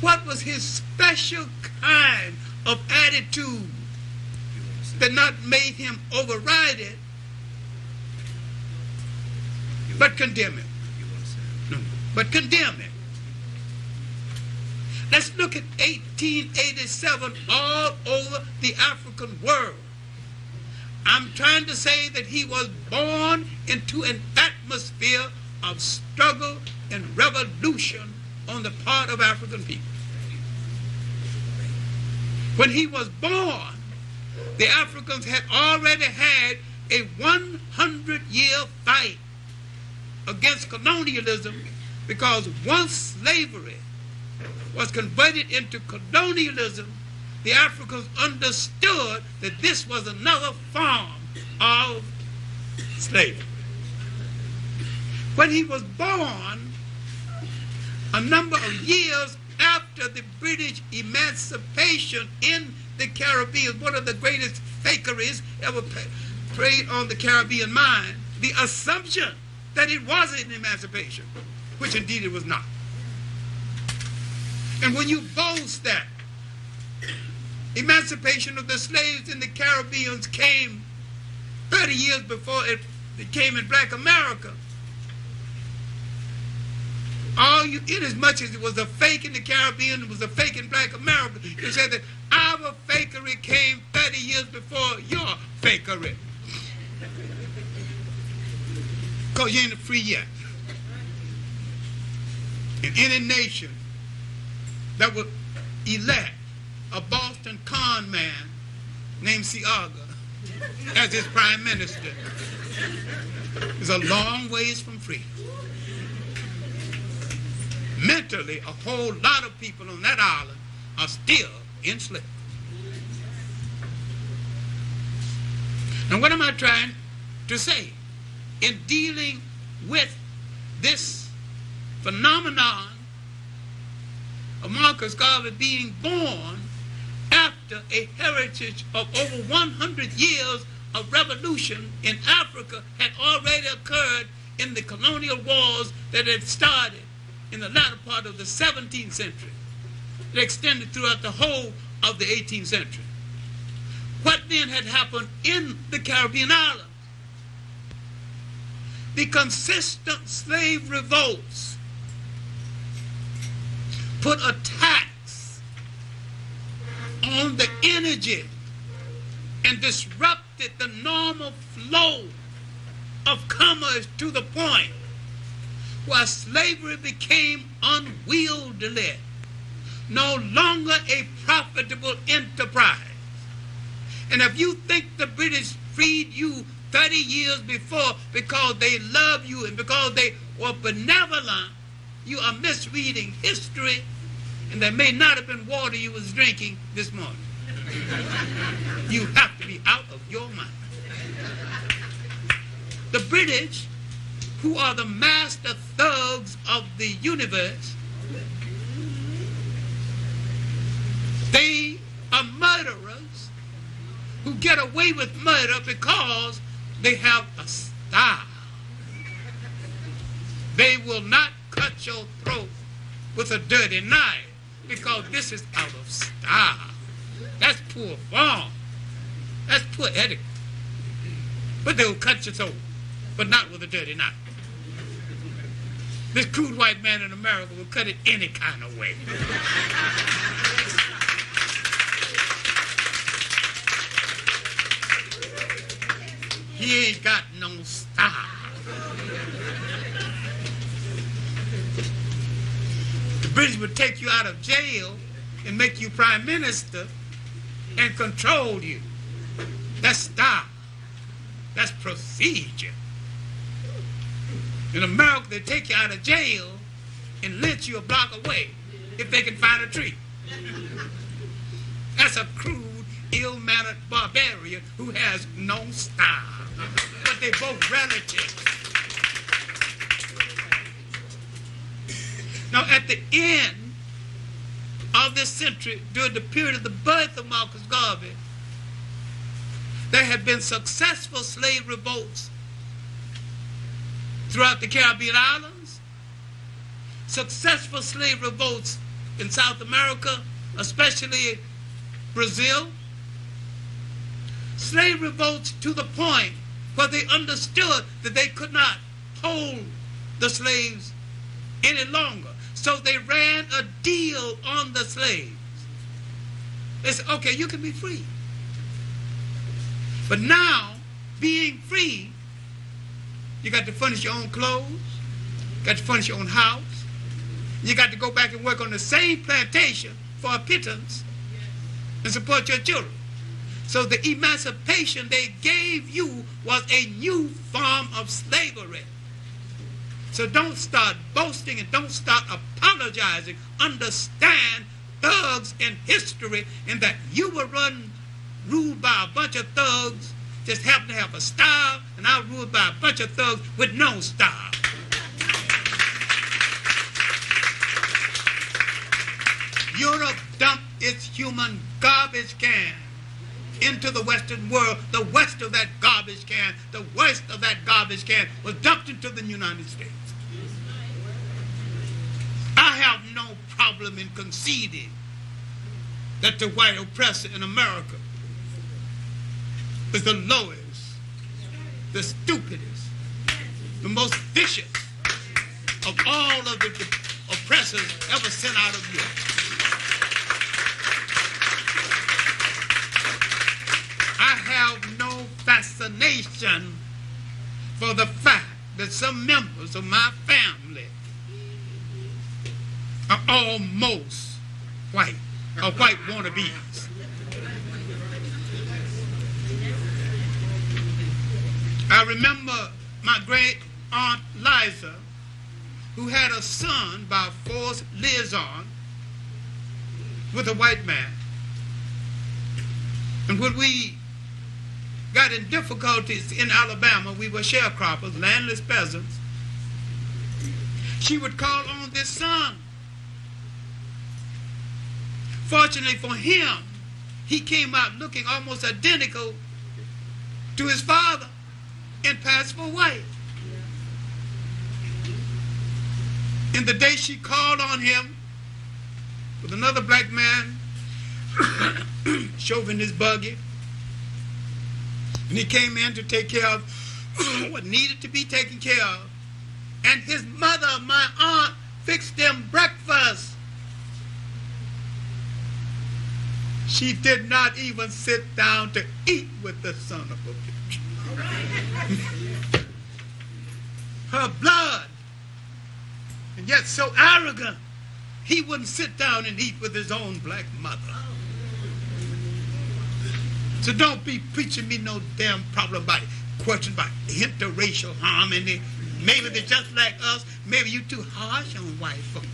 What was his special kind of attitude that not made him override it, but condemn it? But condemn it. Let's look at 1887 all over the African world. I'm trying to say that he was born into an atmosphere of struggle and revolution on the part of African people. When he was born, the Africans had already had a 100-year fight against colonialism, because once slavery was converted into colonialism, the Africans understood that this was another form of slavery. When he was born, a number of years after the British emancipation in the Caribbean, one of the greatest fakeries ever preyed on the Caribbean mind, the assumption that it was an emancipation, which indeed it was not. And when you boast that emancipation of the slaves in the Caribbean came 30 years before it came in black America, inasmuch as it was a fake in the Caribbean, it was a fake in black America, you said that our fakery came 30 years before your fakery. Because you ain't free yet. In any nation that would elect a Boston con man named Seaga as its prime minister is a long ways from freedom. Mentally, a whole lot of people on that island are still enslaved. Now, what am I trying to say? In dealing with this phenomenon of Marcus Garvey being born after a heritage of over 100 years of revolution in Africa had already occurred in the colonial wars that had started in the latter part of the 17th century. It extended throughout the whole of the 18th century. What then had happened in the Caribbean islands? The consistent slave revolts put a tax on the energy and disrupted the normal flow of commerce to the point where slavery became unwieldy, no longer a profitable enterprise. And if you think the British freed you 30 years before because they love you and because they were benevolent, you are misreading history, and there may not have been water you was drinking this morning. You have to be out of your mind. The British, who are the master thugs of the universe, they are murderers who get away with murder because they have a style. They will not cut your throat with a dirty knife because this is out of style. That's poor form. That's poor etiquette. But they will cut your throat, but not with a dirty knife. This crude white man in America will cut it any kind of way. He ain't got no style. The British would take you out of jail and make you prime minister and control you. That's style. That's procedure. In America, they take you out of jail and lynch you a block away if they can find a tree. That's a crude, ill-mannered barbarian who has no style. But they both relatives. Now, at the end of this century, during the period of the birth of Marcus Garvey, there had been successful slave revolts throughout the Caribbean islands, successful slave revolts in South America, especially Brazil, slave revolts to the point where they understood that they could not hold the slaves any longer. So they ran a deal on the slaves. They said, okay, you can be free. But now, being free, you got to furnish your own clothes, you got to furnish your own house, you got to go back and work on the same plantation for a pittance and support your children. So the emancipation they gave you was a new form of slavery. So don't start boasting and don't start apologizing. Understand thugs in history and that you were ruled by a bunch of thugs, just happen to have a style, and I ruled by a bunch of thugs with no style. Europe dumped its human garbage can into the Western world. The west of that garbage can, the worst of that garbage can was dumped into the United States. I have no problem in conceding that the white oppressor in America is the lowest, the stupidest, the most vicious of all of the oppressors ever sent out of Europe. I have no fascination for the fact that some members of my family are almost white, or white wannabes. I remember my great aunt Liza, who had a son by forced liaison with a white man. And when we got in difficulties in Alabama, we were sharecroppers, landless peasants, she would call on this son. Fortunately for him, he came out looking almost identical to his father and passed for white. In the day she called on him with another black man shoving his buggy, and he came in to take care of what needed to be taken care of, and his mother, my aunt, fixed them breakfast. She did not even sit down to eat with the son of a bitch. Her blood, and yet so arrogant, he wouldn't sit down and eat with his own black mother. So don't be preaching me no damn problem about it. Question about interracial harmony. Maybe they're just like us. Maybe you too harsh on white folks.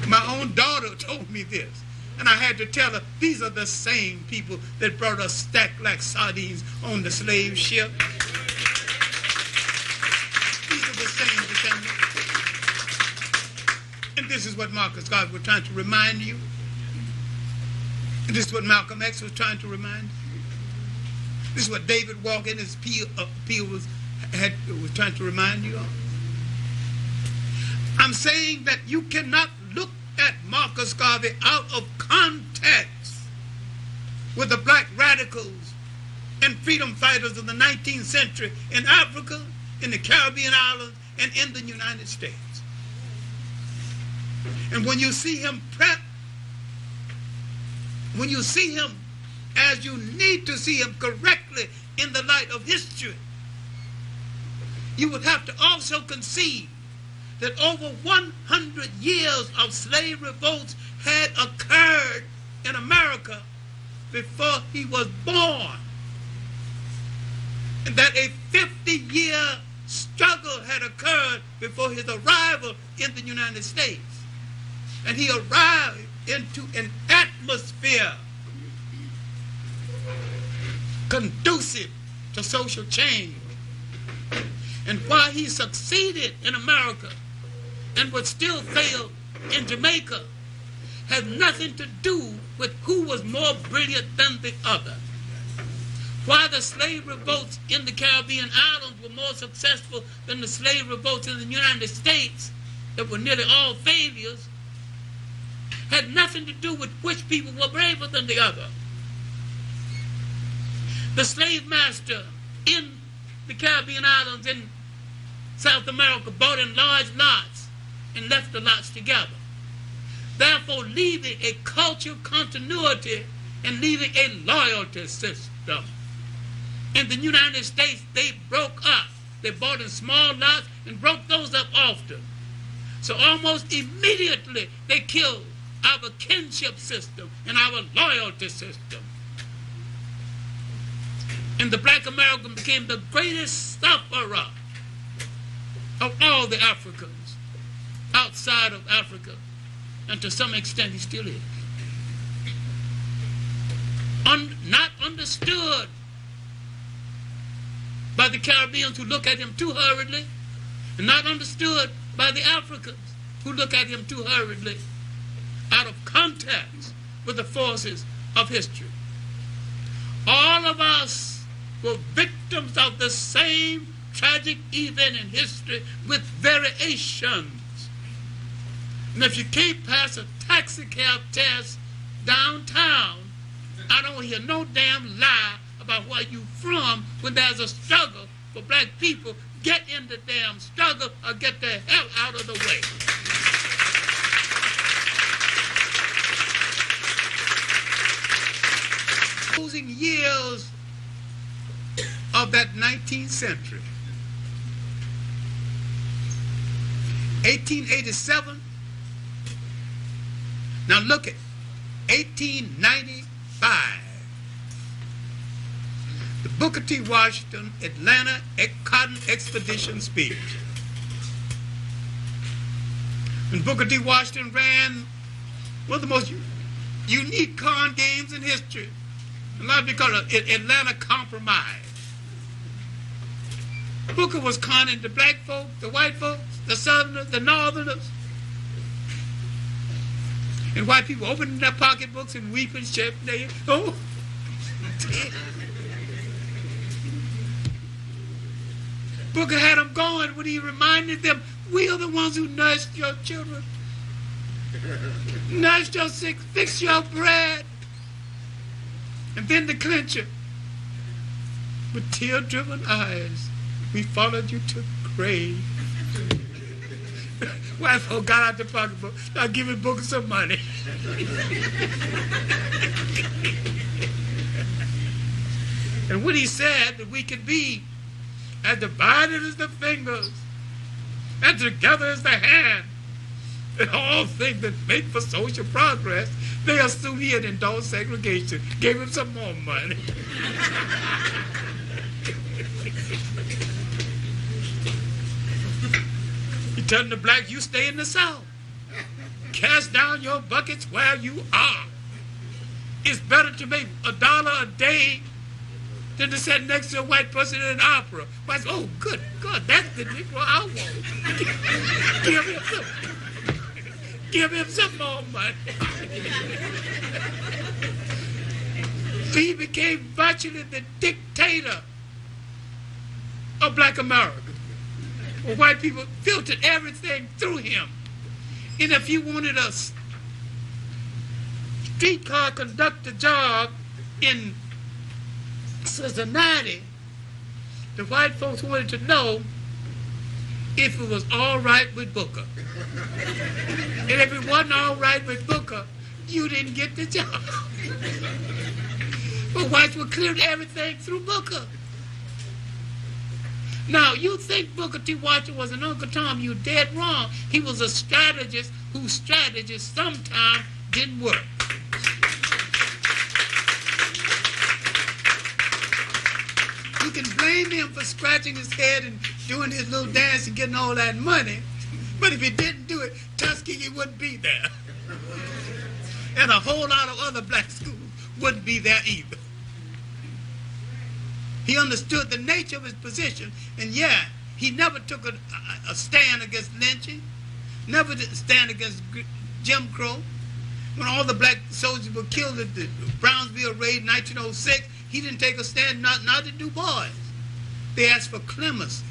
My own daughter told me this. And I had to tell her, these are the same people that brought us stacked like sardines on the slave ship. These are the same descendants. And this is what Marcus Garvey was trying to remind you. And this is what Malcolm X was trying to remind you. This is what David Walker in his appeal was trying to remind you of. I'm saying that you cannot look at Marcus Garvey out of context with the black radicals and freedom fighters of the 19th century in Africa, in the Caribbean islands, and in the United States. And when you see him when you see him as you need to see him correctly in the light of history, you would have to also concede that over 100 years of slave revolts had occurred in America before he was born, and that a 50-year struggle had occurred before his arrival in the United States. And he arrived into an atmosphere conducive to social change. And why he succeeded in America and would still fail in Jamaica has nothing to do with who was more brilliant than the other. Why the slave revolts in the Caribbean islands were more successful than the slave revolts in the United States, that were nearly all failures, had nothing to do with which people were braver than the other. The slave master in the Caribbean islands in South America bought in large lots and left the lots together, therefore leaving a cultural continuity and leaving a loyalty system. In the United States, they broke up. They bought in small lots and broke those up often. So almost immediately they killed our kinship system and our loyalty system. And the black American became the greatest sufferer of all the Africans outside of Africa, and to some extent he still is. Not understood by the Caribbeans who look at him too hurriedly, and not understood by the Africans who look at him too hurriedly, out of context with the forces of history. All of us were victims of the same tragic event in history with variations. And if you can't pass a taxi cab test downtown, I don't hear no damn lie about where you from when there's a struggle for black people. Get in the damn struggle or get the hell out of the way. Closing years of that 19th century, 1887. Now look at 1895. The Booker T. Washington Atlanta Cotton Expedition speech. When Booker T. Washington ran one of the most unique con games in history, a lot of people call it Atlanta Compromise. Booker was conning the black folks, the white folks, the southerners, the northerners. And white people opening their pocketbooks and weeping, shaking their head. Oh, Booker had them going when he reminded them, we are the ones who nursed your children, nursed your sick, fixed your bread. And then the clincher, with tear-driven eyes, we followed you to the grave. White folk got out the pocketbook, started giving Booker some money. And when he said that we could be as divided as the fingers, and together as the hand, in all things that make for social progress, they assumed he had endorsed segregation, gave him some more money. He told the blacks, you stay in the South. Cast down your buckets where you are. It's better to make $1 a day than to sit next to a white person in an opera. But, oh, good God, that's the Negro I want. Give him some more money. He became virtually the dictator of black America. Well, white people filtered everything through him. And if you wanted a streetcar conductor job in Cincinnati, the white folks wanted to know if it was all right with Booker. And if it wasn't all right with Booker, you didn't get the job. But whites were clearing everything through Booker. Now, you think Booker T. Washington was an Uncle Tom, you're dead wrong. He was a strategist whose strategies sometimes didn't work. You can blame him for scratching his head and doing his little dance and getting all that money, but if he didn't do it, Tuskegee wouldn't be there. And a whole lot of other black schools wouldn't be there either. He understood the nature of his position, and yeah, he never took a stand against lynching, never did stand against Jim Crow. When all the black soldiers were killed at the Brownsville raid in 1906, he didn't take a stand, not to Du Bois. They asked for clemency.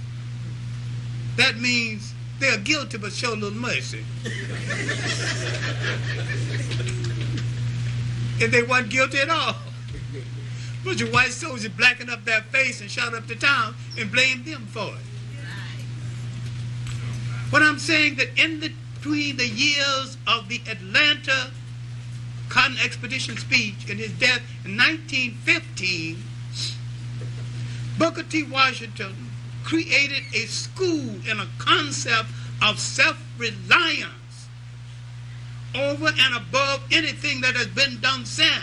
That means they are guilty but show a little mercy. If they weren't guilty at all. But your white soldiers blackened up their face and shot up the town and blamed them for it. But I'm saying that in between the years of the Atlanta Cotton Expedition speech and his death in 1915, Booker T. Washington created a school and a concept of self-reliance over and above anything that has been done since.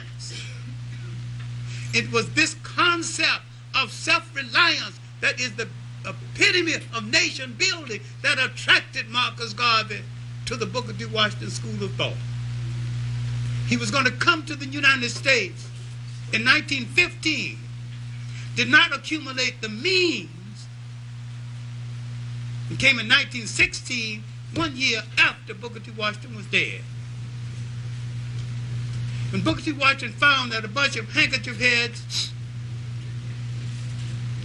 It was this concept of self-reliance that is the epitome of nation building that attracted Marcus Garvey to the Booker T. Washington School of Thought. He was going to come to the United States in 1915, did not accumulate the means, and came in 1916, 1 year after Booker T. Washington was dead. When Booker T. Washington found that a bunch of handkerchief heads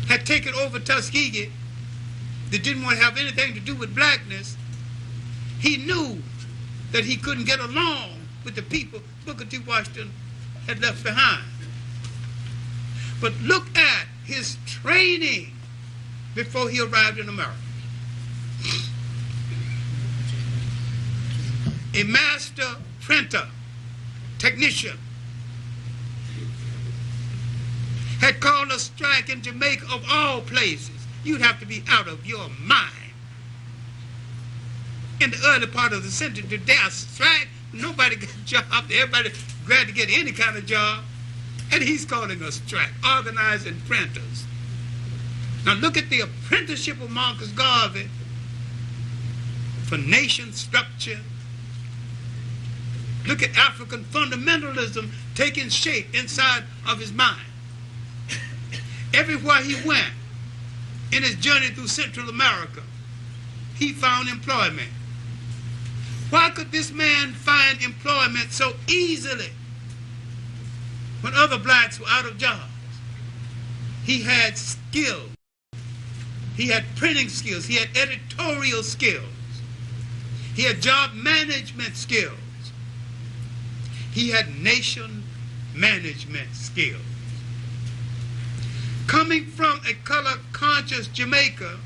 had taken over Tuskegee that didn't want to have anything to do with blackness, he knew that he couldn't get along with the people Booker T. Washington had left behind. But look at his training before he arrived in America. A master printer, technician, had called a strike in Jamaica of all places. You'd have to be out of your mind. In the early part of the century, to dare strike, nobody got a job. Everybody glad to get any kind of job. And he's calling a strike, organizing printers. Now look at the apprenticeship of Marcus Garvey for nation structure. Look at African fundamentalism taking shape inside of his mind. Everywhere he went in his journey through Central America, he found employment. Why could this man find employment so easily when other blacks were out of jobs? He had skills. He had printing skills. He had editorial skills. He had job management skills. He had nation management skills. Coming from a color-conscious Jamaica,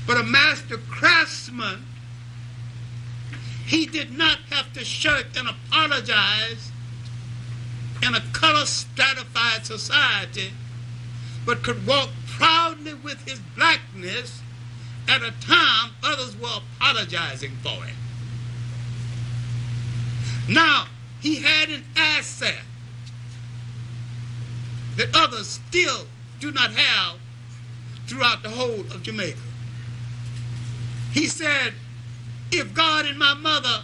but a master craftsman, he did not have to shirk and apologize in a color-stratified society, but could walk proudly with his blackness at a time others were apologizing for it. Now, he had an asset that others still do not have throughout the whole of Jamaica. He said, if God and my mother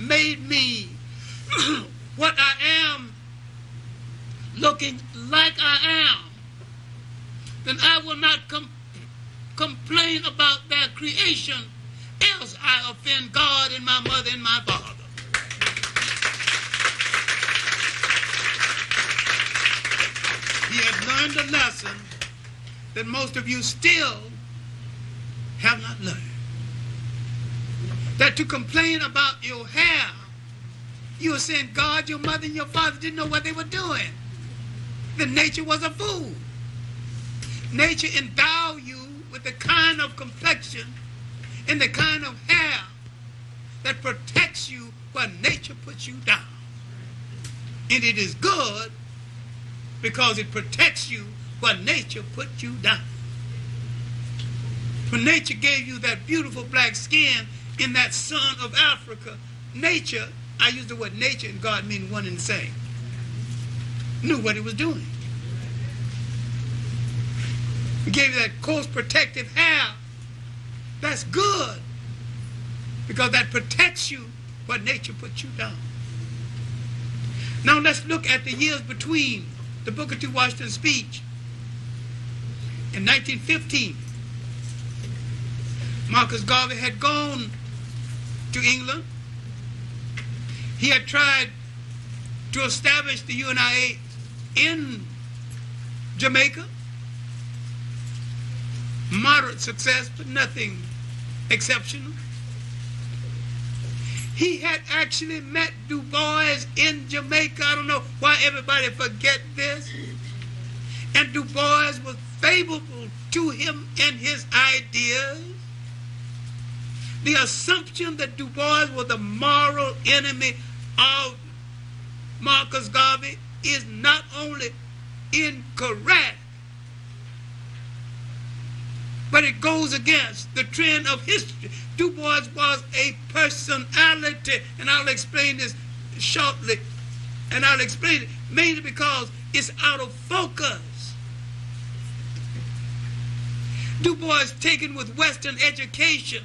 made me what I am, looking like I am, then I will not complain about their creation, else I offend God and my mother and my father. He had learned a lesson that most of you still have not learned. That to complain about your hair, you were saying God, your mother, and your father didn't know what they were doing. That nature was a fool. Nature endowed you with the kind of complexion and the kind of hair that protects you when nature puts you down. And it is good because it protects you when nature puts you down. When nature gave you that beautiful black skin in that sun of Africa, nature, I use the word nature and God mean one and the same, knew what it was doing. It gave you that coarse protective hair. That's good because that protects you when nature puts you down. Now let's look at the years between the Booker T. Washington speech in 1915. Marcus Garvey had gone to England. He had tried to establish the UNIA in Jamaica. Moderate success, but nothing exceptional. He had actually met Du Bois in Jamaica. I don't know why everybody forget this. And Du Bois was favorable to him and his ideas. The assumption that Du Bois was the moral enemy of Marcus Garvey is not only incorrect, but it goes against the trend of history. Du Bois was a personality, and I'll explain this shortly, and I'll explain it mainly because it's out of focus. Du Bois, taken with Western education,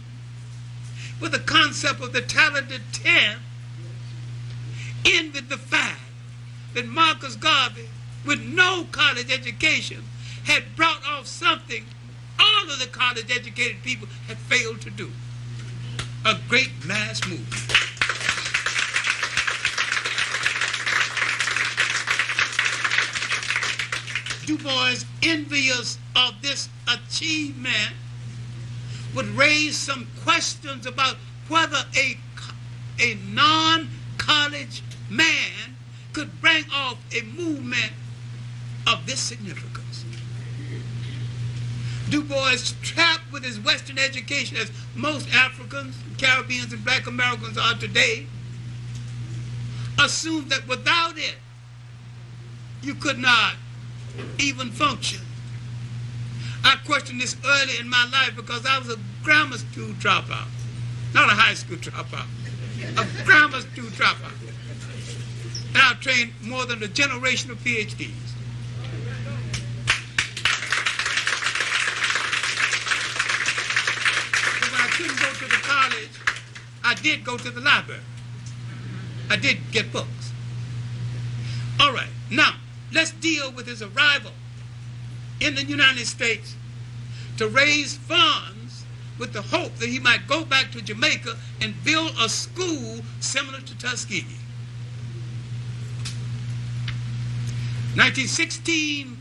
with the concept of the talented 10, envied the fact that Marcus Garvey, with no college education, had brought off something all of the college-educated people had failed to do. A great mass movement. Du Bois, envious of this achievement, would raise some questions about whether a non-college man could bring off a movement of this significance. Du Bois, trapped with his Western education, as most Africans, Caribbeans, and Black Americans are today, assumed that without it, you could not even function. I questioned this early in my life because I was a grammar school dropout, not a high school dropout, a grammar school dropout. And I've trained more than a generation of PhDs. Couldn't go to the college, I did go to the library. I did get books. All right, now let's deal with his arrival in the United States to raise funds with the hope that he might go back to Jamaica and build a school similar to Tuskegee. 1916,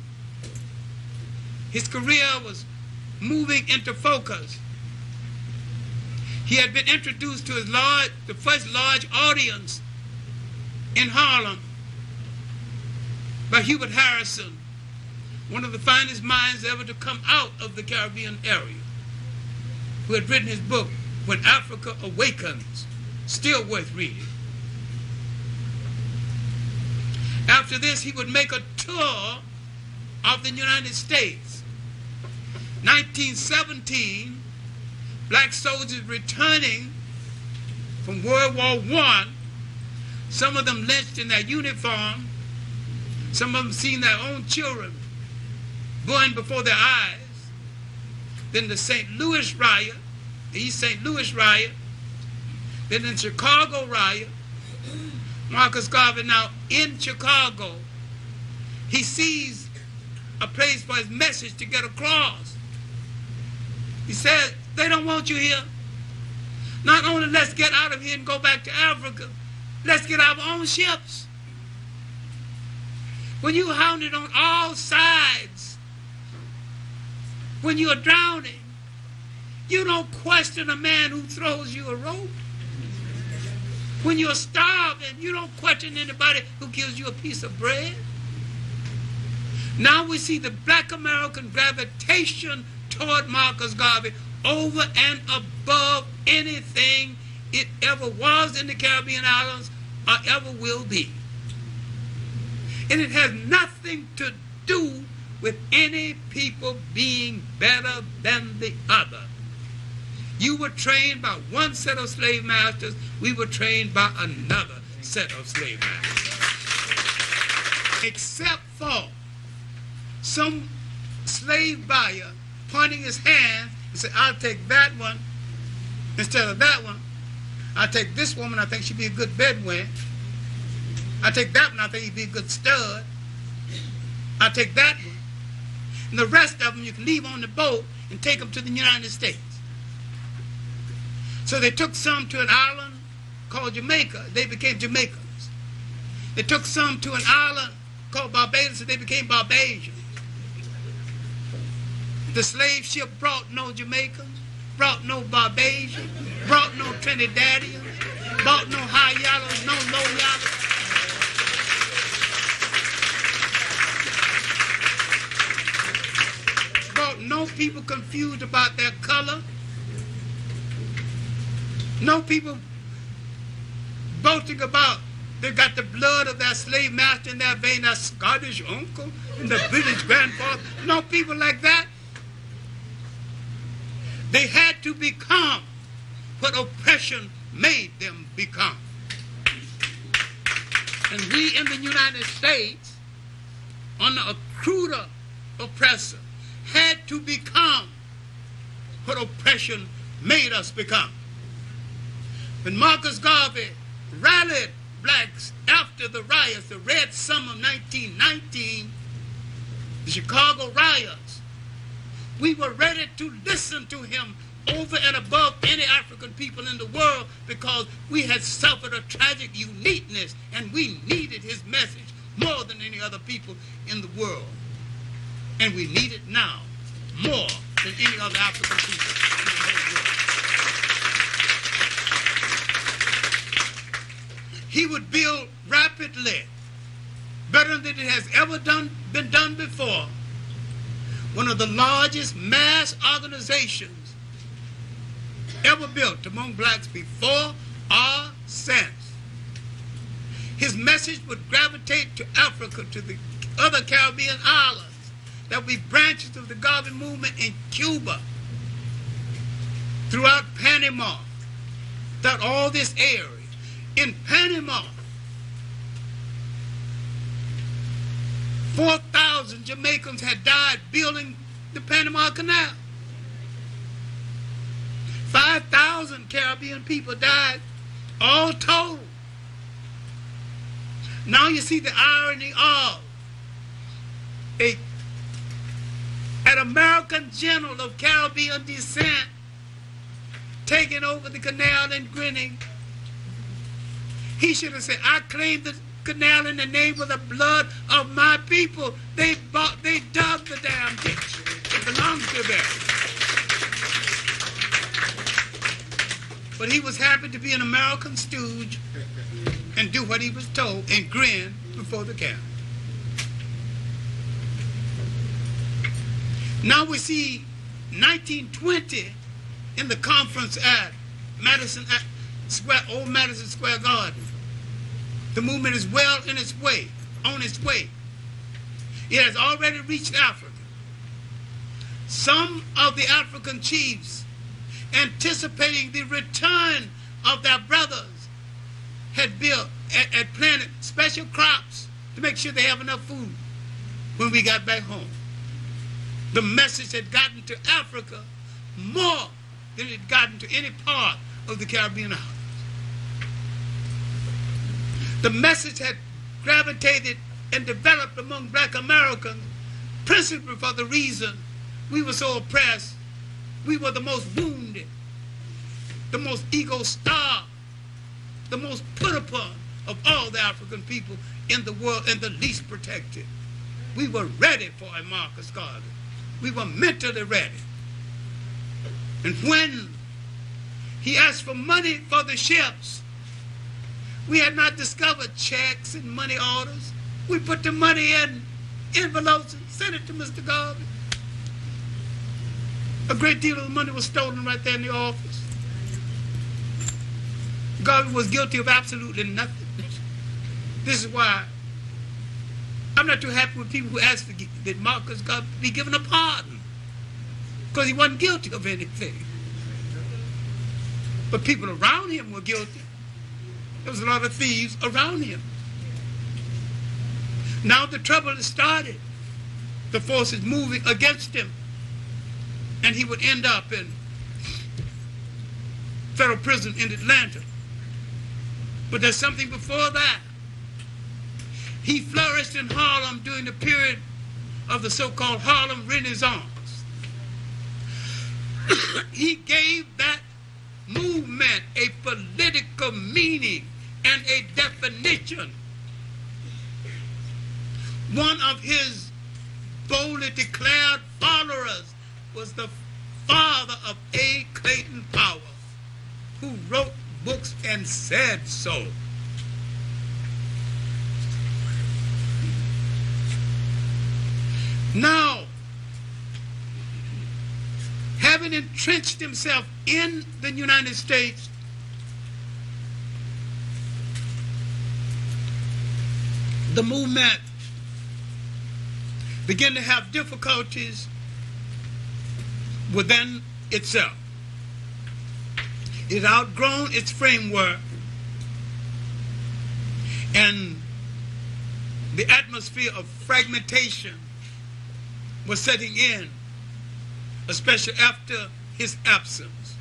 his career was moving into focus. He had been introduced to the first large audience in Harlem by Hubert Harrison, one of the finest minds ever to come out of the Caribbean area, who had written his book, When Africa Awakens, still worth reading. After this, he would make a tour of the United States. 1917, black soldiers returning from World War I, some of them lynched in their uniform, some of them seeing their own children burned before their eyes. Then the St. Louis riot, the East St. Louis riot, then in Chicago riot. Marcus Garvey now in Chicago, he sees a place for his message to get across. He said, they don't want you here. Not only let's get out of here and go back to Africa, let's get our own ships. When you're hounded on all sides, when you're drowning, You don't question a man who throws you a rope. When you're starving, you don't question anybody who gives you a piece of bread. Now we see the black American gravitation toward Marcus Garvey over and above anything it ever was in the Caribbean islands or ever will be. And it has nothing to do with any people being better than the other. You were trained by one set of slave masters, we were trained by another set of slave masters. Except for some slave buyer pointing his hand and say, I'll take that one instead of that one. I'll take this woman, I think she'd be a good bedwench. I'll take that one, I think he'd be a good stud. I'll take that one. And the rest of them you can leave on the boat and take them to the United States. So they took some to an island called Jamaica. They became Jamaicans. They took some to an island called Barbados, and they became Barbadians. The slave ship brought no Jamaicans, brought no Barbadians, brought no Trinidadians, brought no high yellows, no low yellows. Brought no people confused about their color. No people boasting about they got the blood of their slave master in their vein, their Scottish uncle and the British grandfather. No people like that. They had to become what oppression made them become. And we in the United States, under a cruder oppressor, had to become what oppression made us become. When Marcus Garvey rallied blacks after the riots, the Red Summer of 1919, the Chicago riots, we were ready to listen to him over and above any African people in the world because we had suffered a tragic uniqueness and we needed his message more than any other people in the world. And we need it now more than any other African people in the whole world. He would build rapidly, better than it has ever been done before, one of the largest mass organizations ever built among blacks before or since. His message would gravitate to Africa, to the other Caribbean islands. There would be branches of the Garvey movement in Cuba, throughout Panama, throughout all this area. In Panama, 4,000 Jamaicans had died building the Panama Canal. 5,000 Caribbean people died, all told. Now you see the irony of an American general of Caribbean descent taking over the canal and grinning. He should have said, I claim the canal in the name of the blood of my people. They dug the damn ditch. It belongs to them. But he was happy to be an American stooge and do what he was told and grin before the camera. Now we see 1920 in the conference at Old Madison Square Garden. The movement is well in its way, on its way. It has already reached Africa. Some of the African chiefs, anticipating the return of their brothers, had planted special crops to make sure they have enough food when we got back home. The message had gotten to Africa more than it had gotten to any part of the Caribbean islands. The message had gravitated and developed among black Americans principally for the reason we were so oppressed. We were the most wounded, the most ego-starved, the most put upon of all the African people in the world and the least protected. We were ready for a Marcus Garvey. We were mentally ready. And when he asked for money for the ships, we had not discovered checks and money orders. We put the money in envelopes and sent it to Mr. Garvey. A great deal of the money was stolen right there in the office. Garvey was guilty of absolutely nothing. This is why I'm not too happy with people who ask that Marcus Garvey be given a pardon, because he wasn't guilty of anything. But people around him were guilty. There was a lot of thieves around him. Now the trouble has started. The force is moving against him, and he would end up in federal prison in Atlanta. But there's something before that. He flourished in Harlem during the period of the so-called Harlem Renaissance. He gave that movement a political meaning and a definition. One of his boldly declared followers was the father of A. Clayton Powell, who wrote books and said so. Now, having entrenched himself in the United States, the movement began to have difficulties within itself. It had outgrown its framework, and the atmosphere of fragmentation was setting in, especially after his absence.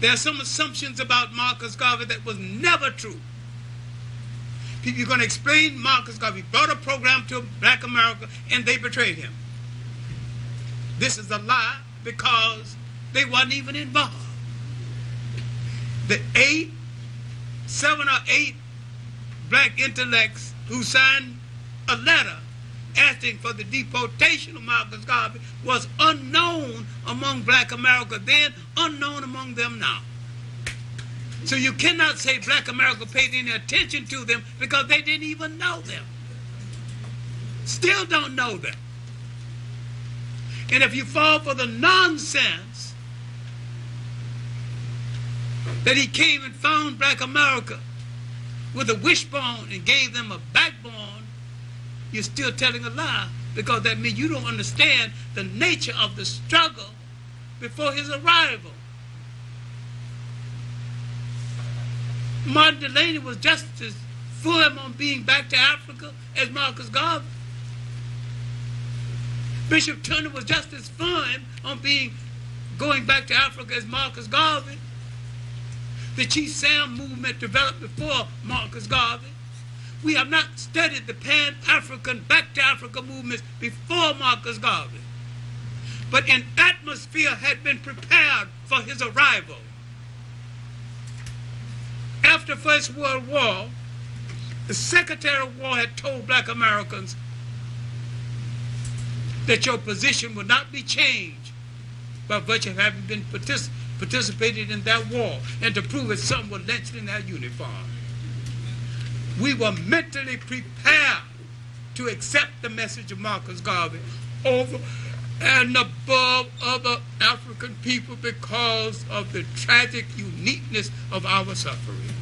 There are some assumptions about Marcus Garvey that was never true. People are going to explain Marcus Garvey brought a program to Black America and they betrayed him. This is a lie, because they wasn't even involved. The 7 or 8 black intellects who signed a letter asking for the deportation of Marcus Garvey was unknown among Black America then, unknown among them now. So you cannot say Black America paid any attention to them, because they didn't even know them. Still don't know them. And if you fall for the nonsense that he came and found Black America with a wishbone and gave them a backbone, you're still telling a lie, because that means you don't understand the nature of the struggle before his arrival. Martin Delany was just as firm on being back to Africa as Marcus Garvey. Bishop Turner was just as firm on going back to Africa as Marcus Garvey. The Chief Sam movement developed before Marcus Garvey. We have not studied the Pan-African back to Africa movements before Marcus Garvey. But an atmosphere had been prepared for his arrival. After the First World War, the Secretary of War had told Black Americans that your position would not be changed by virtue of having been participated in that war, and to prove it, some were lynched in their uniform. We were mentally prepared to accept the message of Marcus Garvey over and above other African people because of the tragic uniqueness of our suffering.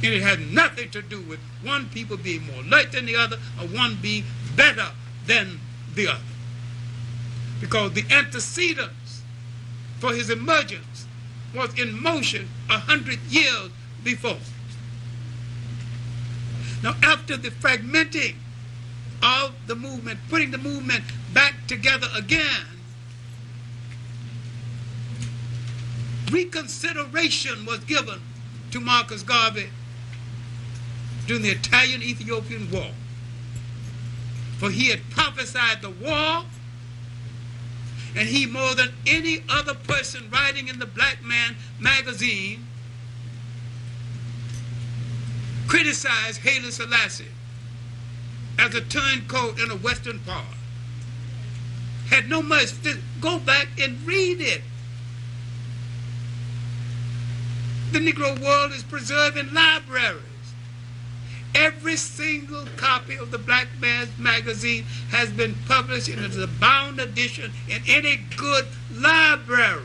And it had nothing to do with one people being more alert than the other, or one being better than the other. Because the antecedents for his emergence was in motion 100 years before. Now, after the fragmenting of the movement, putting the movement back together again, reconsideration was given to Marcus Garvey during the Italian-Ethiopian War. For he had prophesied the war, and he, more than any other person writing in the Black Man magazine, criticized Haile Selassie as a turncoat in a Western part. Had no mercy. Go back and read it. The Negro world is preserved in libraries. Every single copy of the Black Man's Magazine has been published in a bound edition in any good library.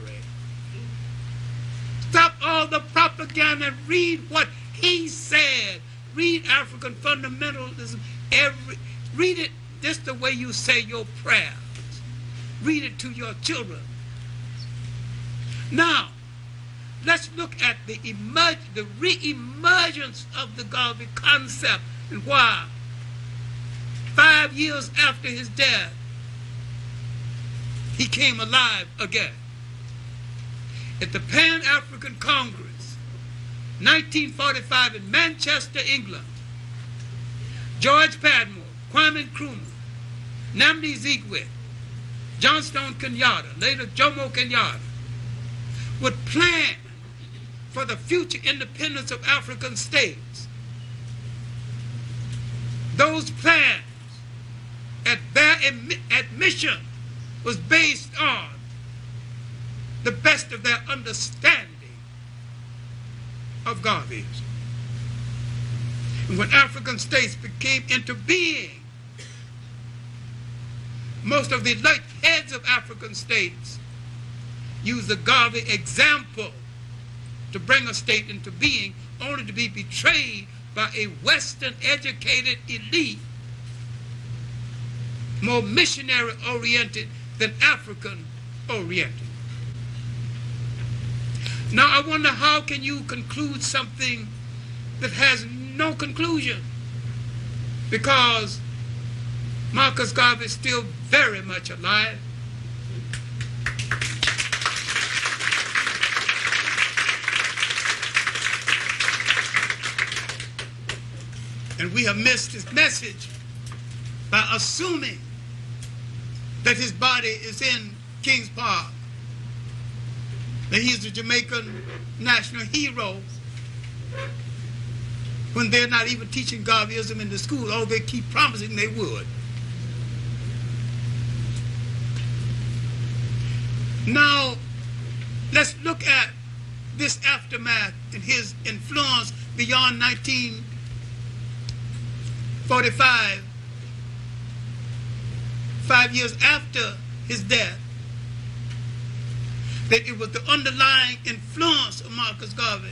Stop all the propaganda and read what he said. Read African fundamentalism. Read it just the way you say your prayers. Read it to your children. Now, let's look at the re-emergence of the Garvey concept and why 5 years after his death, he came alive again. At the Pan-African Congress, 1945 in Manchester, England, George Padmore, Kwame Nkrumah, Nnamdi Azikiwe, Johnstone Kenyatta, later Jomo Kenyatta, would plan for the future independence of African states. Those plans, at their admission, was based on the best of their understanding of Garveyism. And when African states came into being, most of the elite heads of African states used the Garvey example to bring a state into being, only to be betrayed by a Western-educated elite, more missionary-oriented than African-oriented. Now, I wonder, how can you conclude something that has no conclusion? Because Marcus Garvey is still very much alive. And we have missed his message by assuming that his body is in Kings Park, that he's a Jamaican national hero, when they're not even teaching Garveyism in the school, although they keep promising they would. Now, let's look at this aftermath and his influence beyond 1945, 5 years after his death, that it was the underlying influence of Marcus Garvey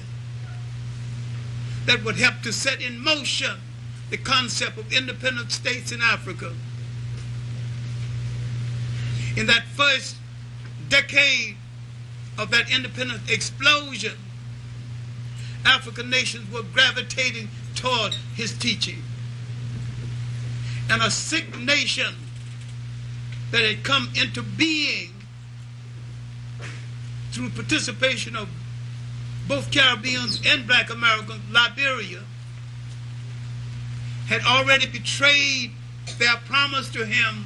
that would help to set in motion the concept of independent states in Africa. In that first decade of that independent explosion, African nations were gravitating toward his teaching. And a sick nation that had come into being through participation of both Caribbeans and Black Americans, Liberia, had already betrayed their promise to him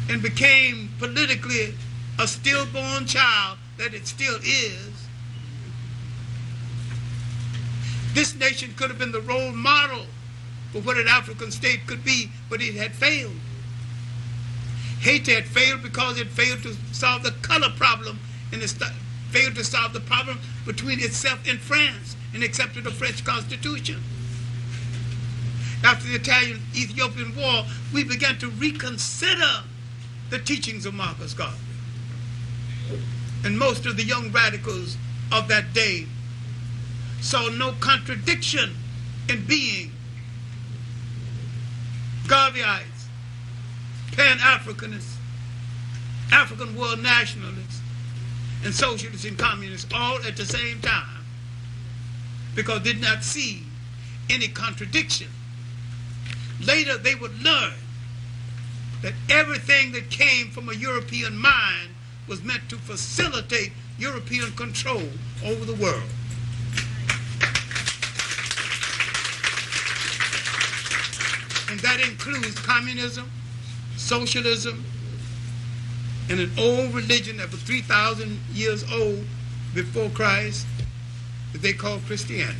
and became politically a stillborn child that it still is. This nation could have been the role model for what an African state could be, but it had failed. Haiti had failed because it failed to solve the color problem, and it failed to solve the problem between itself and France, and accepted the French Constitution. After the Italian-Ethiopian War, we began to reconsider the teachings of Marcus Garvey. And most of the young radicals of that day saw no contradiction in being Garveyites, Pan-Africanists, African world nationalists, and socialists and communists all at the same time, because they did not see any contradiction. Later they would learn that everything that came from a European mind was meant to facilitate European control over the world. And that includes communism, socialism, and an old religion that was 3,000 years old before Christ that they call Christianity.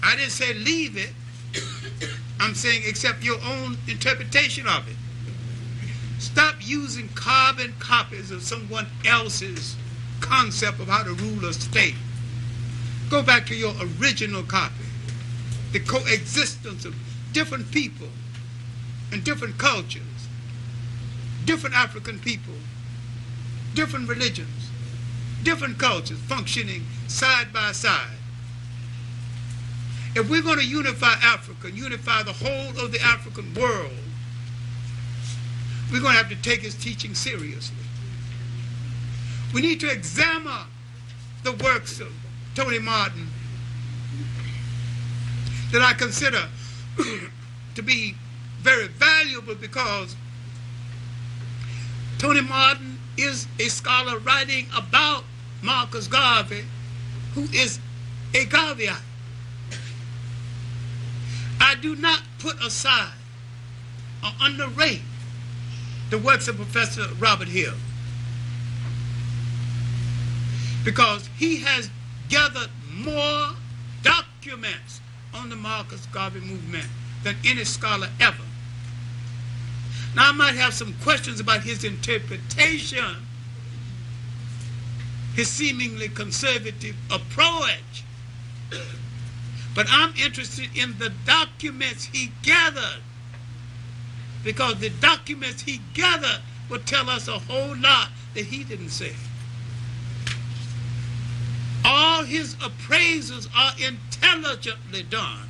I didn't say leave it. I'm saying accept your own interpretation of it. Stop using carbon copies of someone else's concept of how to rule a state. Go back to your original copy. The coexistence of different people and different cultures, different African people, different religions, different cultures functioning side by side. If we're going to unify Africa, unify the whole of the African world, we're going to have to take his teaching seriously. We need to examine the works of Tony Martin that I consider to be very valuable, because Tony Martin is a scholar writing about Marcus Garvey, who is a Garveyite. I do not put aside or underrate the works of Professor Robert Hill, because he has gathered more documents on the Marcus Garvey movement than any scholar ever. Now, I might have some questions about his interpretation, his seemingly conservative approach, but I'm interested in the documents he gathered, because the documents he gathered will tell us a whole lot that he didn't say. All his appraisals are intelligently done,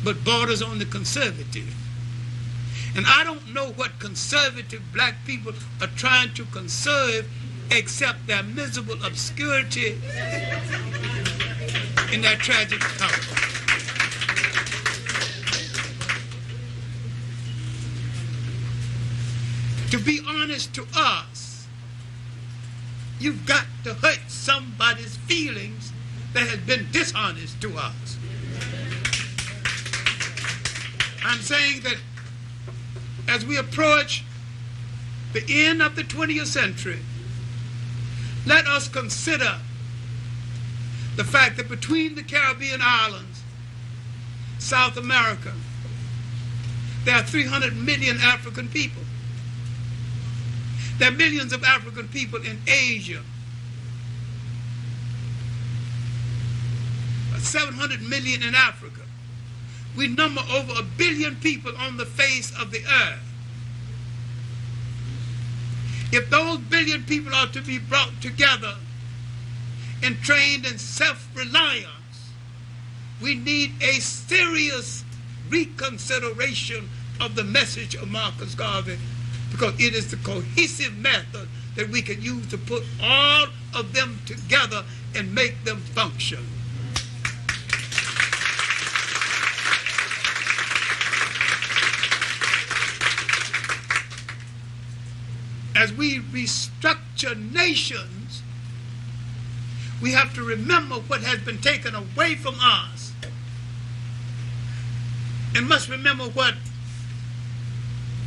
but borders on the conservative. And I don't know what conservative black people are trying to conserve except their miserable obscurity in their tragic power. To be honest to us, you've got to hurt somebody's feelings that has been dishonest to us. I'm saying that as we approach the end of the 20th century, let us consider the fact that between the Caribbean islands, South America, there are 300 million African people. There are millions of African people in Asia. 700 million in Africa. We number over 1 billion people on the face of the earth. If those billion people are to be brought together and trained in self-reliance, we need a serious reconsideration of the message of Marcus Garvey, because it is the cohesive method that we can use to put all of them together and make them function. As we restructure nations, we have to remember what has been taken away from us, and must remember what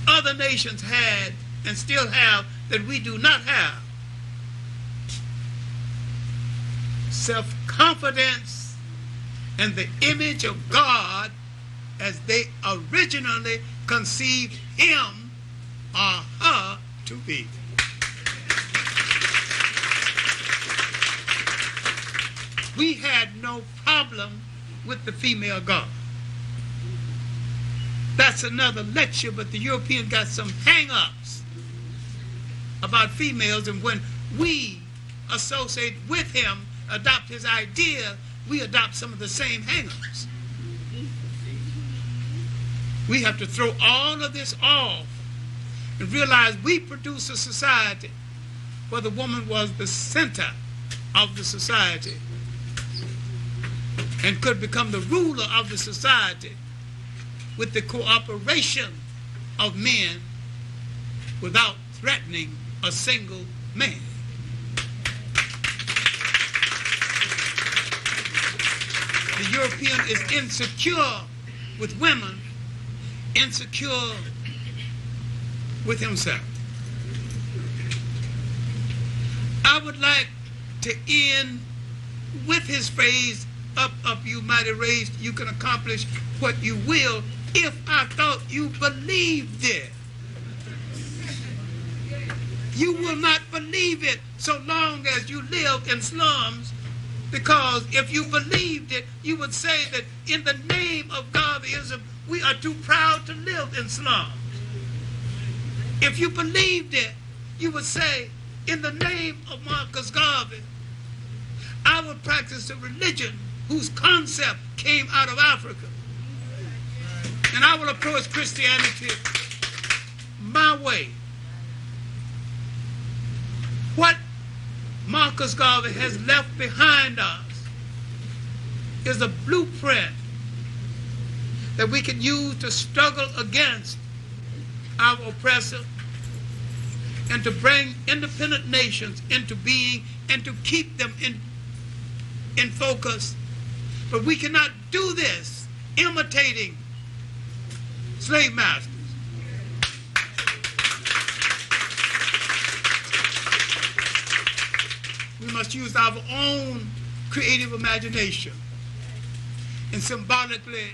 other nations had and still have that we do not have. Self-confidence and the image of God as they originally conceived him or her to be. We had no problem with the female God. That's another lecture, but the European got some hang-ups about females, and when we associate with him, adopt his idea, we adopt some of the same hang-ups. We have to throw all of this off and realize we produce a society where the woman was the center of the society and could become the ruler of the society with the cooperation of men without threatening a single man. The European is insecure with women, insecure with himself. I would like to end with his phrase, up, up, you mighty race, you can accomplish what you will, if I thought you believed it. You will not believe it so long as you live in slums, because if you believed it, you would say that in the name of Garveyism, we are too proud to live in slums. If you believed it, you would say, in the name of Marcus Garvey, I would practice a religion whose concept came out of Africa. And I will approach Christianity my way. What Marcus Garvey has left behind us is a blueprint that we can use to struggle against our oppressor and to bring independent nations into being and to keep them in focus. But we cannot do this imitating slave masters. We must use our own creative imagination. And symbolically,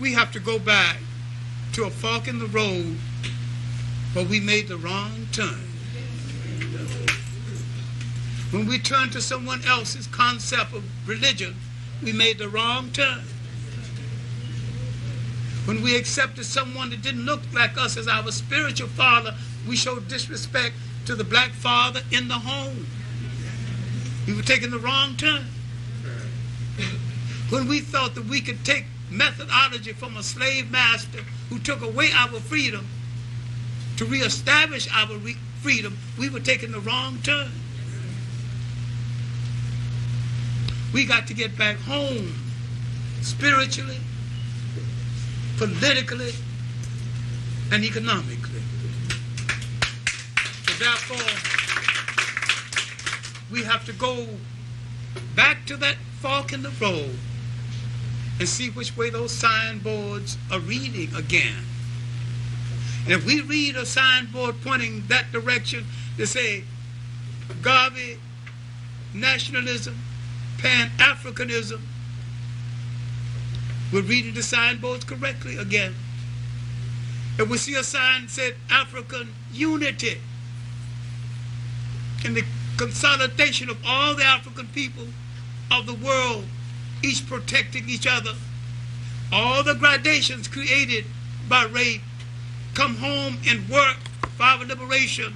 we have to go back to a fork in the road where we made the wrong turn. When we turned to someone else's concept of religion, we made the wrong turn. When we accepted someone that didn't look like us as our spiritual father, we showed disrespect to the black father in the home. We were taking the wrong turn. When we thought that we could take methodology from a slave master who took away our freedom to reestablish our freedom, we were taking the wrong turn. We got to get back home spiritually, politically, and economically. So therefore, we have to go back to that fork in the road and see which way those signboards are reading again. And if we read a signboard pointing that direction, they say Garvey, Nationalism, Pan-Africanism, we're reading the signboards correctly again. If we see a sign that said African unity and the consolidation of all the African people of the world, each protecting each other, all the gradations created by rape, come home and work for our liberation,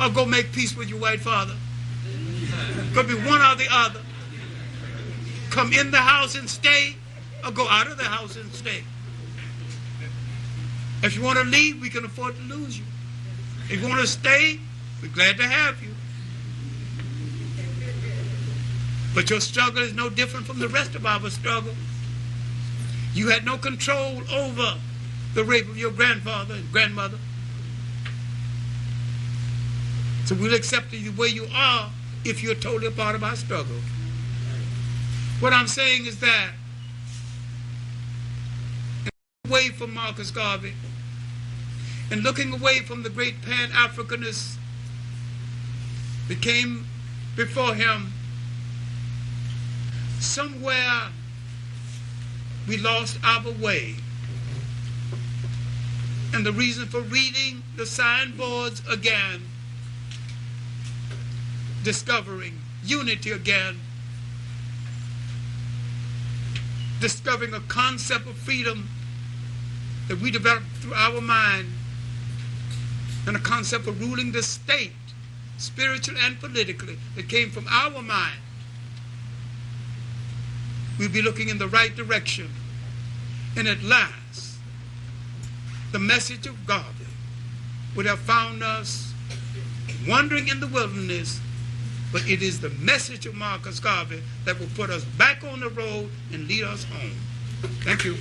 or go make peace with your white father. Could be one or the other. Come in the house and stay, or go out of the house and stay. If you want to leave, we can afford to lose you. If you want to stay, we're glad to have you. But your struggle is no different from the rest of our struggle. You had no control over the rape of your grandfather and grandmother. So we'll accept you the way you are if you're totally a part of our struggle. What I'm saying is that away from Marcus Garvey and looking away from the great Pan-Africanists that came before him, somewhere we lost our way. And the reason for reading the signboards again, discovering unity again, discovering a concept of freedom that we developed through our mind, and a concept of ruling the state, spiritually and politically, that came from our mind, we'll be looking in the right direction. And at last, the message of Garvey would have found us wandering in the wilderness, but it is the message of Marcus Garvey that will put us back on the road and lead us home. Thank you.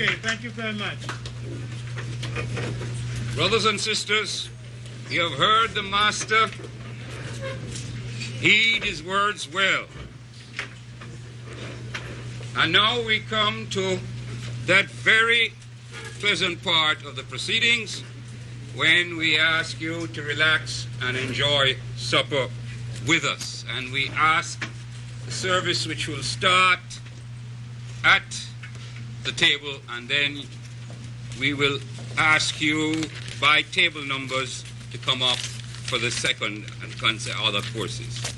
Okay, thank you very much. Brothers and sisters, you have heard the Master. Heed his words well. And now we come to that very pleasant part of the proceedings when we ask you to relax and enjoy supper with us. And we ask the service, which will start at the table, and then we will ask you by table numbers to come up for the second and other courses.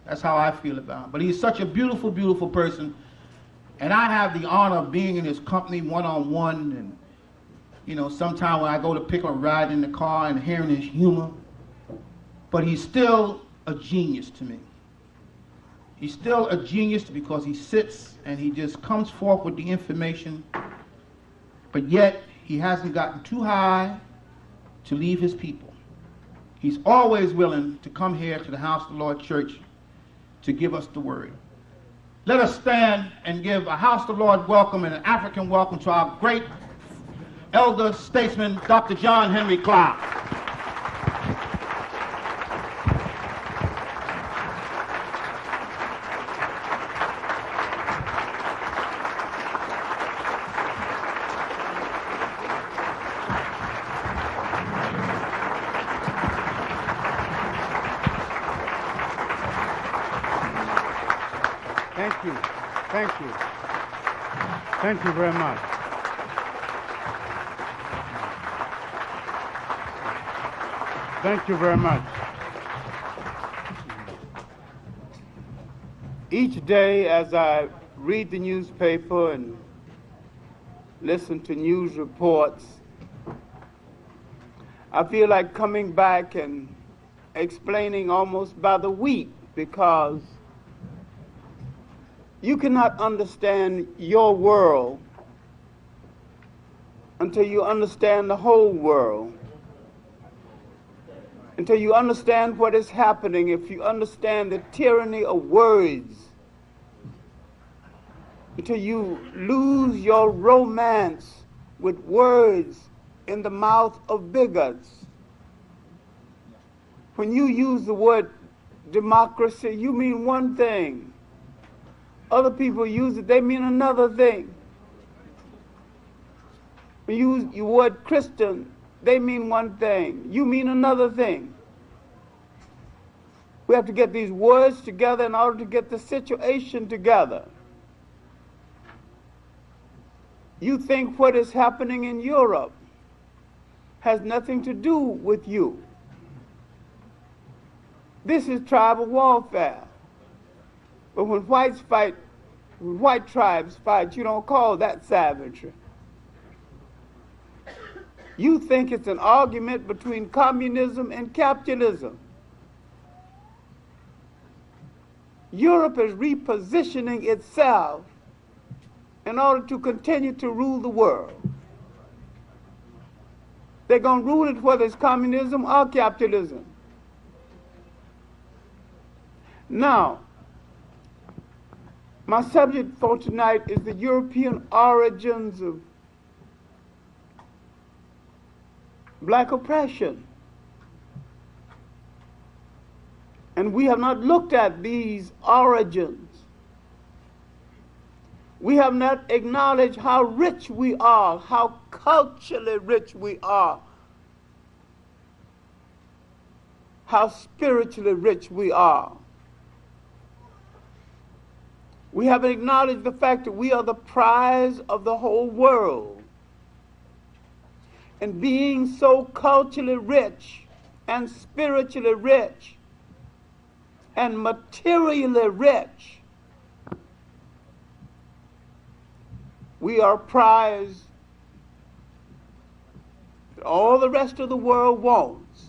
That's how I feel about him. But he's such a beautiful, beautiful person. And I have the honor of being in his company one-on-one. And, you know, sometimes when I go to pick him, ride in the car and hearing his humor. But he's still a genius to me. He's still a genius because he sits and he just comes forth with the information. But yet, he hasn't gotten too high to leave his people. He's always willing to come here to the House of the Lord Church to give us the word. Let us stand and give a House of the Lord welcome and an African welcome to our great elder statesman, Dr. John Henrik Clarke. Thank you. Thank you very much. Thank you very much. Each day as I read the newspaper and listen to news reports, I feel like coming back and explaining almost by the week, because you cannot understand your world until you understand the whole world. Until you understand what is happening, if you understand the tyranny of words, until you lose your romance with words in the mouth of bigots. When you use the word democracy, you mean one thing. Other people use it, they mean another thing. When you use the word Christian, they mean one thing. You mean another thing. We have to get these words together in order to get the situation together. You think what is happening in Europe has nothing to do with you. This is tribal warfare. But when whites fight, when white tribes fight, you don't call that savagery. You think it's an argument between communism and capitalism. Europe is repositioning itself in order to continue to rule the world. They're going to rule it whether it's communism or capitalism. Now, my subject for tonight is the European origins of black oppression. And we have not looked at these origins. We have not acknowledged how rich we are, how culturally rich we are, how spiritually rich we are. We haven't acknowledged the fact that we are the prize of the whole world. And being so culturally rich and spiritually rich and materially rich, we are a prize that all the rest of the world wants.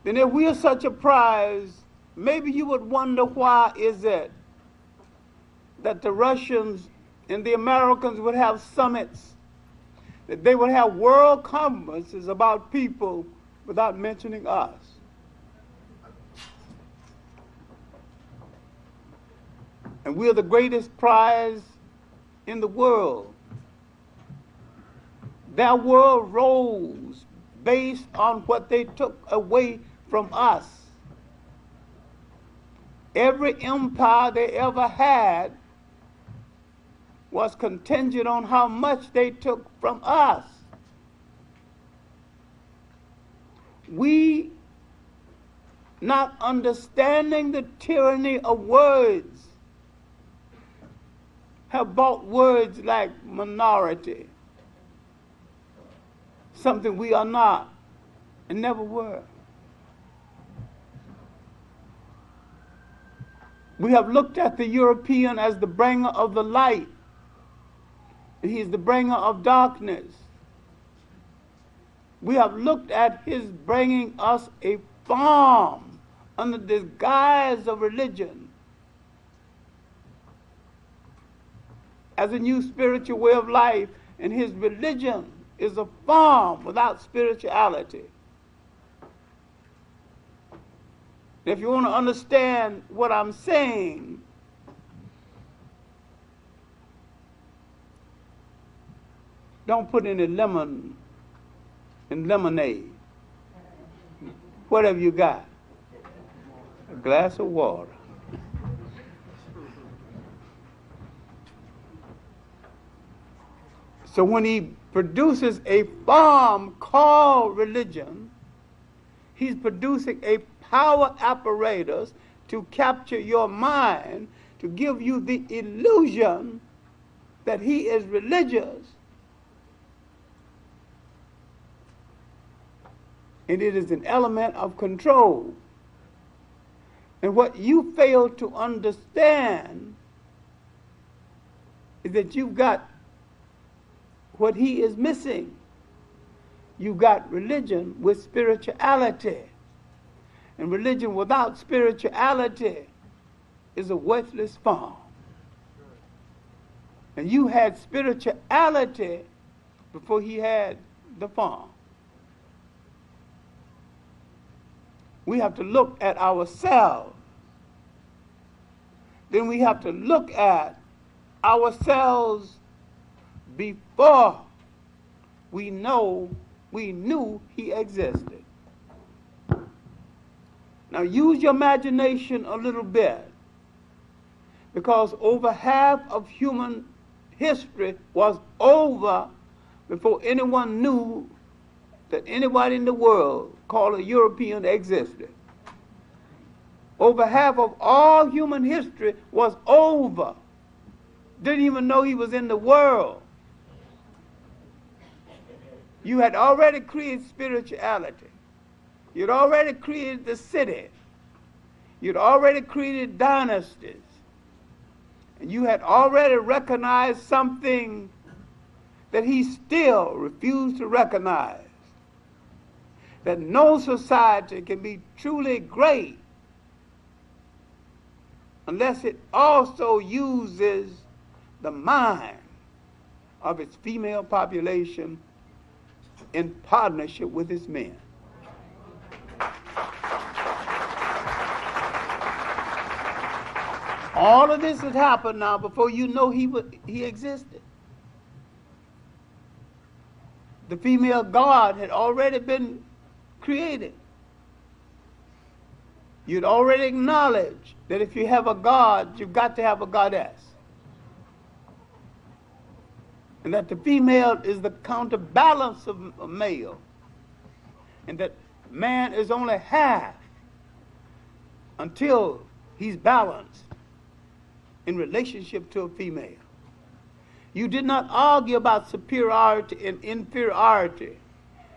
Then if we are such a prize, maybe you would wonder, why is it that the Russians and the Americans would have summits, that they would have world conferences about people without mentioning us? And we're the greatest prize in the world. Their world rose based on what they took away from us. Every empire they ever had was contingent on how much they took from us. We, not understanding the tyranny of words, have bought words like minority, something we are not and never were. We have looked at the European as the bringer of the light, and he's the bringer of darkness. We have looked at his bringing us a farm under the disguise of religion as a new spiritual way of life, and his religion is a farm without spirituality. If you want to understand what I'm saying, don't put any lemon in lemonade. What have you got? A glass of water. So when he produces a farm called religion, he's producing a power apparatus to capture your mind, to give you the illusion that he is religious. And it is an element of control. And what you fail to understand is that you've got what he is missing. You've got religion with spirituality. And religion without spirituality is a worthless farm. And you had spirituality before he had the farm. We have to look at ourselves. Then we have to look at ourselves before we knew he existed. Now use your imagination a little bit, because over half of human history was over before anyone knew that anybody in the world called a European existed. Over half of all human history was over. Didn't even know he was in the world. You had already created spirituality. You'd already created the city. You'd already created dynasties. And you had already recognized something that he still refused to recognize. That no society can be truly great unless it also uses the mind of its female population in partnership with its men. All of this has happened now before you know he existed. The female god had already been created. You'd already acknowledged that if you have a god, you've got to have a goddess. And that the female is the counterbalance of a male. And that man is only half until he's balanced. in relationship to a female. You did not argue about superiority and inferiority.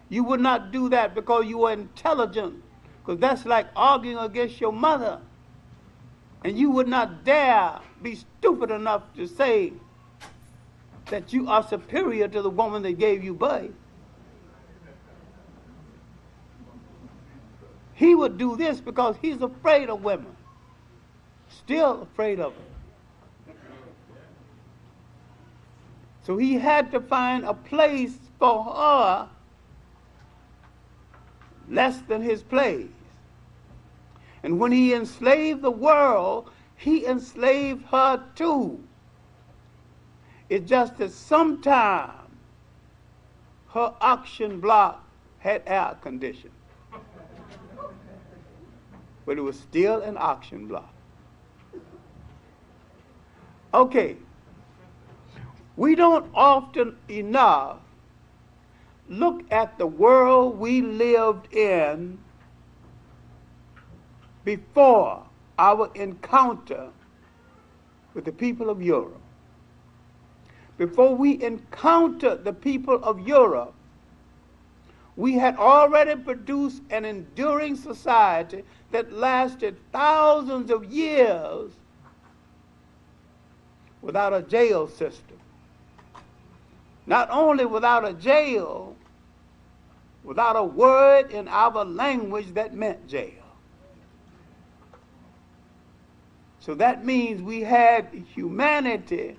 You would not do that because you were intelligent, because that's like arguing against your mother. And you would not dare be stupid enough to say that you are superior to the woman that gave you birth. He would do this because he's afraid of women, still afraid of them. So he had to find a place for her less than his place. And when he enslaved the world, he enslaved her too. It's just that sometime her auction block had air conditioning. But it was still an auction block. Okay. We don't often enough look at the world we lived in before our encounter with the people of Europe. Before we encountered the people of Europe, we had already produced an enduring society that lasted thousands of years without a jail system. Not only without a jail, without a word in our language that meant jail. So that means we had humanity,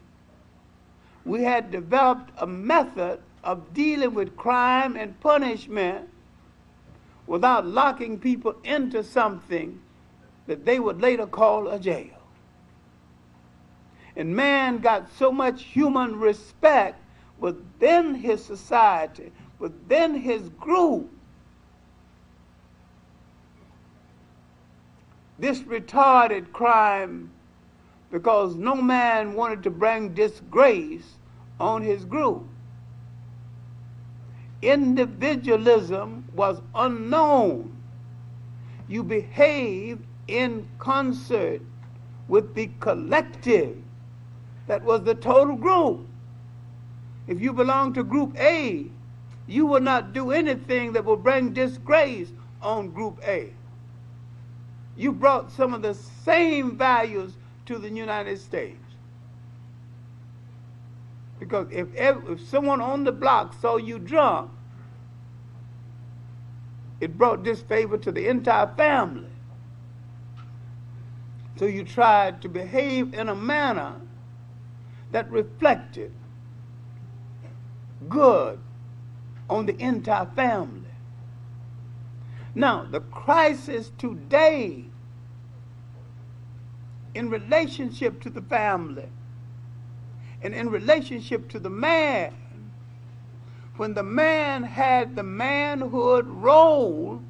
we had developed a method of dealing with crime and punishment without locking people into something that they would later call a jail. And man got so much human respect within his society, within his group. This retarded crime because no man wanted to bring disgrace on his group. Individualism was unknown. You behaved in concert with the collective. That was the total group. If you belong to Group A, you will not do anything that will bring disgrace on Group A. You brought some of the same values to the United States. Because if someone on the block saw you drunk, it brought disfavor to the entire family. So you tried to behave in a manner that reflected good on the entire family. Now, the crisis today in relationship to the family and in relationship to the man, when the man had the manhood role,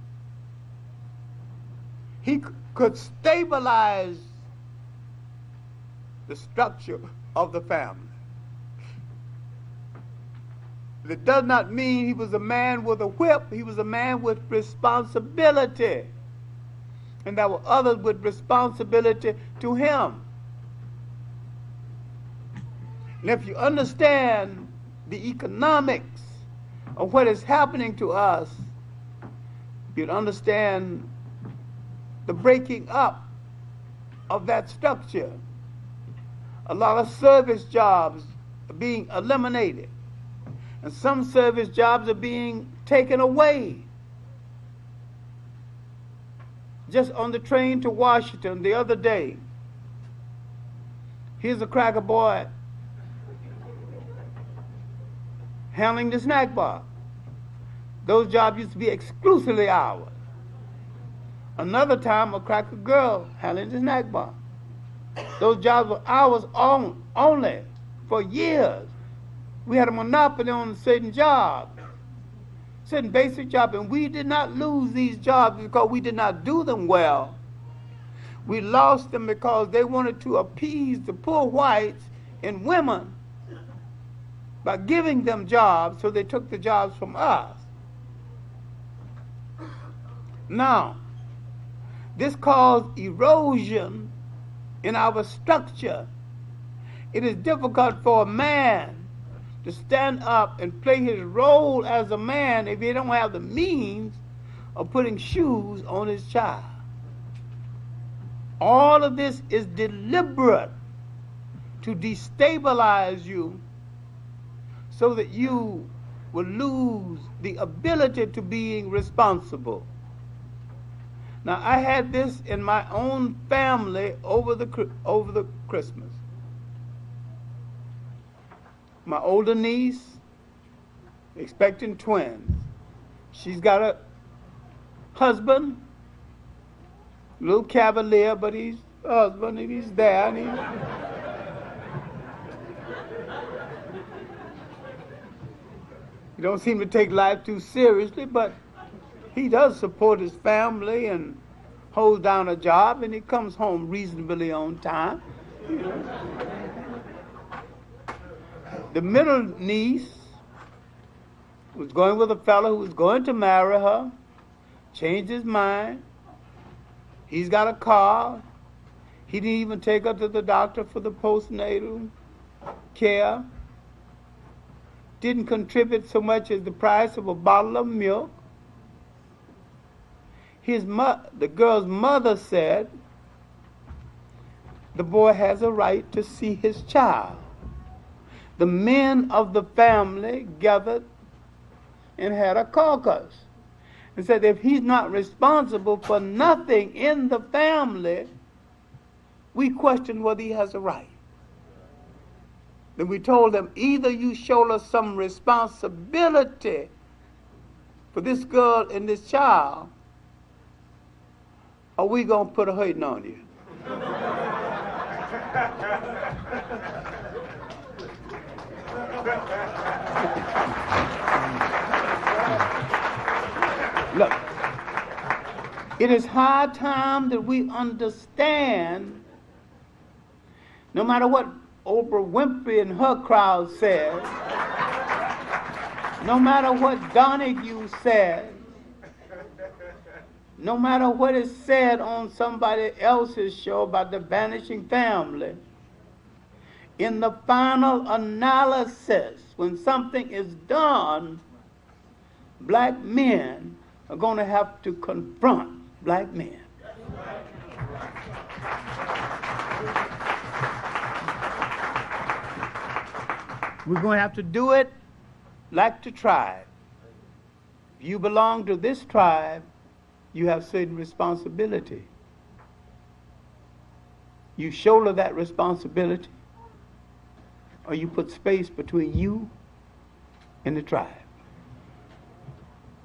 he could stabilize the structure of the family. It does not mean he was a man with a whip. He was a man with responsibility. And there were others with responsibility to him. And if you understand the economics of what is happening to us, you'd understand the breaking up of that structure. A lot of service jobs are being eliminated. And some service jobs are being taken away. Just on the train to Washington the other day, here's a cracker boy handling the snack bar. Those jobs used to be exclusively ours. Another time, a cracker girl handling the snack bar. Those jobs were ours only for years. We had a monopoly on certain jobs, certain basic jobs, and we did not lose these jobs because we did not do them well. We lost them because they wanted to appease the poor whites and women by giving them jobs, so they took the jobs from us. Now, this caused erosion in our structure It is difficult for a man to stand up and play his role as a man if he don't have the means of putting shoes on his child. All of this is deliberate to destabilize you so that you will lose the ability to being responsible. Now, I had this in my own family over the Christmas. My older niece, expecting twins. She's got a husband, a little cavalier, but he's a husband, and he's there, and he don't seem to take life too seriously, but he does support his family and holds down a job, and he comes home reasonably on time. You know. The middle niece was going with a fellow who was going to marry her, changed his mind. He's got a car. He didn't even take her to the doctor for the postnatal care. Didn't contribute so much as the price of a bottle of milk. The girl's mother said, the boy has a right to see his child. The men of the family gathered and had a caucus and said, if he's not responsible for nothing in the family, we question whether he has a right. Then we told them, either you show us some responsibility for this girl and this child, or we gonna put a hurting on you. Look, it is high time that we understand, no matter what Oprah Winfrey and her crowd says, no matter what Donahue says, no matter what is said on somebody else's show about the vanishing family, in the final analysis, when something is done, black men are going to have to confront black men. We're going to have to do it like the tribe. If you belong to this tribe, you have certain responsibility. You shoulder that responsibility, or you put space between you and the tribe.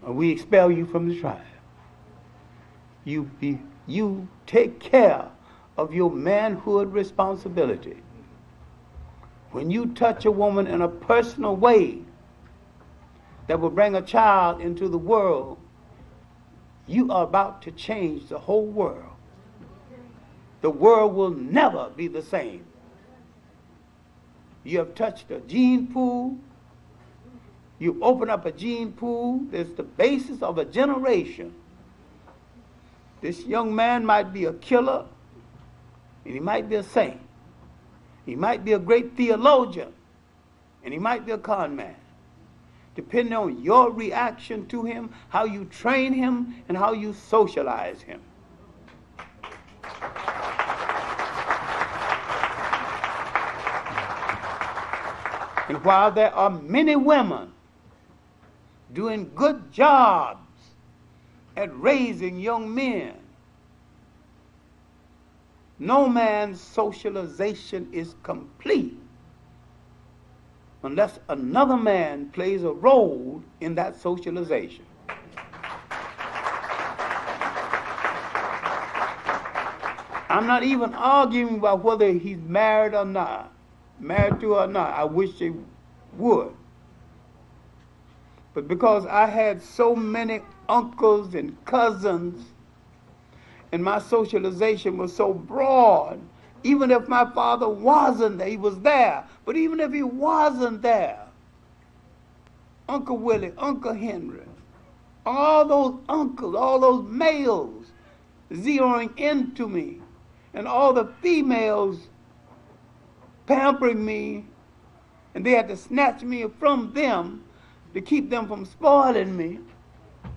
Or we expel you from the tribe. You take care of your manhood responsibility. When you touch a woman in a personal way that will bring a child into the world, you are about to change the whole world. The world will never be the same. You have touched a gene pool. You open up a gene pool. That's the basis of a generation. This young man might be a killer, and he might be a saint. He might be a great theologian, and he might be a con man. Depending on your reaction to him, how you train him, and how you socialize him. And while there are many women doing good jobs at raising young men, no man's socialization is complete unless another man plays a role in that socialization. I'm not even arguing about whether he's married or not, married to her or not. I wish they would. But because I had so many uncles and cousins, and my socialization was so broad, even if my father wasn't there, he was there. But even if he wasn't there, Uncle Willie, Uncle Henry, all those uncles, all those males zeroing into me, and all the females pampering me, and they had to snatch me from them to keep them from spoiling me. I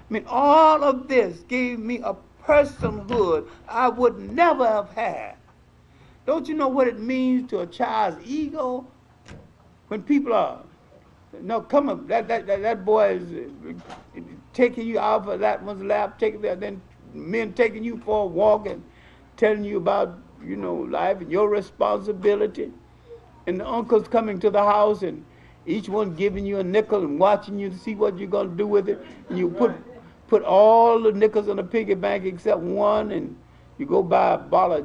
mean, all of this gave me a personhood I would never have had. Don't you know what it means to a child's ego when people are, no, come up, that boy is taking you out of that one's lap, taking that, then men taking you for a walk and telling you about, life and your responsibility, and the uncles coming to the house and each one giving you a nickel and watching you to see what you're going to do with it, and you put all the nickels in a piggy bank except one, and you go buy a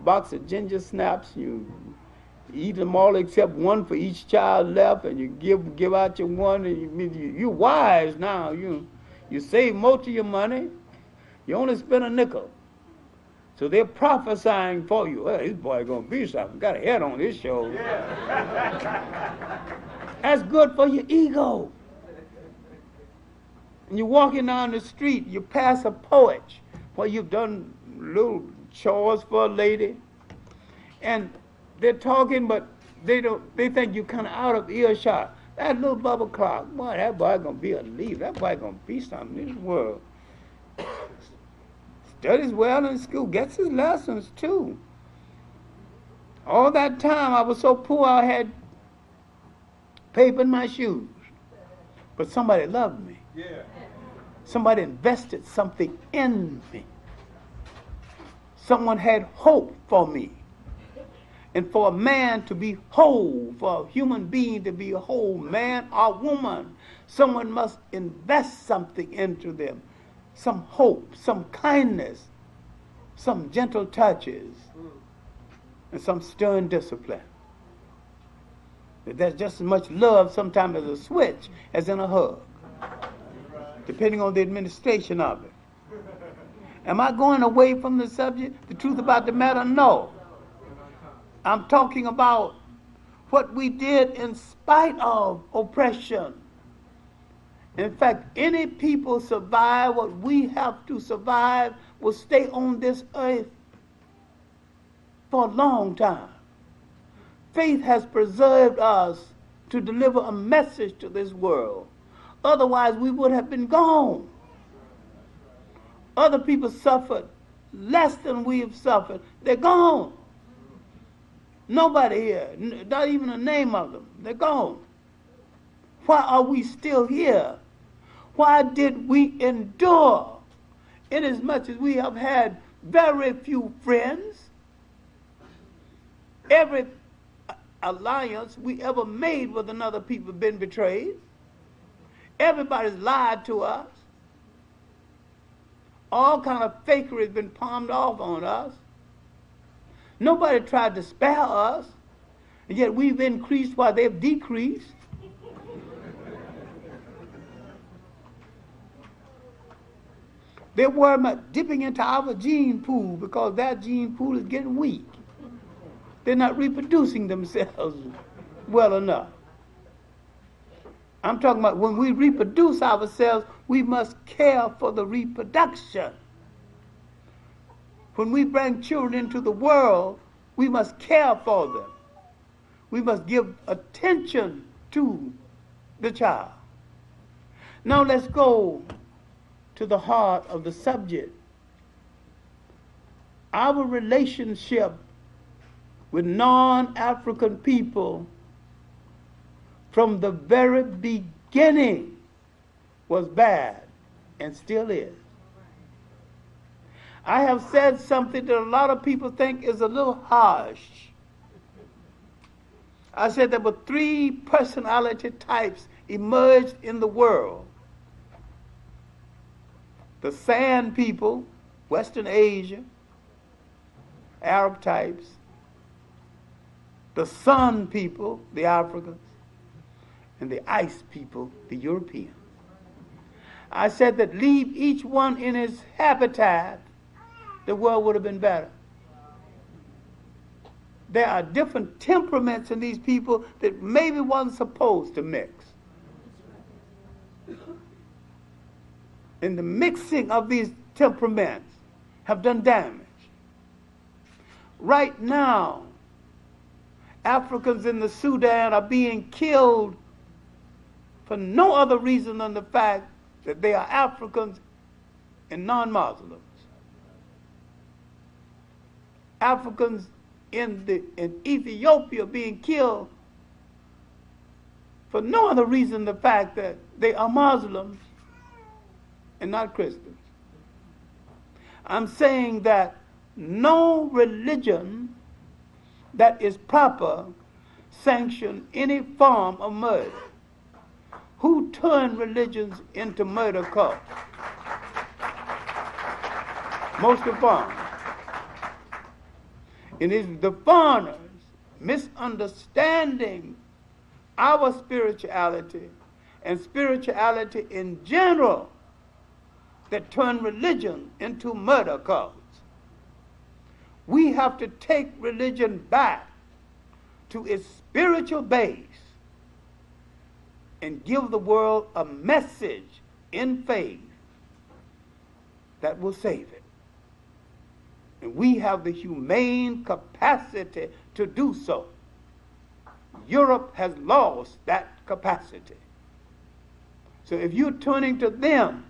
box of ginger snaps, you eat them all except one for each child left, and you give out your one, and you're wise now. You save most of your money, you only spend a nickel. So they're prophesying for you. Well, this boy gonna be something. Got a head on his shoulder. That's good for your ego. And you're walking down the street, you pass a porch where you've done little chores for a lady, and they're talking, but they think you're kind of out of earshot. That little Bubba Clarke, boy, that boy gonna be a leader. That boy gonna be something in this world. Studies well in school, gets his lessons too. All that time I was so poor I had paper in my shoes. But somebody loved me. Yeah. Somebody invested something in me. Someone had hope for me. And for a man to be whole, for a human being to be a whole, man or woman, someone must invest something into them. Some hope, some kindness, some gentle touches, and some stern discipline. There's just as much love sometimes as a switch as in a hug, depending on the administration of it. Am I going away from the subject? The truth about the matter? No. I'm talking about what we did in spite of oppression. In fact, any people survive what we have to survive will stay on this earth for a long time. Faith has preserved us to deliver a message to this world. Otherwise, we would have been gone. Other people suffered less than we have suffered. They're gone. Nobody here, not even a name of them. They're gone. Why are we still here? Why did we endure? Inasmuch as we have had very few friends, every alliance we ever made with another people been betrayed. Everybody's lied to us. All kind of fakery has been palmed off on us. Nobody tried to spare us, and yet we've increased while they've decreased. They worry about dipping into our gene pool because that gene pool is getting weak. They're not reproducing themselves well enough. I'm talking about when we reproduce ourselves, we must care for the reproduction. When we bring children into the world, we must care for them. We must give attention to the child. Now let's go to the heart of the subject. Our relationship with non-African people from the very beginning was bad and still is. I have said something that a lot of people think is a little harsh. I said there were 3 personality types emerged in the world. The sand people, Western Asia, Arab types. The sun people, the Africans. And the ice people, the Europeans. I said that leave each one in his habitat, the world would have been better. There are different temperaments in these people that maybe wasn't supposed to mix. And the mixing of these temperaments have done damage. Right now, Africans in the Sudan are being killed for no other reason than the fact that they are Africans and non-Muslims. Africans in Ethiopia being killed for no other reason than the fact that they are Muslims and not Christians. I'm saying that no religion that is proper sanction any form of murder. Who turned religions into murder cults? Most of foreigners. It is the foreigners misunderstanding our spirituality and spirituality in general that turn religion into murder cults. We have to take religion back to its spiritual base and give the world a message in faith that will save it. And we have the humane capacity to do so. Europe has lost that capacity. So if you're turning to them,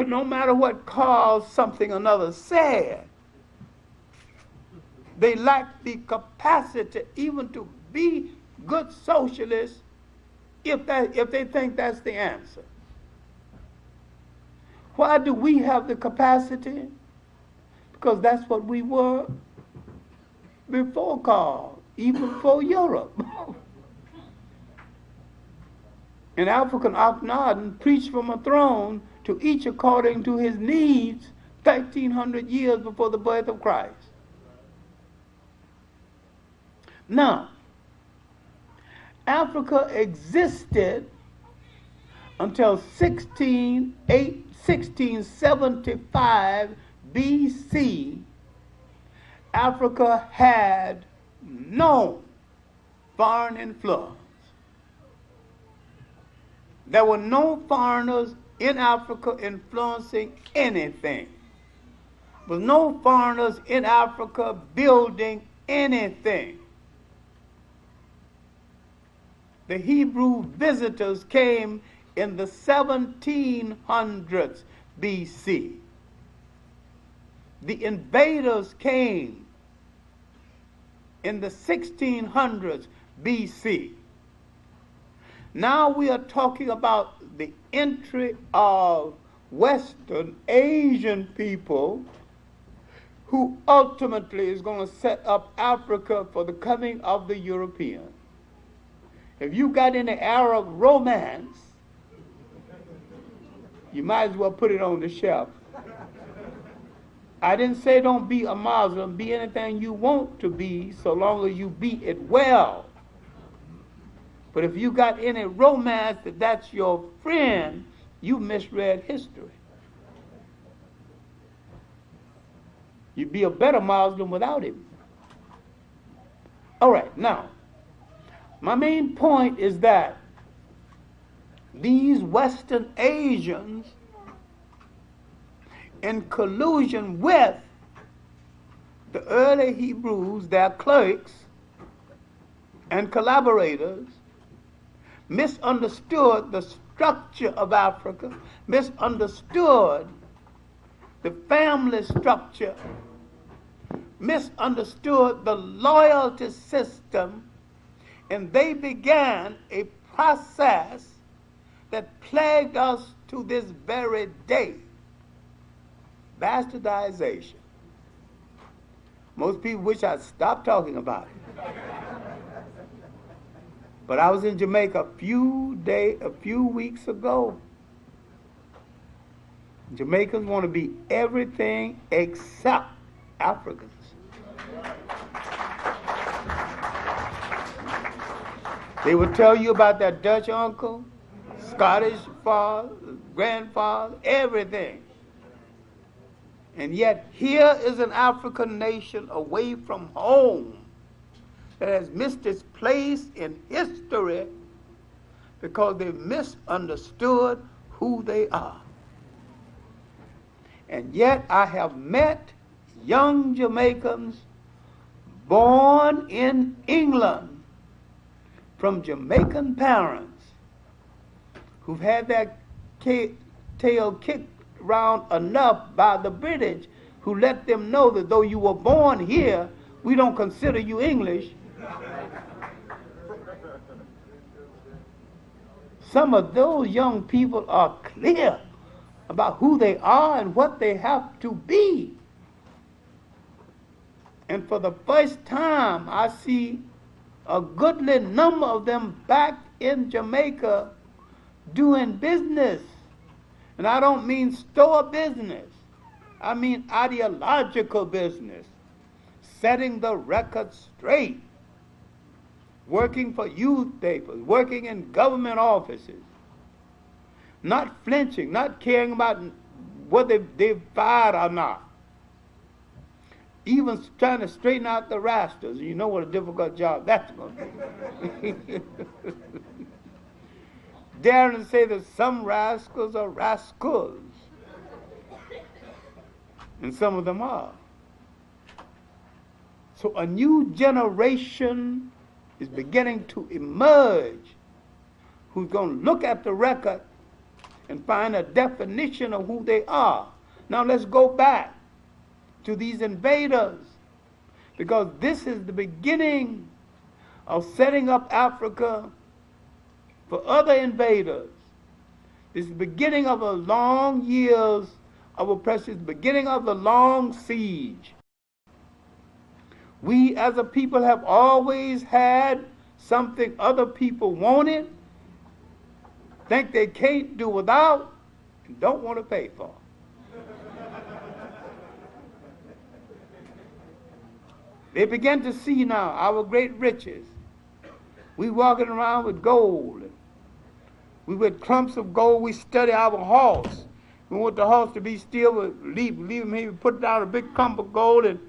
no matter what caused something another said, they lack the capacity even to be good socialists if they think that's the answer. Why do we have the capacity? Because that's what we were before Carl, even before Europe. And African Akhenaten preached from a throne to each according to his needs 1,300 years before the birth of Christ. Now, Africa existed until 1675 BC. Africa had no foreign influence. There were no foreigners in Africa influencing anything. There was no foreigners in Africa building anything. The Hebrew visitors came in the 1700s BC. The invaders came in the 1600s BC. Now we are talking about the entry of Western Asian people who ultimately is going to set up Africa for the coming of the Europeans. If you got any Arab romance, you might as well put it on the shelf. I didn't say don't be a Muslim, be anything you want to be, so long as you be it well. But if you got any romance that's your friend, you misread history. You'd be a better Muslim without him. All right, now, my main point is that these Western Asians, in collusion with the early Hebrews, their clerks and collaborators, misunderstood the structure of Africa, misunderstood the family structure, misunderstood the loyalty system, and they began a process that plagued us to this very day. Bastardization. Most people wish I'd stop talking about it. But I was in Jamaica a few weeks ago. Jamaicans want to be everything except Africans. They will tell you about their Dutch uncle, Scottish father, grandfather, everything. And yet here is an African nation away from home that has missed its place in history because they've misunderstood who they are. And yet I have met young Jamaicans born in England from Jamaican parents who've had their tail kicked around enough by the British, who let them know that though you were born here, we don't consider you English. Some of those young people are clear about who they are and what they have to be. And for the first time, I see a goodly number of them back in Jamaica doing business. And I don't mean store business. I mean ideological business. Setting the record straight. Working for youth papers, working in government offices. Not flinching, not caring about whether they've fired or not. Even trying to straighten out the rascals. You know what a difficult job that's going to be. Daring to say that some rascals are rascals. And some of them are. So a new generation is beginning to emerge who's going to look at the record and find a definition of who they are. Now let's go back to these invaders, because this is the beginning of setting up Africa for other invaders. This is the beginning of a long years of oppression, the beginning of the long siege. We as a people have always had something other people wanted, think they can't do without, and don't want to pay for. They begin to see now our great riches. We walking around with gold. We with clumps of gold. We study our horse. We want the horse to be still. We leave him here. We put down a big clump of gold and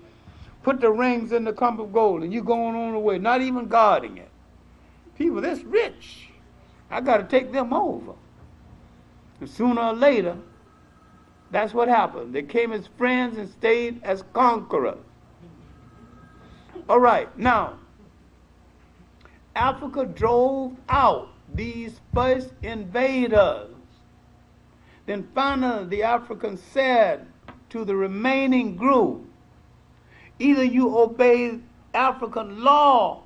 put the rings in the clump of gold. And you're going on the way, not even guarding it. People this rich, I got to take them over. And sooner or later, that's what happened. They came as friends and stayed as conquerors. All right, now, Africa drove out these first invaders. Then finally the Africans said to the remaining group, either you obey African law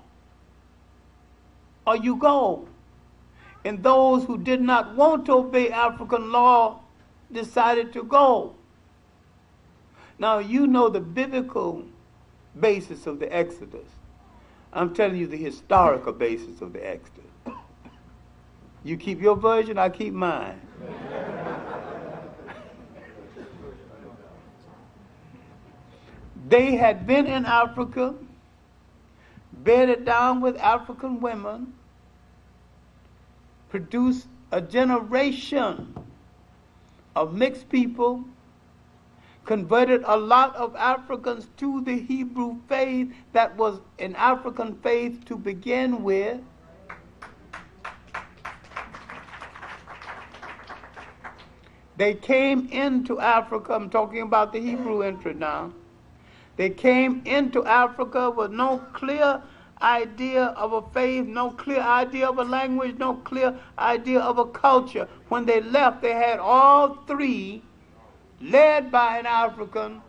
or you go. And those who did not want to obey African law decided to go. Now you know the biblical basis of the Exodus. I'm telling you the historical basis of the Exodus. You keep your version, I keep mine. They had been in Africa, bedded down with African women, produced a generation of mixed people, converted a lot of Africans to the Hebrew faith that was an African faith to begin with. They came into Africa, I'm talking about the Hebrew entry now. They came into Africa with no clear idea of a faith, no clear idea of a language, no clear idea of a culture. When they left, they had all three, led by an African,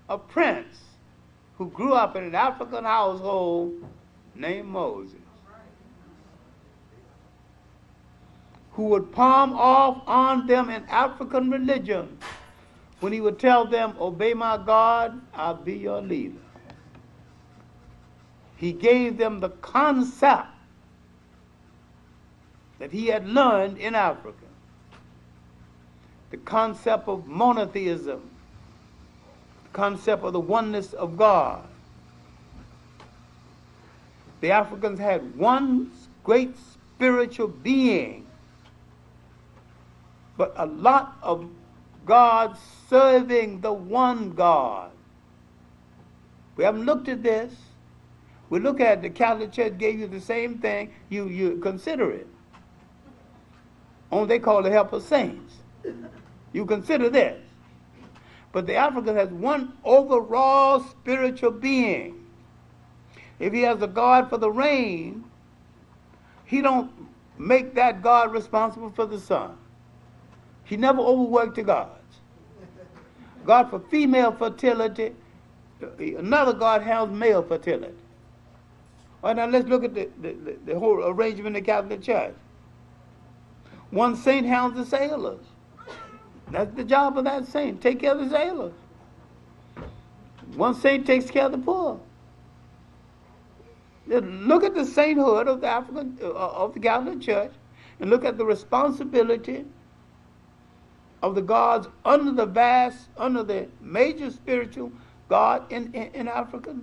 a prince who grew up in an African household named Moses, who would palm off on them in African religion when he would tell them, obey my God, I'll be your leader. He gave them the concept that he had learned in Africa. The concept of monotheism, the concept of the oneness of God. The Africans had one great spiritual being, but a lot of God serving the one God. We haven't looked at this. We look at the Catholic Church gave you the same thing. You consider it. Only they call it help of saints. You consider this. But the African has one overall spiritual being. If he has a god for the rain, he don't make that god responsible for the sun. He never overworked the gods. God for female fertility, another god handles male fertility. All right, now let's look at the whole arrangement in the Catholic Church. One saint handles the sailors. That's the job of that saint, take care of the sailors. One saint takes care of the poor. Look at the sainthood of the Catholic Church, and look at the responsibility of the gods under the major spiritual god in Africa.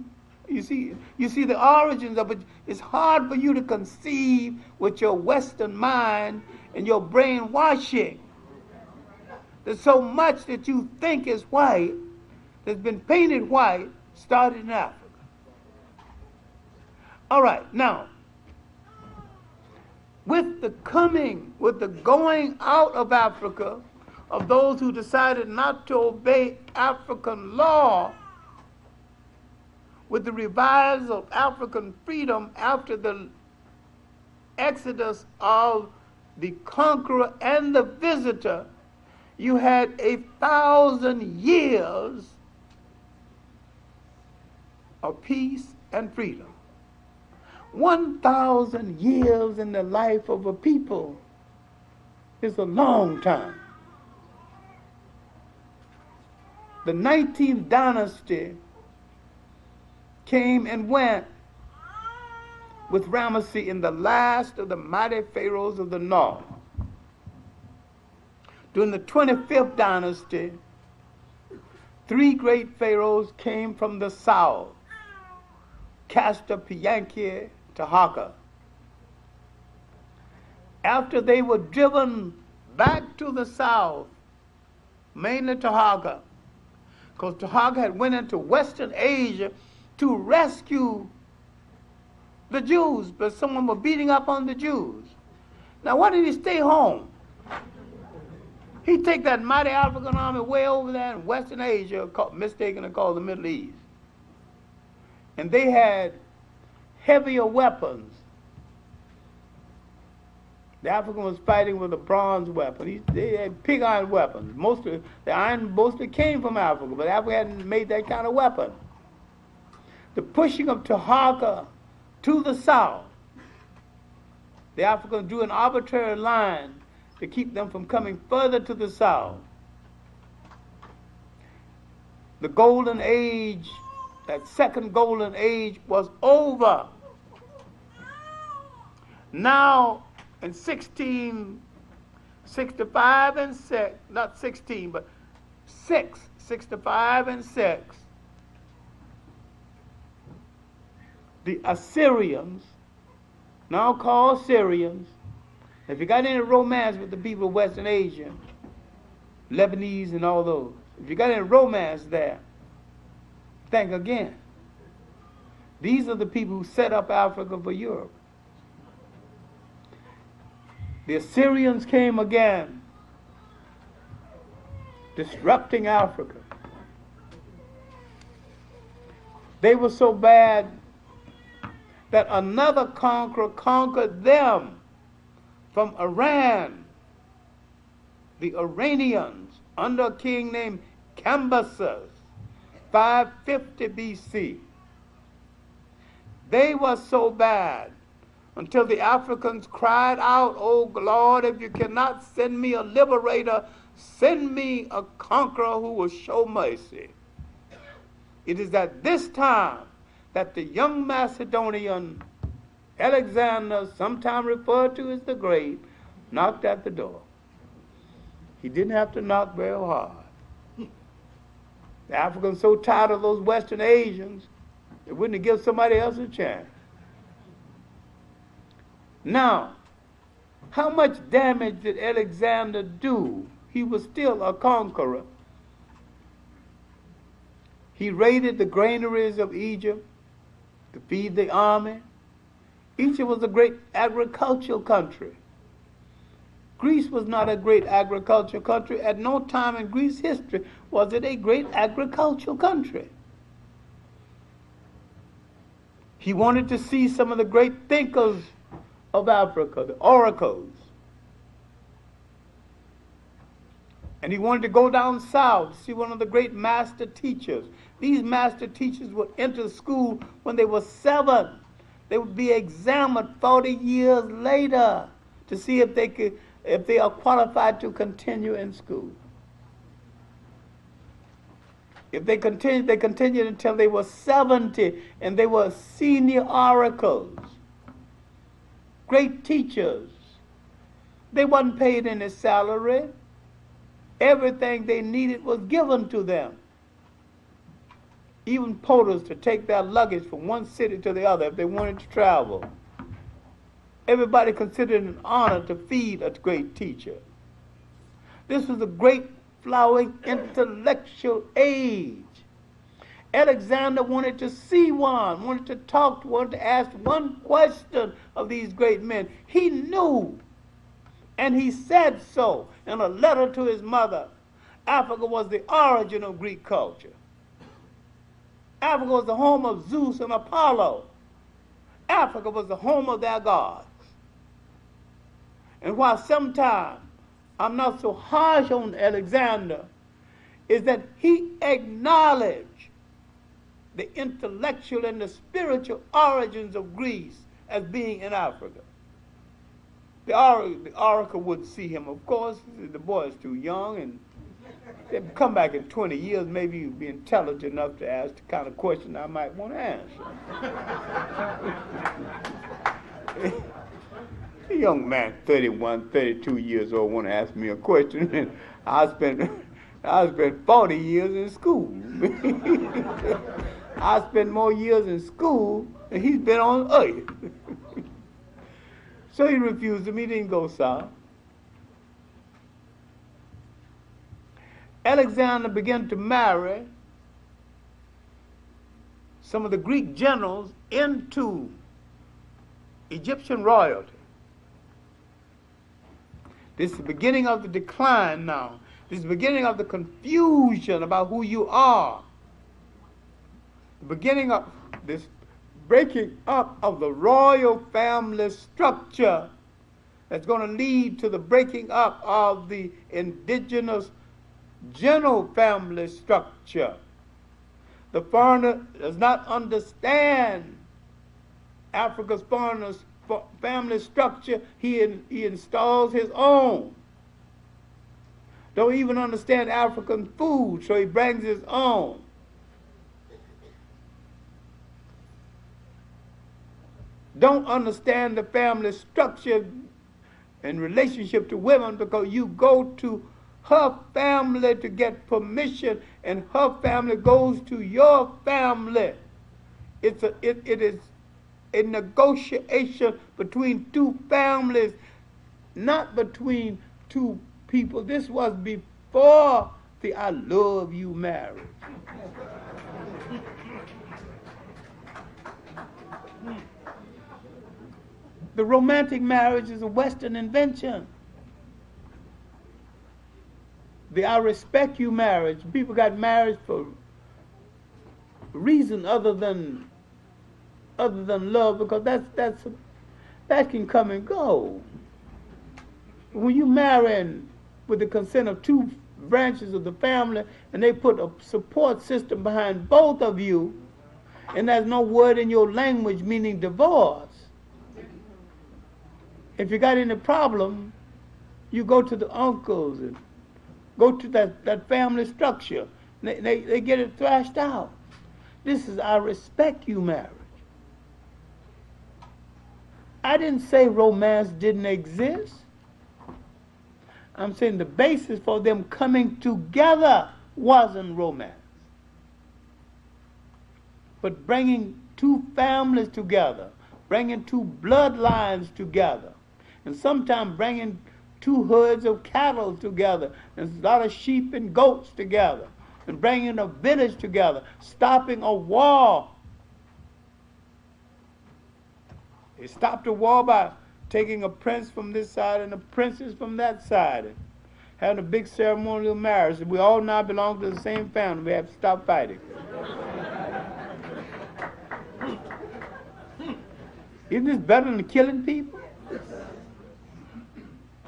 You see the origins of it. It's hard for you to conceive with your Western mind and your brainwashing. There's so much that you think is white that's been painted white, started in Africa. All right, now, with the going out of Africa of those who decided not to obey African law, with the revival of African freedom after the exodus of the conqueror and the visitor, you had 1,000 years of peace and freedom. 1,000 years in the life of a people is a long time. The 19th dynasty came and went with Ramesses in the last of the mighty pharaohs of the north. During the 25th dynasty, 3 great pharaohs came from the south: Castor, Pianki, Taharqa. After they were driven back to the south, mainly Taharqa, because Taharqa had went into Western Asia to rescue the Jews, but someone was beating up on the Jews. Now why did he stay home? He'd take that mighty African army way over there in Western Asia, mistakenly called the Middle East. And they had heavier weapons. The African was fighting with a bronze weapon. They had pig iron weapons. The iron mostly came from Africa, but Africa hadn't made that kind of weapon. The pushing of Taharqa to the south, the Africans drew an arbitrary line to keep them from coming further to the south. The golden age, that second golden age, was over. Now, in 1665 and 6, not 16, but 65 and 6, the Assyrians, now called Syrians, if you got any romance with the people of Western Asia, Lebanese and all those, if you got any romance there, think again. These are the people who set up Africa for Europe. The Assyrians came again, disrupting Africa. They were so bad that another conqueror conquered them from Iran, the Iranians, under a king named Cambyses, 550 BC. They were so bad until the Africans cried out, "Oh Lord, if you cannot send me a liberator, send me a conqueror who will show mercy." It is at this time that the young Macedonian Alexander, sometimes referred to as the Great, knocked at the door. He didn't have to knock very hard. The Africans so tired of those Western Asians, they wouldn't give somebody else a chance. Now, how much damage did Alexander do? He was still a conqueror. He raided the granaries of Egypt to feed the army. Egypt was a great agricultural country. Greece was not a great agricultural country. At no time in Greece history was it a great agricultural country. He wanted to see some of the great thinkers of Africa, the oracles. And he wanted to go down south to see one of the great master teachers. These master teachers would enter school when they were 7. They would be examined 40 years later to see if they are qualified to continue in school. If they continued until they were 70, and they were senior oracles, great teachers. They wasn't paid any salary. Everything they needed was given to them. Even porters to take their luggage from one city to the other if they wanted to travel. Everybody considered it an honor to feed a great teacher. This was a great flowering intellectual age. Alexander wanted to see one, wanted to talk to one, to ask one question of these great men. He knew, and he said so in a letter to his mother. Africa was the origin of Greek culture. Africa was the home of Zeus and Apollo. Africa was the home of their gods. And while sometimes I'm not so harsh on Alexander, is that he acknowledged the intellectual and the spiritual origins of Greece as being in Africa. The oracle wouldn't see him, of course. The boy is too young, and they'd come back in 20 years, maybe he'd be intelligent enough to ask the kind of question I might want to answer. A young man, 31, 32 years old, want to ask me a question, and I spent 40 years in school. I spent more years in school than he's been on earth. So he refused him. He didn't go south. Alexander began to marry some of the Greek generals into Egyptian royalty. This is the beginning of the decline now. This is the beginning of the confusion about who you are. The beginning of this breaking up of the royal family structure that's going to lead to the breaking up of the indigenous general family structure. The foreigner does not understand Africa's foreigner's family structure. He installs his own. Don't even understand African food, so he brings his own. Don't understand the family structure in relationship to women, because you go to her family to get permission, and her family goes to your family. It is a negotiation between two families, not between two people. This was before the I love you marriage. The romantic marriage is a Western invention. The I respect you marriage, people got married for reason other than love, because that can come and go. When you marry with the consent of two branches of the family, and they put a support system behind both of you, and there's no word in your language meaning divorce. If you got any problem, you go to the uncles and go to that family structure. They get it thrashed out. This is I respect you marriage. I didn't say romance didn't exist. I'm saying the basis for them coming together wasn't romance. But bringing two families together, bringing two bloodlines together, and sometimes bringing two herds of cattle together, and a lot of sheep and goats together, and bringing a village together, stopping a war. They stopped a war by taking a prince from this side and a princess from that side, and having a big ceremonial marriage. We all now belong to the same family. We have to stop fighting. Isn't this better than killing people?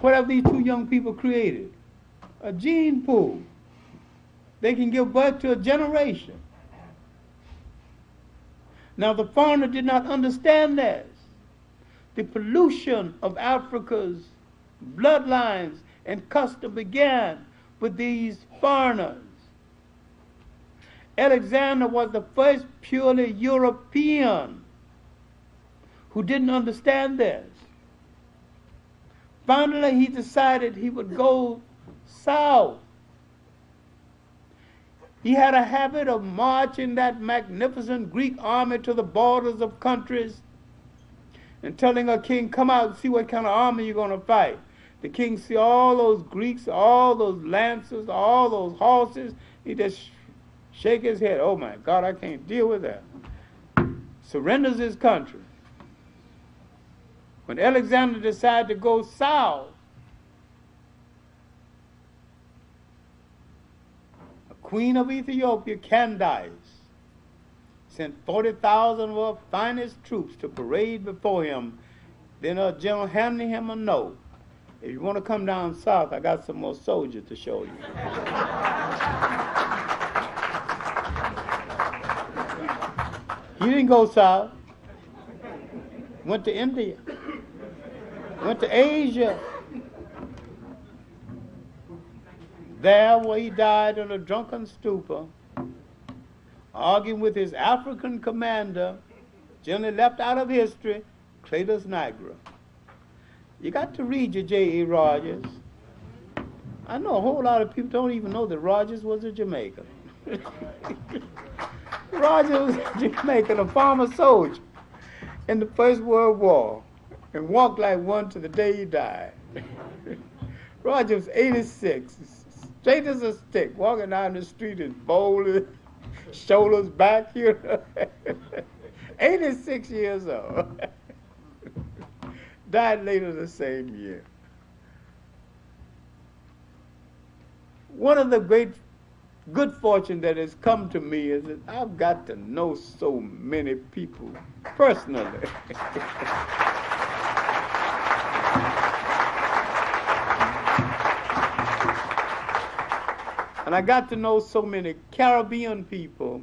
What have these two young people created? A gene pool. They can give birth to a generation. Now the foreigner did not understand this. The pollution of Africa's bloodlines and custom began with these foreigners. Alexander was the first purely European who didn't understand this. Finally, he decided he would go south. He had a habit of marching that magnificent Greek army to the borders of countries and telling a king, come out and see what kind of army you're going to fight. The king see all those Greeks, all those lancers, all those horses. He just shake his head. Oh my God, I can't deal with that. Surrenders his country. When Alexander decided to go south, the queen of Ethiopia, Candace, sent 40,000 of her finest troops to parade before him. Then a general handed him a note. If you want to come down south, I got some more soldiers to show you. He didn't go south. Went to India. Went to Asia. There where he died in a drunken stupor, arguing with his African commander, generally left out of history, Cletus Nigra. You got to read your J.E. Rogers. I know a whole lot of people don't even know that Rogers was a Jamaican. Rogers was a Jamaican, a farmer soldier in the First World War, and walked like one to the day he died. Rogers was 86, straight as a stick, walking down the street and bold, shoulders back here. 86 years old. Died later the same year. One of the great good fortune that has come to me is that I've got to know so many people personally. And I got to know so many Caribbean people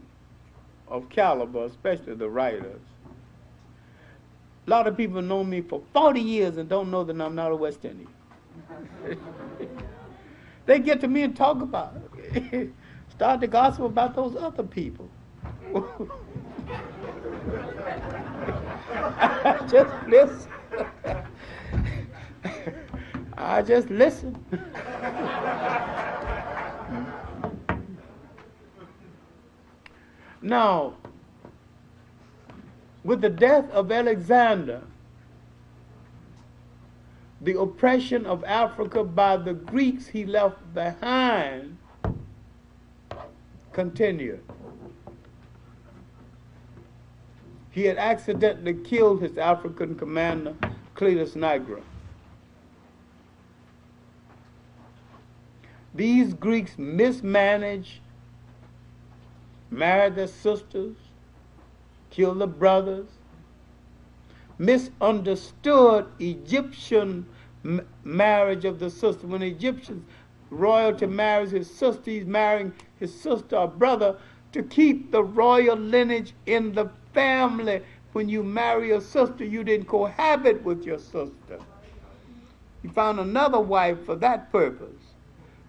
of caliber, especially the writers. A lot of people know me for 40 years and don't know that I'm not a West Indian. They get to me and talk about it. Start the gossip about those other people. I just listen. I just listen. Now, with the death of Alexander, the oppression of Africa by the Greeks he left behind continued. He had accidentally killed his African commander, Cletus Nigra. These Greeks mismanaged, married their sisters, killed the brothers, misunderstood Egyptian marriage of the sister. When Egyptians, royalty marries his sister, he's marrying his sister or brother to keep the royal lineage in the family. When you marry your sister, you didn't cohabit with your sister. You found another wife for that purpose.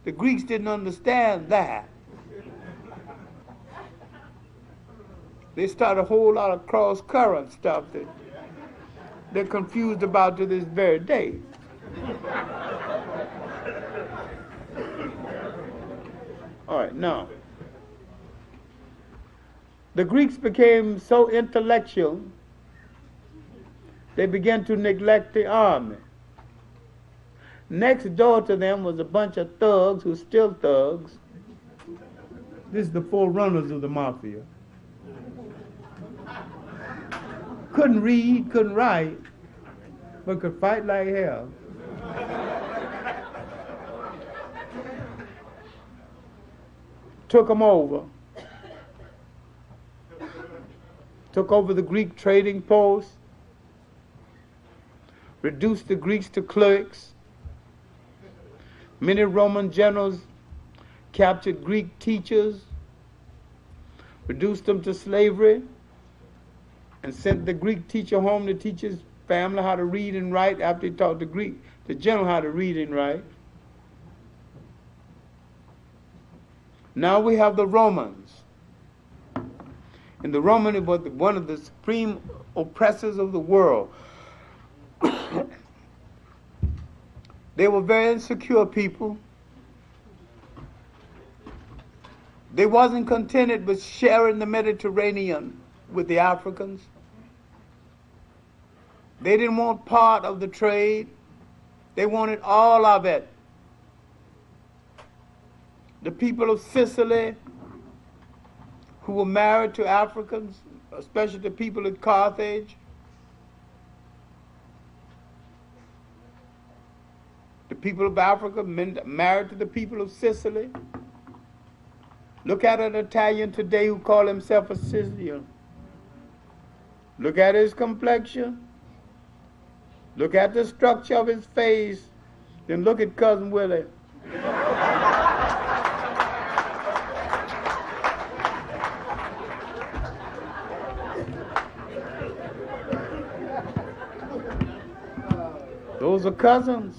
The Greeks didn't understand that. They started a whole lot of cross-current stuff that they're confused about to this very day. All right, now, the Greeks became so intellectual, they began to neglect the army. Next door to them was a bunch of thugs who still thugs. This is the forerunners of the mafia. Couldn't read, couldn't write, but could fight like hell. Took them over. Took over the Greek trading post. reduced the Greeks to clerks. Many Roman generals captured Greek teachers, reduced them to slavery, and sent the Greek teacher home to teach his family how to read and write after he taught the general how to read and write. Now we have the Romans. And the Roman was one of the supreme oppressors of the world. They were very insecure people. They wasn't contented with sharing the Mediterranean with the Africans. They didn't want part of the trade. They wanted all of it. The people of Sicily who were married to Africans, especially the people of Carthage, the people of Africa married to the people of Sicily. Look at an Italian today who calls himself a Sicilian. Look at his complexion. Look at the structure of his face. Then look at Cousin Willie. Those are cousins.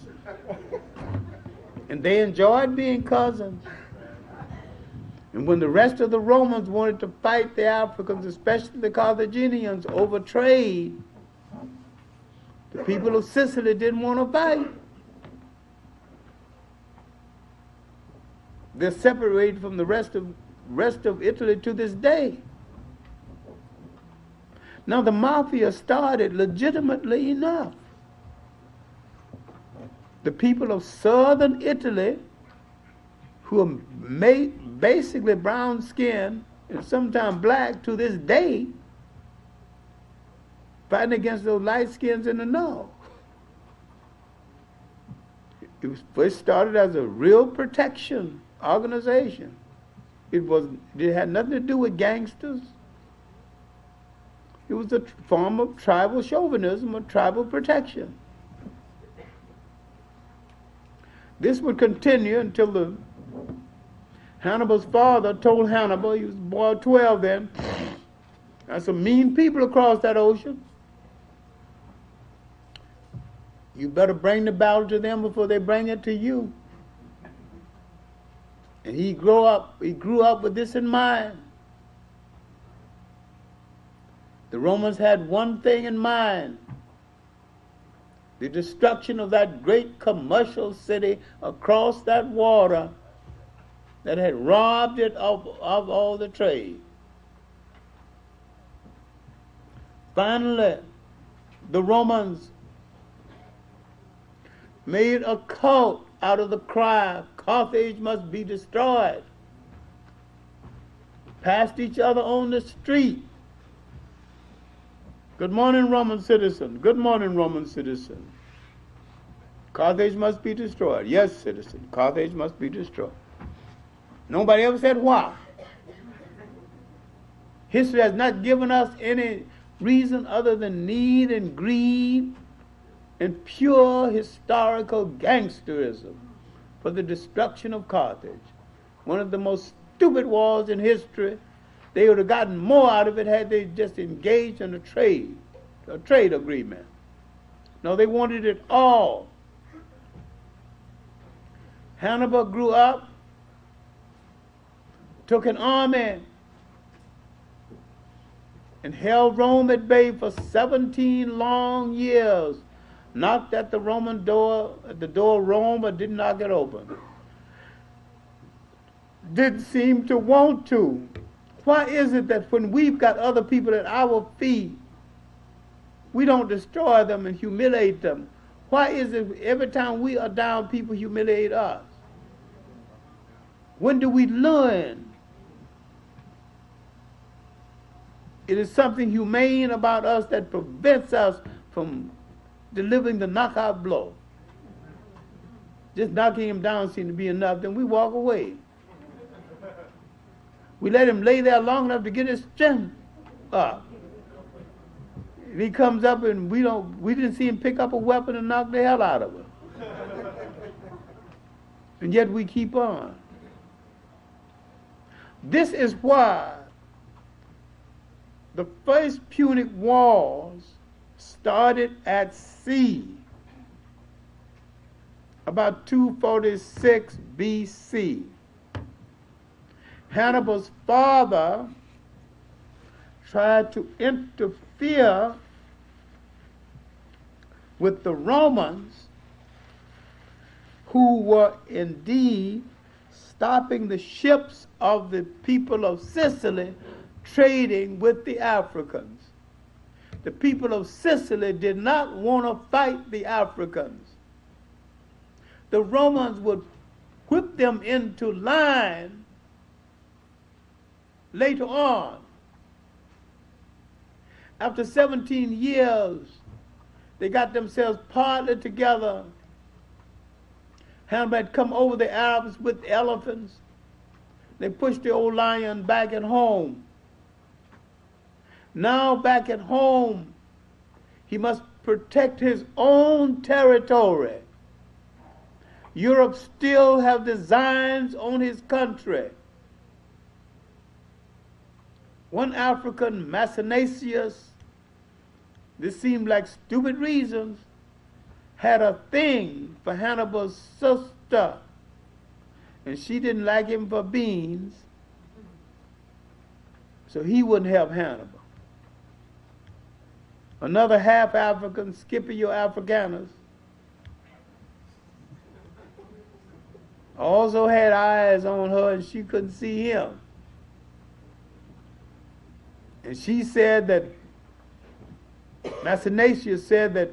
And they enjoyed being cousins. And when the rest of the Romans wanted to fight the Africans, especially the Carthaginians, over trade, the people of Sicily didn't want to fight. They're separated from the rest of Italy to this day. Now the mafia started legitimately enough. The people of southern Italy, who are basically brown skinned and sometimes black to this day, fighting against those light skins in the north. It started as a real protection organization. It had nothing to do with gangsters. It was a form of tribal chauvinism or tribal protection. This would continue until Hannibal's father told Hannibal, he was a boy 12 then, there's some mean people across that ocean. You better bring the battle to them before they bring it to you. And he grew up with this in mind. The Romans had one thing in mind: the destruction of that great commercial city across that water that had robbed it of all the trade. Finally, the Romans made a cult out of the cry, Carthage must be destroyed. Passed each other on the street. Good morning, Roman citizen. Good morning, Roman citizen. Carthage must be destroyed. Yes, citizen. Carthage must be destroyed. Nobody ever said why. History has not given us any reason other than need and greed and pure historical gangsterism for the destruction of Carthage. One of the most stupid wars in history. They would have gotten more out of it had they just engaged in a trade agreement. No, they wanted it all. Hannibal grew up, took an army, and held Rome at bay for 17 long years. Knocked at the Roman door, at the door of Rome, but didn't knock it open. Didn't seem to want to. Why is it that when we've got other people at our feet, we don't destroy them and humiliate them? Why is it every time we are down, people humiliate us? When do we learn? It is something humane about us that prevents us from delivering the knockout blow. Just knocking him down seems to be enough, then we walk away. We let him lay there long enough to get his strength up. And he comes up and we didn't see him pick up a weapon and knock the hell out of her. And yet we keep on. This is why the first Punic Wars started at sea about 246 BC. Hannibal's father tried to interfere with the Romans, who were indeed stopping the ships of the people of Sicily trading with the Africans. The people of Sicily did not want to fight the Africans. The Romans would whip them into line later on. After 17 years, they got themselves partly together. Hannibal had come over the Arabs with elephants. They pushed the old lion back at home. Now back at home, he must protect his own territory. Europe still have designs on his country. One African, Maecenacius, this seemed like stupid reasons, had a thing for Hannibal's sister, and she didn't like him for beans, so he wouldn't help Hannibal. Another half-African, Scipio Africanus, also had eyes on her and she couldn't see him. And she said that, Maecenacius said that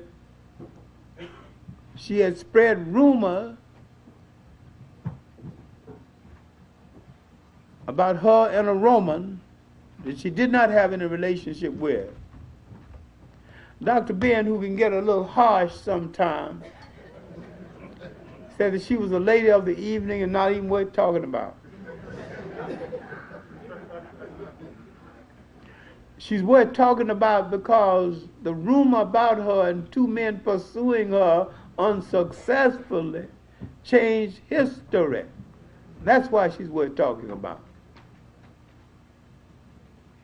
she had spread rumor about her and a Roman that she did not have any relationship with. Dr. Ben, who can get a little harsh sometimes, said that she was a lady of the evening and not even worth talking about. She's worth talking about because the rumor about her and two men pursuing her unsuccessfully changed history. That's why she's worth talking about.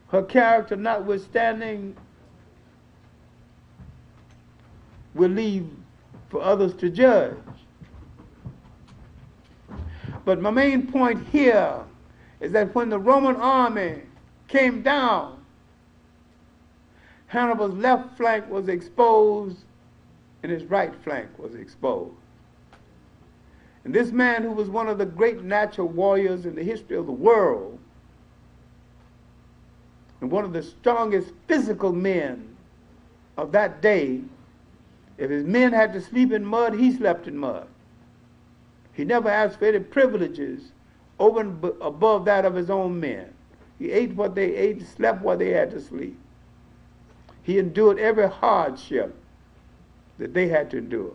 Her character notwithstanding, we'll leave for others to judge. But my main point here is that when the Roman army came down, Hannibal's left flank was exposed and his right flank was exposed. And this man, who was one of the great natural warriors in the history of the world, and one of the strongest physical men of that day, if his men had to sleep in mud, he slept in mud. He never asked for any privileges over and above that of his own men. He ate what they ate, slept what they had to sleep. He endured every hardship that they had to endure.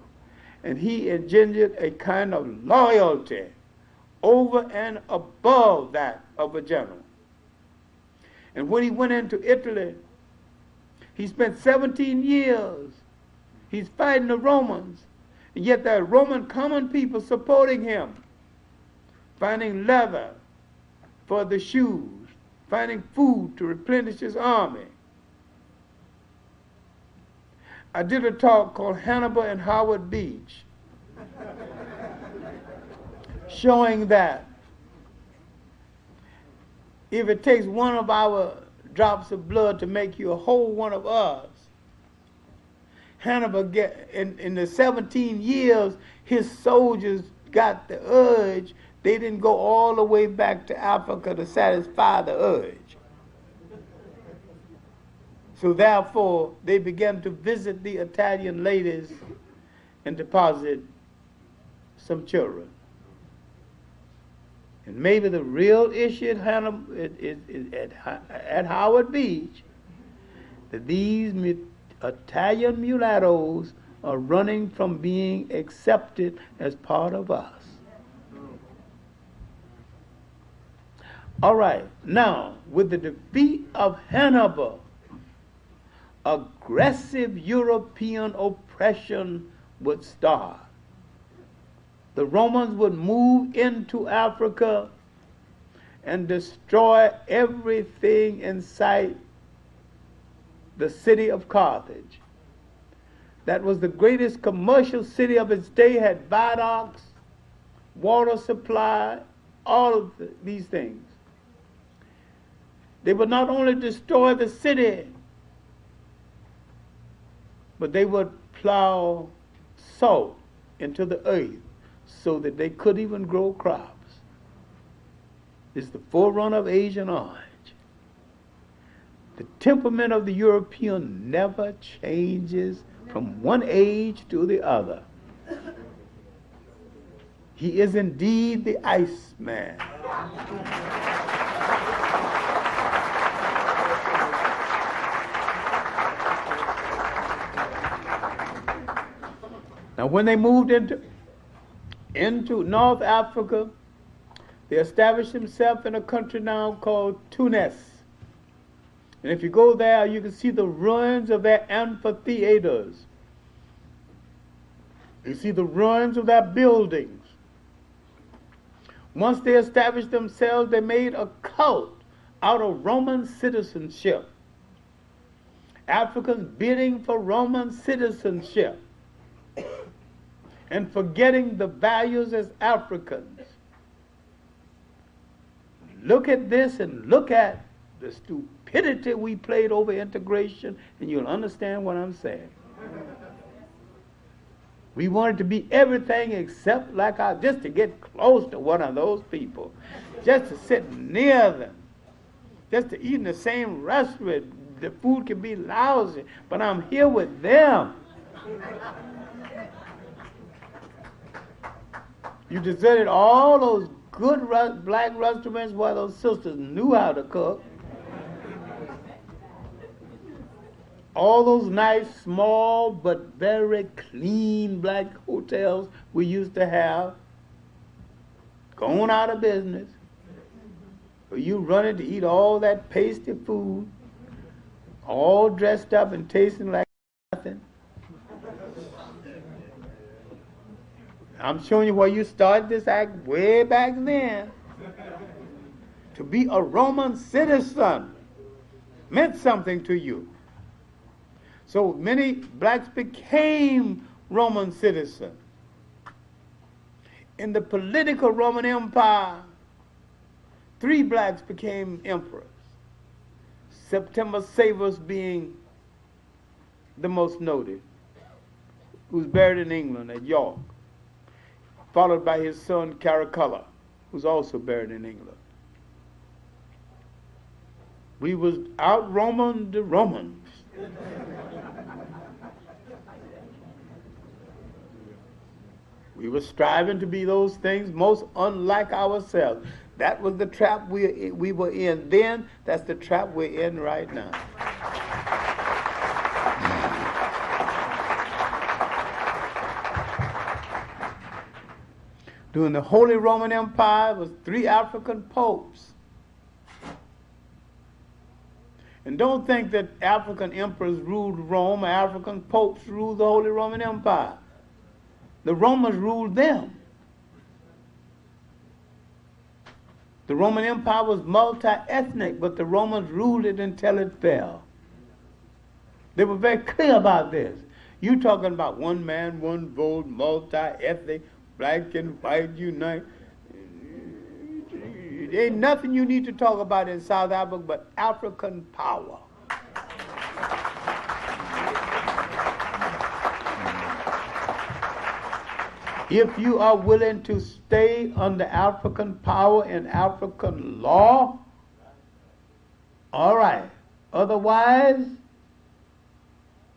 And he engendered a kind of loyalty over and above that of a general. And when he went into Italy, he spent 17 years. He's fighting the Romans, and yet there are Roman common people supporting him, finding leather for the shoes, finding food to replenish his army. I did a talk called Hannibal and Howard Beach, showing that if it takes one of our drops of blood to make you a whole one of us, Hannibal, in the 17 years, his soldiers got the urge. They didn't go all the way back to Africa to satisfy the urge. So therefore, they began to visit the Italian ladies and deposit some children. And maybe the real issue at Hannibal, at Howard Beach, that these Italian mulattoes are running from being accepted as part of us. All right, now, with the defeat of Hannibal, aggressive European oppression would start. The Romans would move into Africa and destroy everything in sight. The city of Carthage, that was the greatest commercial city of its day, had viaducts, water supply, all of these things. They would not only destroy the city, but they would plow salt into the earth so that they could even grow crops. It's the forerunner of Asian orange. The temperament of the European never changes from one age to the other. He is indeed the Iceman. Now, when they moved into North Africa, they established themselves in a country now called Tunis. And if you go there, you can see the ruins of their amphitheaters. You see the ruins of their buildings. Once they established themselves, they made a cult out of Roman citizenship. Africans bidding for Roman citizenship and forgetting the values as Africans. Look at this and look at the stupidity we played over integration, and you'll understand what I'm saying. We wanted to be everything except like just to get close to one of those people, just to sit near them, just to eat in the same restaurant. The food can be lousy, but I'm here with them. You deserted all those good black restaurants where those sisters knew how to cook. All those nice, small, but very clean black hotels we used to have, gone out of business. But you running to eat all that pasty food, all dressed up and tasting like nothing. I'm showing you where you started this act way back then. To be a Roman citizen meant something to you. So many blacks became Roman citizens. In the political Roman Empire, 3 blacks became emperors. September Severus being the most noted, who's buried in England at York, followed by his son Caracalla, who's also buried in England. We was out-Roman the Romans. We were striving to be those things most unlike ourselves. That was the trap we were in then. That's the trap we're in right now. During the Holy Roman Empire, it was 3 African popes. And don't think that African emperors ruled Rome or African popes ruled the Holy Roman Empire. The Romans ruled them. The Roman Empire was multi-ethnic, but the Romans ruled it until it fell. They were very clear about this. You talking about one man, one vote, multi-ethnic, black and white unite. There ain't nothing you need to talk about in South Africa but African power. If you are willing to stay under African power and African law, all right. Otherwise,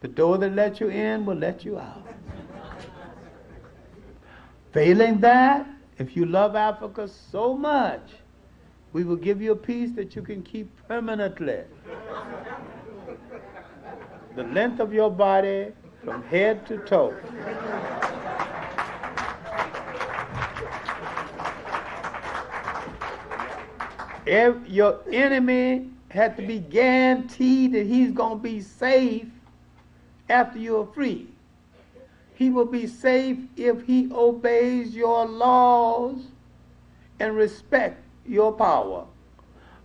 the door that lets you in will let you out. Failing that, if you love Africa so much, we will give you a piece that you can keep permanently. The length of your body from head to toe. If your enemy had to be guaranteed that he's going to be safe after you are free. He will be safe if he obeys your laws and respect your power.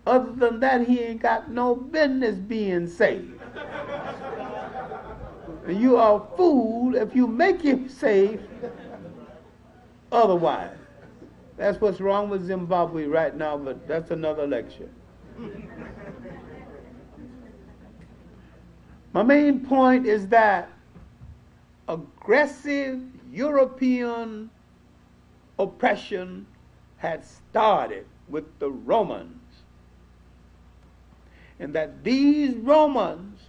Other than that, he ain't got no business being safe. You are a fool if you make him safe otherwise. That's what's wrong with Zimbabwe right now, but that's another lecture. My main point is that aggressive European oppression had started with the Romans, and that these Romans,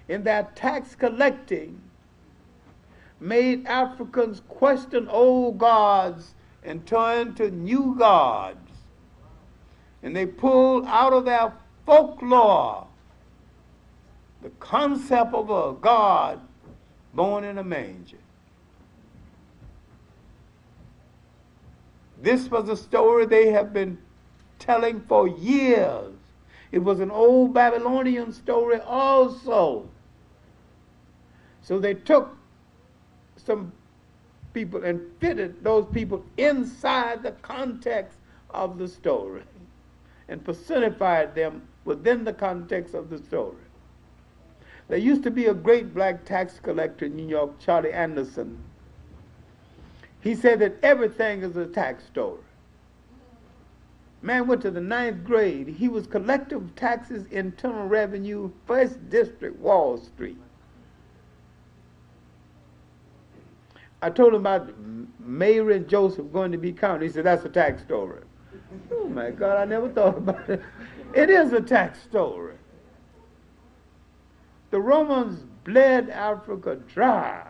in their tax collecting, made Africans question old gods and turn to new gods. And they pulled out of their folklore the concept of a God born in a manger. This was a story they have been telling for years. It was an old Babylonian story also. So they took some people and fitted those people inside the context of the story and personified them within the context of the story. There used to be a great black tax collector in New York, Charlie Anderson. He said that everything is a tax story. Man went to the 9th grade. He was collector of taxes, internal revenue, 1st District, Wall Street. I told him about Mary and Joseph going to be counted. He said, that's a tax story. Oh my God, I never thought about it. It is a tax story. The Romans bled Africa dry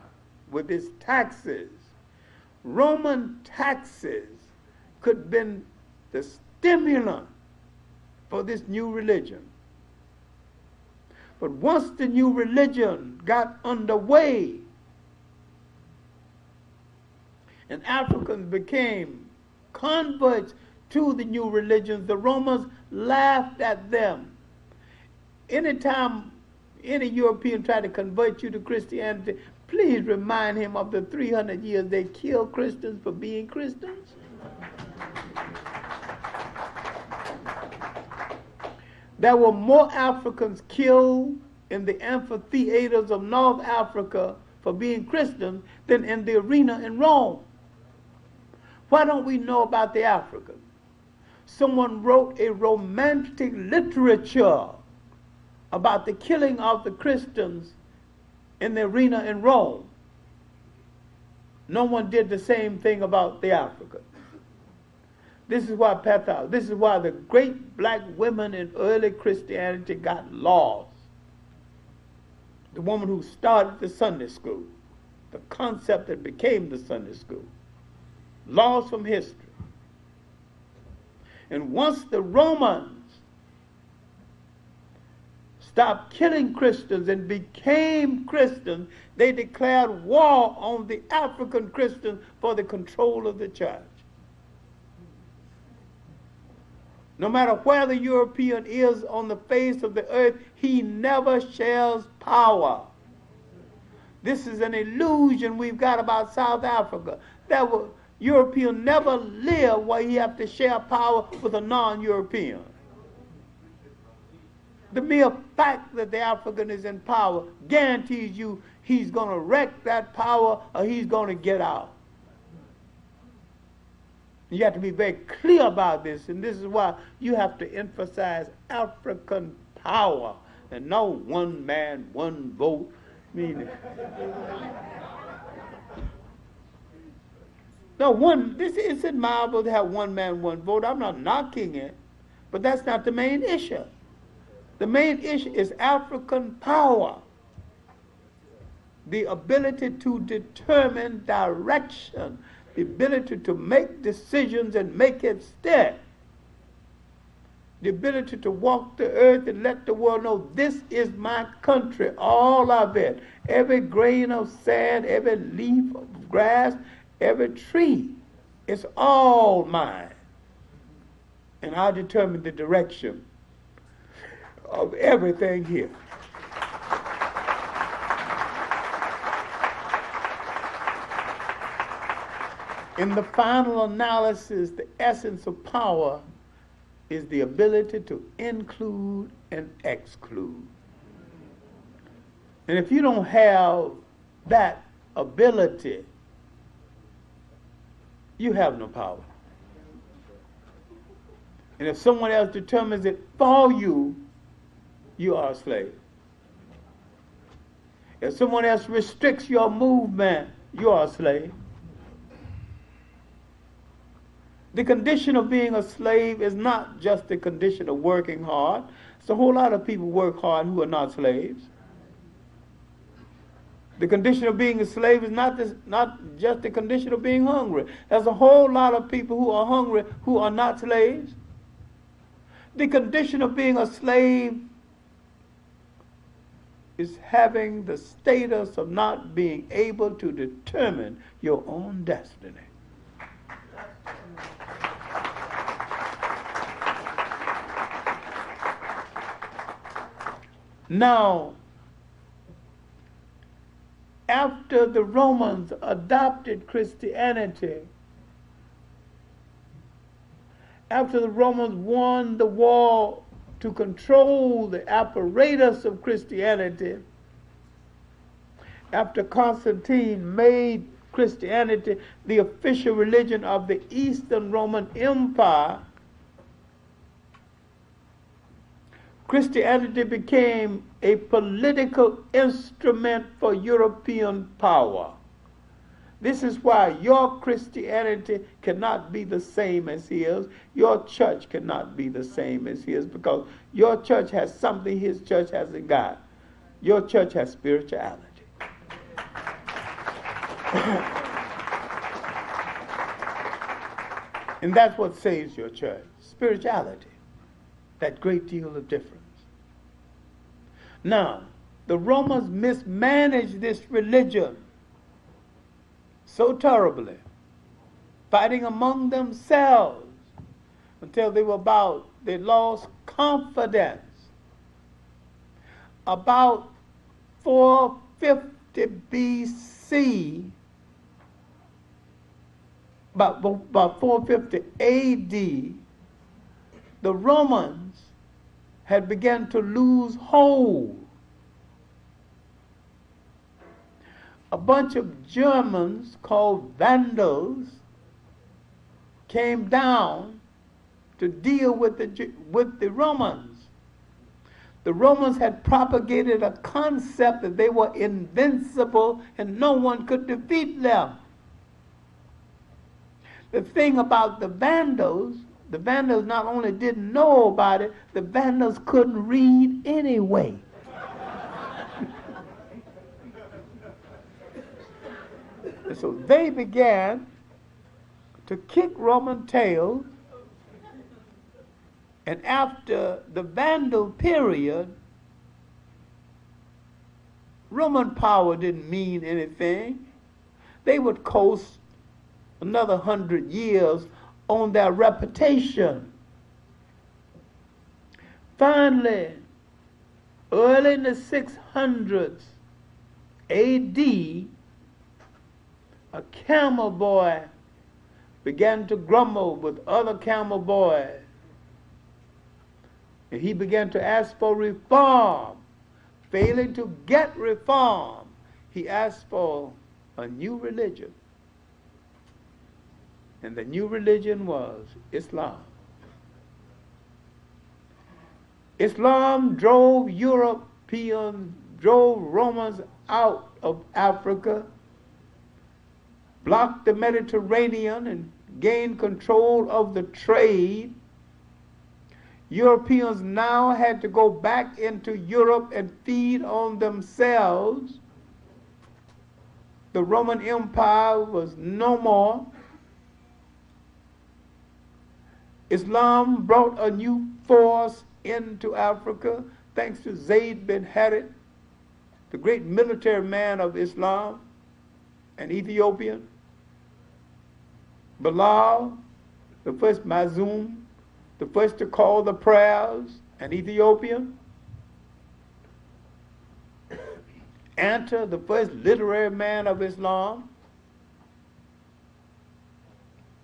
with its taxes. Roman taxes could have been the stimulant for this new religion. But once the new religion got underway and Africans became converts to the new religions, the Romans laughed at them. Anytime any European tried to convert you to Christianity, please remind him of the 300 years they killed Christians for being Christians. There were more Africans killed in the amphitheaters of North Africa for being Christians than in the arena in Rome. Why don't we know about the Africans? Someone wrote a romantic literature about the killing of the Christians in the arena in Rome. No one did the same thing about the Africans. This is why the great black women in early Christianity got lost. The woman who started the Sunday school, the concept that became the Sunday school, lost from history. And once the Romans stopped killing Christians and became Christians, they declared war on the African Christians for the control of the church. No matter where the European is on the face of the earth, he never shares power. This is an illusion we've got about South Africa. European never live where he have to share power with a non-European. The mere fact that the African is in power guarantees you he's going to wreck that power or he's going to get out. You have to be very clear about this, and this is why you have to emphasize African power and no one man, one vote. It's admirable to have one man, one vote. I'm not knocking it, but that's not the main issue. The main issue is African power, the ability to determine direction, the ability to make decisions and make it stick, the ability to walk the earth and let the world know this is my country, all of it, every grain of sand, every leaf of grass, every tree, it's all mine. And I determine the direction of everything here. In the final analysis, the essence of power is the ability to include and exclude. And if you don't have that ability, you have no power. And if someone else determines it for you, you are a slave. If someone else restricts your movement, you are a slave. The condition of being a slave is not just the condition of working hard. It's a whole lot of people work hard who are not slaves. The condition of being a slave is not just the condition of being hungry. There's a whole lot of people who are hungry who are not slaves. The condition of being a slave is having the status of not being able to determine your own destiny. Now, after the Romans adopted Christianity, after the Romans won the war to control the apparatus of Christianity, after Constantine made Christianity the official religion of the Eastern Roman Empire, Christianity became a political instrument for European power. This is why your Christianity cannot be the same as his. Your church cannot be the same as his, because your church has something his church hasn't got. Your church has spirituality. And that's what saves your church, spirituality, that great deal of difference. Now, the Romans mismanaged this religion so terribly, fighting among themselves until they lost confidence. About 450 BC, about 450 AD, the Romans had begun to lose hold. A bunch of Germans called Vandals came down to deal with the Romans. The Romans had propagated a concept that they were invincible and no one could defeat them. The thing about the Vandals not only didn't know about it, the Vandals couldn't read anyway. And so they began to kick Roman tails, and after the Vandal period, Roman power didn't mean anything. They would coast another 100 years on their reputation. Finally, early in the 600s AD, a camel boy began to grumble with other camel boys. And he began to ask for reform. Failing to get reform, he asked for a new religion. And the new religion was Islam. Islam drove Romans out of Africa, blocked the Mediterranean, and gained control of the trade. Europeans now had to go back into Europe and feed on themselves. The Roman Empire was no more. Islam brought a new force into Africa thanks to Zayd bin Harith, the great military man of Islam, an Ethiopian. Bilal, the first Mazum, the first to call the prayers, an Ethiopian. Anta, the first literary man of Islam.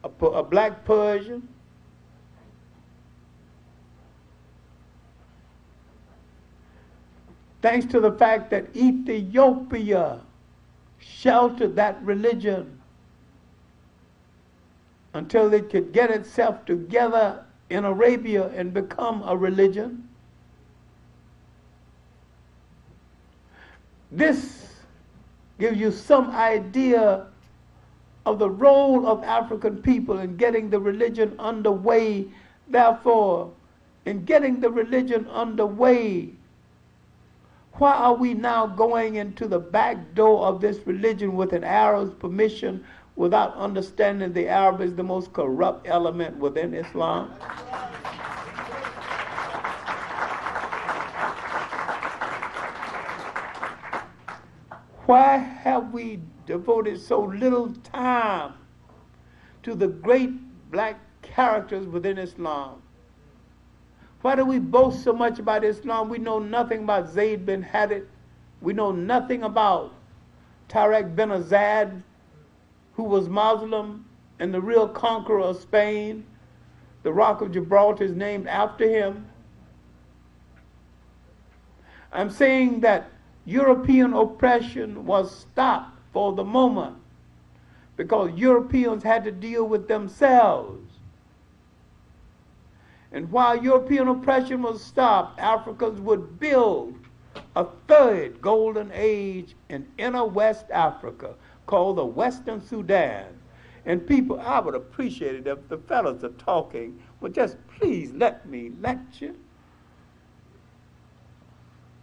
a black Persian, thanks to the fact that Ethiopia sheltered that religion until it could get itself together in Arabia and become a religion. This gives you some idea of the role of African people in getting the religion underway. Therefore, in getting the religion underway, why are we now going into the back door of this religion with an Arab's permission without understanding the Arab is the most corrupt element within Islam? Why have we devoted so little time to the great black characters within Islam? Why do we boast so much about Islam? We know nothing about Zayd bin Hadid. We know nothing about Tariq bin Azad, who was Muslim and the real conqueror of Spain. The Rock of Gibraltar is named after him. I'm saying that European oppression was stopped for the moment because Europeans had to deal with themselves. And while European oppression was stopped, Africans would build a third golden age in inner West Africa called the Western Sudan. And people, I would appreciate it if the fellows are talking, but just please let me lecture.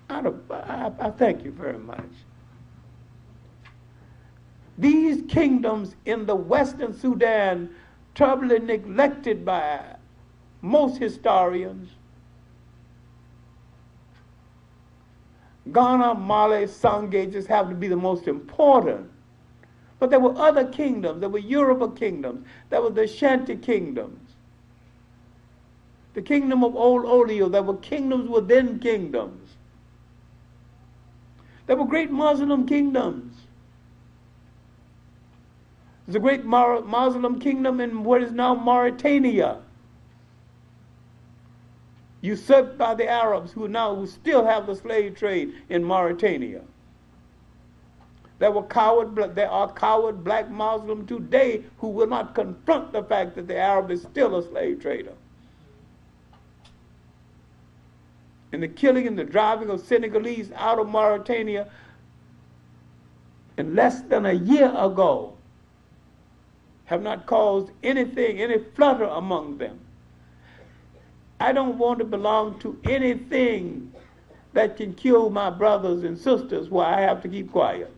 I thank you very much. These kingdoms in the Western Sudan, terribly neglected by most historians, Ghana, Mali, Sangay just happen to be the most important. But there were other kingdoms. There were Yoruba kingdoms. There were the Ashanti kingdoms. The kingdom of Old Olio. There were kingdoms within kingdoms. There were great Muslim kingdoms. There's a great Muslim kingdom in what is now Mauritania, usurped by the Arabs who still have the slave trade in Mauritania. There are coward black Muslims today who will not confront the fact that the Arab is still a slave trader. And the killing and the driving of Senegalese out of Mauritania in less than a year ago have not caused anything, any flutter among them. I don't want to belong to anything that can kill my brothers and sisters while I have to keep quiet.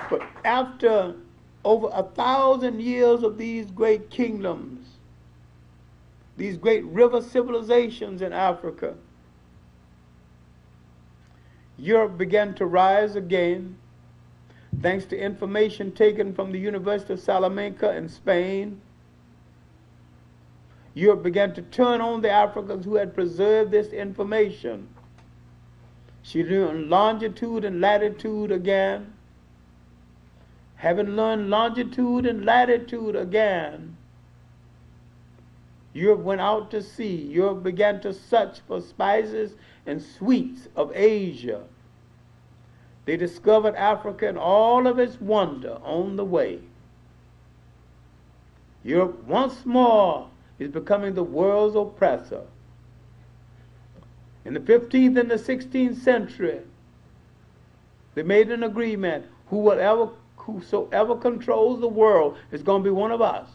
But after over 1,000 years of these great kingdoms, these great river civilizations in Africa, Europe began to rise again, thanks to information taken from the University of Salamanca in Spain. Europe began to turn on the Africans who had preserved this information. She learned longitude and latitude again. Having learned longitude and latitude again, Europe went out to sea. Europe began to search for spices and sweets of Asia. They discovered Africa and all of its wonder on the way. Europe once more is becoming the world's oppressor. In the 15th and the 16th century, they made an agreement. Whosoever controls the world is going to be one of us.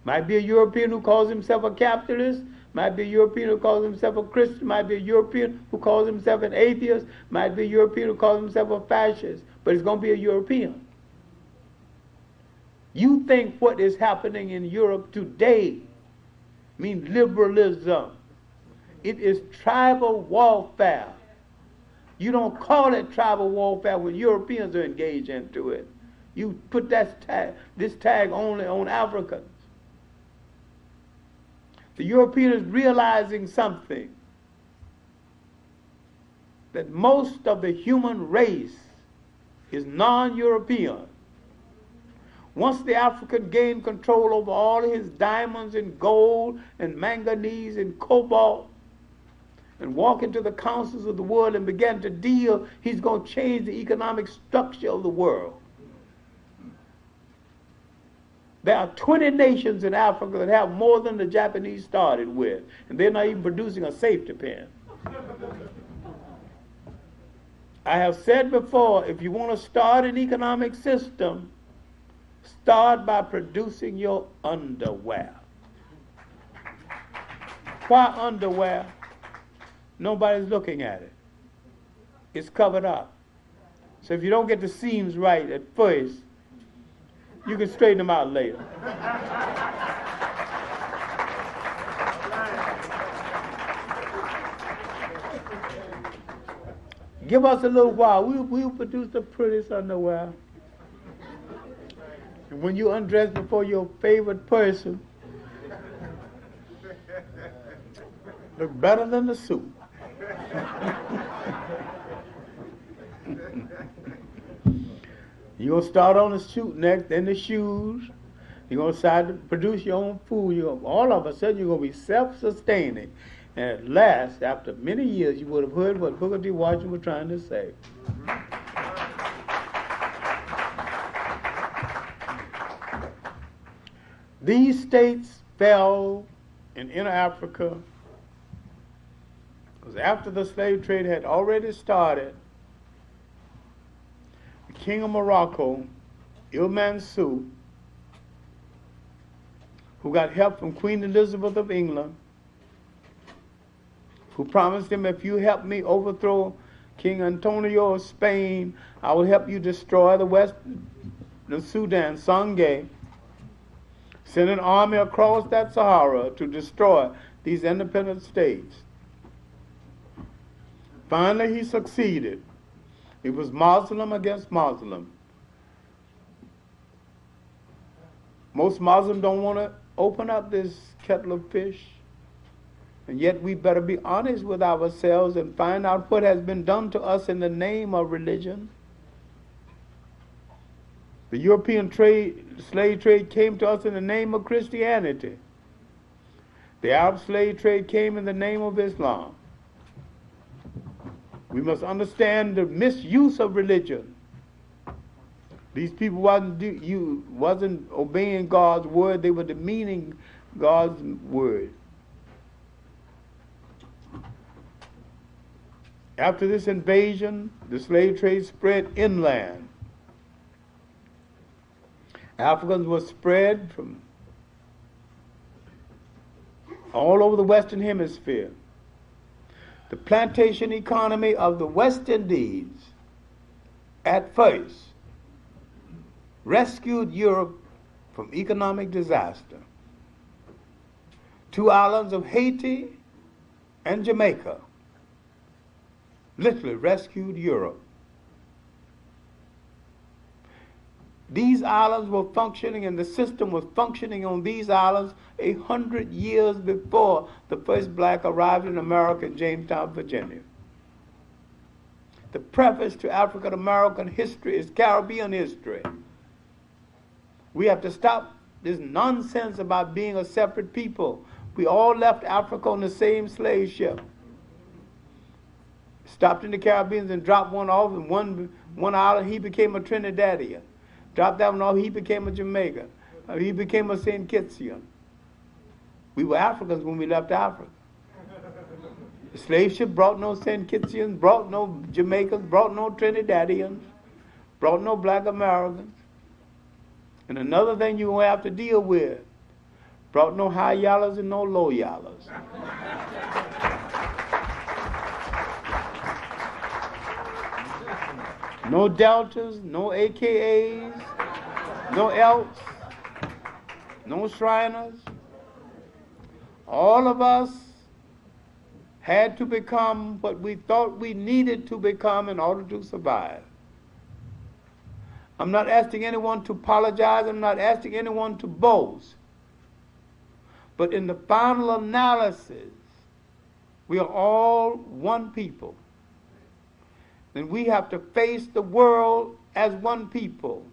Might be a European who calls himself a capitalist, might be a European who calls himself a Christian, might be a European who calls himself an atheist, might be a European who calls himself a fascist, but it's going to be a European. You think what is happening in Europe today means liberalism. It is tribal warfare. You don't call it tribal warfare when Europeans are engaged into it. You put this tag only on Africans. The European is realizing something. that most of the human race is non-European. Once the African gained control over all his diamonds and gold and manganese and cobalt and walk into the councils of the world and began to deal, he's going to change the economic structure of the world. There are 20 nations in Africa that have more than the Japanese started with, and they're not even producing a safety pin. I have said before, if you want to start an economic system, start by producing your underwear. Why underwear? Nobody's looking at it. It's covered up. So if you don't get the seams right at first, you can straighten them out later. Give us a little while. We'll produce the prettiest underwear. And when you undress before your favorite person, look better than the suit. You're going to start on the suit next, then the shoes. You're going to decide to produce your own food. All of a sudden, you're going to be self-sustaining. And at last, after many years, you would have heard what Booker T. Washington was trying to say. These states fell in inner Africa because after the slave trade had already started, the king of Morocco, Il Mansour, who got help from Queen Elizabeth of England, who promised him, if you help me overthrow King Antonio of Spain, I will help you destroy the Sudan, Sangay, sent an army across that Sahara to destroy these independent states. Finally, he succeeded. It was Muslim against Muslim. Most Muslims don't want to open up this kettle of fish. And yet we better be honest with ourselves and find out what has been done to us in the name of religion. The European slave trade came to us in the name of Christianity. The Arab slave trade came in the name of Islam. We must understand the misuse of religion. These people wasn't obeying God's word, they were demeaning God's word. After this invasion, the slave trade spread inland. Africans were spread from all over the Western Hemisphere. The plantation economy of the West Indies at first rescued Europe from economic disaster. 2 islands of Haiti and Jamaica literally rescued Europe. These islands were functioning, and the system was functioning on these islands 100 years before the first black arrived in America in Jamestown, Virginia. The preface to African American history is Caribbean history. We have to stop this nonsense about being a separate people. We all left Africa on the same slave ship. Stopped in the Caribbean and dropped one off, and one island he became a Trinidadian. Dropped that one off, he became a Jamaican. He became a St. Kittsian. We were Africans when we left Africa. The slave ship brought no St. Kittsians, brought no Jamaicans, brought no Trinidadians, brought no black Americans. And another thing you're going to have to deal with, brought no high yallahs and no low yallahs. No deltas, no AKAs, no Elks, no Shriners. All of us had to become what we thought we needed to become in order to survive. I'm not asking anyone to apologize. I'm not asking anyone to boast. But in the final analysis, we are all one people. then we have to face the world as one people.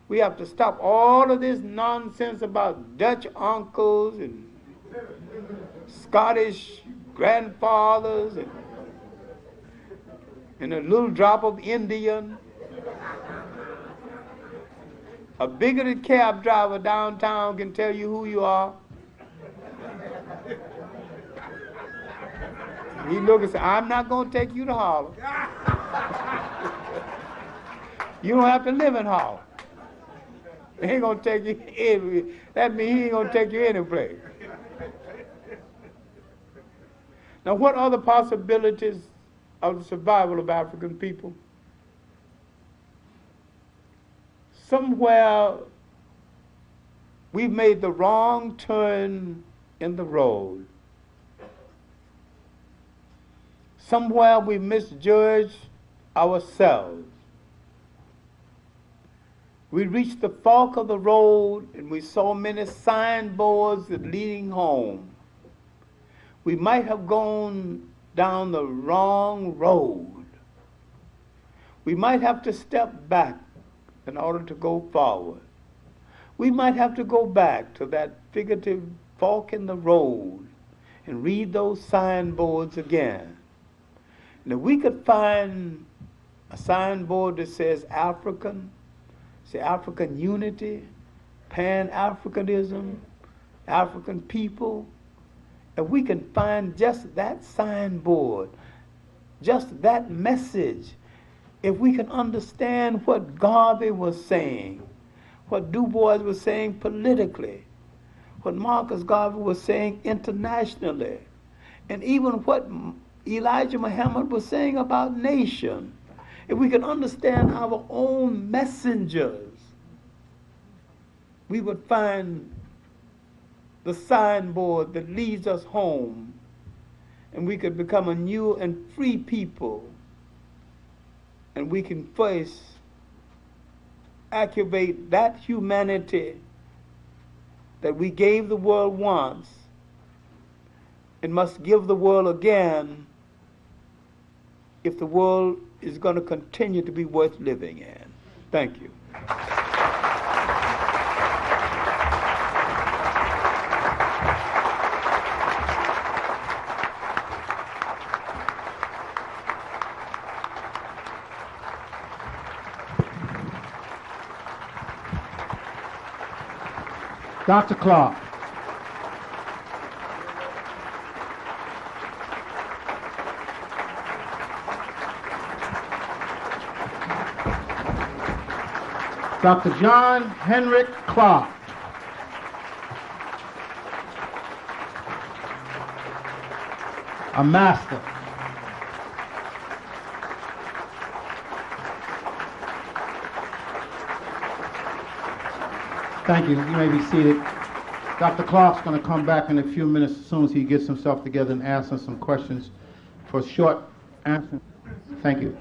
We have to stop all of this nonsense about Dutch uncles and Scottish grandfathers and a little drop of Indian. A bigoted cab driver downtown can tell you who you are. He look and say, I'm not going to take you to Harlem. You don't have to live in Harlem. He ain't going to take you in. That means he ain't going to take you any place. Now, what are the possibilities of the survival of African people? Somewhere we've made the wrong turn in the road. Somewhere we misjudged ourselves. We reached the fork of the road and we saw many signboards leading home. We might have gone down the wrong road. We might have to step back in order to go forward. We might have to go back to that figurative fork in the road and read those signboards again. And if we could find a signboard that says African, say African unity, Pan-Africanism, African people, if we can find just that signboard, just that message, if we can understand what Garvey was saying, what Du Bois was saying politically, what Marcus Garvey was saying internationally, and even what Elijah Muhammad was saying about nation, if we can understand our own messengers, we would find the signboard that leads us home, and we could become a new and free people, and we can first activate that humanity that we gave the world once and must give the world again if the world is going to continue to be worth living in. Thank you. Dr. Clarke. Dr. John Henrik Clarke. A master. Thank you. You may be seated. Dr. Clarke's going to come back in a few minutes as soon as he gets himself together and ask us some questions for a short answer. Thank you.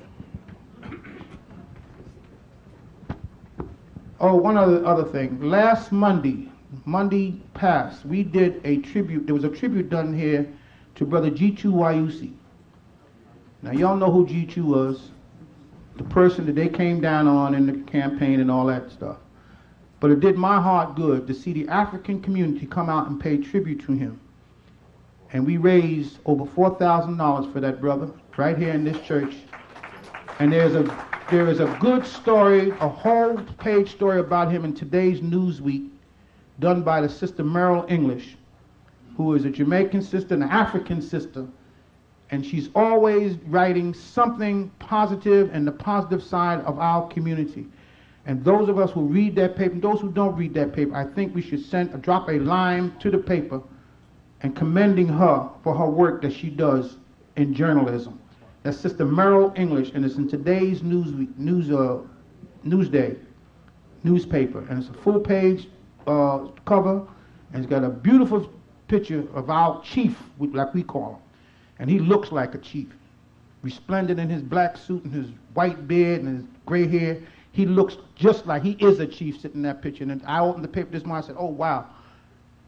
Oh, one other thing. Last Monday past, we did a tribute. There was a tribute done here to Brother G2 Wayusi. Now, y'all know who G2 was, the person that they came down on in the campaign and all that stuff. But it did my heart good to see the African community come out and pay tribute to him. And we raised over $4,000 for that brother right here in this church. And there is a good story, a whole page story about him in today's Newsweek, done by the sister Merrill English, who is a Jamaican sister and an African sister. And she's always writing something positive and the positive side of our community. And those of us who read that paper, and those who don't read that paper, I think we should drop a line to the paper and commending her for her work that she does in journalism. That's Sister Merrill English, and it's in today's Newsday newspaper. And it's a full-page cover, and it's got a beautiful picture of our chief, like we call him. And he looks like a chief, resplendent in his black suit and his white beard and his gray hair. He looks just like he is a chief sitting in that picture. And I opened the paper this morning and I said, oh, wow.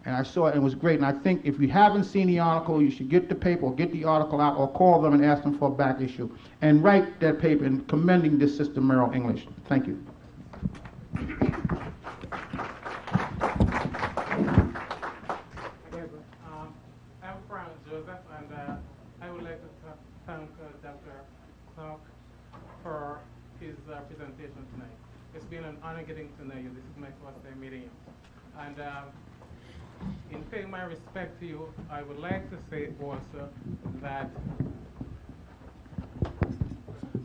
And I saw it, and it was great. And I think if you haven't seen the article, you should get the paper or get the article out or call them and ask them for a back issue. And write that paper in commending this Sister Merrill English. Thank you. I'm Frank Joseph, and I would like to thank Dr. Clarke for his presentation tonight. It's been an honor getting to know you. This is my first time meeting you. And in paying my respect to you, I would like to say also that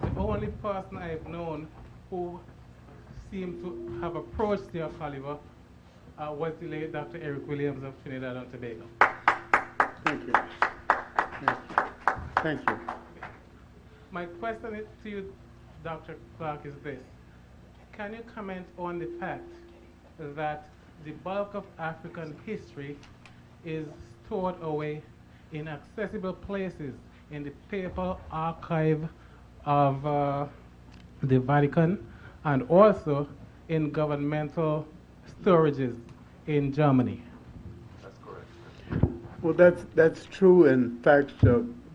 the only person I've known who seemed to have approached your caliber was the late Dr. Eric Williams of Trinidad and Tobago. Thank you. Thank you. My question to you, Dr. Clarke, is this. Can you comment on the fact that the bulk of African history is stored away in accessible places in the papal archive of the Vatican and also in governmental storages in Germany? That's correct. Well, that's true. In fact,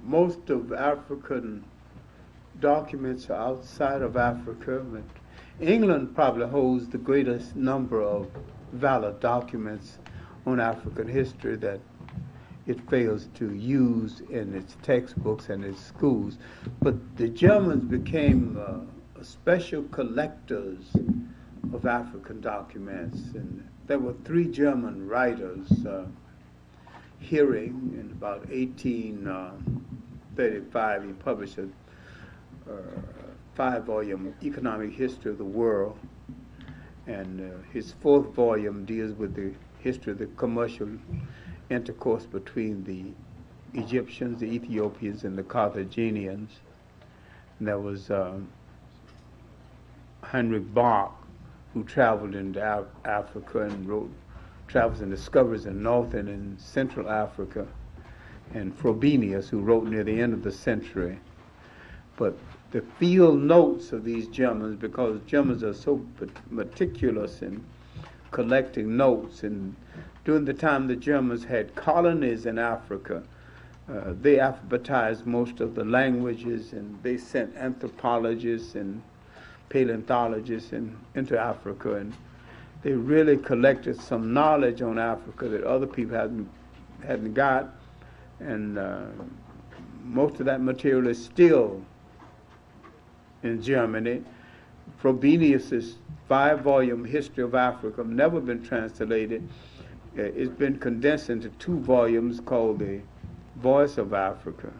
most of African documents are outside of Africa, but England probably holds the greatest number of valid documents on African history that it fails to use in its textbooks and its schools. But the Germans became special collectors of African documents, and there were 3 German writers Hearing in about 1835. He published a 5-volume economic history of the world, and his 4th volume deals with the history of the commercial intercourse between the Egyptians, the Ethiopians, and the Carthaginians. And there was Henrik Clarke, who traveled into Africa and wrote Travels and Discoveries in Northern and Central Africa, and Frobenius, who wrote near the end of the century. But the field notes of these Germans, because Germans are so meticulous in collecting notes, and during the time the Germans had colonies in Africa, they alphabetized most of the languages, and they sent anthropologists and paleontologists into Africa, and they really collected some knowledge on Africa that other people hadn't got, and most of that material is still in Germany. Frobenius's 5-volume History of Africa never been translated. It's been condensed into 2 volumes called The Voice of Africa.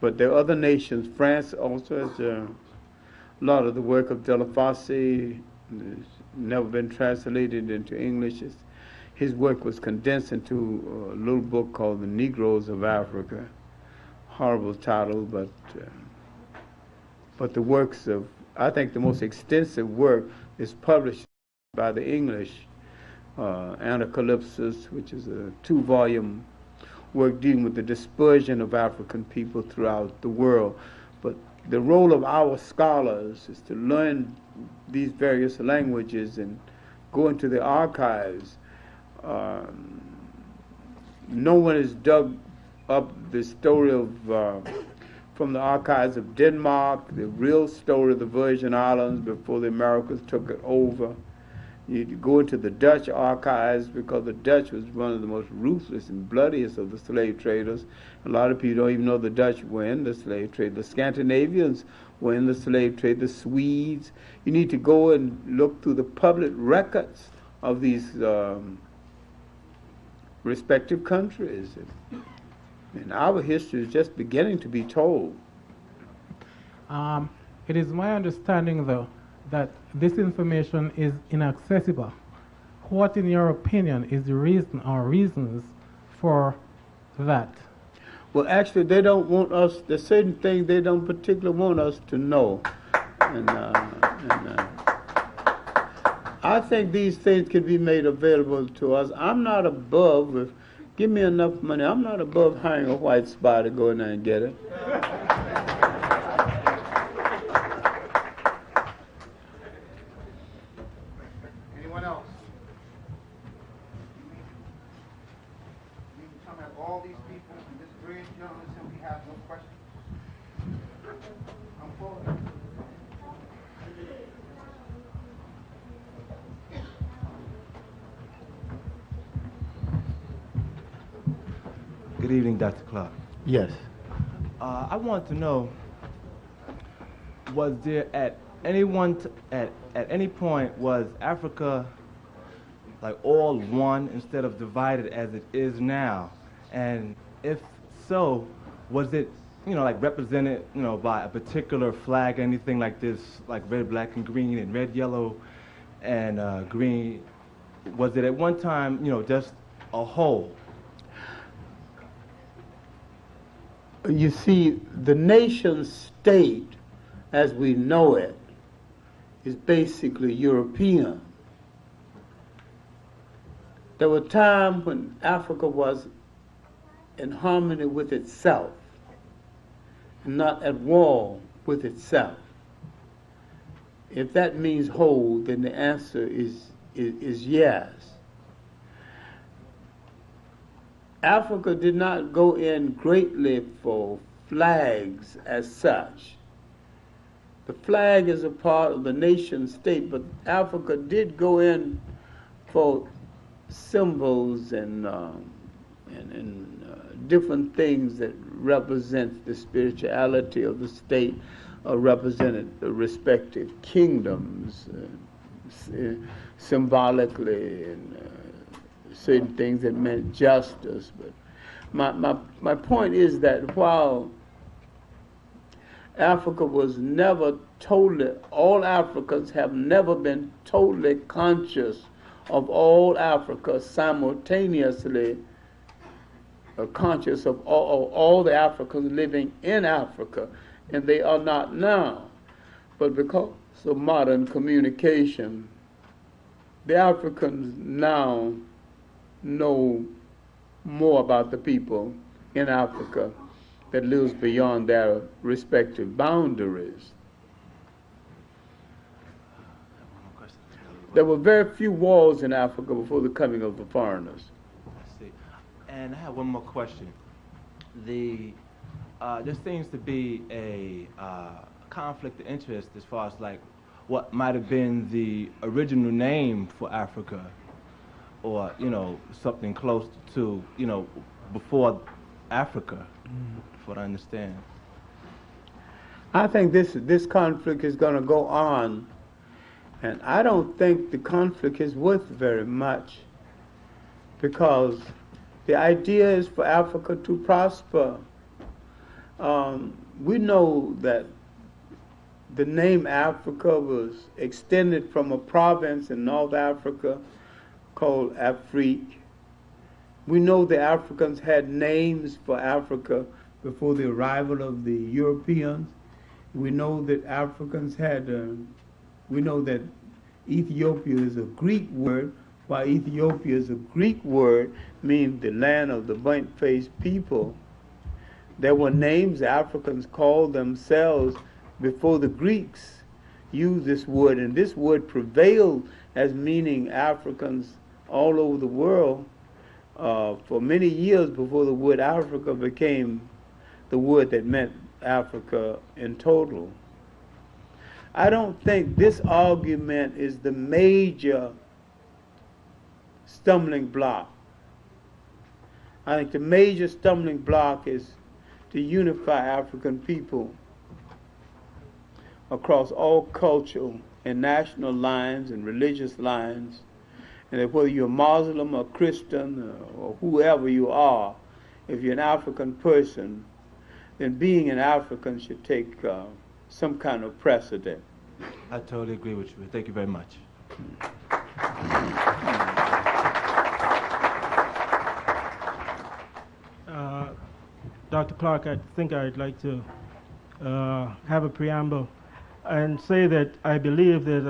But there are other nations. France also has a lot of the work of Delafosse. It's never been translated into English. His work was condensed into a little book called The Negroes of Africa. Horrible title, but the works of, I think the most extensive work is published by the English, Anacalypsis, which is a 2-volume work dealing with the dispersion of African people throughout the world. But the role of our scholars is to learn these various languages and go into the archives. No one has dug up the story of, from the archives of Denmark, the real story of the Virgin Islands before the Americans took it over. You go into the Dutch archives, because the Dutch was one of the most ruthless and bloodiest of the slave traders. A lot of people don't even know the Dutch were in the slave trade. The Scandinavians were in the slave trade, the Swedes. You need to go and look through the public records of these respective countries. And our history is just beginning to be told. It is my understanding, though, that this information is inaccessible. What, in your opinion, is the reason or reasons for that? Well, actually, they don't want us, there's certain things they don't particularly want us to know. And I think these things can be made available to us. I'm not above, if give me enough money, I'm not above hiring a white spy to go in there and get it. Anyone else? all these people and this great gentleman simply has no questions? Come forward. Good evening, Dr. Clarke. Yes. I want to know, was there at any point was Africa like all one instead of divided as it is now? And if so, was it, like represented, by a particular flag, anything like this, like red, black, and green, and red, yellow, and green? Was it at one time, just a whole? You see, the nation state, as we know it, is basically European. There were times when Africa was in harmony with itself, and not at war with itself. If that means whole, then the answer is yes. Africa did not go in greatly for flags as such. The flag is a part of the nation state, but Africa did go in for symbols and different things that represent the spirituality of the state, or represented the respective kingdoms symbolically, and certain things that meant justice. But my point is that while Africa was never totally, all Africans have never been totally conscious of all Africa simultaneously, conscious of all the Africans living in Africa, and they are not now. But because of modern communication, the Africans now know more about the people in Africa that lives beyond their respective boundaries. There were very few wars in Africa before the coming of the foreigners. I see. And I have one more question. There seems to be a conflict of interest as far as like what might have been the original name for Africa, or something close to before Africa, for what I understand. I think this conflict is going to go on, and I don't think the conflict is worth very much, because the idea is for Africa to prosper. We know that the name Africa was extended from a province in North Africa called Afrique. We know the Africans had names for Africa before the arrival of the Europeans. We know that Africans had, we know that Ethiopia is a Greek word. While Ethiopia is a Greek word, means the land of the burnt-faced people. There were names Africans called themselves before the Greeks used this word, and this word prevailed as meaning Africans all over the world for many years before the word Africa became the word that meant Africa in total. I don't think this argument is the major stumbling block. I think the major stumbling block is to unify African people across all cultural and national lines and religious lines, and that whether you're Muslim or Christian or whoever you are, if you're an African person, then being an African should take some kind of precedent. I totally agree with you. Thank you very much. Dr. Clarke, I think I'd like to have a preamble and say that I believe that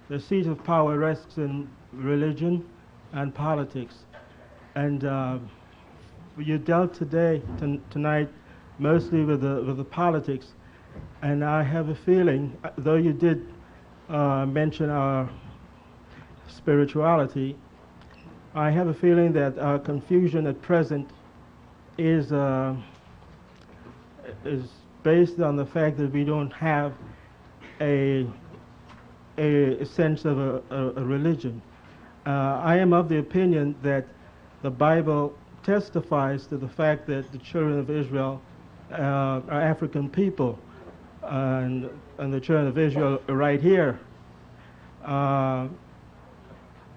the seat of power rests in religion and politics. And you dealt tonight mostly with the politics, and I have a feeling, though you did mention our spirituality, I have a feeling that our confusion at present is based on the fact that we don't have a sense of a religion. I am of the opinion that the Bible testifies to the fact that the children of Israel are African people, and the children of Israel are right here.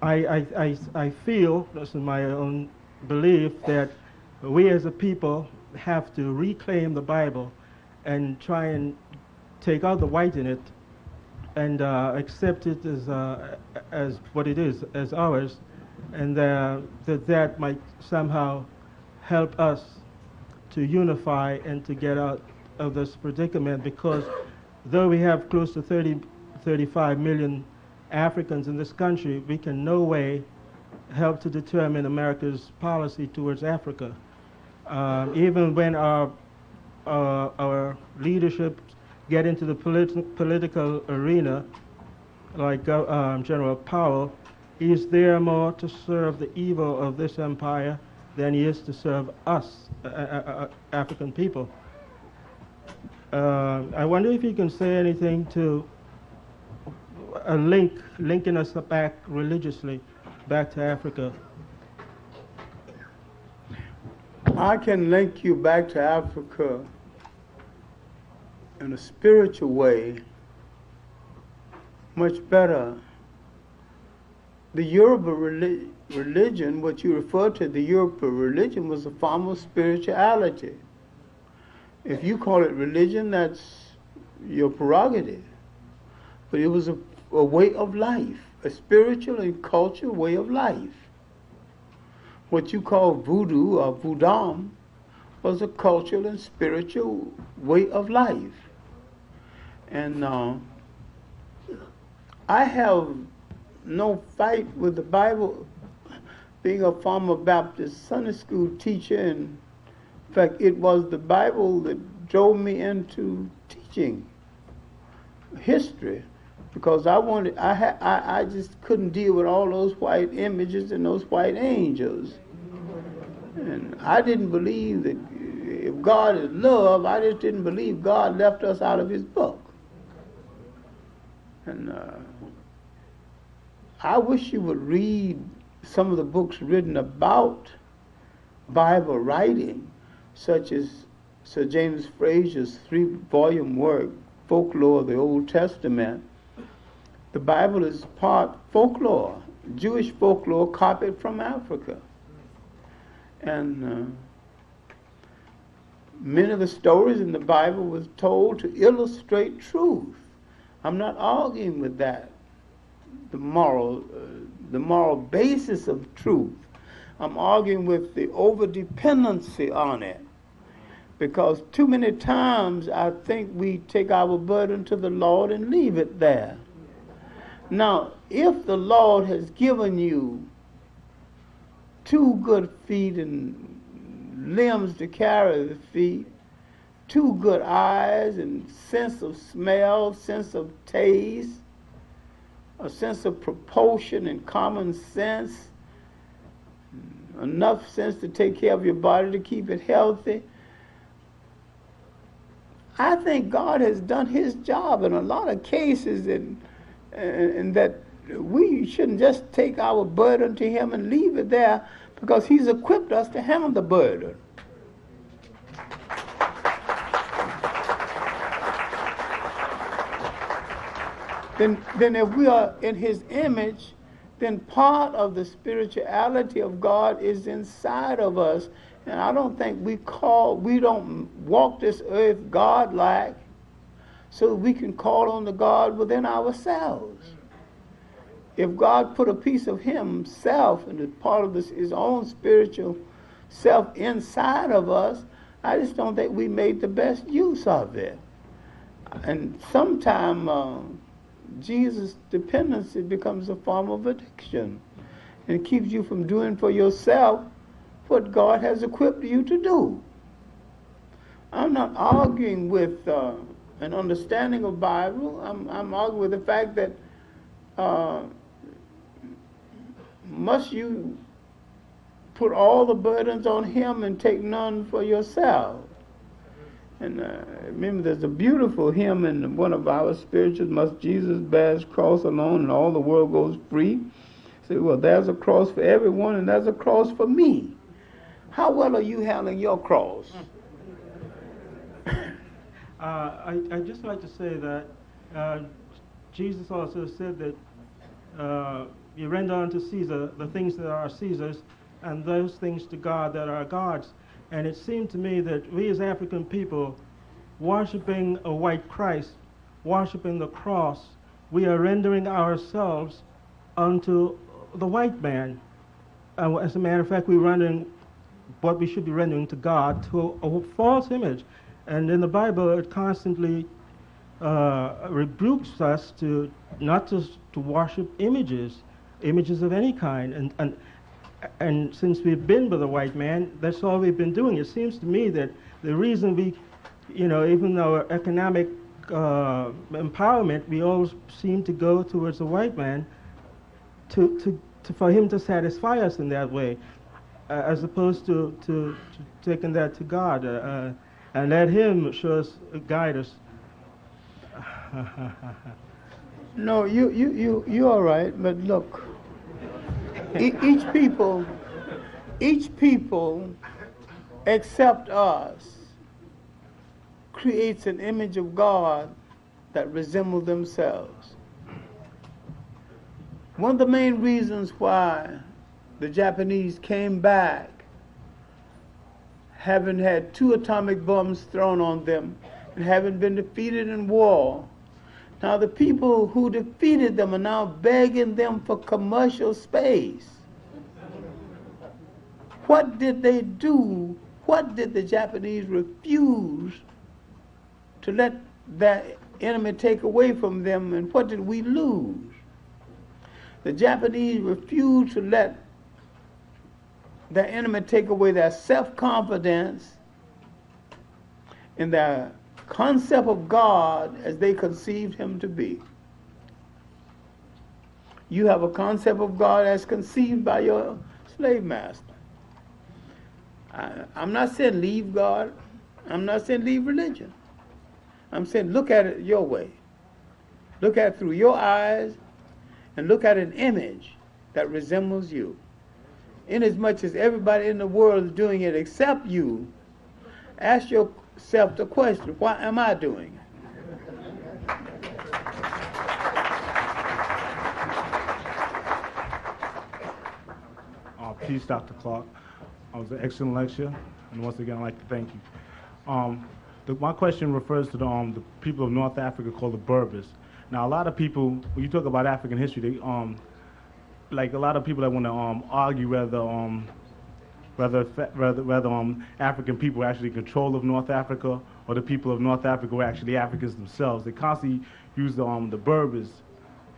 I feel, that's in my own belief, that we as a people have to reclaim the Bible and try and take out the white in it and accept it as what it is, as ours, and that might somehow help us to unify and to get out of this predicament, because though we have close to 35 million Africans in this country, we can no way help to determine America's policy towards Africa. Even when our leadership get into the political arena, like General Powell, he's there more to serve the evil of this empire than he is to serve us, African people. I wonder if you can say anything to linking us back religiously back to Africa. I can link you back to Africa in a spiritual way much better. The Yoruba religion, what you refer to the Yoruba religion, was a form of spirituality. If you call it religion, that's your prerogative. But it was a way of life, a spiritual and cultural way of life. What you call voodoo or voodoo was a cultural and spiritual way of life. And I have no fight with the Bible. Being a former Baptist Sunday school teacher, and in fact, it was the Bible that drove me into teaching history, because I just couldn't deal with all those white images and those white angels. And I didn't believe that if God is love, I just didn't believe God left us out of his book. And I wish you would read some of the books written about Bible writing, such as Sir James Frazier's 3-volume work, Folklore of the Old Testament. The Bible is part folklore, Jewish folklore copied from Africa. And many of the stories in the Bible was told to illustrate truth. I'm not arguing with that, the moral basis of truth. I'm arguing with the over-dependency on it. Because too many times I think we take our burden to the Lord and leave it there. Now, if the Lord has given you 2 good feet and limbs to carry the feet, 2 good eyes and sense of smell, sense of taste, a sense of proportion and common sense, enough sense to take care of your body to keep it healthy, I think God has done his job in a lot of cases, and that we shouldn't just take our burden to him and leave it there, because he's equipped us to handle the burden. Then if we are in his image, then part of the spirituality of God is inside of us. And I don't think we don't walk this earth God-like so that we can call on the God within ourselves. If God put a piece of himself and a part of his own spiritual self inside of us, I just don't think we made the best use of it. And sometimes Jesus' dependency becomes a form of addiction and keeps you from doing for yourself what God has equipped you to do. I'm not arguing with an understanding of Bible. I'm arguing with the fact that must you put all the burdens on him and take none for yourself. And remember, there's a beautiful hymn in one of our spirituals, must Jesus bear his cross alone and all the world goes free. Say, well, there's a cross for everyone and there's a cross for me. How well are you handling your cross? I'd just like to say that Jesus also said that you render unto Caesar the things that are Caesar's and those things to God that are God's. And it seemed to me that we as African people, worshiping a white Christ, worshiping the cross, we are rendering ourselves unto the white man. As a matter of fact, we're rendering what we should be rendering to God, to a false image. And in the Bible, it constantly rebukes us to not to worship images of any kind. And since we've been with the white man, that's all we've been doing. It seems to me that the reason we, even though economic empowerment, we always seem to go towards the white man for him to satisfy us in that way, as opposed to taking that to God and let him show us, guide us. No, you're all right, but look, each people except us creates an image of God that resembles themselves. One of the main reasons why the Japanese came back, having had 2 atomic bombs thrown on them and having been defeated in war, now the people who defeated them are now begging them for commercial space. What did they do? What did the Japanese refuse to let their enemy take away from them, and what did we lose? The Japanese refused to let their enemy take away their self-confidence and their concept of God as they conceived him to be. You have a concept of God as conceived by your slave master. I'm not saying leave God. I'm not saying leave religion. I'm saying look at it your way. Look at it through your eyes and look at an image that resembles you. Inasmuch as everybody in the world is doing it except you, ask yourself the question, why am I doing it? Peace, Dr. Clarke. It was an excellent lecture, and once again, I'd like to thank you. My question refers to the people of North Africa called the Berbers. Now, a lot of people, when you talk about African history, they, like a lot of people that want to argue whether African people were actually in control of North Africa or the people of North Africa were actually Africans themselves. They constantly use the Berbers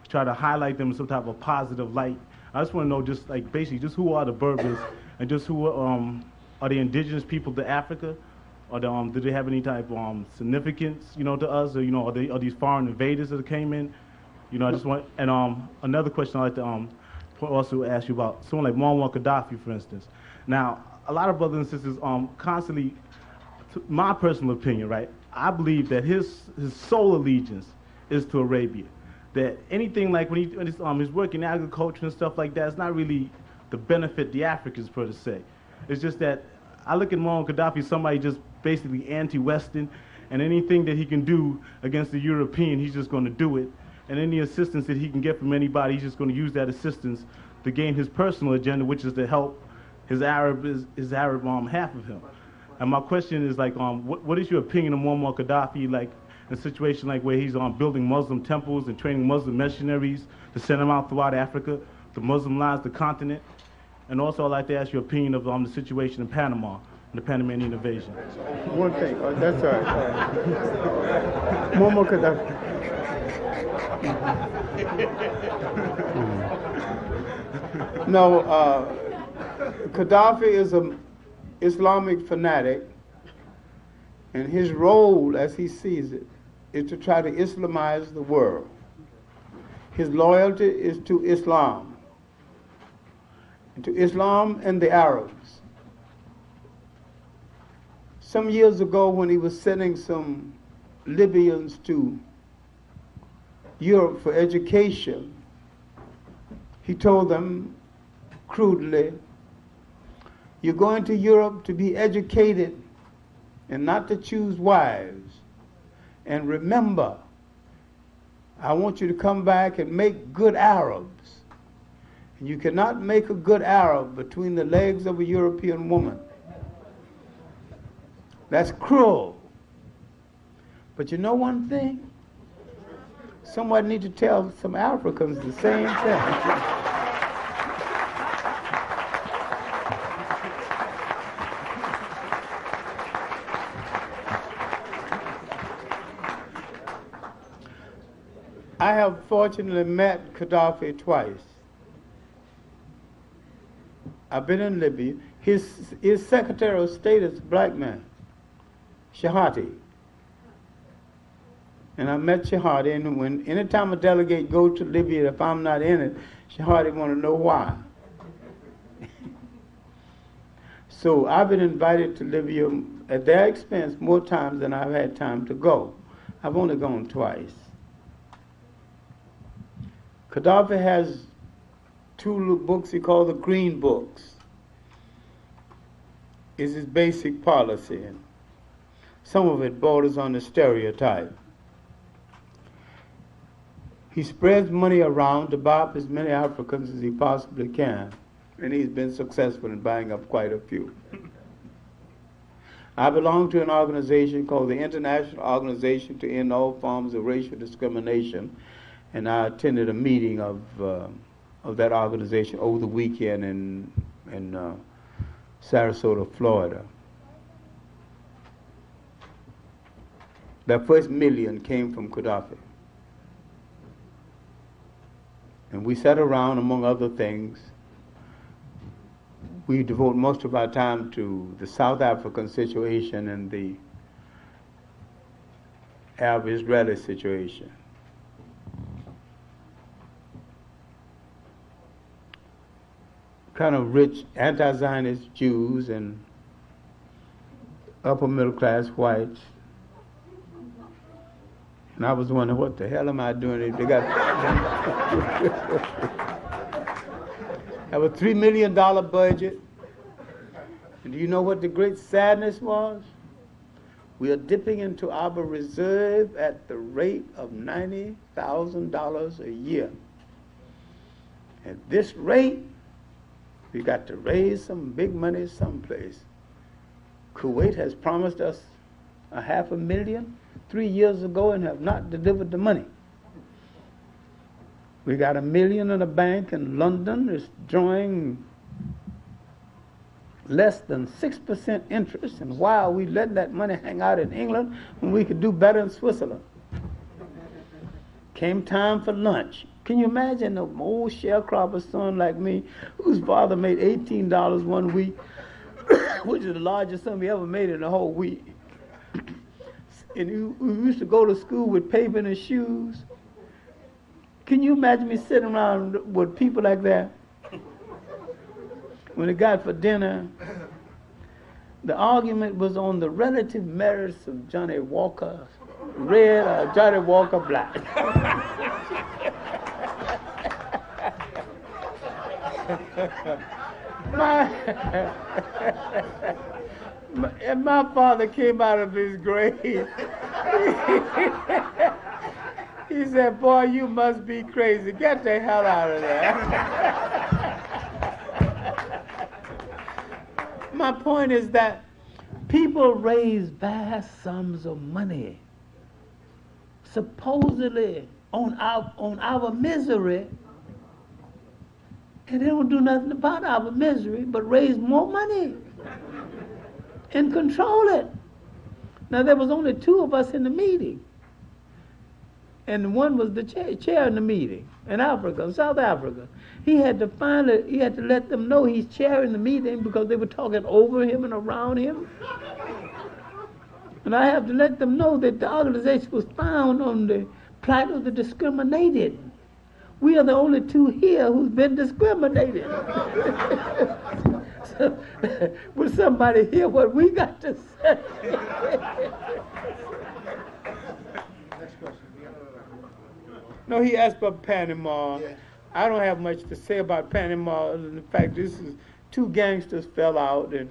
to try to highlight them in some type of positive light. I just want to know, just like basically, just who are the Berbers and just who are the indigenous people to Africa, or do they have any type of significance, to us, or are these foreign invaders that came in? I just want, and another question I'd like to also ask you about someone like Muammar Gaddafi, for instance. Now, a lot of brothers and sisters constantly, my personal opinion, right? I believe that his sole allegiance is to Arabia. That anything like when he's working in agriculture and stuff like that, it's not really to benefit the Africans per se. It's just that I look at Muammar Gaddafi, somebody just basically anti-Western, and anything that he can do against the European, he's just going to do it. And any assistance that he can get from anybody, he's just going to use that assistance to gain his personal agenda, which is to help his Arab half of him. And my question is like, what is your opinion of Muammar Gaddafi, like in a situation like where he's building Muslim temples and training Muslim missionaries to send them out throughout Africa to Muslimlize the continent? And also, I'd like to ask your opinion of the situation in Panama, the Panamanian invasion. One thing, that's all right. Muammar Gaddafi. No, Gaddafi is an Islamic fanatic, and his role, as he sees it, is to try to Islamize the world. His loyalty is to Islam. to Islam and the Arabs. Some years ago, when he was sending some Libyans to Europe for education, he told them crudely, you're going to Europe to be educated and not to choose wives. And remember, I want you to come back and make good Arabs. And you cannot make a good Arab between the legs of a European woman. That's cruel. But you know one thing? Somebody need to tell some Africans the same thing. I have fortunately met Gaddafi twice. I've been in Libya. His Secretary of State is a black man, Shahati. And I met Shahati, and anytime a delegate goes to Libya, if I'm not in it, Shahati want to know why. So I've been invited to Libya at their expense more times than I've had time to go. I've only gone twice. Gaddafi has two little books he calls the Green Books. It's his basic policy, and some of it borders on the stereotype. He spreads money around to buy up as many Africans as he possibly can, and he's been successful in buying up quite a few. I belong to an organization called the International Organization to End All Forms of Racial Discrimination, and I attended a meeting of that organization over the weekend in Sarasota, Florida. That first million came from Gaddafi. And we sat around, among other things. We devote most of our time to the South African situation and the Arab-Israeli situation. Kind of rich anti-Zionist Jews and upper middle class whites. And I was wondering, what the hell am I doing? They got have a $3 million budget. And do you know what the great sadness was? We are dipping into our reserve at the rate of $90,000 a year. At this rate, we got to raise some big money someplace. Kuwait has promised us $500,000 3 years ago and have not delivered the money. We got $1 million in a bank in London. It's drawing less than 6% interest. And why are we letting that money hang out in England when we could do better in Switzerland? Came time for lunch. Can you imagine an old sharecropper son like me, whose father made $18 one week, which is the largest sum he ever made in a whole week? And we used to go to school with paper in his shoes. Can you imagine me sitting around with people like that? When it got for dinner, the argument was on the relative merits of Johnny Walker red or Johnny Walker black. My father came out of his grave. He said, boy, you must be crazy. Get the hell out of there. My point is that people raise vast sums of money, supposedly on our misery, and they don't do nothing about our misery but raise more money and control it. Now, there was only 2 of us in the meeting, and one was the chair in the meeting in Africa, in South Africa. He had to let them know he's chairing the meeting because they were talking over him and around him. And I have to let them know that the organization was found on the plight of the discriminated. We are the only two here who's been discriminated. So, will somebody hear what we got to say? Next question. No, he asked about Panama. Yeah. I don't have much to say about Panama other than the fact this is two gangsters fell out and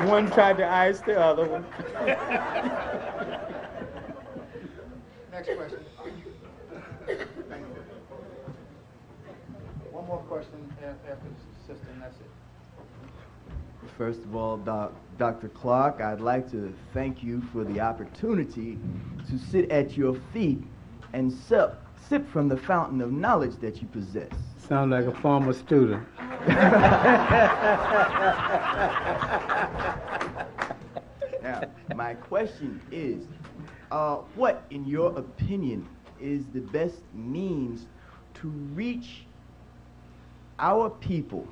one tried to ice the other one. Next question. Thank you. One more question after the sister, and that's it. First of all, Dr. Clarke, I'd like to thank you for the opportunity to sit at your feet and sip from the fountain of knowledge that you possess. Sound like a former student. Now, my question is, what, in your opinion, is the best means to reach our people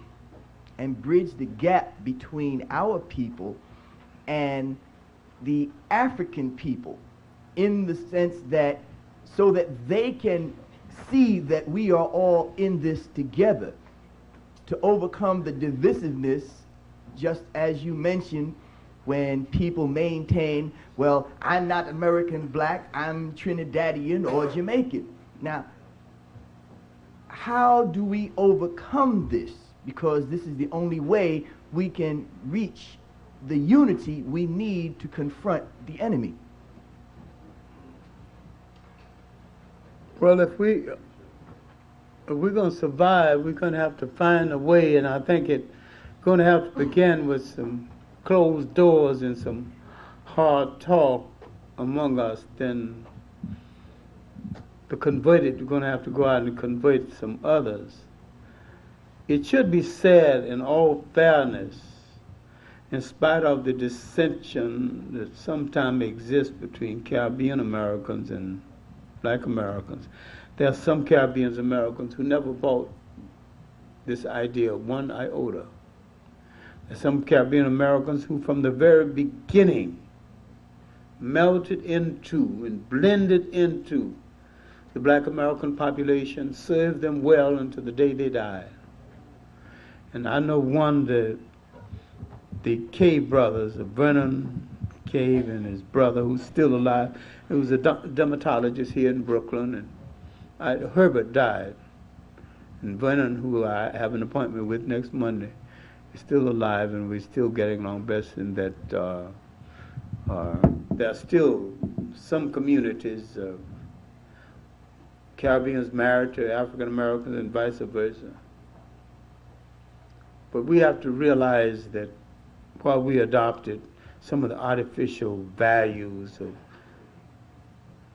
and bridge the gap between our people and the African people, in the sense that, so that they can see that we are all in this together to overcome the divisiveness, just as you mentioned, when people maintain, well, I'm not American black, I'm Trinidadian or Jamaican. Now, how do we overcome this? Because this is the only way we can reach the unity we need to confront the enemy. Well, if we're going to survive, we're going to have to find a way, and I think it's going to have to begin with some closed doors and some hard talk among us. Then the converted are going to have to go out and convert some others. It should be said in all fairness, in spite of the dissension that sometimes exists between Caribbean Americans and black Americans, there are some Caribbean Americans who never bought this idea one iota. There are some Caribbean Americans who from the very beginning melted into and blended into the black American population, served them well until the day they died. And I know one, the Cave brothers, Vernon Cave and his brother, who's still alive. He was a dermatologist here in Brooklyn, and Herbert died. And Vernon, who I have an appointment with next Monday, is still alive, and we're still getting along best in that there are still some communities, Caribbeans married to African Americans and vice versa. But we have to realize that while we adopted some of the artificial values of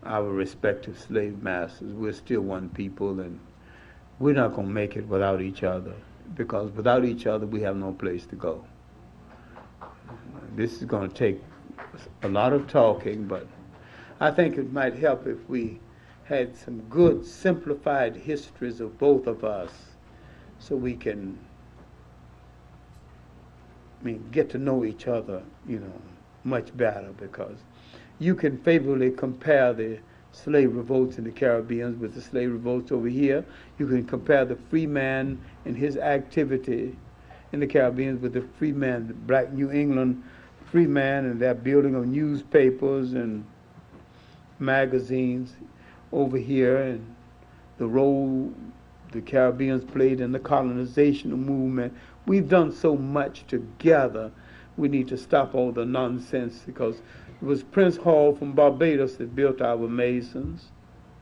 our respective slave masters, we're still one people, and we're not going to make it without each other, because without each other we have no place to go. This is going to take a lot of talking, but I think it might help if we had some good simplified histories of both of us, so we can get to know each other, much better, because you can favorably compare the slave revolts in the Caribbean with the slave revolts over here. You can compare the free man and his activity in the Caribbean with the free man, the black New England free man, and their building of newspapers and magazines over here, and the role the Caribbeans played in the colonization movement. We've done so much together. We need to stop all the nonsense, because it was Prince Hall from Barbados that built our Masons,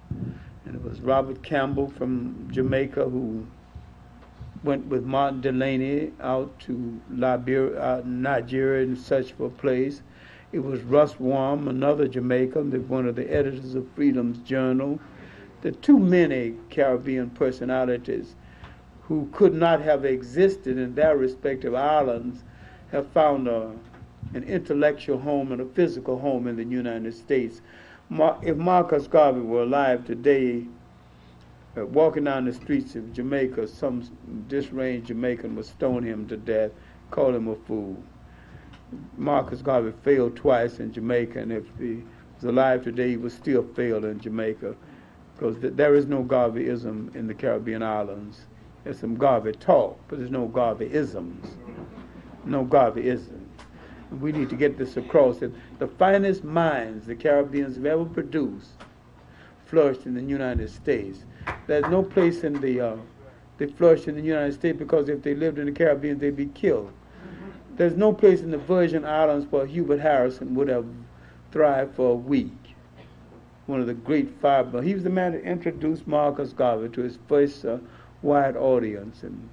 and it was Robert Campbell from Jamaica who went with Martin Delaney out to Nigeria in search for a place. It was Russ Warm, another Jamaican, one of the editors of Freedom's Journal. There are too many Caribbean personalities who could not have existed in their respective islands have found an intellectual home and a physical home in the United States. If Marcus Garvey were alive today, walking down the streets of Jamaica, some disarranged Jamaican would stone him to death, call him a fool. Marcus Garvey failed twice in Jamaica, and if the was alive today, he would still fail in Jamaica, because there is no Garveyism in the Caribbean islands. There's some Garvey talk, but there's no Garveyisms. No Garveyism. We need to get this across, that the finest minds the Caribbeans have ever produced flourished in the United States. There's no place in the, they flourished in the United States because if they lived in the Caribbean, they'd be killed. There's no place in the Virgin Islands where Hubert Harrison would have thrived for a week. One of the great five, he was the man that introduced Marcus Garvey to his first wide audience. And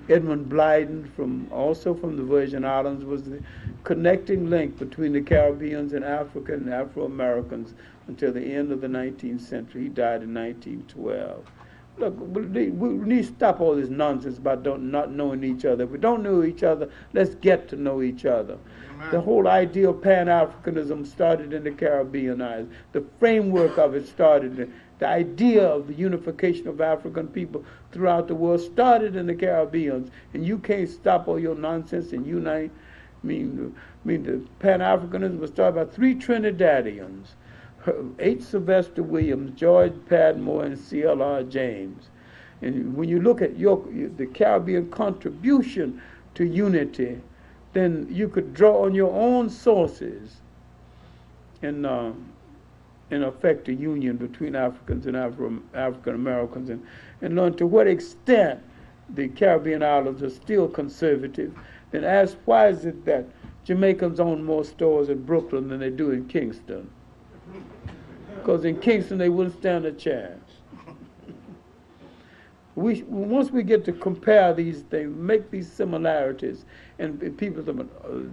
Edmund Blyden, also from the Virgin Islands, was the connecting link between the Caribbeans and Africa and Afro-Americans until the end of the 19th century. He died in 1912. Look, we need to stop all this nonsense about not knowing each other. If we don't know each other, let's get to know each other. Amen. The whole idea of Pan-Africanism started in the Caribbean islands. The framework of it started, the idea of the unification of African people throughout the world started in the Caribbean. And you can't stop all your nonsense and unite. The Pan-Africanism was started by 3 Trinidadians. H. Sylvester Williams, George Padmore, and C.L.R. James. And when you look at the Caribbean contribution to unity, then you could draw on your own sources and affect a union between Africans and African Americans, and learn to what extent the Caribbean islands are still conservative. Then ask, why is it that Jamaicans own more stores in Brooklyn than they do in Kingston? Because in Kingston they wouldn't stand a chance. Once we get to compare these things, make these similarities, and people say,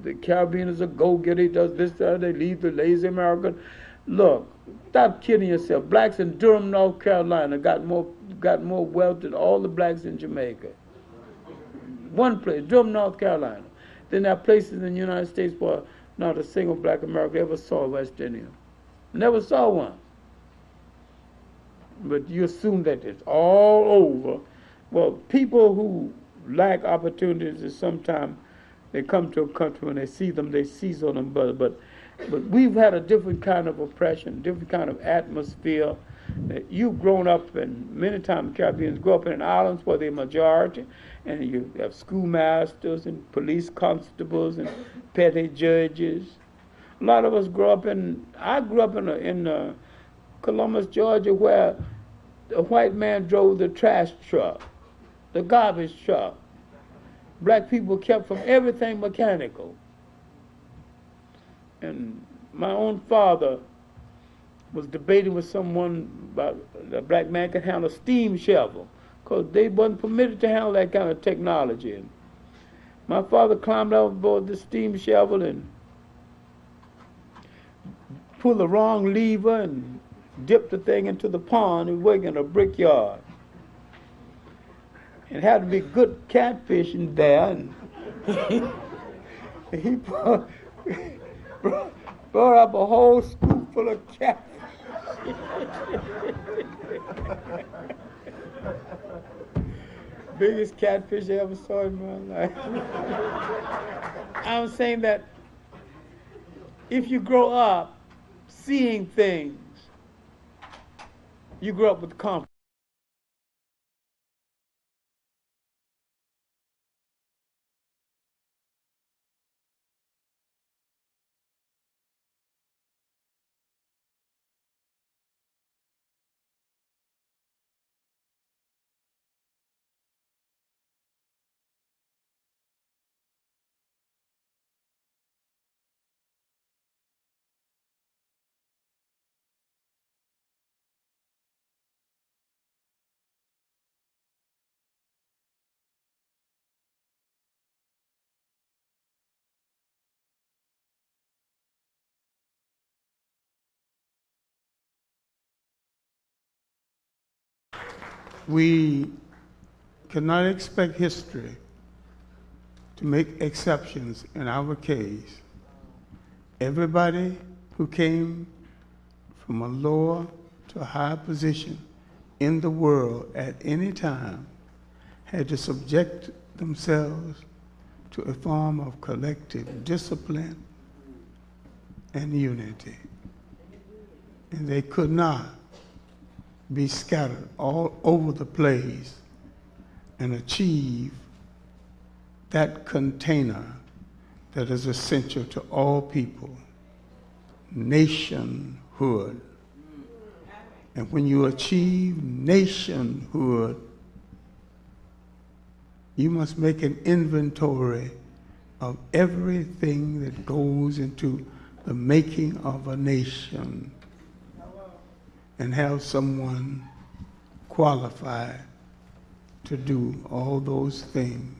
the Caribbean is a go-getter, he does this, they leave the lazy American. Look, stop kidding yourself. Blacks in Durham, North Carolina got more wealth than all the blacks in Jamaica. One place, Durham, North Carolina. Then there are places in the United States where not a single black American ever saw a West Indian. Never saw one. But you assume that it's all over. Well, people who lack opportunities is sometimes they come to a country when they see them, they seize on them. But we've had a different kind of oppression, different kind of atmosphere. You've grown up, and many times Caribbeans grow up in islands where they're majority, and you have schoolmasters and police constables and petty judges. A lot of us I grew up in Columbus, Georgia, where a white man drove the trash truck, the garbage truck. Black people kept from everything mechanical. And my own father was debating with someone about a black man could handle a steam shovel, because they wasn't permitted to handle that kind of technology. And my father climbed out aboard the steam shovel and pulled the wrong lever and dipped the thing into the pond and worked in a brickyard. It had to be good catfish in there, and he brought up a whole scoop full of catfish. Biggest catfish I ever saw in my life. I'm saying that if you grow up seeing things, you grow up with confidence. We cannot expect history to make exceptions in our case. Everybody who came from a lower to a higher position in the world at any time had to subject themselves to a form of collective discipline and unity. and they could not be scattered all over the place and achieve that container that is essential to all people, nationhood. And when you achieve nationhood, you must make an inventory of everything that goes into the making of a nation and have someone qualified to do all those things.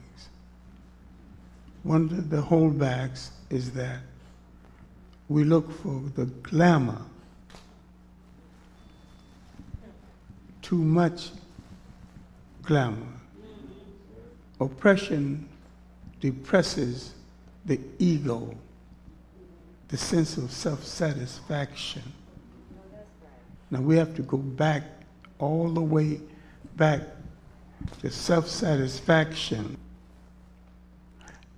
One of the holdbacks is that we look for the glamour, too much glamour. Oppression depresses the ego, the sense of self-satisfaction. Now we have to go back, all the way back to self-satisfaction.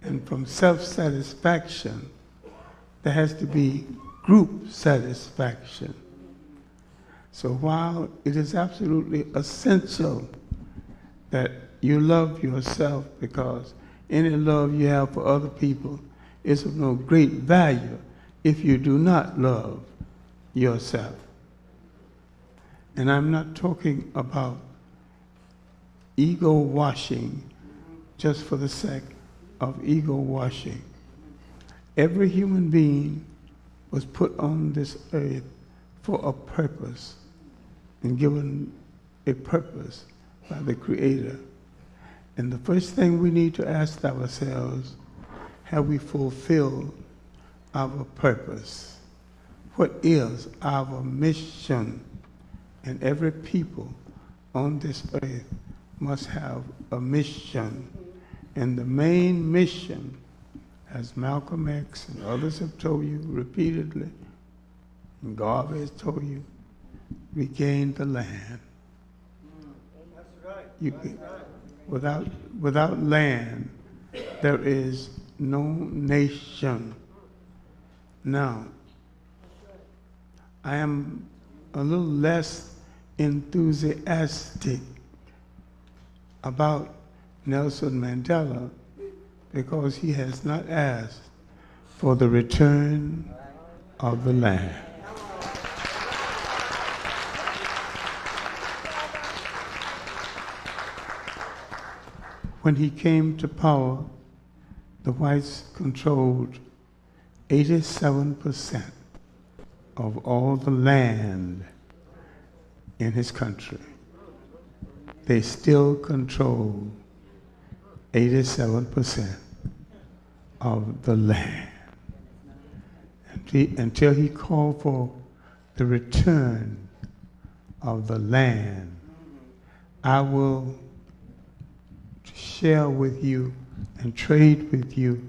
And from self-satisfaction, there has to be group satisfaction. So while it is absolutely essential that you love yourself, because any love you have for other people is of no great value if you do not love yourself. And I'm not talking about ego washing just for the sake of ego washing. Every human being was put on this earth for a purpose and given a purpose by the Creator. And the first thing we need to ask ourselves, have we fulfilled our purpose? What is our mission? And every people on this earth must have a mission. And the main mission, as Malcolm X and others have told you repeatedly, and Garvey has told you, regain the land. That's right. You can, without land, there is no nation. Now, I am a little less enthusiastic about Nelson Mandela because he has not asked for the return of the land. When he came to power, the whites controlled 87% of all the land in his country. They still control 87% of the land. Until he called for the return of the land, I will share with you and trade with you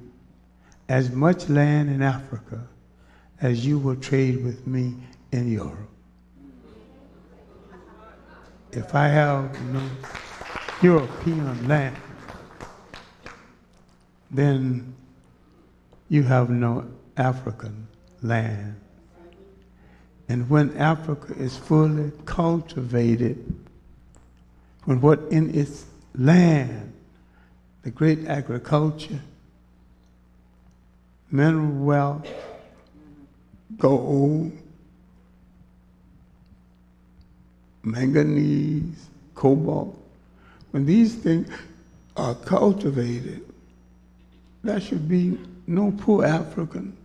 as much land in Africa as you will trade with me in Europe. If I have no European land, then you have no African land. And when Africa is fully cultivated, when what in its land, the great agriculture, mineral wealth, gold, manganese, cobalt, when these things are cultivated, there should be no poor African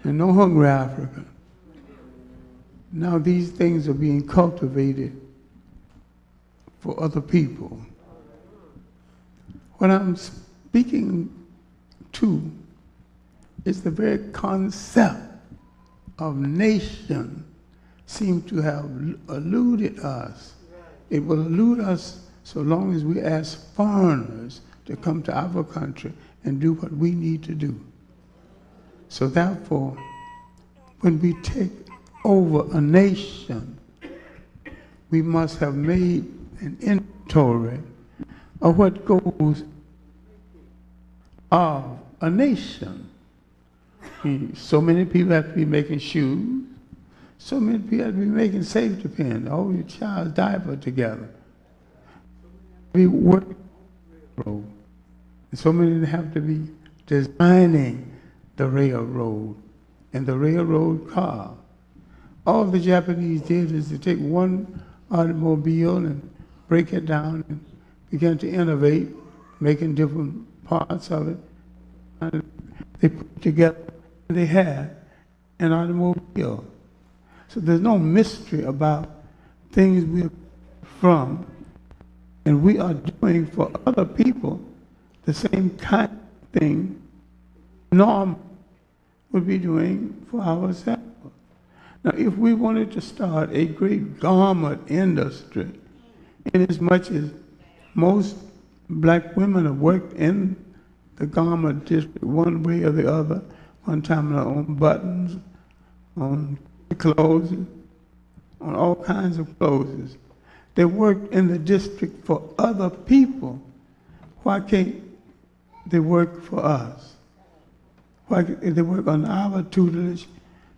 and no hungry African. Now these things are being cultivated for other people. What I'm speaking to is the very concept of nation seem to have eluded us. It will elude us so long as we ask foreigners to come to our country and do what we need to do. So therefore, when we take over a nation, we must have made an inventory of what goes of a nation. So many people have to be making shoes, So many people have to be making safety pins, all your child's diaper together. We work road. And so many have to be designing the railroad and the railroad car. All the Japanese did is to take one automobile and break it down and began to innovate, making different parts of it. And they put together, they had an automobile. So there's no mystery about things we're from, and we are doing for other people the same kind of thing normal would be doing for ourselves. Now, if we wanted to start a great garment industry, in as much as most black women have worked in the garment district one way or the other, one time on buttons, on clothes, on all kinds of clothes. They worked in the district for other people. Why can't they work for us? Why can't they work on our tutelage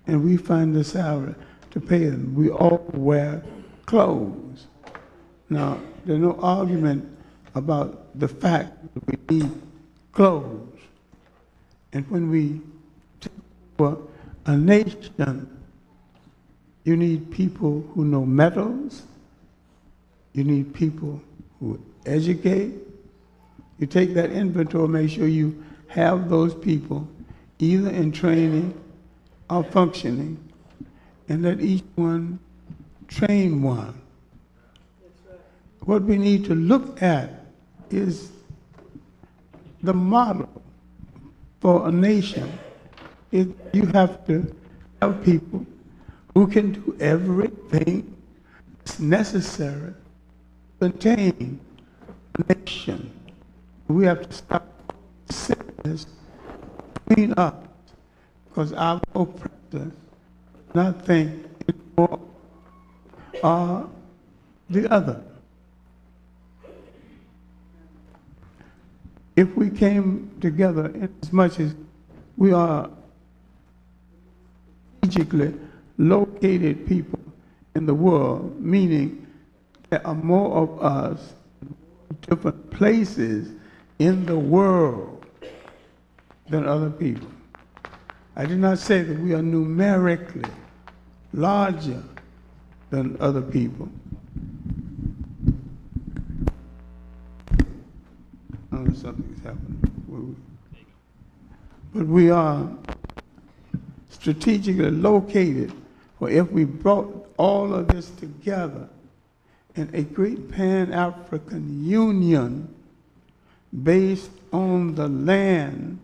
and we find the salary to pay them? We all wear clothes. Now, there's no argument about the fact that we need clothes. And when we take over a nation, you need people who know metals. You need people who educate. You take that inventory, make sure you have those people either in training or functioning, and let each one train one. What we need to look at is the model for a nation. You have to have people who can do everything that's necessary to maintain a nation. We have to stop sickness between us, because our oppressors not think anymore or the other. If we came together in as much as we are strategically located people in the world, meaning there are more of us in different places in the world than other people. I did not say that we are numerically larger than other people. Oh, something's happening. But we are strategically located, for if we brought all of this together in a great Pan-African union based on the land,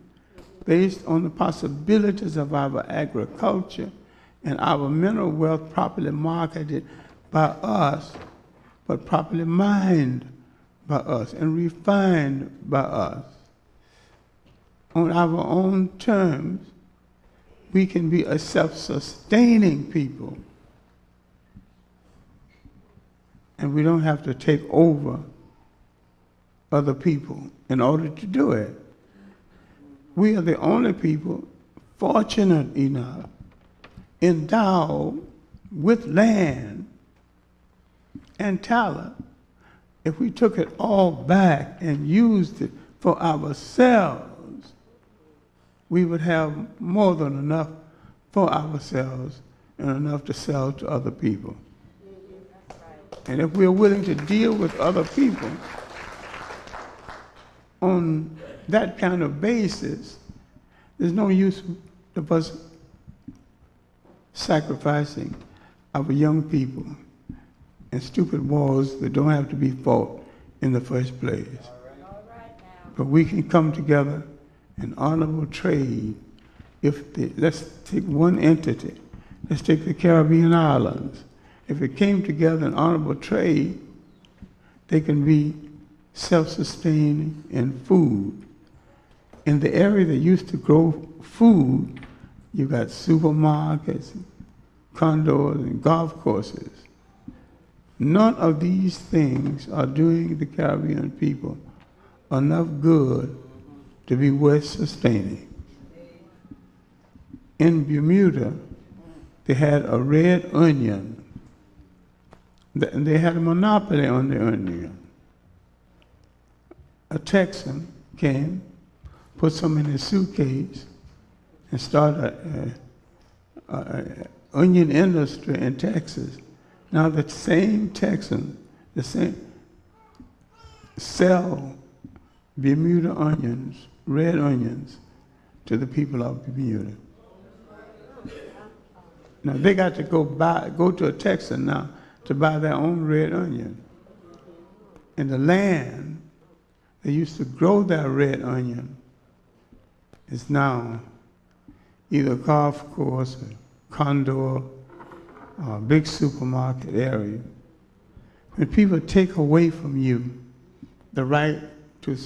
based on the possibilities of our agriculture and our mineral wealth properly marketed by us, but properly mined by us and refined by us on our own terms, we can be a self-sustaining people. And we don't have to take over other people in order to do it. We are the only people fortunate enough, endowed with land and talent. If we took it all back and used it for ourselves, we would have more than enough for ourselves and enough to sell to other people. And if we're willing to deal with other people on that kind of basis, there's no use of us sacrificing our young people in stupid wars that don't have to be fought in the first place. But we can come together in honorable trade. Let's take one entity. Let's take the Caribbean islands. If it came together in honorable trade, they can be self-sustaining in food. In the area that used to grow food, you got supermarkets, condos, and golf courses. None of these things are doing the Caribbean people enough good to be worth sustaining. In Bermuda, they had a red onion. They had a monopoly on the onion. A Texan came, put some in his suitcase, and started an onion industry in Texas. Now the same Texan, the same, sell Bermuda onions, red onions, to the people of Bermuda. Now they got to go to a Texan now to buy their own red onion. And the land they used to grow their red onion is now either a golf course, a condo, or a big supermarket area. When people take away from you the right to,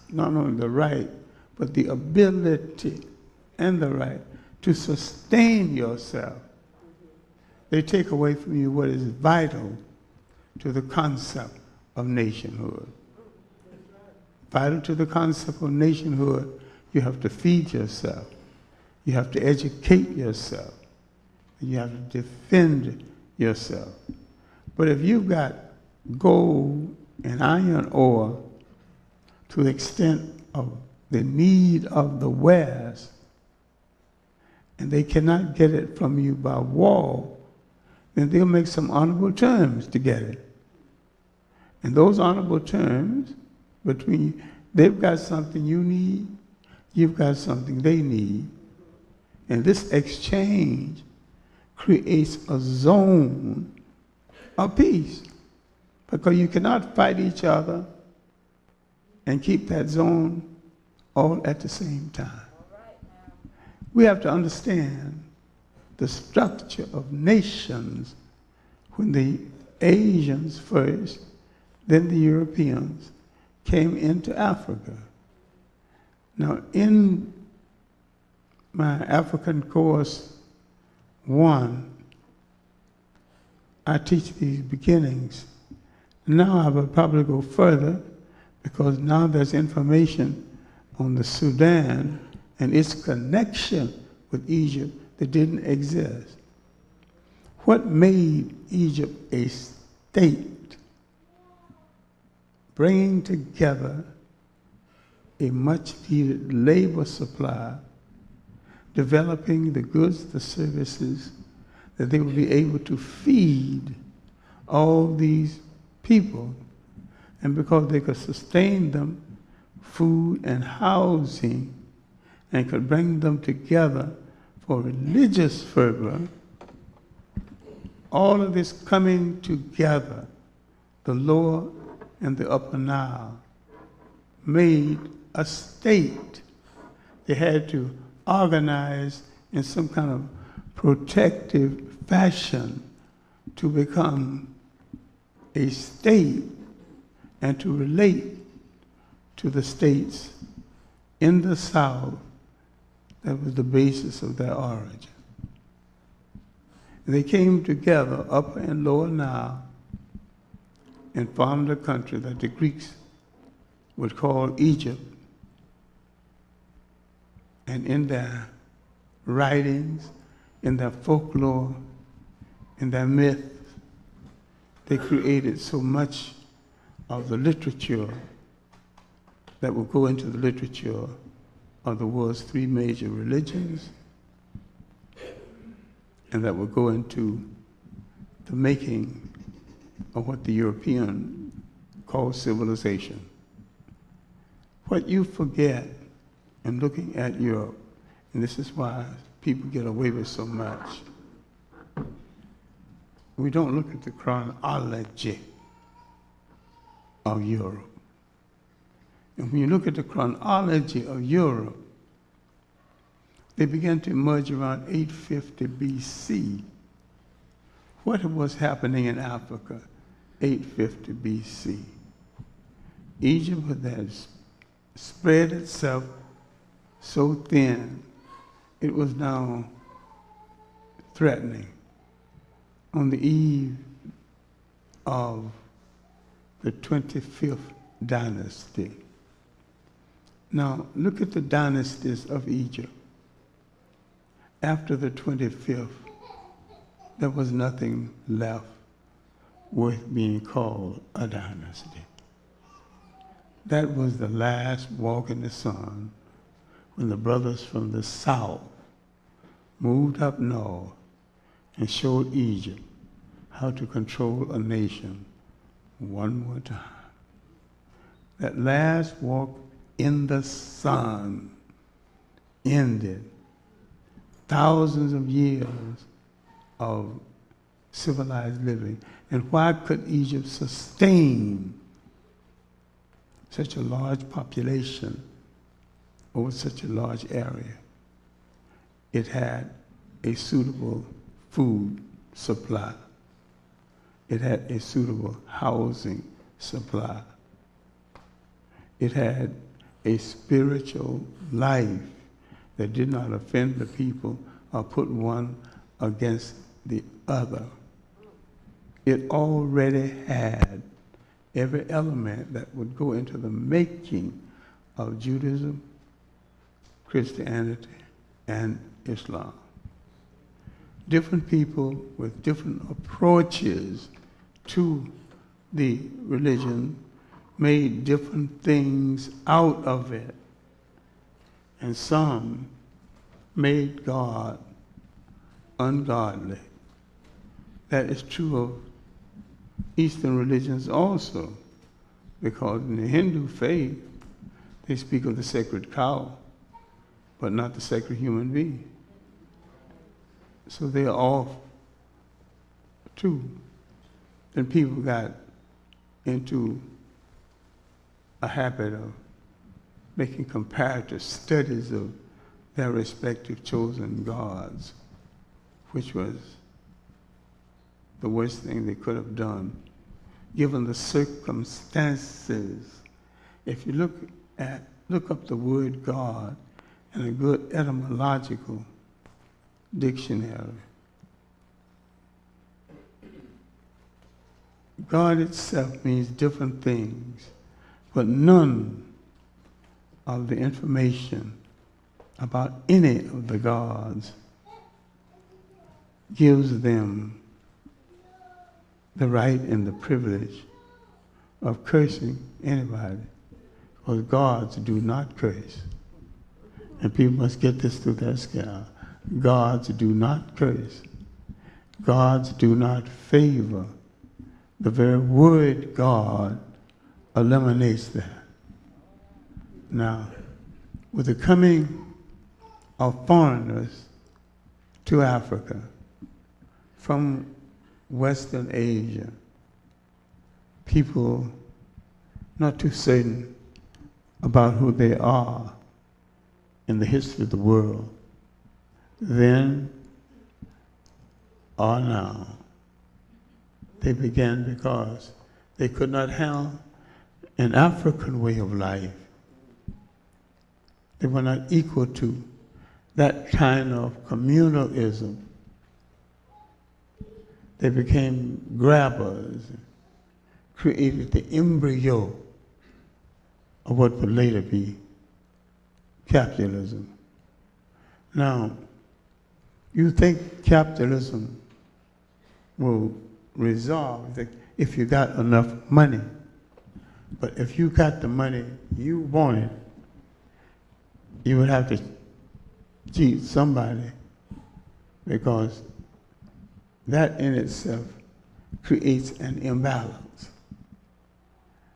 not only the right, but the ability and the right to sustain yourself, they take away from you what is vital to the concept of nationhood. Vital to the concept of nationhood, you have to feed yourself. You have to educate yourself. You have to defend yourself. But if you've got gold and iron ore to the extent of the need of the West, and they cannot get it from you by war, then they'll make some honorable terms to get it. And those honorable terms between you, they've got something you need, you've got something they need. And this exchange creates a zone of peace, because you cannot fight each other and keep that zone all at the same time. We have to understand the structure of nations when the Asians first, then the Europeans, came into Africa. Now, in my African course 1, I teach these beginnings. Now I will probably go further, because now there's information on the Sudan and its connection with Egypt that didn't exist. What made Egypt a state? Bringing together a much needed labor supply, developing the goods, the services, that they would be able to feed all these people. And because they could sustain them, food and housing, and could bring them together for religious fervor, all of this coming together, the lower and the upper Nile, made a state. They had to organize in some kind of protective fashion to become a state and to relate to the states in the South that was the basis of their origin. And they came together, Upper and Lower Nile, and formed a country that the Greeks would call Egypt. And in their writings, in their folklore, in their myth, they created so much of the literature that will go into the literature of the world's 3 major religions, and that will go into the making of what the European calls civilization. What you forget in looking at Europe, and this is why people get away with so much, we don't look at the chronology of Europe. And when you look at the chronology of Europe, they began to emerge around 850 BC. What was happening in Africa, 850 BC? Egypt had spread itself so thin, it was now threatening. On the eve of the 25th dynasty. Now, look at the dynasties of Egypt. After the 25th there was nothing left worth being called a dynasty. That was the last walk in the sun when the brothers from the south moved up north and showed Egypt how to control a nation one more time. That last walk in the sun ended thousands of years of civilized living. And why could Egypt sustain such a large population over such a large area? It had a suitable food supply. It had a suitable housing supply. It had a spiritual life that did not offend the people or put one against the other. It already had every element that would go into the making of Judaism, Christianity, and Islam. Different people with different approaches to the religion made different things out of it. And some made God ungodly. That is true of Eastern religions also, because in the Hindu faith, they speak of the sacred cow, but not the sacred human being. So they are off too. Then people got into a habit of making comparative studies of their respective chosen gods, which was the worst thing they could have done, given the circumstances. If you look up the word God in a good etymological dictionary, God itself means different things, but none of the information about any of the gods gives them the right and the privilege of cursing anybody, because gods do not curse. And people must get this through their skull. Gods do not curse. Gods do not favor. The very word God eliminates that. Now, with the coming of foreigners to Africa from Western Asia, people not too certain about who they are in the history of the world, then or now, they began because they could not handle an African way of life. They were not equal to that kind of communalism. They became grabbers, created the embryo of what would later be capitalism. Now, you think capitalism will resolve if you got enough money. But if you got the money you wanted, you would have to cheat somebody, because that in itself creates an imbalance.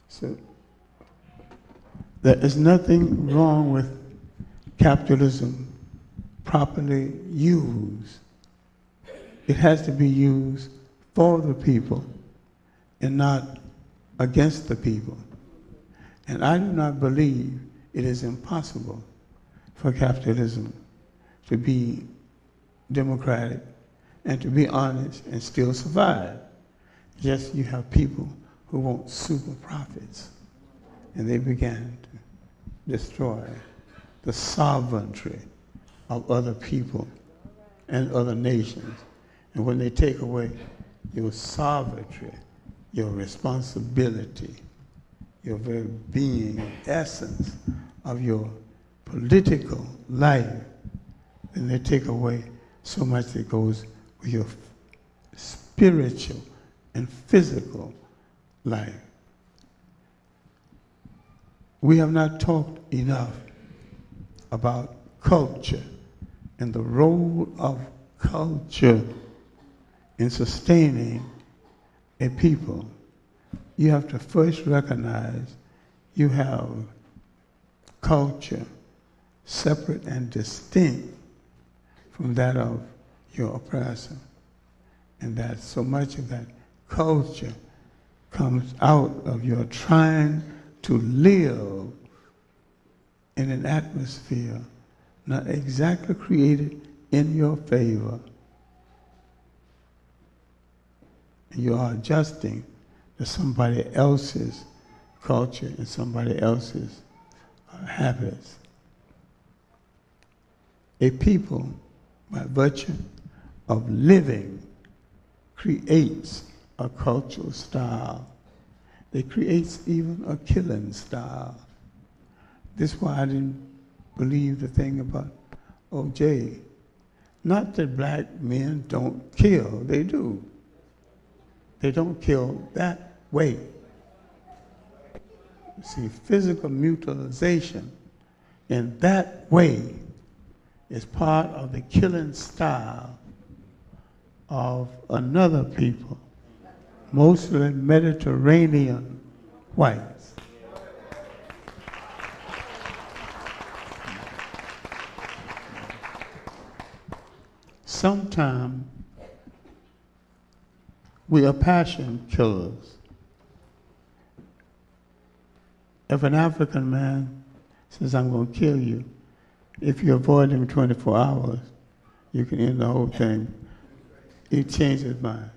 So there is nothing wrong with capitalism properly used. It has to be used for the people and not against the people. And I do not believe it is impossible for capitalism to be democratic and to be honest and still survive. Yes, you have people who want super profits, and they began to destroy the sovereignty of other people and other nations. And when they take away your sovereignty, your responsibility, your very being, essence of your political life, then they take away so much that goes with your spiritual and physical life. We have not talked enough about culture and the role of culture in sustaining a people. You have to first recognize you have culture separate and distinct from that of your oppressor. And that so much of that culture comes out of your trying to live in an atmosphere not exactly created in your favor. And you are adjusting to somebody else's culture and somebody else's habits. A people, by virtue of living, creates a cultural style. It creates even a killing style. This is why I didn't believe the thing about O.J. Not that black men don't kill, they do. They don't kill that way. See, physical mutilization in that way is part of the killing style of another people, mostly Mediterranean whites. Sometimes we are passion killers. If an African man says, I'm going to kill you, if you avoid him 24 hours, you can end the whole thing. He changed his mind.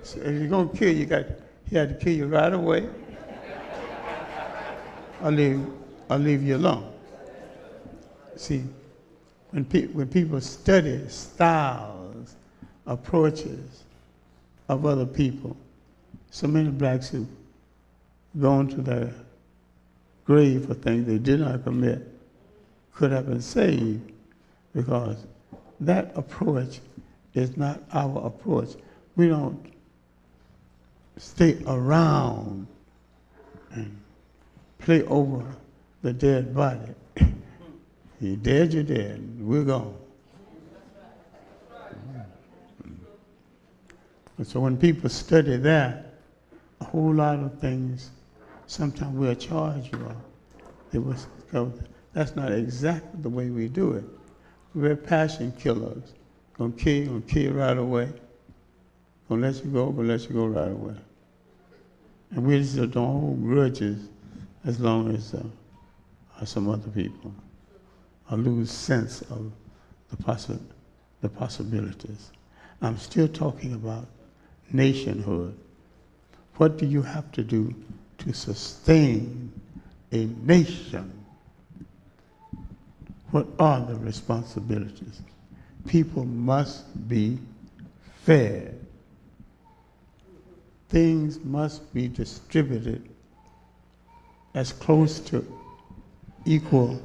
So if you're going to kill you, he had to kill you right away, or leave you alone. See, when people study styles, approaches of other people, so many blacks who gone to their grave for things they did not commit could have been saved, because that approach is not our approach. We don't stay around and play over the dead body. You're dead, you're dead. We're gone. And so when people study that, a whole lot of things, sometimes we'll charge you of. That's not exactly the way we do it. We're passion killers. Gonna kill you right away. Gonna let you go right away. And we just don't hold grudges as long as some other people lose sense of the possibilities. I'm still talking about nationhood. What do you have to do to sustain a nation? What are the responsibilities? People must be fed. Things must be distributed as close to equal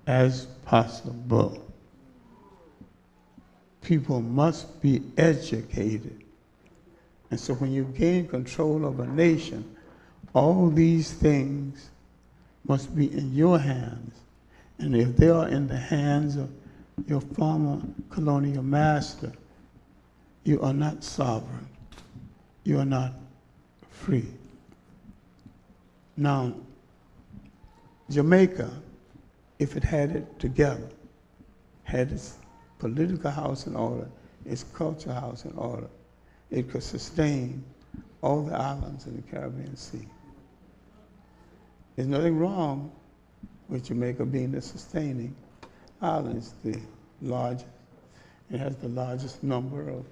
as possible. People must be educated. And so when you gain control of a nation, all these things must be in your hands. And if they are in the hands of your former colonial master, you are not sovereign. You are not free. Now, Jamaica, if it had it together, had its political house in order, its cultural house in order, it could sustain all the islands in the Caribbean Sea. There's nothing wrong with Jamaica being the sustaining island. It's the largest. It has the largest number of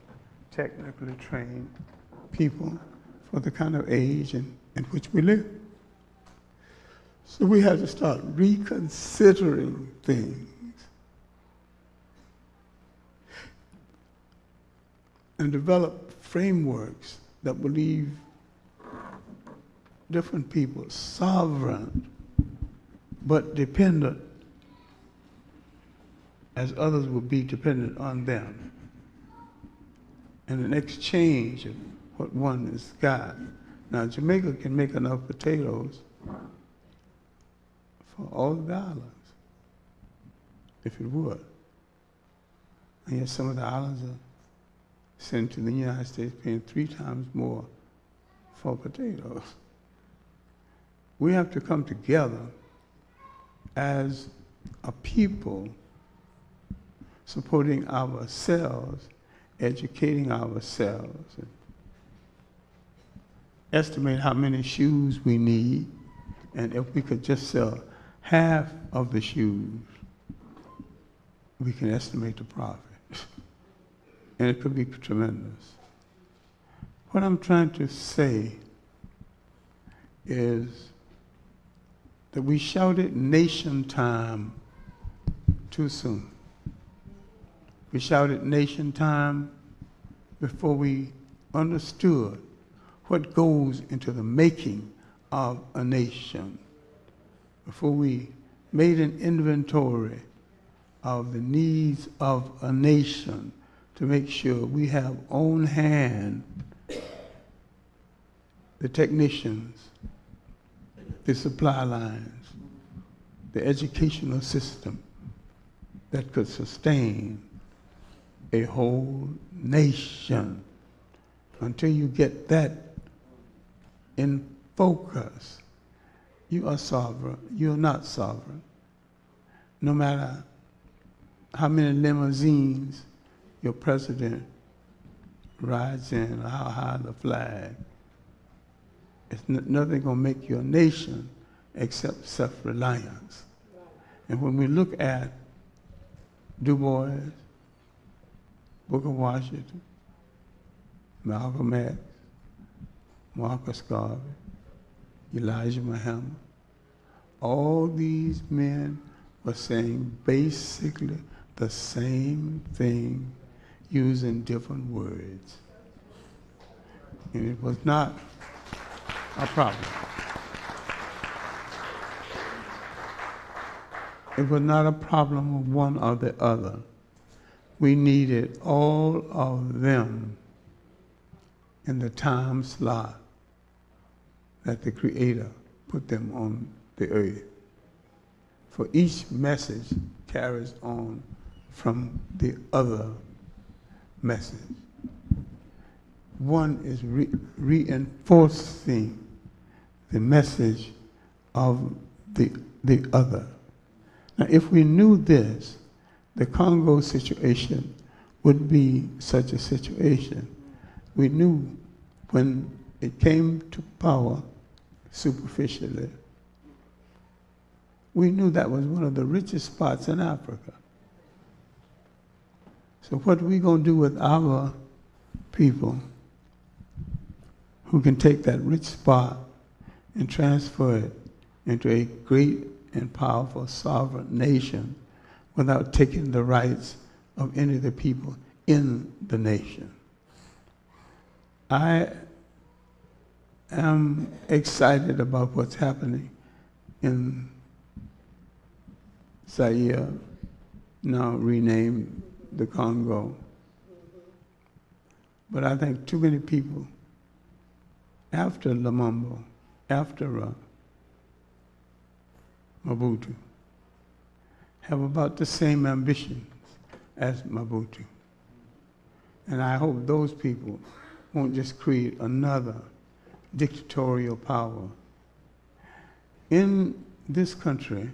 technically trained people for the kind of age in which we live. So we have to start reconsidering things and develop frameworks that will leave different people sovereign but dependent as others will be dependent on them. and an exchange of what one has got. Now, Jamaica can make enough potatoes for all of the islands, if it would. And yet some of the islands are sent to the United States paying 3 times more for potatoes. We have to come together as a people, supporting ourselves, educating ourselves, and estimate how many shoes we need, and if we could just sell half of the shoes, we can estimate the profit. And it could be tremendous. What I'm trying to say is that we shouted nation time too soon. We shouted nation time before we understood what goes into the making of a nation, before we made an inventory of the needs of a nation to make sure we have on hand the technicians, the supply lines, the educational system that could sustain a whole nation. Until you get that in focus, you are sovereign. You're not sovereign. No matter how many limousines your president rides in, or how high the flag, it's nothing going to make you a nation except self-reliance. And when we look at Du Bois, Booker Washington, Malcolm X, Marcus Garvey, Elijah Muhammad, all these men were saying basically the same thing using different words. And it was not a problem. It was not a problem of one or the other. We needed all of them in the time slot that the Creator put them on the earth. For each message carries on from the other message. One is reinforcing the message of the other. Now, if we knew this, the Congo situation would be such a situation. We knew when it came to power superficially, we knew that was one of the richest spots in Africa. So what are we going to do with our people who can take that rich spot and transfer it into a great and powerful sovereign nation without taking the rights of any of the people in the nation? I am excited about what's happening in Zaire, now renamed the Congo. But I think too many people after Lumumba, after Mobutu, have about the same ambitions as Mobutu. And I hope those people won't just create another dictatorial power. In this country,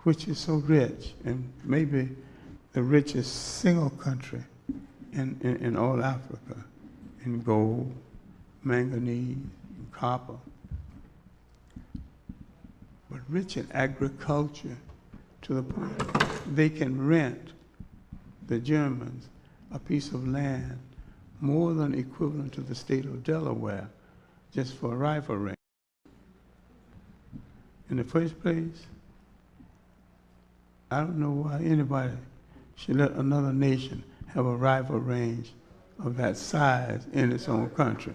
which is so rich, and maybe the richest single country in all Africa, in gold, manganese, and copper, but rich in agriculture to the point they can rent the Germans a piece of land more than equivalent to the state of Delaware just for a rifle range. In the first place, I don't know why anybody should let another nation have a rifle range of that size in its own country.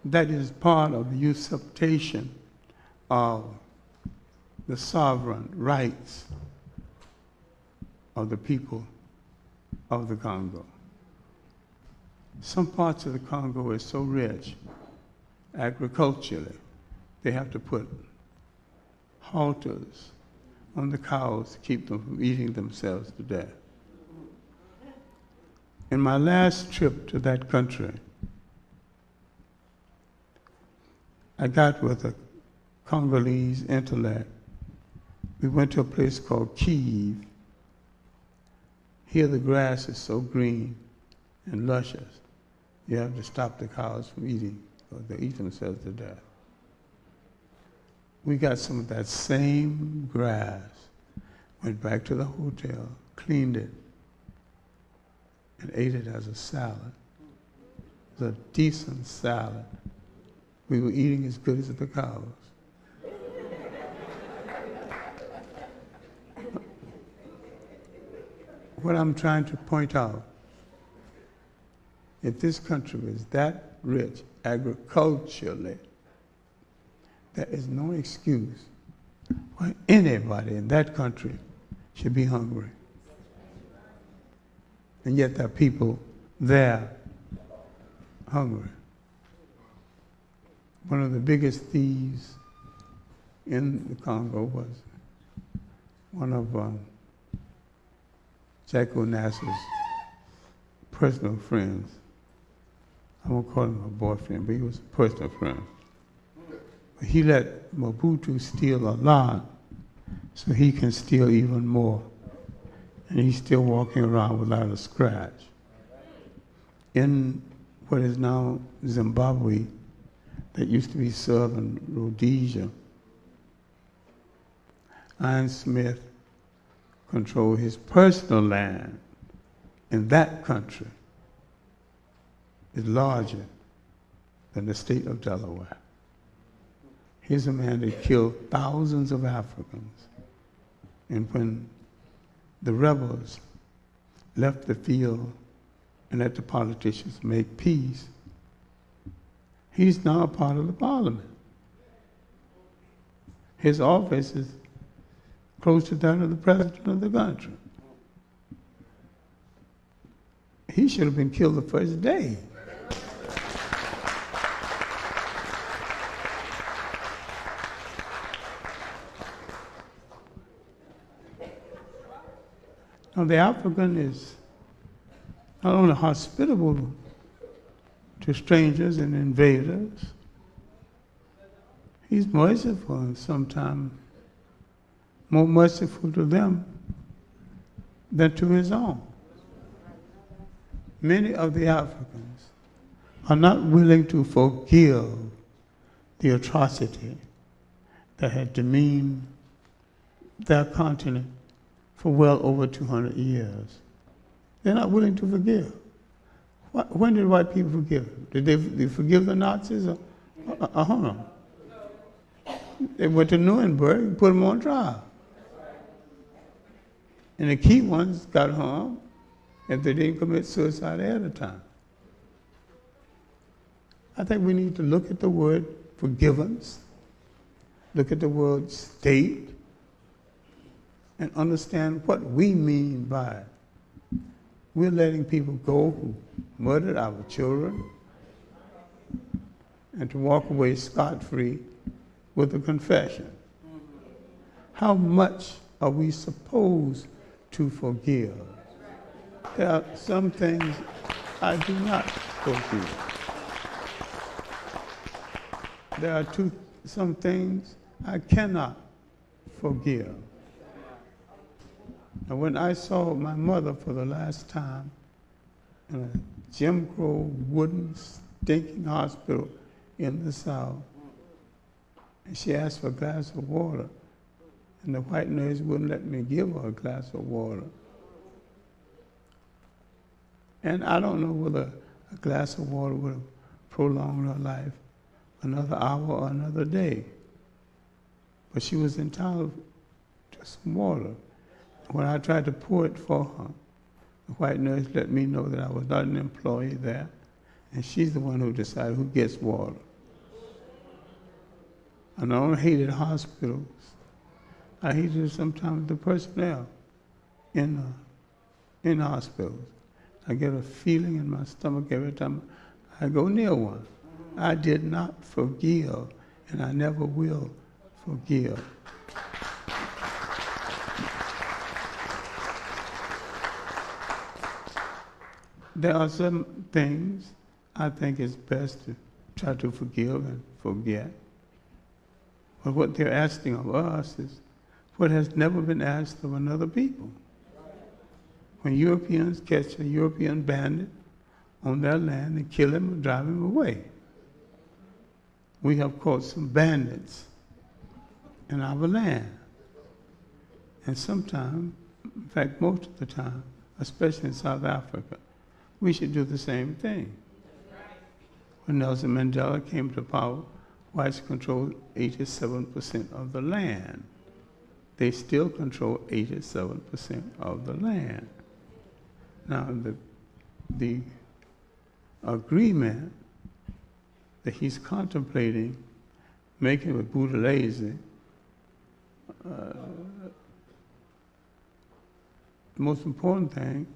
That is part of the usurpation of the sovereign rights of the people of the Congo. Some parts of the Congo is so rich agriculturally, they have to put halters on the cows to keep them from eating themselves to death. In my last trip to that country, I got with a Congolese intellect. We went to a place called Kiev. Here the grass is so green and luscious, you have to stop the cows from eating, or they eat themselves to death. We got some of that same grass, went back to the hotel, cleaned it, and ate it as a salad. It was a decent salad. We were eating as good as the cows. What I'm trying to point out, if this country is that rich agriculturally, there is no excuse why anybody in that country should be hungry. And yet there are people there hungry. One of the biggest thieves in the Congo was one of check1's personal friends. I won't call him a boyfriend, but he was a personal friend. But he let Mobutu steal a lot so he can steal even more. And he's still walking around without a scratch. In what is now Zimbabwe, that used to be Southern Rhodesia, Ian Smith controlled his personal land in that country is larger than the state of Delaware. Here's a man that killed thousands of Africans. And when the rebels left the field and let the politicians make peace, he's now a part of the parliament. His office is close to that of the president of the country. He should have been killed the first day. Now the African is not only hospitable to strangers and invaders, he's merciful, and sometimes more merciful to them than to his own. Many of the Africans are not willing to forgive the atrocity that had demeaned their continent for well over 200 years. They're not willing to forgive. When did white people forgive? Did they forgive the Nazis? Hold on. They went to Nuremberg and put them on trial. And the key ones got hung if they didn't commit suicide ahead of time. I think we need to look at the word forgiveness, look at the word state, and understand what we mean by it. We're letting people go who murdered our children and to walk away scot-free with a confession. How much are we supposed to forgive? There are some things I do not forgive. There are some things I cannot forgive. And when I saw my mother for the last time in a Jim Crow wooden stinking hospital in the South, and she asked for a glass of water, and the white nurse wouldn't let me give her a glass of water. And I don't know whether a glass of water would have prolonged her life another hour or another day. But she was entitled to some water. When I tried to pour it for her, the white nurse let me know that I was not an employee there, and she's the one who decided who gets water. And I don't hated hospitals. I hated sometimes the personnel in in hospitals. I get a feeling in my stomach every time I go near one. I did not forgive, and I never will forgive. There are some things I think it's best to try to forgive and forget. But what they're asking of us is what has never been asked of another people. When Europeans catch a European bandit on their land and kill him or drive him away, we have caught some bandits in our land. And sometimes, in fact most of the time, especially in South Africa, we should do the same thing. When Nelson Mandela came to power, whites controlled 87% of the land. They still control 87% of the land. Now, the agreement that he's contemplating making with Buthelezi, the most important thing,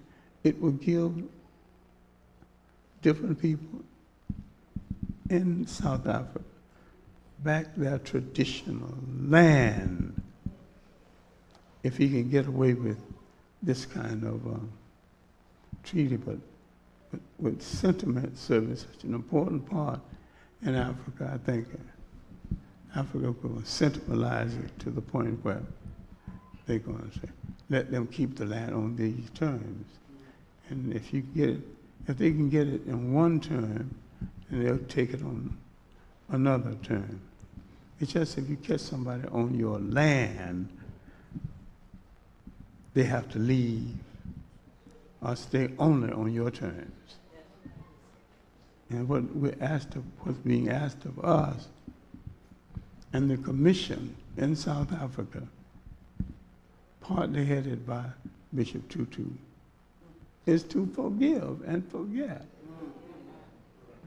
it will give different people in South Africa back their traditional land, if he can get away with this kind of treaty. But with sentiment serving such an important part in Africa, I think Africa will sentimentalize it to the point where they're going to say, let them keep the land on these terms. And if you get it, if they can get it in one term, then they'll take it on another term. It's just if you catch somebody on your land, they have to leave or stay only on your terms. And what's being asked of us and the commission in South Africa, partly headed by Bishop Tutu, is to forgive and forget.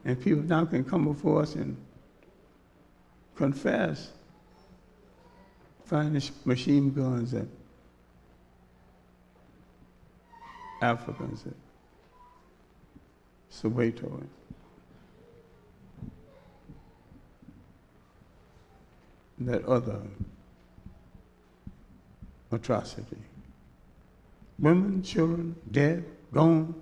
And people now can come before us and confess, find machine guns that Africans at Soweto and that other atrocity. Women, children, dead, gone.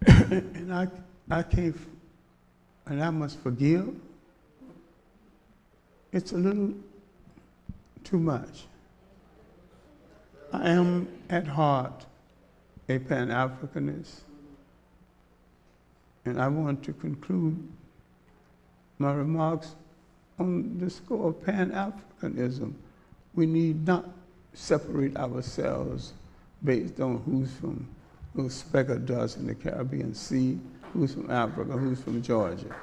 And I can't, and I must forgive. It's a little too much. I am at heart a Pan-Africanist, and I want to conclude my remarks on the score of Pan-Africanism. We need not separate ourselves based on who's from little speck of dust in the Caribbean Sea, who's from Africa, who's from Georgia.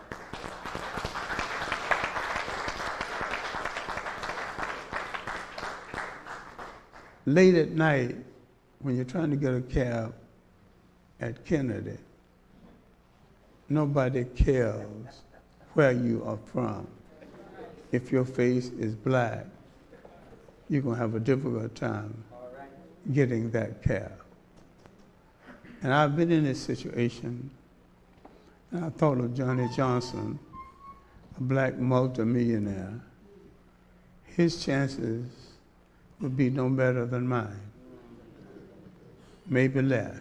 Late at night, when you're trying to get a cab at Kennedy, nobody cares where you are from. If your face is black, you're going to have a difficult time getting that cab. And I've been in this situation, and I thought of Johnny Johnson, a black multimillionaire. His chances would be no better than mine, maybe less.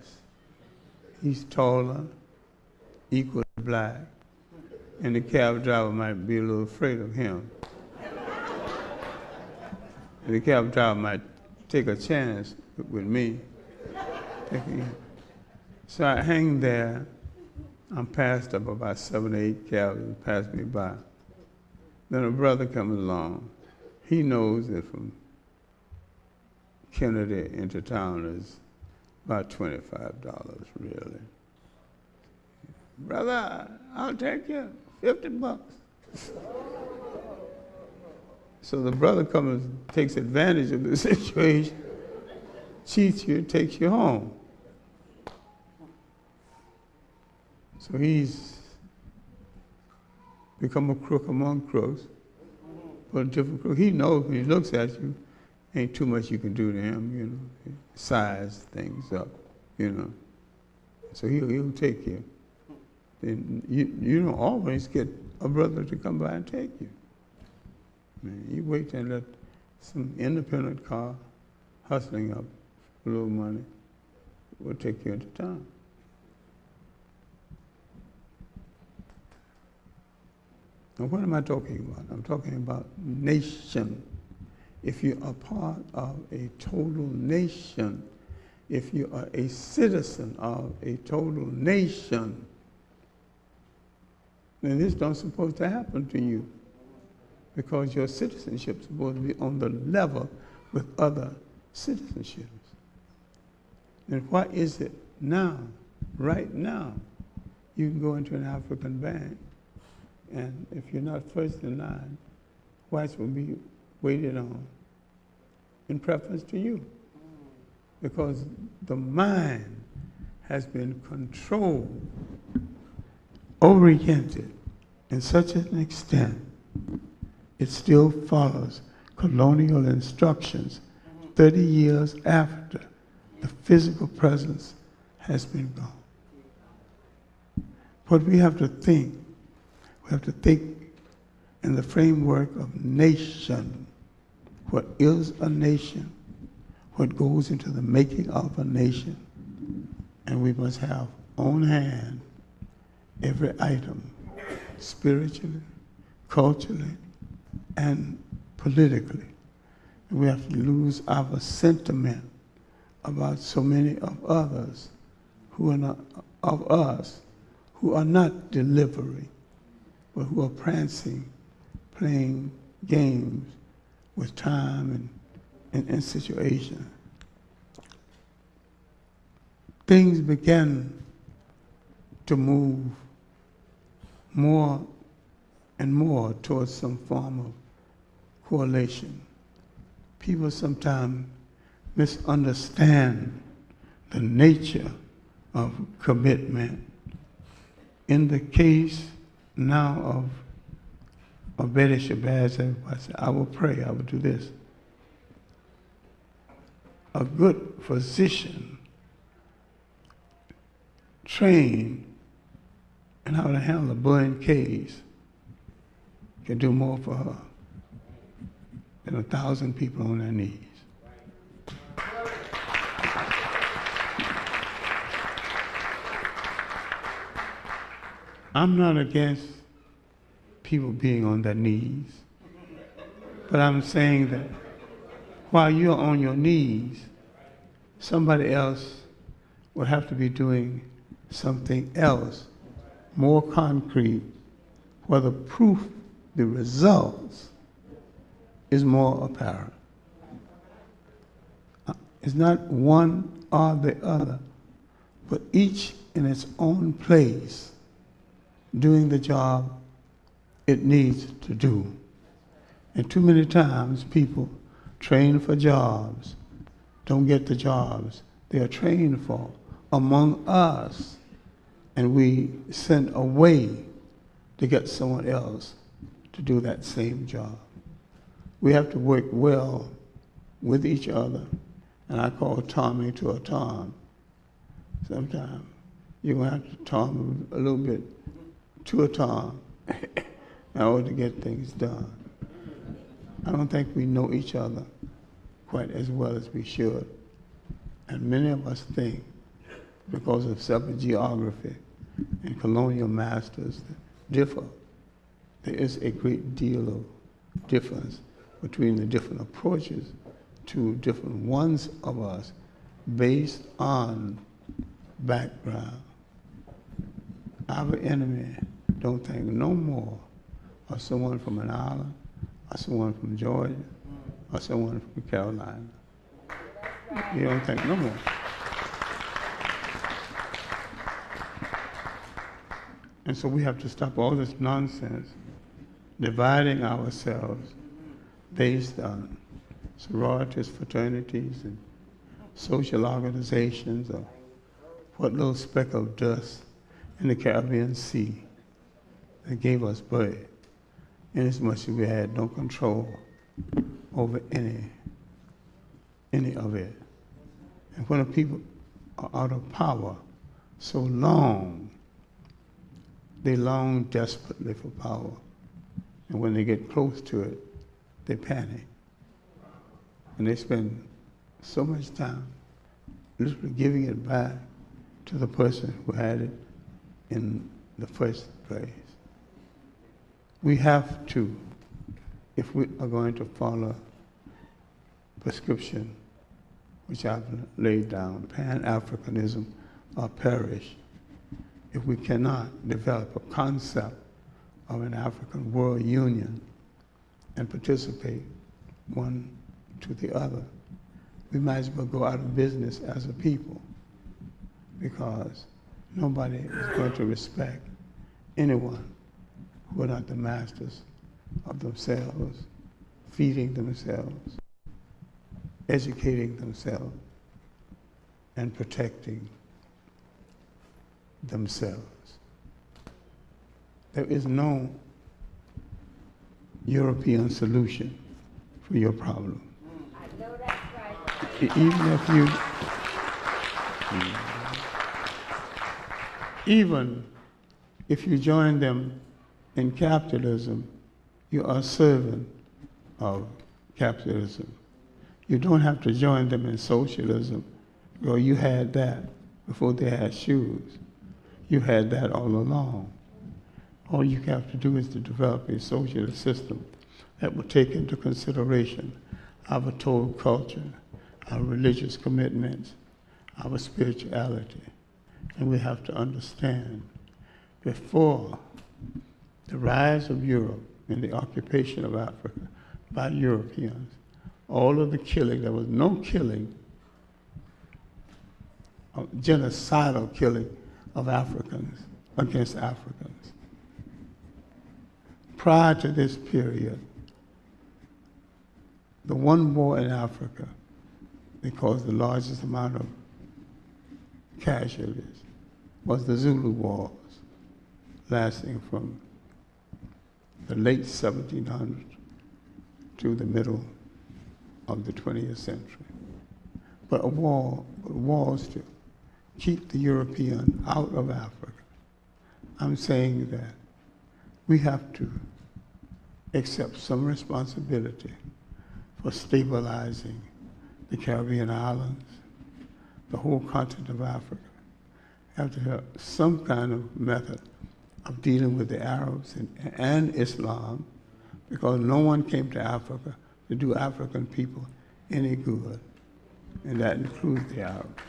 He's taller, equally black, and the cab driver might be a little afraid of him. And the cab driver might take a chance with me. So I hang there. I'm passed up about 7 or 8 cabs that pass me by. Then a brother comes along. He knows that from Kennedy into town is about $25, really. Brother, I'll take you, $50. So the brother comes and takes advantage of the situation, cheats you, takes you home. So he's become a crook among crooks, but a different crook. He knows when he looks at you, Ain't too much you can do to him, you know. Size things up, you know. So he'll take you. Then you don't always get a brother to come by and take you. Man, you wait and let some independent car hustling up a little money will take you into town. Now, what am I talking about? I'm talking about nation. If you are part of a total nation, if you are a citizen of a total nation, then this don't supposed to happen to you, because your citizenship is supposed to be on the level with other citizenships. And what is it now? Right now, you can go into an African bank, and if you're not first in line, whites will be waited on in preference to you, because the mind has been controlled, oriented in such an extent it still follows colonial instructions 30 years after the physical presence has been gone. But we have to think in the framework of nation. What is a nation? What goes into the making of a nation? And we must have on hand every item, spiritually, culturally, and politically. And we have to lose our sentiment about so many of others who are not of us, who are not delivering, but who are prancing, playing games with time and situation. Things began to move more and more towards some form of correlation. People sometimes misunderstand the nature of commitment. In the case now of Betty Shabazz, everybody said, I will pray, I will do this. A good physician trained in how to handle a burn case can do more for her than 1,000 people on their knees. I'm not against people being on their knees, but I'm saying that while you're on your knees, somebody else will have to be doing something else, more concrete, where the proof, the results, is more apparent. It's not one or the other, but each in its own place, doing the job it needs to do. And too many times people train for jobs don't get the jobs they are trained for among us, and we send away to get someone else to do that same job. We have to work well with each other, and I call Tommy to a Tom. Sometimes you're going to have to Tom a little bit to a Tom in order to get things done. I don't think we know each other quite as well as we should. And many of us think, because of separate geography and colonial masters that differ, there is a great deal of difference between the different approaches to different ones of us based on background. Our enemy don't think no more of someone from an island, or someone from Georgia, or someone from Carolina. You don't think no more. And so we have to stop all this nonsense, dividing ourselves based on sororities, fraternities, and social organizations, or what little speck of dust in the Caribbean Sea that gave us birth, inasmuch as we had no control over any any of it. And when people are out of power so long, they long desperately for power. And when they get close to it, they panic. And they spend so much time literally giving it back to the person who had it in the first place. We have to, if we are going to follow prescription, which I've laid down, Pan-Africanism or perish, if we cannot develop a concept of an African world union and participate one to the other, we might as well go out of business as a people, because nobody is going to respect anyone who are not the masters of themselves, feeding themselves, educating themselves, and protecting themselves. There is no European solution for your problem. I know that's right. Even if you join them in capitalism, you are a servant of capitalism. You don't have to join them in socialism. Well, you had that before they had shoes. You had that all along. All you have to do is to develop a socialist system that will take into consideration our total culture, our religious commitments, our spirituality. And we have to understand, before the rise of Europe and the occupation of Africa by Europeans, all of the killing, there was no killing, genocidal killing of Africans against Africans. Prior to this period, the one war in Africa that caused the largest amount of casualties was the Zulu Wars, lasting from the late 1700s to the middle of the 20th century. But wars to keep the European out of Africa. I'm saying that we have to accept some responsibility for stabilizing the Caribbean islands, the whole continent of Africa. We have to have some kind of method of dealing with the Arabs and Islam, because no one came to Africa to do African people any good, and that includes the Arabs.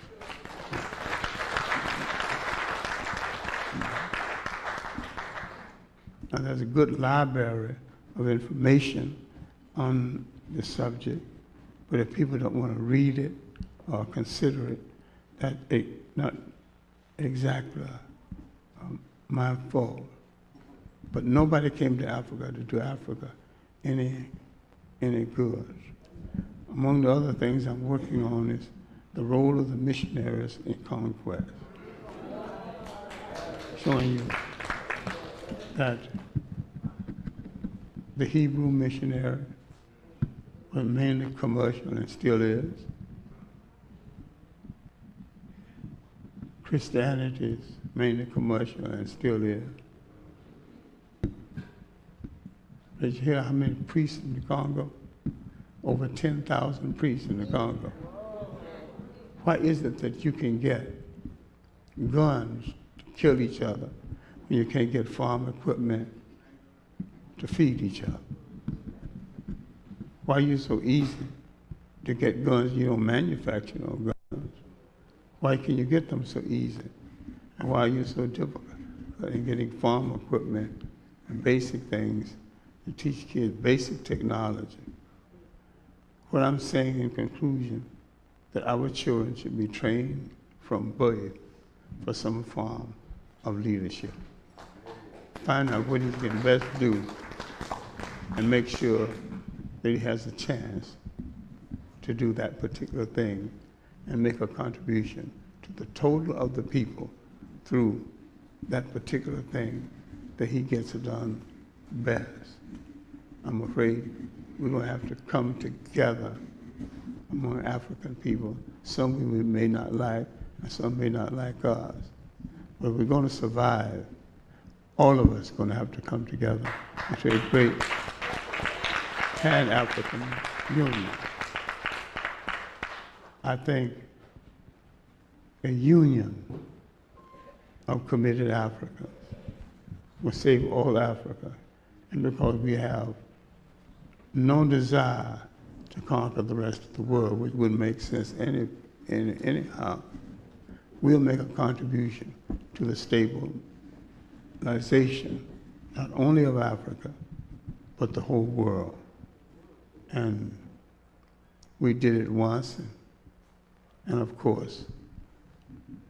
And there's a good library of information on the subject, but if people don't want to read it or consider it, that's not exactly my fault. But nobody came to Africa to do Africa any good. Among the other things I'm working on is the role of the missionaries in conquest, showing you that the Hebrew missionary was mainly commercial and still is. Christianity is mainly commercial and still is. Did you hear how many priests in the Congo? Over 10,000 priests in the Congo. Why is it that you can get guns to kill each other when you can't get farm equipment to feed each other? Why are you so easy to get guns? You don't manufacture no guns. Why can you get them so easy? And why are you so difficult in getting farm equipment and basic things to teach kids basic technology? What I'm saying in conclusion, that our children should be trained from birth for some form of leadership. Find out what he can best do and make sure that he has a chance to do that particular thing and make a contribution to the total of the people through that particular thing that he gets done best. I'm afraid we're going to have to come together among African people. Some we may not like, and some may not like us. But we're going to survive. All of us are going to have to come together into a great Pan-African union. I think a union of committed Africans will save all Africa. And because we have no desire to conquer the rest of the world, which wouldn't make sense anyhow, we'll make a contribution to the stabilization, not only of Africa, but the whole world. And we did it once, and of course,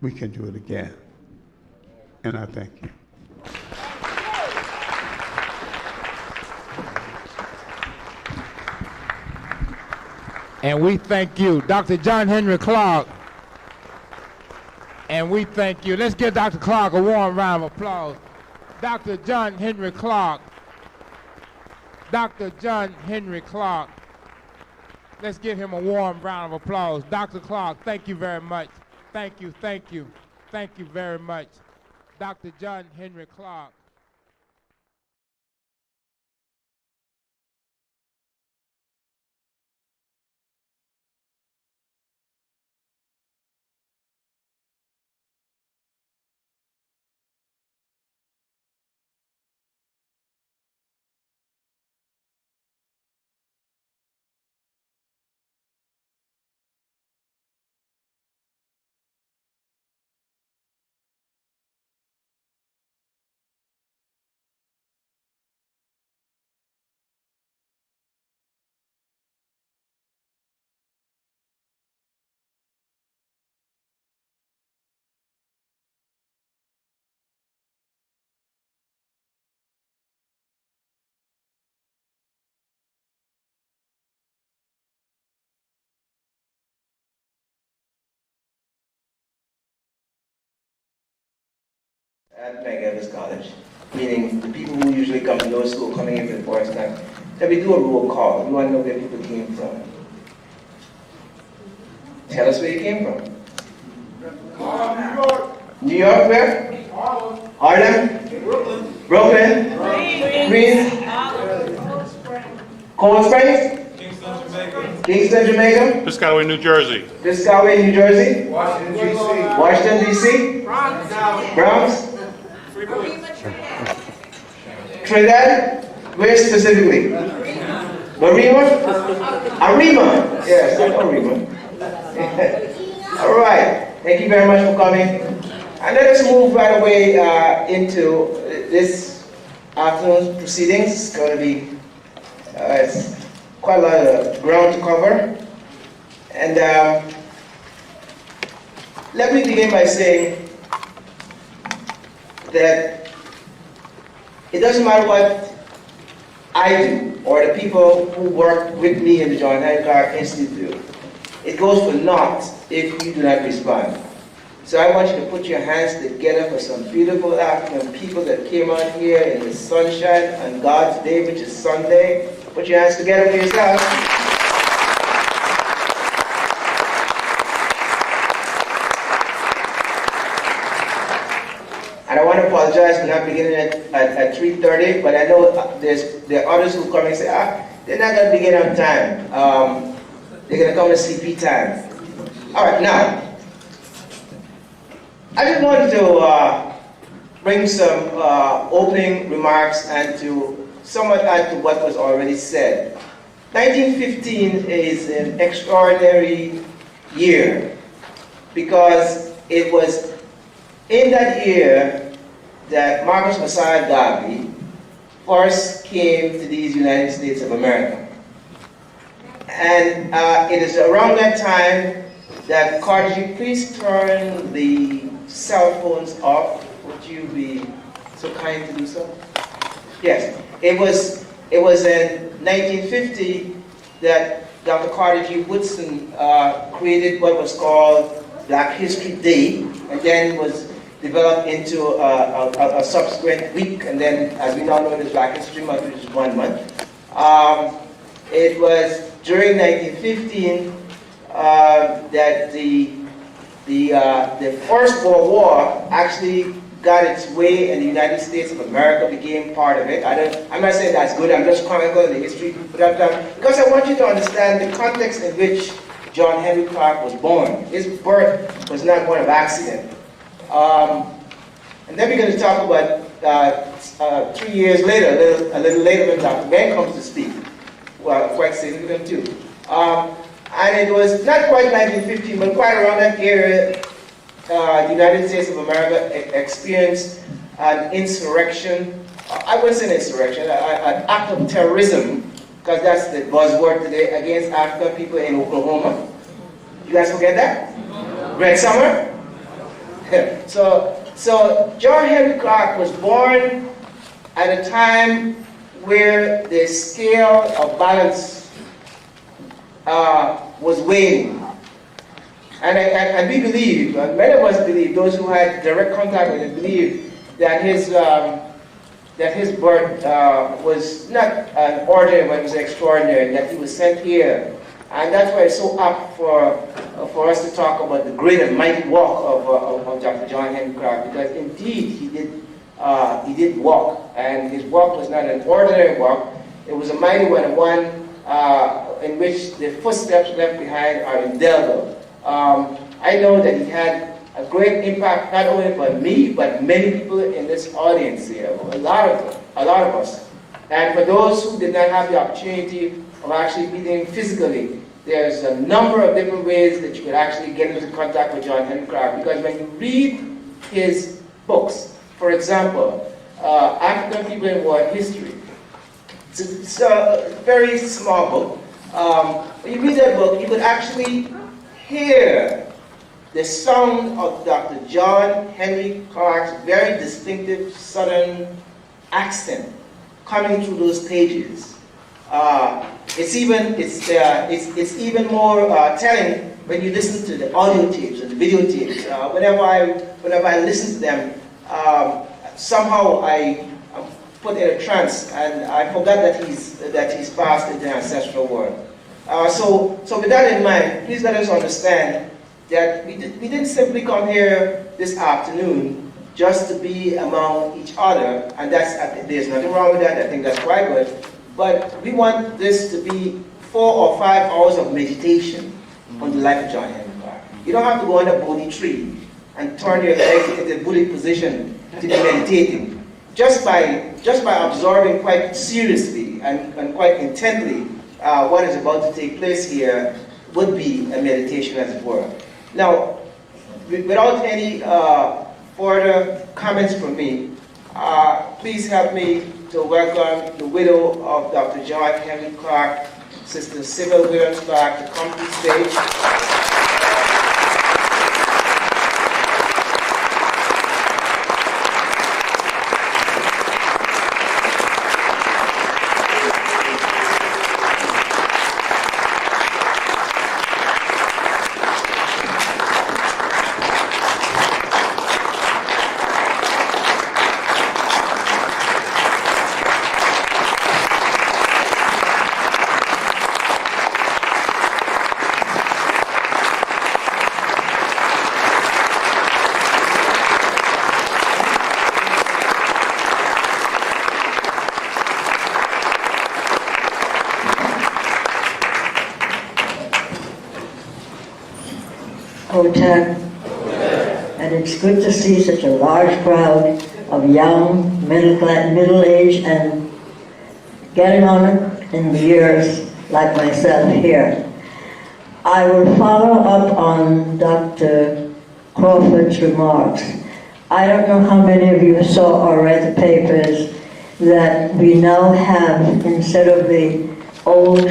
we can do it again. And I thank you. And we thank you, Dr. John Henrik Clarke. And we thank you. Let's give Dr. Clarke a warm round of applause. Dr. John Henrik Clarke. Dr. John Henrik Clarke. Let's give him a warm round of applause. Dr. Clarke, thank you very much. Thank you, thank you. Thank you very much. Dr. John Henrik Clarke. At Medgar College, meaning the people who usually come to law school coming in for the first time, then we do a roll call. We want to know where people came from. Tell us where you came from. New York. New York, where? Harlem. Brooklyn. Queens. Cold Springs. Kingston, Jamaica. Piscataway, New Jersey. Piscataway, New Jersey. Washington, D.C. Washington, D.C. Bronx. Trinidad. Where specifically? Marima? Arima. Yes, Arima. All right. Thank you very much for coming. And let us move right away into this afternoon's proceedings. It's going to be it's quite a lot of ground to cover. And let me begin by saying that it doesn't matter what I do or the people who work with me in the John Henrik Clarke Institute. It goes for naught if you do not respond. So I want you to put your hands together for some beautiful African people that came out here in the sunshine on God's day, which is Sunday. Put your hands together for yourself. And I want to apologize for not beginning at 3:30, but I know there are others who come and say, they're not going to begin on time. They're going to come to CP time. All right, now, I just wanted to bring some opening remarks and to somewhat add to what was already said. 1915 is an extraordinary year because it was in that year that Marcus Messiah Garvey first came to these United States of America. And it is around that time that, Carter, please turn the cell phones off. Would you be so kind to do so? Yes. It was in 1950 that Dr. Carter G. Woodson created what was called Black History Day, and then was developed into a subsequent week, and then, as we now know, it is Black History Month, which is 1 month. It was during 1915 that the First World War actually got its way and the United States of America became part of it. I'm not saying that's good, I'm just chronicling the history, because I want you to understand the context in which John Henrik Clarke was born. His birth was not one of accident. And then we're going to talk about 3 years later, a little later when Dr. Ben comes to speak. Well, quite significant too. And it was not quite 1915, but quite around that area, the United States of America experienced an insurrection. I wouldn't say an insurrection, an act of terrorism, because that's the buzzword today, against African people in Oklahoma. You guys forget that? Red Summer? So John Henrik Clarke was born at a time where the scale of balance was waning. And we believe, many of us believe, those who had direct contact with him believe that his birth was not an ordinary, but it was extraordinary, that he was sent here. And that's why it's so apt for us to talk about the great and mighty walk of Dr. John Henrik Clarke, because indeed he did walk, and his walk was not an ordinary walk. It was a mighty one, and one in which the footsteps left behind are indelible. I know that he had a great impact, not only on me, but many people in this audience here, a lot of us. And for those who did not have the opportunity of actually meeting physically, there's a number of different ways that you could actually get into contact with John Henrik Clarke, because when you read his books, for example, African People in War and History, it's a very small book. When you read that book, you could actually hear the sound of Dr. John Henrik Clarke's very distinctive Southern accent coming through those pages. It's even more telling when you listen to the audio tapes and the videotapes. Whenever I listen to them, somehow I'm put in a trance, and I forgot that he's passed into the ancestral world. So with that in mind, please let us understand that we didn't simply come here this afternoon just to be among each other, and there's nothing wrong with that. I think that's quite good. But we want this to be 4 or 5 hours of meditation on the life of John Henrik Clarke. You don't have to go under a Bodhi tree and turn your legs into the Buddhic position to be meditating. Just by observing quite seriously and quite intently what is about to take place here would be a meditation, as it were. Now, without any further comments from me, please help me to welcome the widow of Dr. John Henrik Clarke, Sister Sybil Williams Clarke, to come to the stage. And it's good to see such a large crowd of young, middle-aged, and getting on in the years like myself here. I will follow up on Dr. Crawford's remarks. I don't know how many of you saw or read the papers that we now have, instead of the old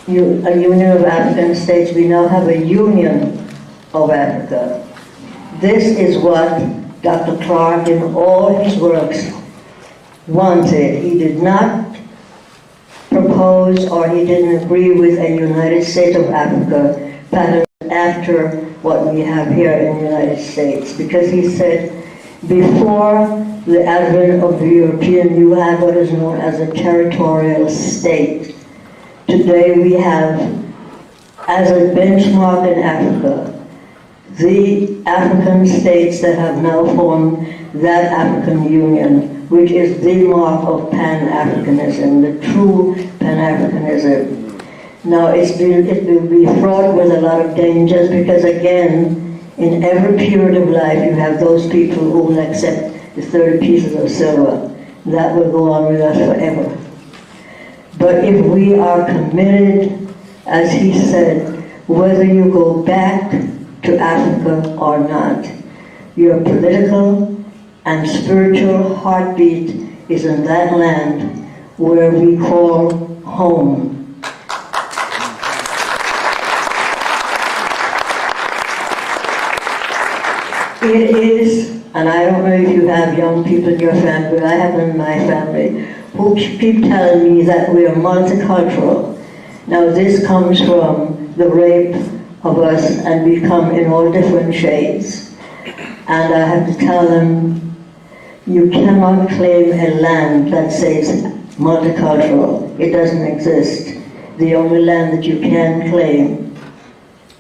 Union of African States, we now have a Union of Africa. This is what Dr. Clarke in all his works wanted. He did not propose, or he didn't agree with, a United States of Africa pattern after what we have here in the United States, because he said before the advent of the European, you had what is known as a territorial state. Today we have as a benchmark in Africa, the African states that have now formed that African Union, which is the mark of Pan-Africanism, the true Pan-Africanism. Now, it will be fraught with a lot of dangers because, again, in every period of life, you have those people who will accept the 30 pieces of silver. That will go on with us forever. But if we are committed, as he said, whether you go back to Africa or not, your political and spiritual heartbeat is in that land where we call home. It is, and I don't know if you have young people in your family, but I have them in my family, who keep telling me that we are multicultural. Now this comes from the rape of us, and we come in all different shades. And I have to tell them, you cannot claim a land that says multicultural. It doesn't exist. The only land that you can claim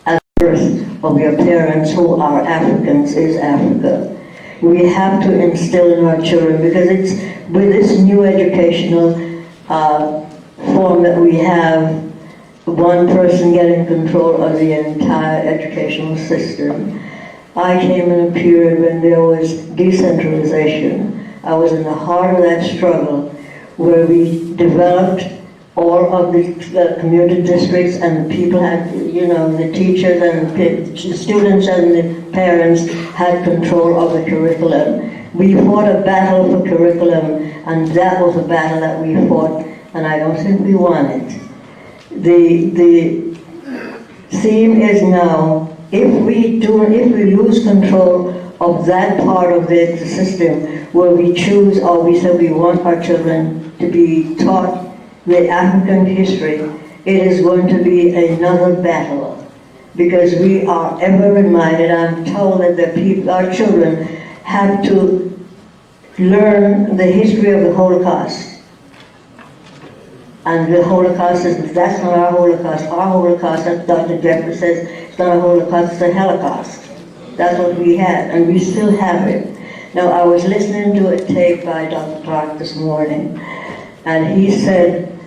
as birth of your parents who are Africans is Africa. We have to instill in our children, because it's with this new educational form that we have, one person getting control of the entire educational system. I came in a period when there was decentralization. I was in the heart of that struggle where we developed all of the community districts, and the people had, the teachers and the students and the parents had control of the curriculum. We fought a battle for curriculum, and that was a battle that we fought, and I don't think we won it. The theme is now, if we lose control of that part of the system where we choose, or we say we want our children to be taught the African history, it is going to be another battle, because we are ever reminded. I'm told that our children have to learn the history of the Holocaust. And the Holocaust that's not our Holocaust. Our Holocaust, as Dr. Jeffrey says, it's not a Holocaust, it's a Holocaust. That's what we had, and we still have it. Now, I was listening to a tape by Dr. Clarke this morning, and he said,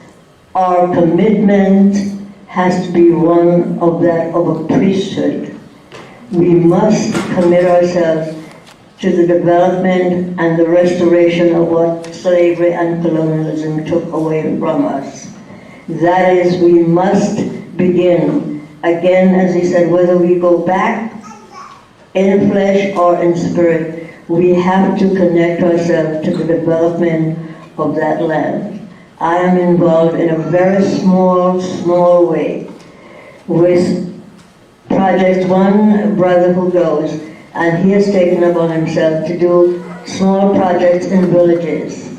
our commitment has to be one of a priesthood. We must commit ourselves to the development and the restoration of what slavery and colonialism took away from us. That is, we must begin, again, as he said, whether we go back in flesh or in spirit, we have to connect ourselves to the development of that land. I am involved in a very small way with projects. One brother who goes, and he has taken upon himself to do small projects in villages.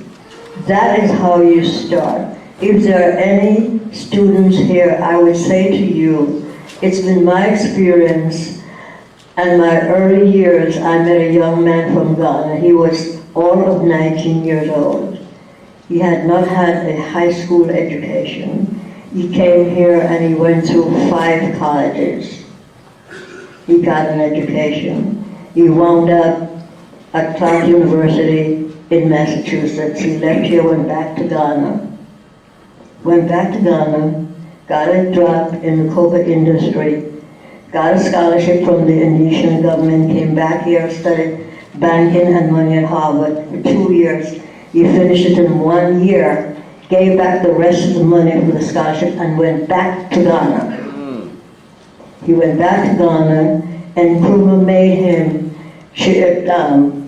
That is how you start. If there are any students here, I would say to you, it's been my experience and my early years. I met a young man from Ghana. He was all of 19 years old. He had not had a high school education. He came here and he went through 5 colleges. He got an education. He wound up at Clark University in Massachusetts. He left here, went back to Ghana. Got a job in the cocoa industry, got a scholarship from the Indonesian government, came back here, studied banking and money at Harvard for 2 years. He finished it in 1 year, gave back the rest of the money for the scholarship, and went back to Ghana. He went back to Ghana, and Nkrumah made him chairman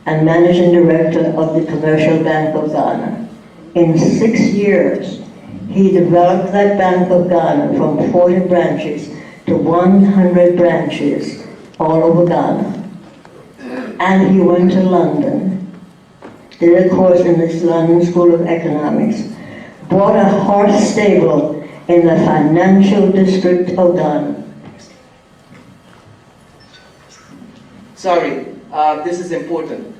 and managing director of the Commercial Bank of Ghana. In 6 years, he developed that Bank of Ghana from 40 branches to 100 branches all over Ghana. And he went to London, did a course in this London School of Economics, bought a horse stable in the financial district of Ghana. Sorry, this is important.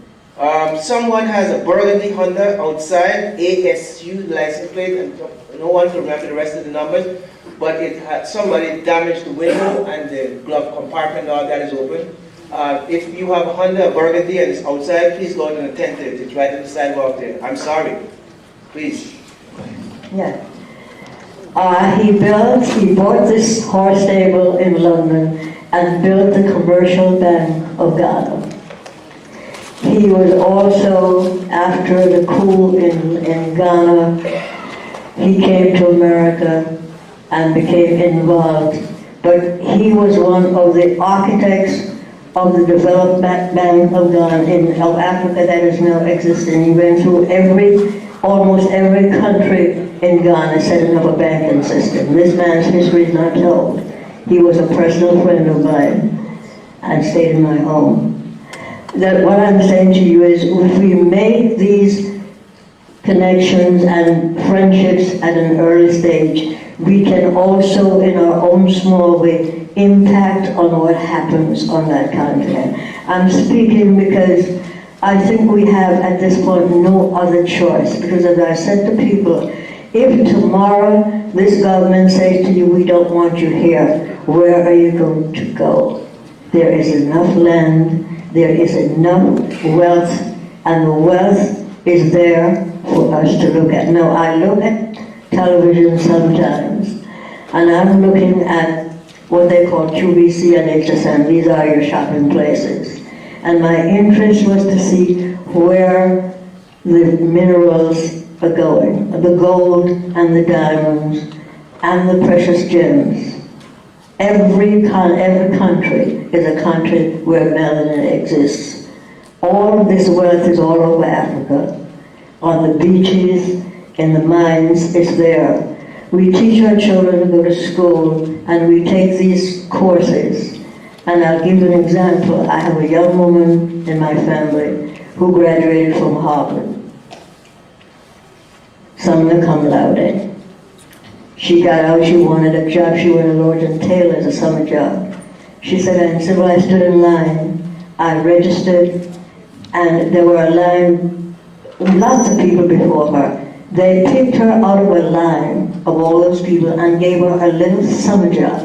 Someone has a burgundy Honda outside, ASU license plate, and no one can remember the rest of the numbers. but it had, somebody damaged the window and the glove compartment, all that is open. If you have a Honda Burgundy and it's outside, please go out and attend to it. It's right on the sidewalk there. I'm sorry. Please. Yeah. He bought this horse stable in London and built the Commercial Bank of Ghana. He was also, after the coup in Ghana, he came to America and became involved. But he was one of the architects of the Development Bank of Ghana, of Africa that is now existing. He went through almost every country in Ghana setting up a banking system. This man's history is not told. He was a personal friend of mine and stayed in my home. That what I'm saying to you is, if we make these connections and friendships at an early stage, we can also, in our own small way, impact on what happens on that continent. I'm speaking because I think we have, at this point, no other choice. Because as I said to people, if tomorrow this government says to you, we don't want you here, where are you going to go? There is enough land, there is enough wealth, and the wealth is there for us to look at. Now, I look at television sometimes, and I'm looking at what they call QVC and HSN. These are your shopping places. And my interest was to see where the minerals are going, the gold and the diamonds and the precious gems. Every country is a country where melanin exists. All of this wealth is all over Africa. On the beaches, in the mines, it's there. We teach our children to go to school and we take these courses. And I'll give you an example. I have a young woman in my family who graduated from Harvard. Summa cum laude. She got out, she wanted a job, she went to Lord & Taylor's, a summer job. She said, and so I stood in line, I registered, and there were a line, lots of people before her. They picked her out of a line of all those people and gave her a little summer job.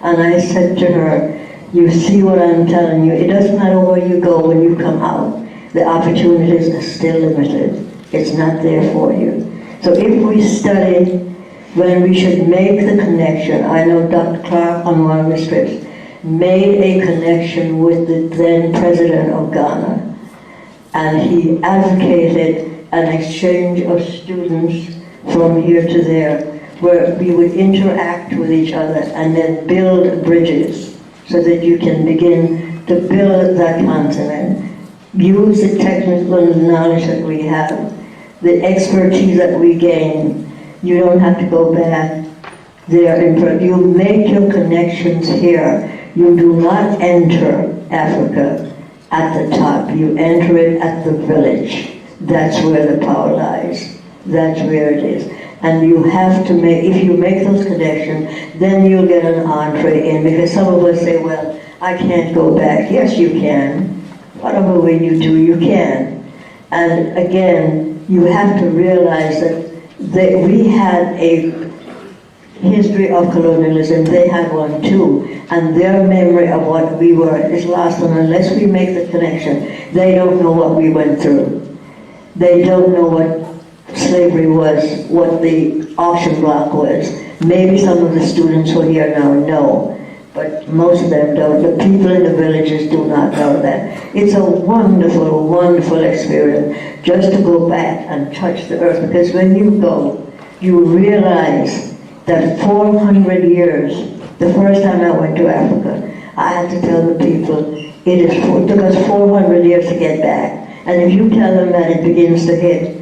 And I said to her, you see what I'm telling you, it doesn't matter where you go when you come out. The opportunities are still limited. It's not there for you. So if we study when we should make the connection, I know Dr. Clarke on one of the strips made a connection with the then president of Ghana. And he advocated an exchange of students from here to there, where we would interact with each other and then build bridges so that you can begin to build that continent. Use the technical knowledge that we have, the expertise that we gain. You don't have to go back there. You make your connections here. You do not enter Africa at the top. You enter it at the village. That's where the power lies. That's where it is. And you have to make, if you make those connections, then you'll get an entree in. Because some of us say, well, I can't go back. Yes, you can. Whatever way you do, you can. And again, you have to realize that we had a history of colonialism. They had one too. And their memory of what we were is lost. And unless we make the connection, they don't know what we went through. They don't know what slavery was, what the auction block was. Maybe some of the students who are here now know, but most of them don't. The people in the villages do not know that. It's a wonderful, wonderful experience just to go back and touch the earth, because when you go, you realize that 400 years, the first time I went to Africa, I had to tell the people, it took us 400 years to get back. And if you tell them that, it begins to hit,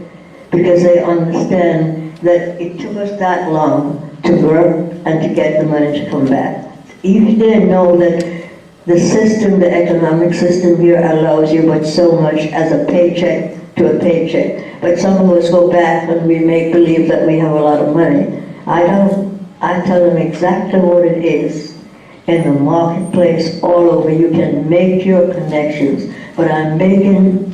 because they understand that it took us that long to work and to get the money to come back. If they know that the system, the economic system here allows you but so much as a paycheck to a paycheck. But some of us go back and we make believe that we have a lot of money. I don't. I tell them exactly what it is. In the marketplace, all over, you can make your connections. But I'm making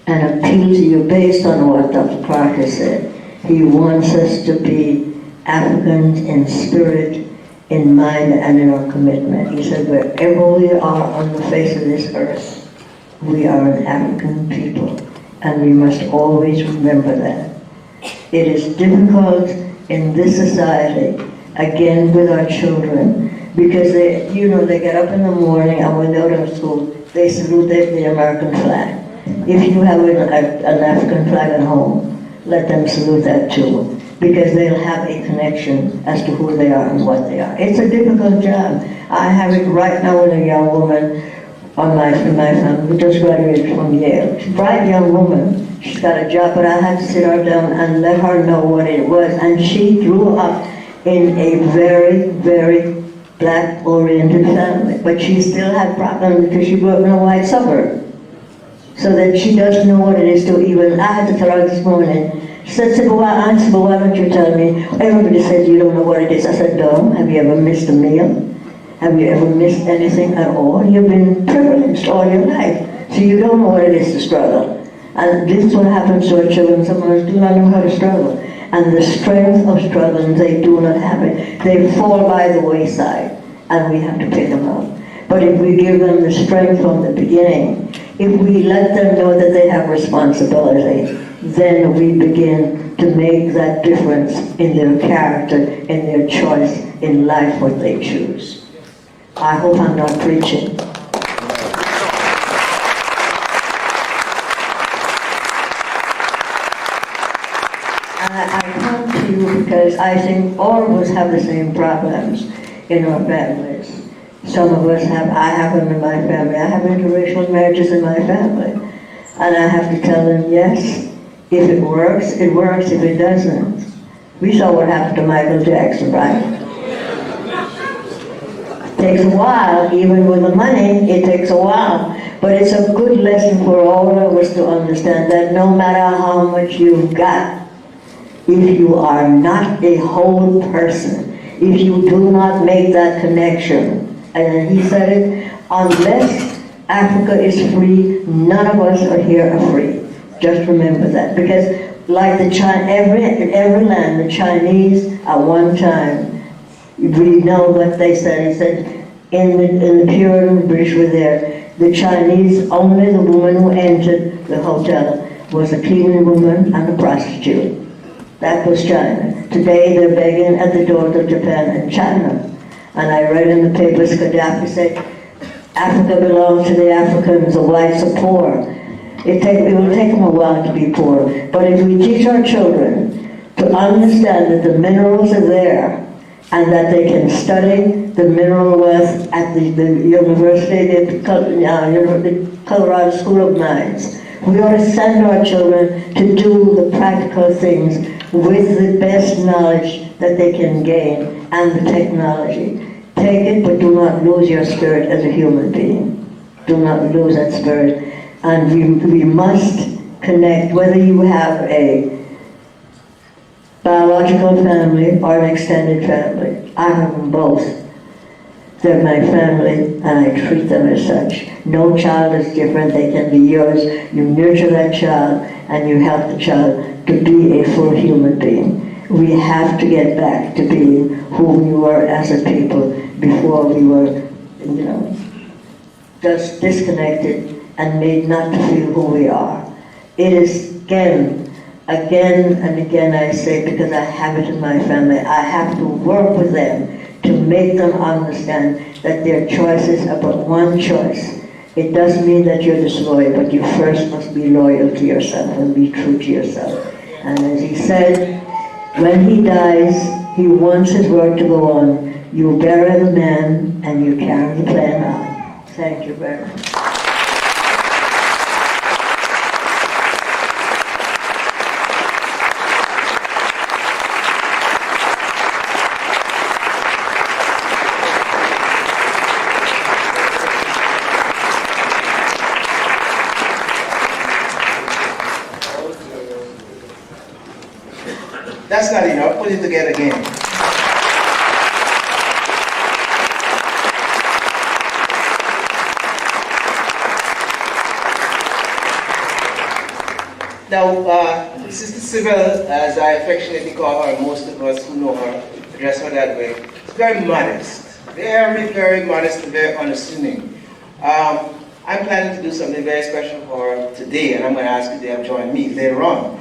an appeal to you based on what Dr. Clarke has said. He wants us to be Africans in spirit, in mind, and in our commitment. He said, wherever we are on the face of this earth, we are an African people, and we must always remember that. It is difficult in this society, again with our children, because they get up in the morning and when they go to school, they salute the American flag. If you have an African flag at home, let them salute that too, because they'll have a connection as to who they are and what they are. It's a difficult job. I have it right now with a young woman in my family who just graduated from Yale. She's a bright young woman. She's got a job, but I had to sit her down and let her know what it was. And she grew up in a very, very black-oriented family. But she still had problems because she grew up in a white suburb. So that she doesn't know what it is to even, I had to tell her this morning. She said, well, Auntie, but why don't you tell me? Everybody says you don't know what it is. I said, no. Have you ever missed a meal? Have you ever missed anything at all? You've been privileged all your life. So you don't know what it is to struggle. And this is what happens to our children. Some of us do not know how to struggle. And the strength of struggling, they do not have it. They fall by the wayside, and we have to pick them up. But if we give them the strength from the beginning, if we let them know that they have responsibility, then we begin to make that difference in their character, in their choice in life, what they choose. I hope I'm not preaching. I come to you because I think all of us have the same problems in our families. Some of us have, I have them in my family. I have interracial marriages in my family. And I have to tell them, yes, if it works, it works. If it doesn't, we saw what happened to Michael Jackson, right? It takes a while, even with the money, it takes a while. But it's a good lesson for all of us to understand that no matter how much you've got, if you are not a whole person, if you do not make that connection, and he said it, unless Africa is free, none of us are here are free. Just remember that. Because like every land, the Chinese at one time, we know what they said. He said, in the Puritan British were there, the Chinese, only the woman who entered the hotel was a cleaning woman and a prostitute. That was China. Today they're begging at the doors of Japan and China. And I read in the papers, Gaddafi said, Africa belongs to the Africans, the whites are poor. It will take them a while to be poor. But if we teach our children to understand that the minerals are there and that they can study the mineral wealth at the University, the Colorado School of Mines, we ought to send our children to do the practical things with the best knowledge that they can gain and the technology. Take it, but do not lose your spirit as a human being. Do not lose that spirit. And we must connect, whether you have a biological family or an extended family. I have them both. They're my family, and I treat them as such. No child is different. They can be yours. You nurture that child, and you help the child to be a full human being. We have to get back to being who we were as a people before we were, just disconnected and made not to feel who we are. It is again and again I say, because I have it in my family, I have to work with them to make them understand that their choices are but one choice. It doesn't mean that you're disloyal, but you first must be loyal to yourself and be true to yourself. And as he said, when he dies, he wants his work to go on. You bury the man and you carry the plan on. Thank you very much. That's not enough. Put it together again. Now, Sister Sybil, as I affectionately call her, most of us who know her address her that way, is very modest. Very, very modest and very unassuming. I'm planning to do something very special for her today, and I'm going to ask you to have join me later on,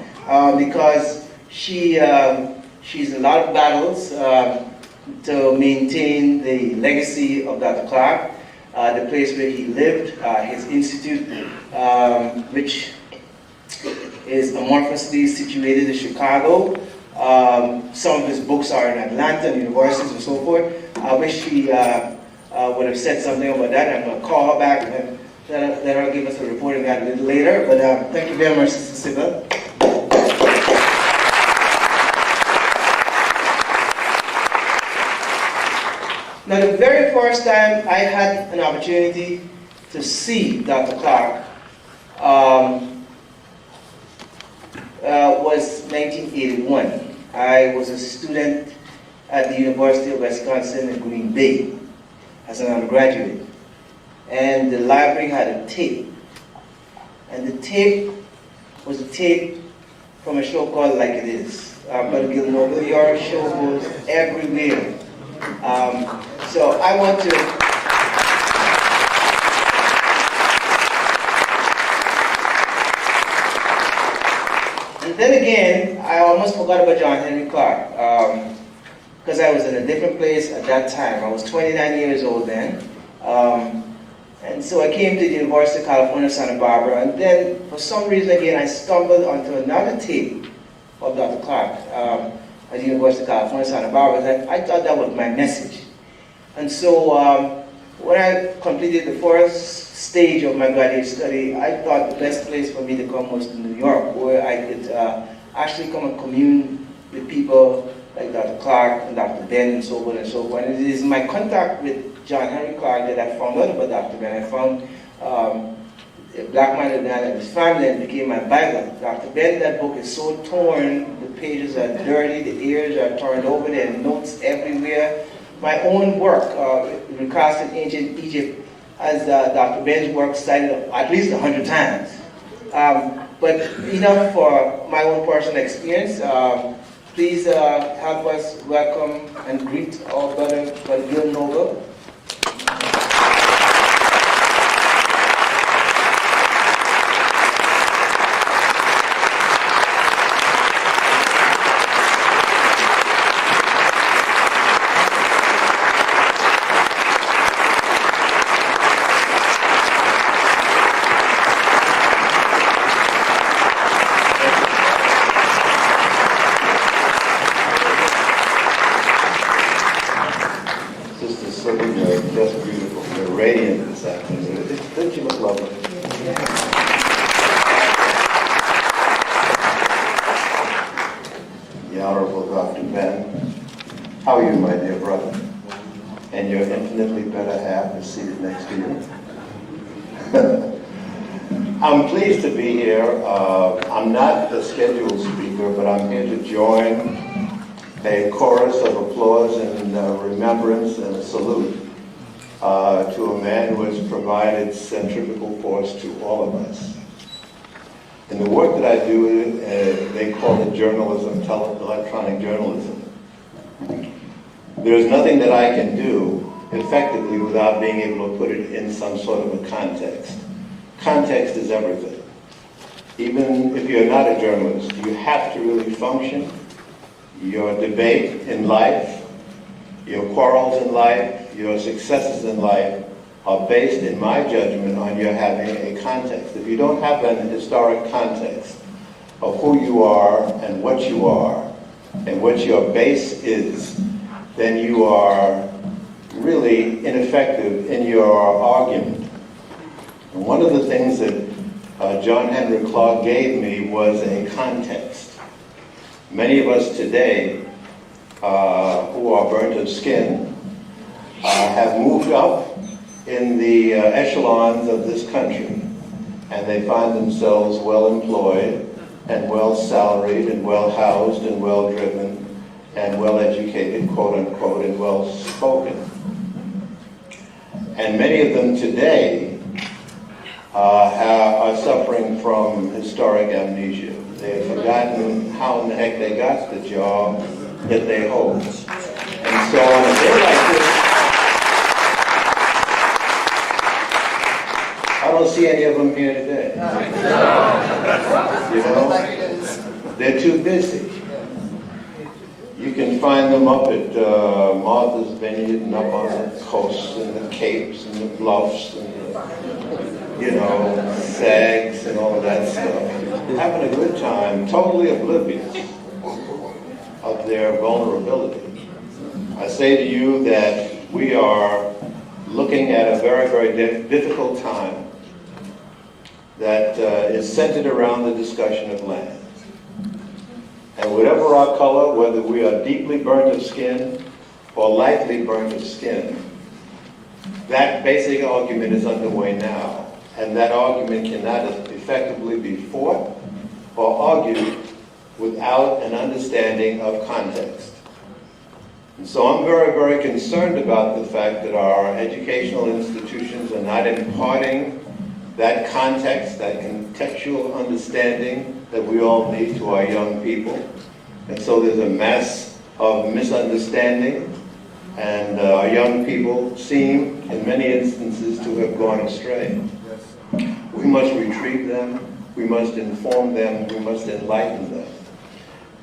because she's a lot of battles to maintain the legacy of Dr. Clarke, the place where he lived, his institute, which is amorphously situated in Chicago. Some of his books are in Atlanta, universities, and so forth. I wish she would have said something about that. I'm going to call her back and let her give us a report on that a little later. But thank you very much, Sister Sybil. Now, the very first time I had an opportunity to see Dr. Clarke was 1981. I was a student at the University of Wisconsin in Green Bay as an undergraduate. And the library had a tape. And the tape was a tape from a show called Like It Is. Brother Gilnoble, your show goes everywhere. So I want to... And then again, I almost forgot about John Henrik Clarke, because I was in a different place at that time. I was 29 years old then. And so I came to the University of California, Santa Barbara, and then for some reason again, I stumbled onto another tape of Dr. Clarke at the University of California, Santa Barbara, and I thought that was my message. And so when I completed the first stage of my graduate study, I thought the best place for me to come was to New York, where I could actually come and commune with people like Dr. Clarke and Dr. Ben and so forth and so forth. And it is my contact with John Henrik Clarke that I found out about Dr. Ben. I found a black-minded man and his family, and became my Bible. Dr. Ben, that book is so torn, the pages are dirty, the ears are turned over, there are notes everywhere. My own work, Recasting Ancient Egypt, as Dr. Ben's work cited at least 100 times. But enough for my own personal experience. Please help us welcome and greet our brother Gil Noble. I'm pleased to be here. I'm not a scheduled speaker, but I'm here to join a chorus of applause and remembrance and a salute to a man who has provided centrifugal force to all of us. In the work that I do, they call it journalism, electronic journalism. There's nothing that I can do effectively without being able to put it in some sort of a context. Context is everything. Even if you're not a journalist, you have to really function. Your debate in life, your quarrels in life, your successes in life are based, in my judgment, on your having a context. If you don't have an historic context of who you are and what your base is, then you are really ineffective in your argument. And one of the things that John Henrik Clarke gave me was a context. Many of us today who are burnt of skin have moved up in the echelons of this country, and they find themselves well employed and well salaried and well housed and well driven and well educated, quote unquote, and well spoken. And many of them today are suffering from historic amnesia. forgotten how in the heck they got the job that they hold. And so on a day like this, I don't see any of them here today. You know, they're too busy. You can find them up at Martha's Vineyard and up on the coast and the capes and the bluffs and the, you know, sags and all of that stuff. Having a good time, totally oblivious of their vulnerability. I say to you that we are looking at a very, very difficult time that is centered around the discussion of land. And whatever our color, whether we are deeply burnt of skin or lightly burnt of skin, that basic argument is underway now. And that argument cannot effectively be fought or argued without an understanding of context. And so I'm very, very concerned about the fact that our educational institutions are not imparting that context, that contextual understanding that we all need to our young people. And so there's a mass of misunderstanding, and our young people seem, in many instances, to have gone astray. We must retrieve them, we must inform them, we must enlighten them.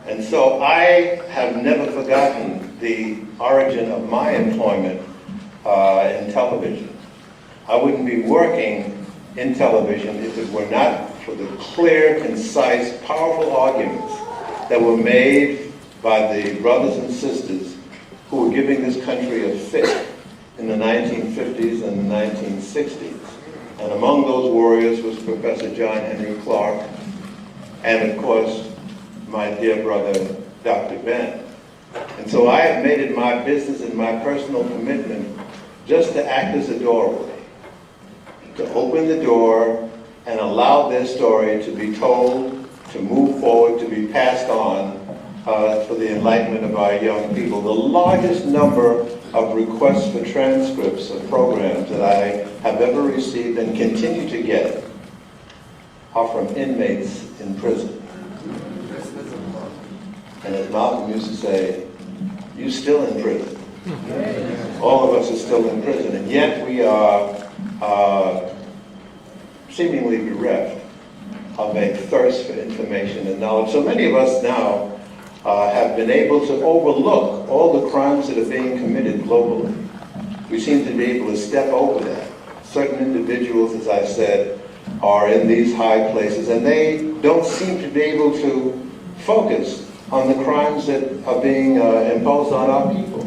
And so I have never forgotten the origin of my employment in television. I wouldn't be working in television if it were not for the clear, concise, powerful arguments that were made by the brothers and sisters who were giving this country a fit in the 1950s and the 1960s. And among those warriors was Professor John Henrik Clarke, and of course, my dear brother, Dr. Ben. And so I have made it my business and my personal commitment just to act as a doorway, to open the door and allow their story to be told, to move forward, to be passed on for the enlightenment of our young people. The largest number of requests for transcripts of programs that I have ever received and continue to get are from inmates in prison. And as Malcolm used to say, you're still in prison. All of us are still in prison, and yet we are seemingly bereft of a thirst for information and knowledge. So many of us now have been able to overlook all the crimes that are being committed globally. We seem to be able to step over that. Certain individuals, as I said, are in these high places, and they don't seem to be able to focus on the crimes that are being imposed on our people.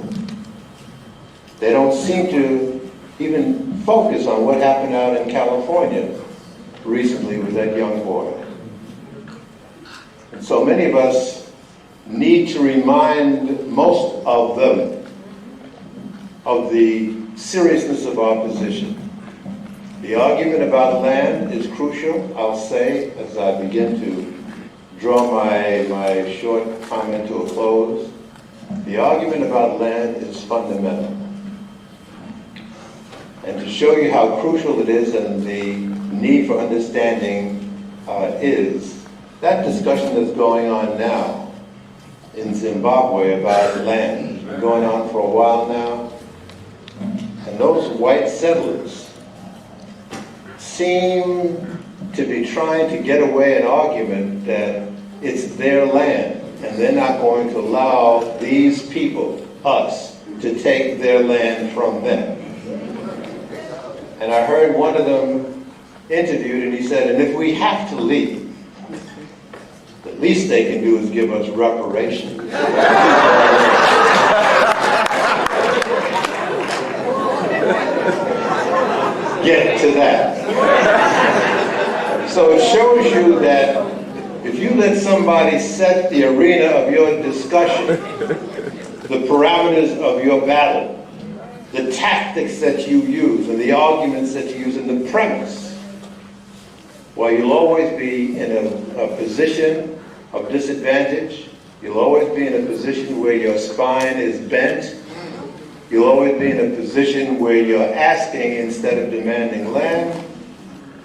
They don't seem to even focus on what happened out in California recently with that young boy. And so many of us need to remind most of them of the seriousness of our position. The argument about land is crucial, I'll say, as I begin to draw my short comment to a close. The argument about land is fundamental. And to show you how crucial it is and the need for understanding is that discussion that's going on now in Zimbabwe about land. It's been going on for a while now. And those white settlers seem to be trying to get away an argument that it's their land and they're not going to allow these people, us, to take their land from them. And I heard one of them interviewed, and he said, and if we have to leave, the least they can do is give us reparations. Get to that. So it shows you that if you let somebody set the arena of your discussion, the parameters of your battle, the tactics that you use and the arguments that you use and the premise, well, you'll always be in a position of disadvantage. You'll always be in a position where your spine is bent. You'll always be in a position where you're asking instead of demanding land.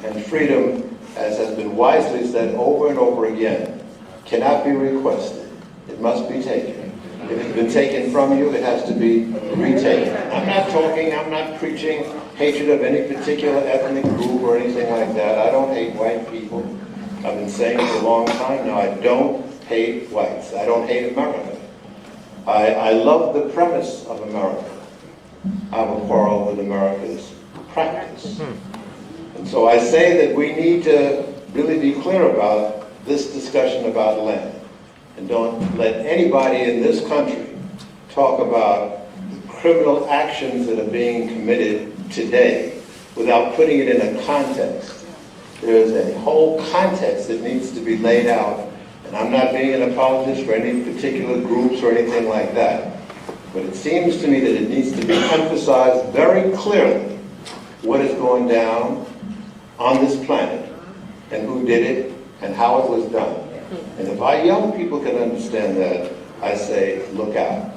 And freedom, as has been wisely said over and over again, cannot be requested. It must be taken. If it's been taken from you, it has to be retaken. I'm not preaching hatred of any particular ethnic group or anything like that. I don't hate white people. I've been saying for a long time now, I don't hate whites. I don't hate America. I love the premise of America. I have a quarrel with America's practice. And so I say that we need to really be clear about this discussion about land. And don't let anybody in this country talk about the criminal actions that are being committed today without putting it in a context. There's a whole context that needs to be laid out. And I'm not being an apologist for any particular groups or anything like that. But it seems to me that it needs to be emphasized very clearly what is going down on this planet and who did it and how it was done. And if our young people can understand that, I say, look out.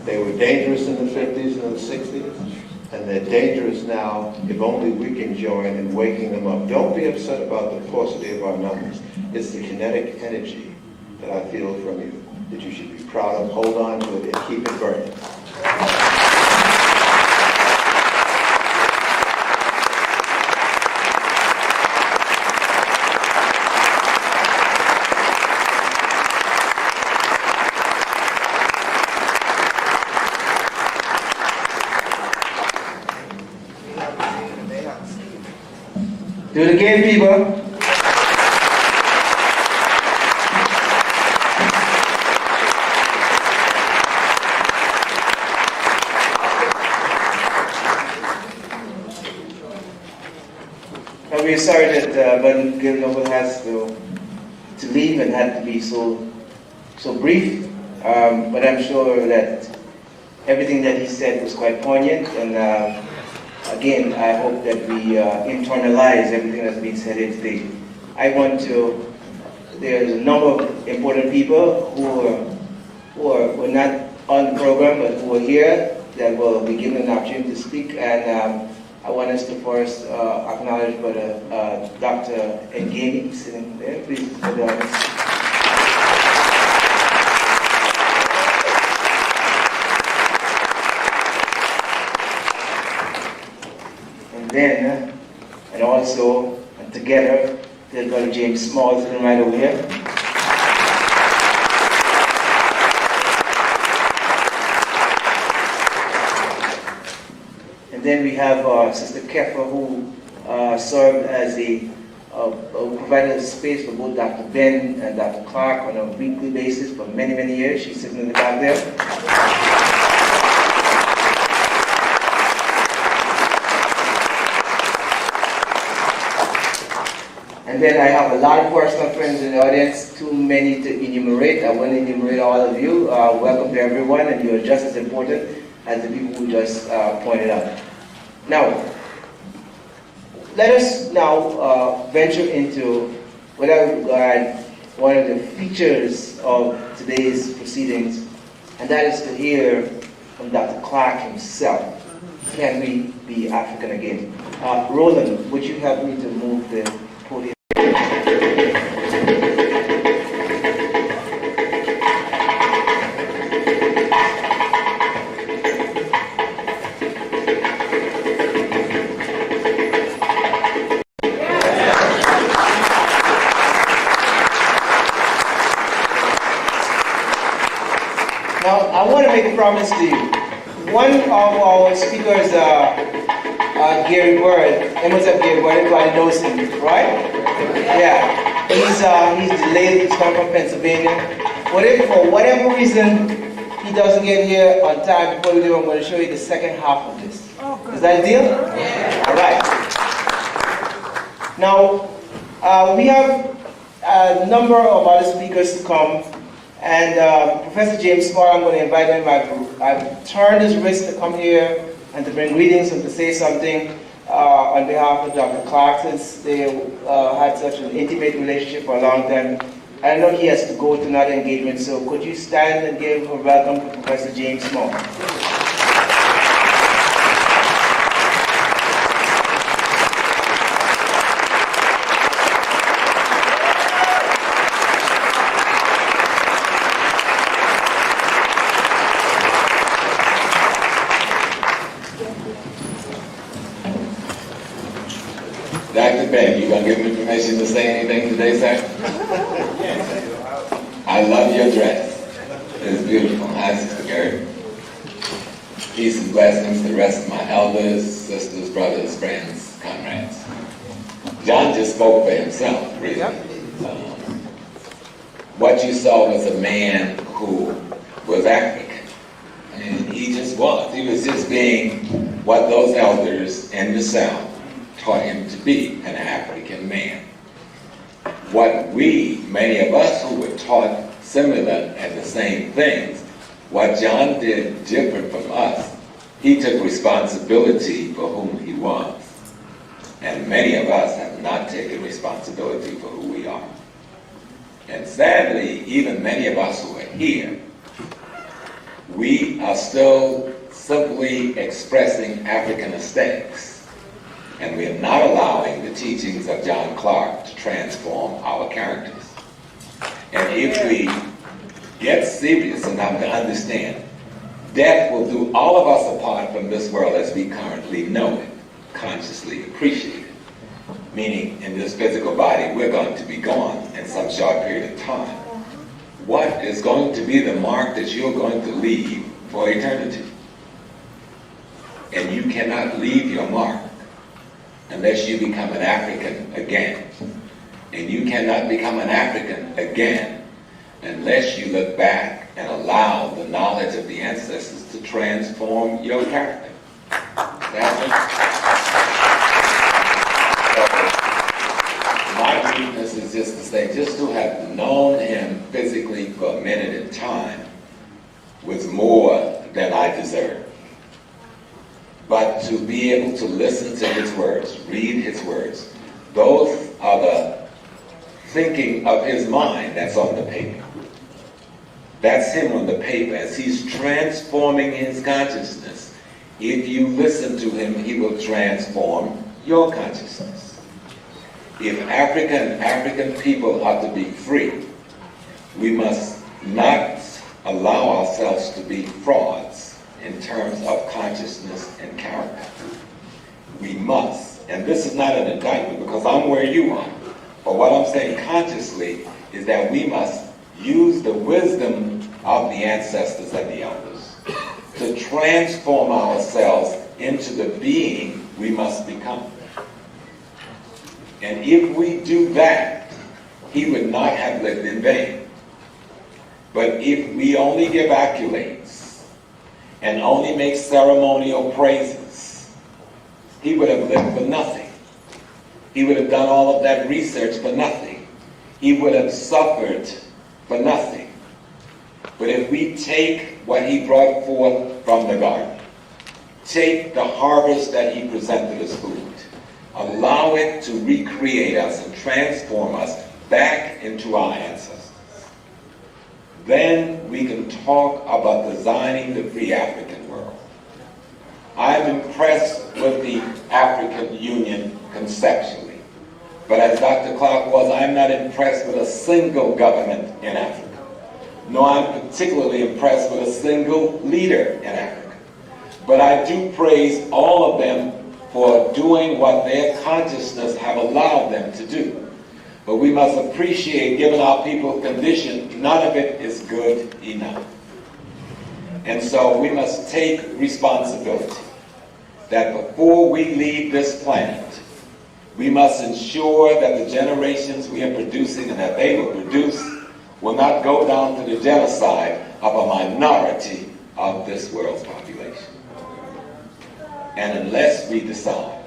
They were dangerous in the 50s and the 60s, and they're dangerous now if only we can join in waking them up. Don't be upset about the paucity of our numbers. It's the kinetic energy that I feel from you that you should be proud of. Hold on to it and keep it burning. Do it again, people. And we're sorry that Brother Gilnoble has to leave and had to be so brief. But I'm sure that everything that he said was quite poignant. And again, I hope that we internalize everything that's been said here today. There's a number of important people who were not on the program, but who are here that will be given an opportunity to speak. And I want us to first acknowledge Dr. Ngeni sitting there. Please, for the audience. And also, together, there's Brother James Small sitting right over here. And then we have Sister Kefa, who served as provided a space for both Dr. Ben and Dr. Clarke on a weekly basis for many, many years. She's sitting in the back there. And then I have a lot of personal friends in the audience, too many to enumerate. I won't enumerate all of you. Welcome to everyone, and you are just as important as the people who just pointed out. Now, let us now venture into what I would regard one of the features of today's proceedings, and that is to hear from Dr. Clarke himself. Can we be African again? Roland, would you help me to move the podium? Now, I want to make a promise to you. One of our speakers, Gary Bird, what's up, Gary Bird? Everybody knows him, right? Yeah. He's delayed. He's come from Pennsylvania. For whatever reason, he doesn't get here on time before we do, I'm going to show you the second half of this. Is that a deal? Yeah. All right. Now, we have a number of other speakers to come. And Professor James Small, I'm going to invite him. I've turned his wrist to come here and to bring greetings and to say something on behalf of Dr. Clarke, since they had such an intimate relationship for a long time. I know he has to go to another engagement, so could you stand and give a welcome to Professor James Small? say anything today, sir? I love your dress. It's beautiful. Hi, Sister Garvey. Peace and blessings to the rest of my elders, sisters, brothers, friends, comrades. John just spoke for himself, really. What you saw was a man who was African. And he just was. He was just being what those elders in the South taught him to be, an African man. What we, many of us who were taught similar and the same things, what John did different from us, he took responsibility for whom he was. And many of us have not taken responsibility for who we are. And sadly, even many of us who are here, we are still simply expressing African aesthetics. And we are not allowing the teachings of John Clarke to transform our characters. And if we get serious enough to understand, death will do all of us apart from this world as we currently know it, consciously appreciate it. Meaning, in this physical body, we're going to be gone in some short period of time. What is going to be the mark that you're going to leave for eternity? And you cannot leave your mark unless you become an African again. And you cannot become an African again unless you look back and allow the knowledge of the ancestors to transform your character. That's it. So, my weakness is just to say, just to have known him physically for a minute in time was more than I deserved. But to be able to listen to his words, read his words, those are the thinking of his mind that's on the paper. That's him on the paper as he's transforming his consciousness. If you listen to him, he will transform your consciousness. If African people are to be free, we must not allow ourselves to be frauds in terms of consciousness and character. We must, and this is not an indictment because I'm where you are, but what I'm saying consciously is that we must use the wisdom of the ancestors and the elders to transform ourselves into the being we must become. And if we do that, he would not have lived in vain. But if we only give accolades and only make ceremonial praises, he would have lived for nothing. He would have done all of that research for nothing. He would have suffered for nothing. But if we take what he brought forth from the garden, take the harvest that he presented as food, allow it to recreate us and transform us back into our ancestors, then we can talk about designing the free African world. I'm impressed with the African Union conceptually, but as Dr. Clarke was, I'm not impressed with a single government in Africa. No, I'm particularly impressed with a single leader in Africa. But I do praise all of them for doing what their consciousness have allowed them to do. But we must appreciate, given our people's condition, none of it is good enough. And so we must take responsibility that before we leave this planet, we must ensure that the generations we are producing and that they will produce will not go down to the genocide of a minority of this world's population. And unless we decide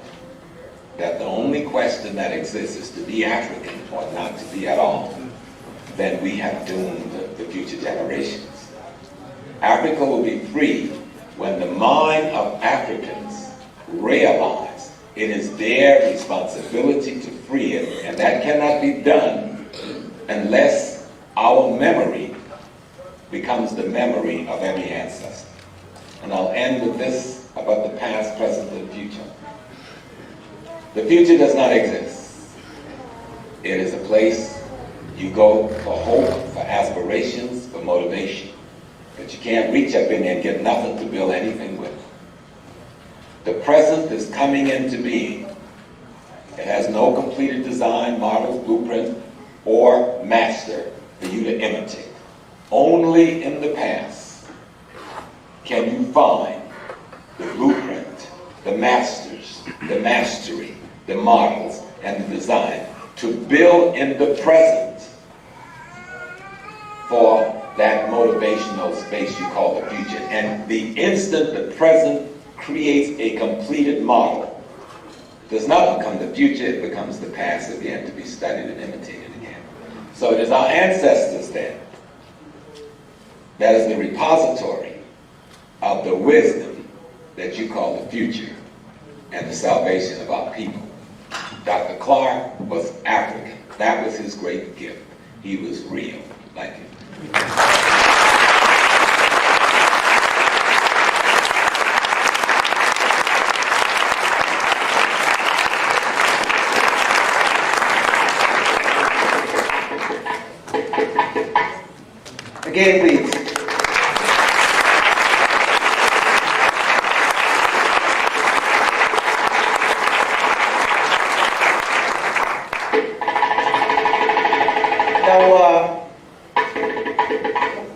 that the only question that exists is to be African or not to be at all, then we have doomed the future generations. Africa will be free when the mind of Africans realize it is their responsibility to free it, and that cannot be done unless our memory becomes the memory of every ancestor. And I'll end with this about the past, present, and future. The future does not exist. It is a place you go for hope, for aspirations, for motivation. But you can't reach up in there and get nothing to build anything with. The present is coming into being It has no completed design, model, blueprint, or master for you to imitate. Only in the past can you find the blueprint, the masters, the mastery, the models, and the design to build in the present for that motivational space you call the future. And the instant the present creates a completed model, does not become the future, it becomes the past again to be studied and imitated again. So it is our ancestors then that is the repository of the wisdom that you call the future and the salvation of our people. Dr. Clarke was African. That was his great gift. He was real, like you. Again, please. Now,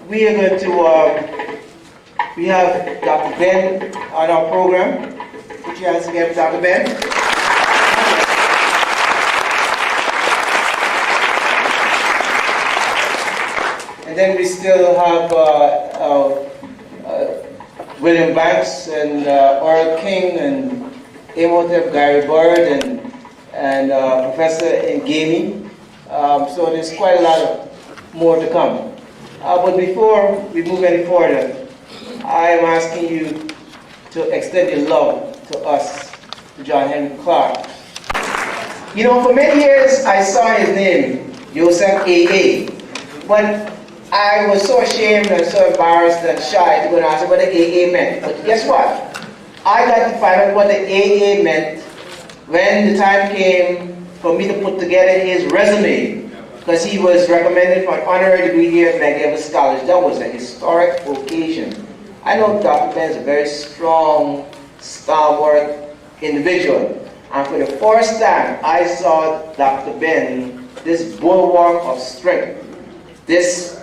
we are going to, we have Dr. Ben on our program. Put your hands together for Dr. Ben. And then we still have William Banks and Earl King and Imhotep Gary Bird and Professor Ngemi. So there's quite a lot of more to come. But before we move any further, I am asking you to extend your love to us, to John Henrik Clarke. You know, for many years I saw his name, Joseph A.A., but I was so ashamed and so embarrassed and shy to go and ask what the AA meant. But guess what? I got to find out what the AA meant when the time came for me to put together his resume, because he was recommended for an honorary degree here at McGill College. That was a historic occasion. I know Dr. Ben is a very strong, stalwart individual. And for the first time, I saw Dr. Ben, this bulwark of strength. This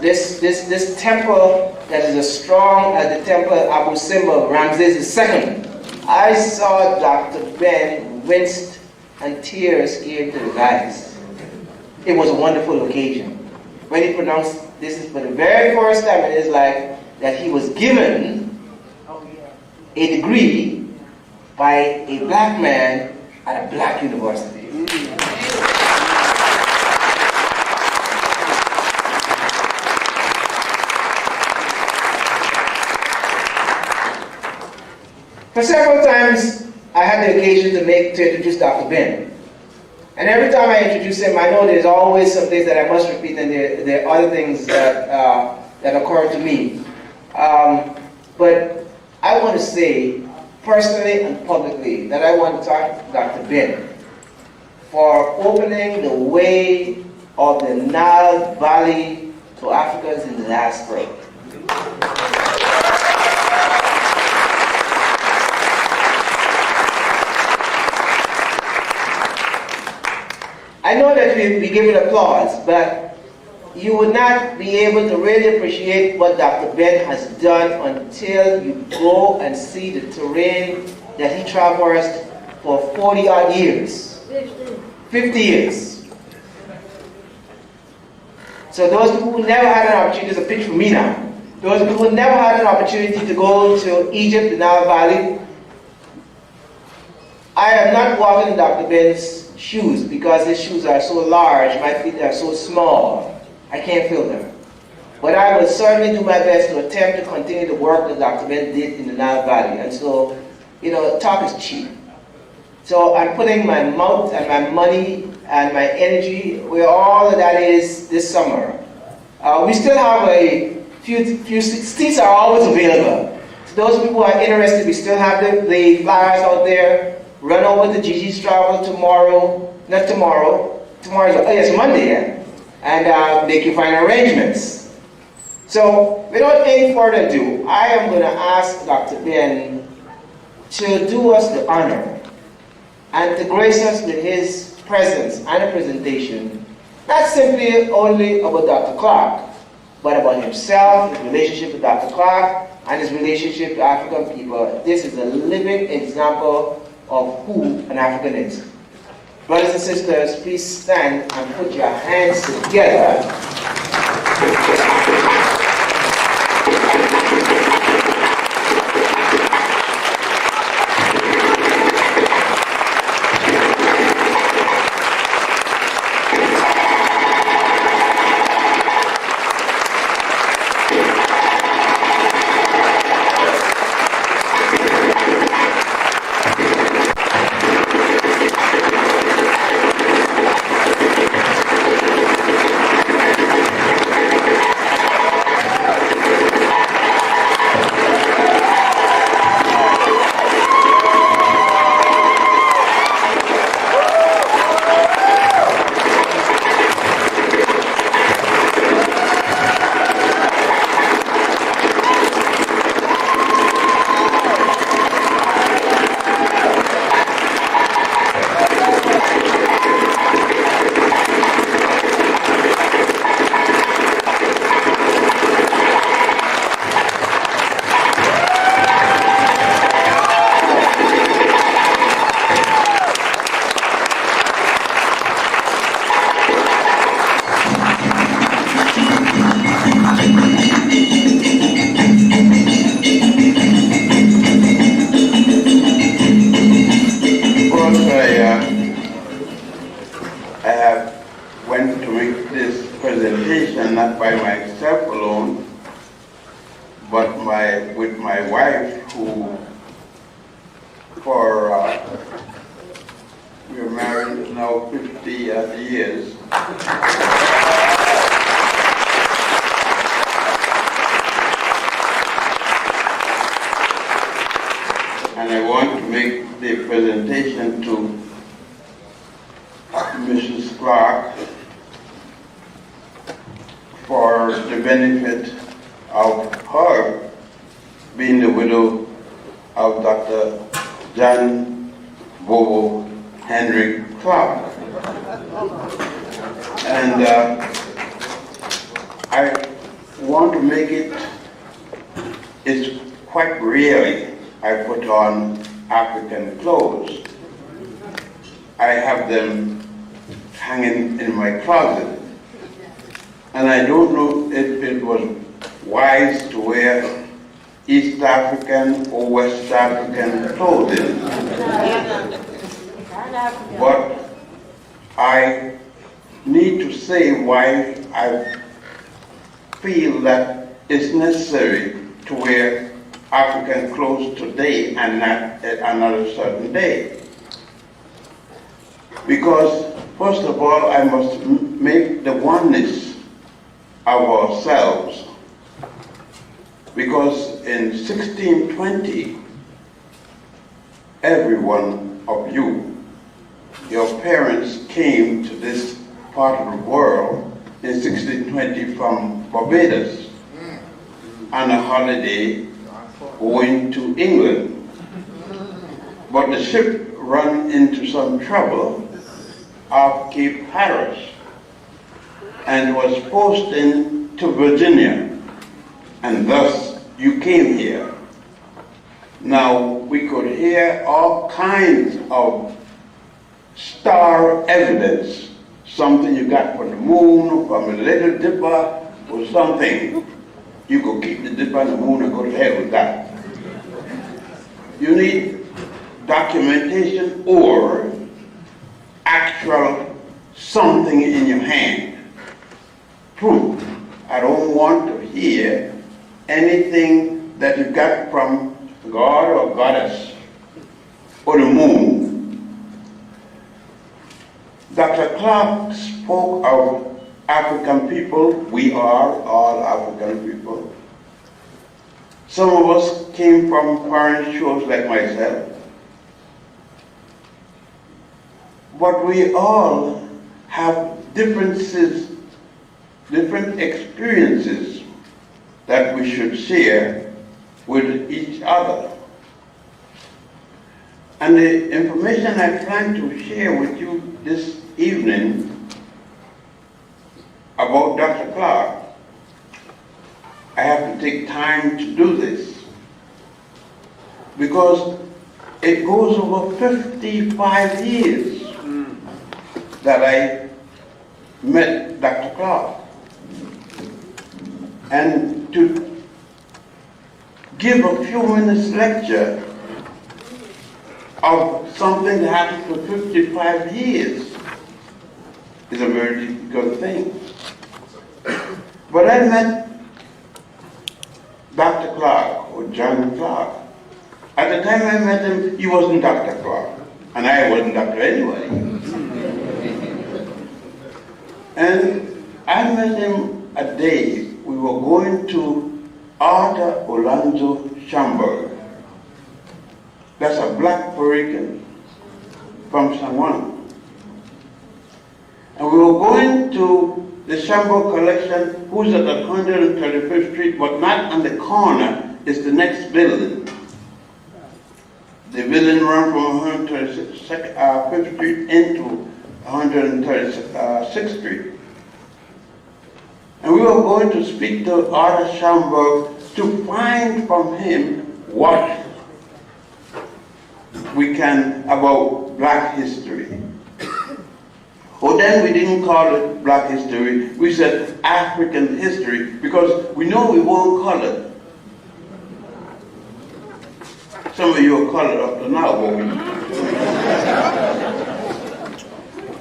temple that is as strong as the temple of Abu Simbel, Ramses II. I saw Dr. Ben winced and tears came to his eyes. It was a wonderful occasion. When he pronounced this is for the very first time in his life that he was given a degree by a black man at a black university. For several times, I had the occasion to introduce Dr. Ben. And every time I introduce him, I know there's always some things that I must repeat, and there are other things that occur to me. But I want to say, personally and publicly, that I want to thank Dr. Ben for opening the way of the Nile Valley to Africans in the diaspora. I know that we give it applause, but you would not be able to really appreciate what Dr. Ben has done until you go and see the terrain that he traversed for 40-odd years. 50 years. So those people who never had an opportunity, there's a picture for me now. Those people who never had an opportunity to go to Egypt, the Nile Valley, I am not walking in Dr. Ben's shoes because his shoes are so large, my feet are so small, I can't feel them. But I will certainly do my best to attempt to continue the work that Dr. Ben did in the Nile Valley. And so, you know, talk is cheap. So I'm putting my mouth and my money and my energy where all of that is this summer. We still have a few seats are always available. To those people who are interested, we still have the flyers out there. Run over to Gigi's Travel tomorrow, not tomorrow, it's Monday, yeah? And they can find arrangements. So without any further ado, I am going to ask Dr. Ben to do us the honor and to grace us with his presence and a presentation, not simply only about Dr. Clarke, but about himself, his relationship with Dr. Clarke, and his relationship to African people. This is a living example of who an African is. Brothers and sisters, please stand and put your hands together. Henrik Clarke. And I want to make it's quite rarely I put on African clothes. I have them hanging in my closet. And I don't know if it was wise to wear East African or West African clothing. But I need to say why I feel that it's necessary to wear African clothes today and not at another certain day. Because, first of all, I must make the oneness of ourselves. Because in 1620, every one of you, your parents came to this part of the world in 1620 from Barbados on a holiday going to England. But the ship ran into some trouble off Cape Hatteras and was posted to Virginia, and thus you came here. Now, we could hear all kinds of star evidence, something you got from the moon, from a little dipper, or something. You could keep the dipper and the moon and go to hell with that. You need documentation or actual something in your hand. Proof. I don't want to hear anything that you got from God or goddess or the moon. Dr. Clarke spoke of African people. We are all African people. Some of us came from foreign shores like myself. But we all have differences, different experiences that we should share with each other. And the information I plan to share with you this evening about Dr. Clarke, I have to take time to do this because it goes over 55 years that I met Dr. Clarke. And to give a few minutes lecture of something that happened for 55 years is a very difficult thing. But I met Dr. Clarke, or John Clarke. At the time I met him, he wasn't Dr. Clarke, and I wasn't Dr. anybody. And I met him a day, we were going to Arthur Orlando Schomburg. That's a black Puerto Rican from San Juan. And we were going to the Schomburg collection, who's at 135th Street, but not on the corner, is the next building. The building runs from 135th Street into 136th Street. And we were going to speak to Arthur Schomburg to find from him what we can about black history. Well, then we didn't call it black history, we said African history, because we know we weren't colored. Some of you are colored up to now, but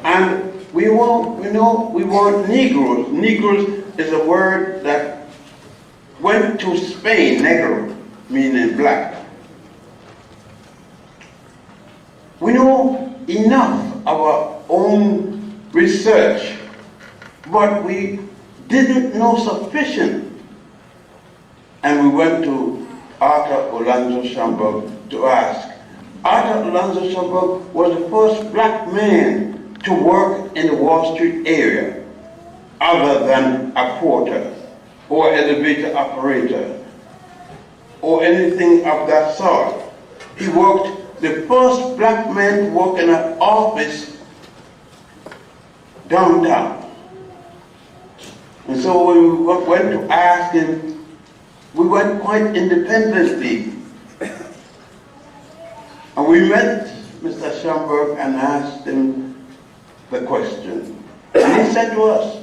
and we know we weren't Negroes. Negroes is a word that went to Spain, negro, meaning black. We know enough of our own research, but we didn't know sufficient. And we went to Arthur Orlando Schomburg to ask. Arthur Orlando Schomburg was the first black man to work in the Wall Street area, other than a porter or elevator operator or anything of that sort. He worked, the first black man to work in an office downtown. And so when we went to ask him, we went quite independently. And we met Mr. Schomburg and asked him the question. And he said to us,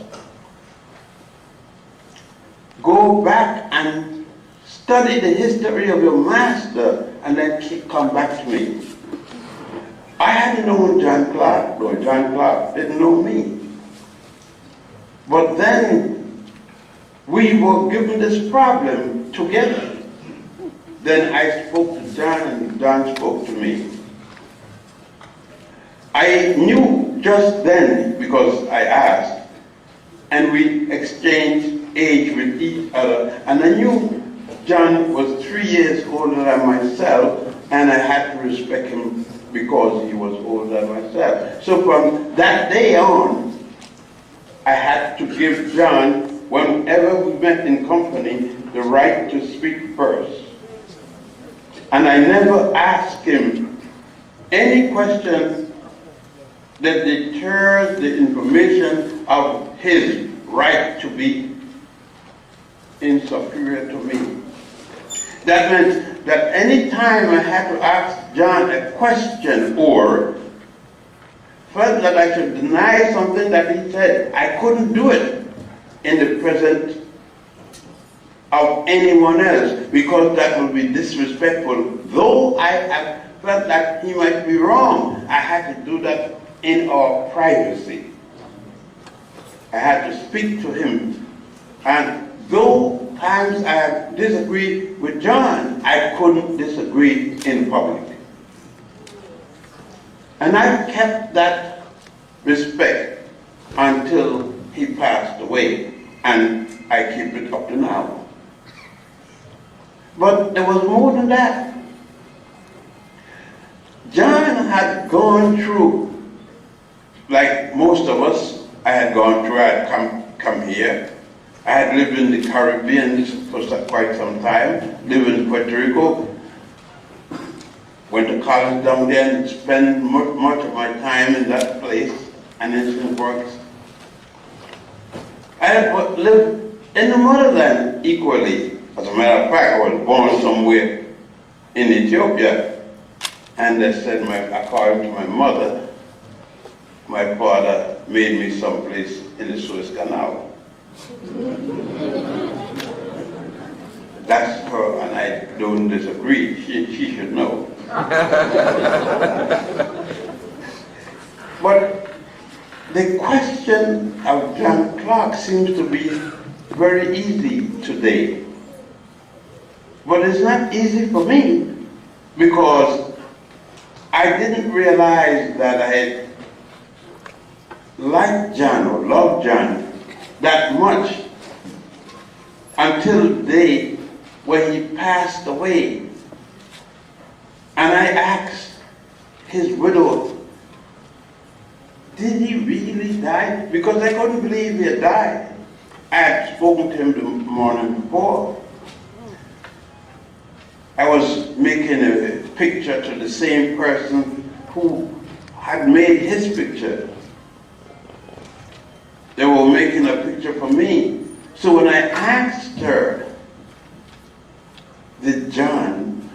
go back and study the history of your master and then come back to me. I hadn't known John Clarke, though John Clarke didn't know me. But then we were given this problem together. Then I spoke to John and John spoke to me. I knew just then because I asked, and we exchanged age with each other, and I knew John was 3 years older than myself, and I had to respect him because he was older than myself. So from that day on, I had to give John, whenever we met in company, the right to speak first. And I never asked him any question that deters the information of his right to be inferior to me. That meant that any time I had to ask John a question or felt that I should deny something that he said, I couldn't do it in the presence of anyone else because that would be disrespectful. Though I felt that he might be wrong, I had to do that in our privacy. I had to speak to him. And though times I disagreed with John, I couldn't disagree in public. And I kept that respect until he passed away, and I keep it up to now. But there was more than that. John had gone through, like most of us, I had gone through, I had come here. I had lived in the Caribbean for quite some time, lived in Puerto Rico. Went to college down there and spent much of my time in that place and in its works. I have lived in the motherland equally. As a matter of fact, I was born somewhere in Ethiopia, and they said, according to my mother, my father made me someplace in the Suez Canal. That's her, and I don't disagree. She should know. But the question of John Clarke seems to be very easy today. But it's not easy for me because I didn't realize that I had liked John or loved John that much until the day when he passed away. And I asked his widow, did he really die? Because I couldn't believe he had died. I had spoken to him the morning before. I was making a picture to the same person who had made his picture. They were making a picture for me. So when I asked her, did John,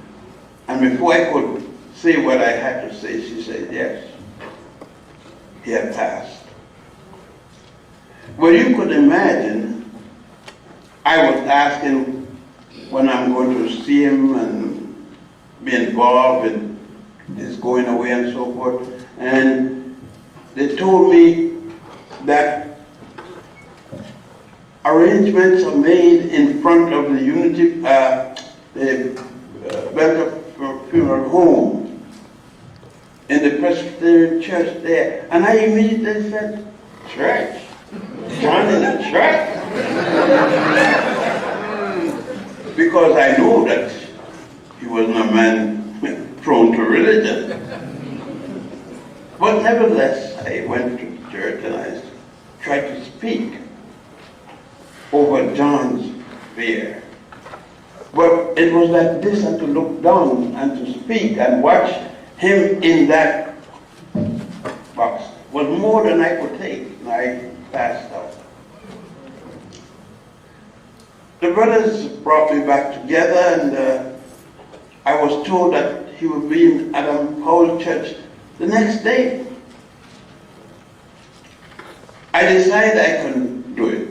and before I could say what I had to say, she said, yes, he had passed. Well, you could imagine, I was asking when I'm going to see him and be involved in his going away and so forth. And they told me that arrangements are made in front of the Unity, the Belter Funeral Home in the Presbyterian Church there. And I immediately said, church? John in a church? Because I know that he wasn't a man prone to religion. But nevertheless, I went to church and I tried to speak over John's fear. But it was like this, and to look down and to speak and watch him in that box was more than I could take, and I passed out. The brothers brought me back together, and I was told that he would be in Adam Powell Church the next day. I decided I couldn't do it.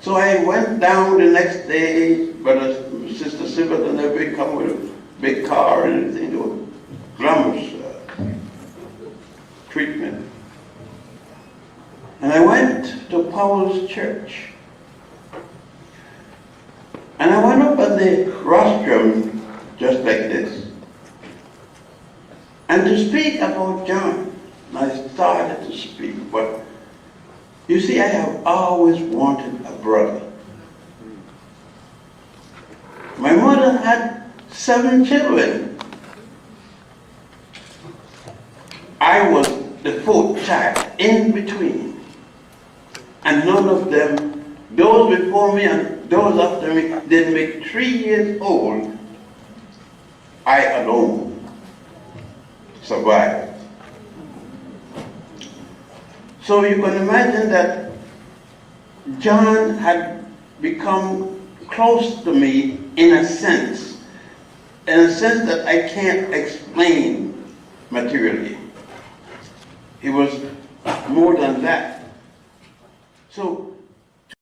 So I went down the next day, Brother, Sister Sibyl and everybody come with a big car and everything. It was glamorous treatment. And I went to Powell's church. And I went up at the rostrum, just like this, and to speak about John. And I started to speak, but you see, I have always wanted a brother. My mother had 7 children. I was the 4th child, in between. And none of them, those before me and those after me, didn't make 3 years old. I alone survived. So you can imagine that John had become close to me in a sense that I can't explain materially. He was more than that. So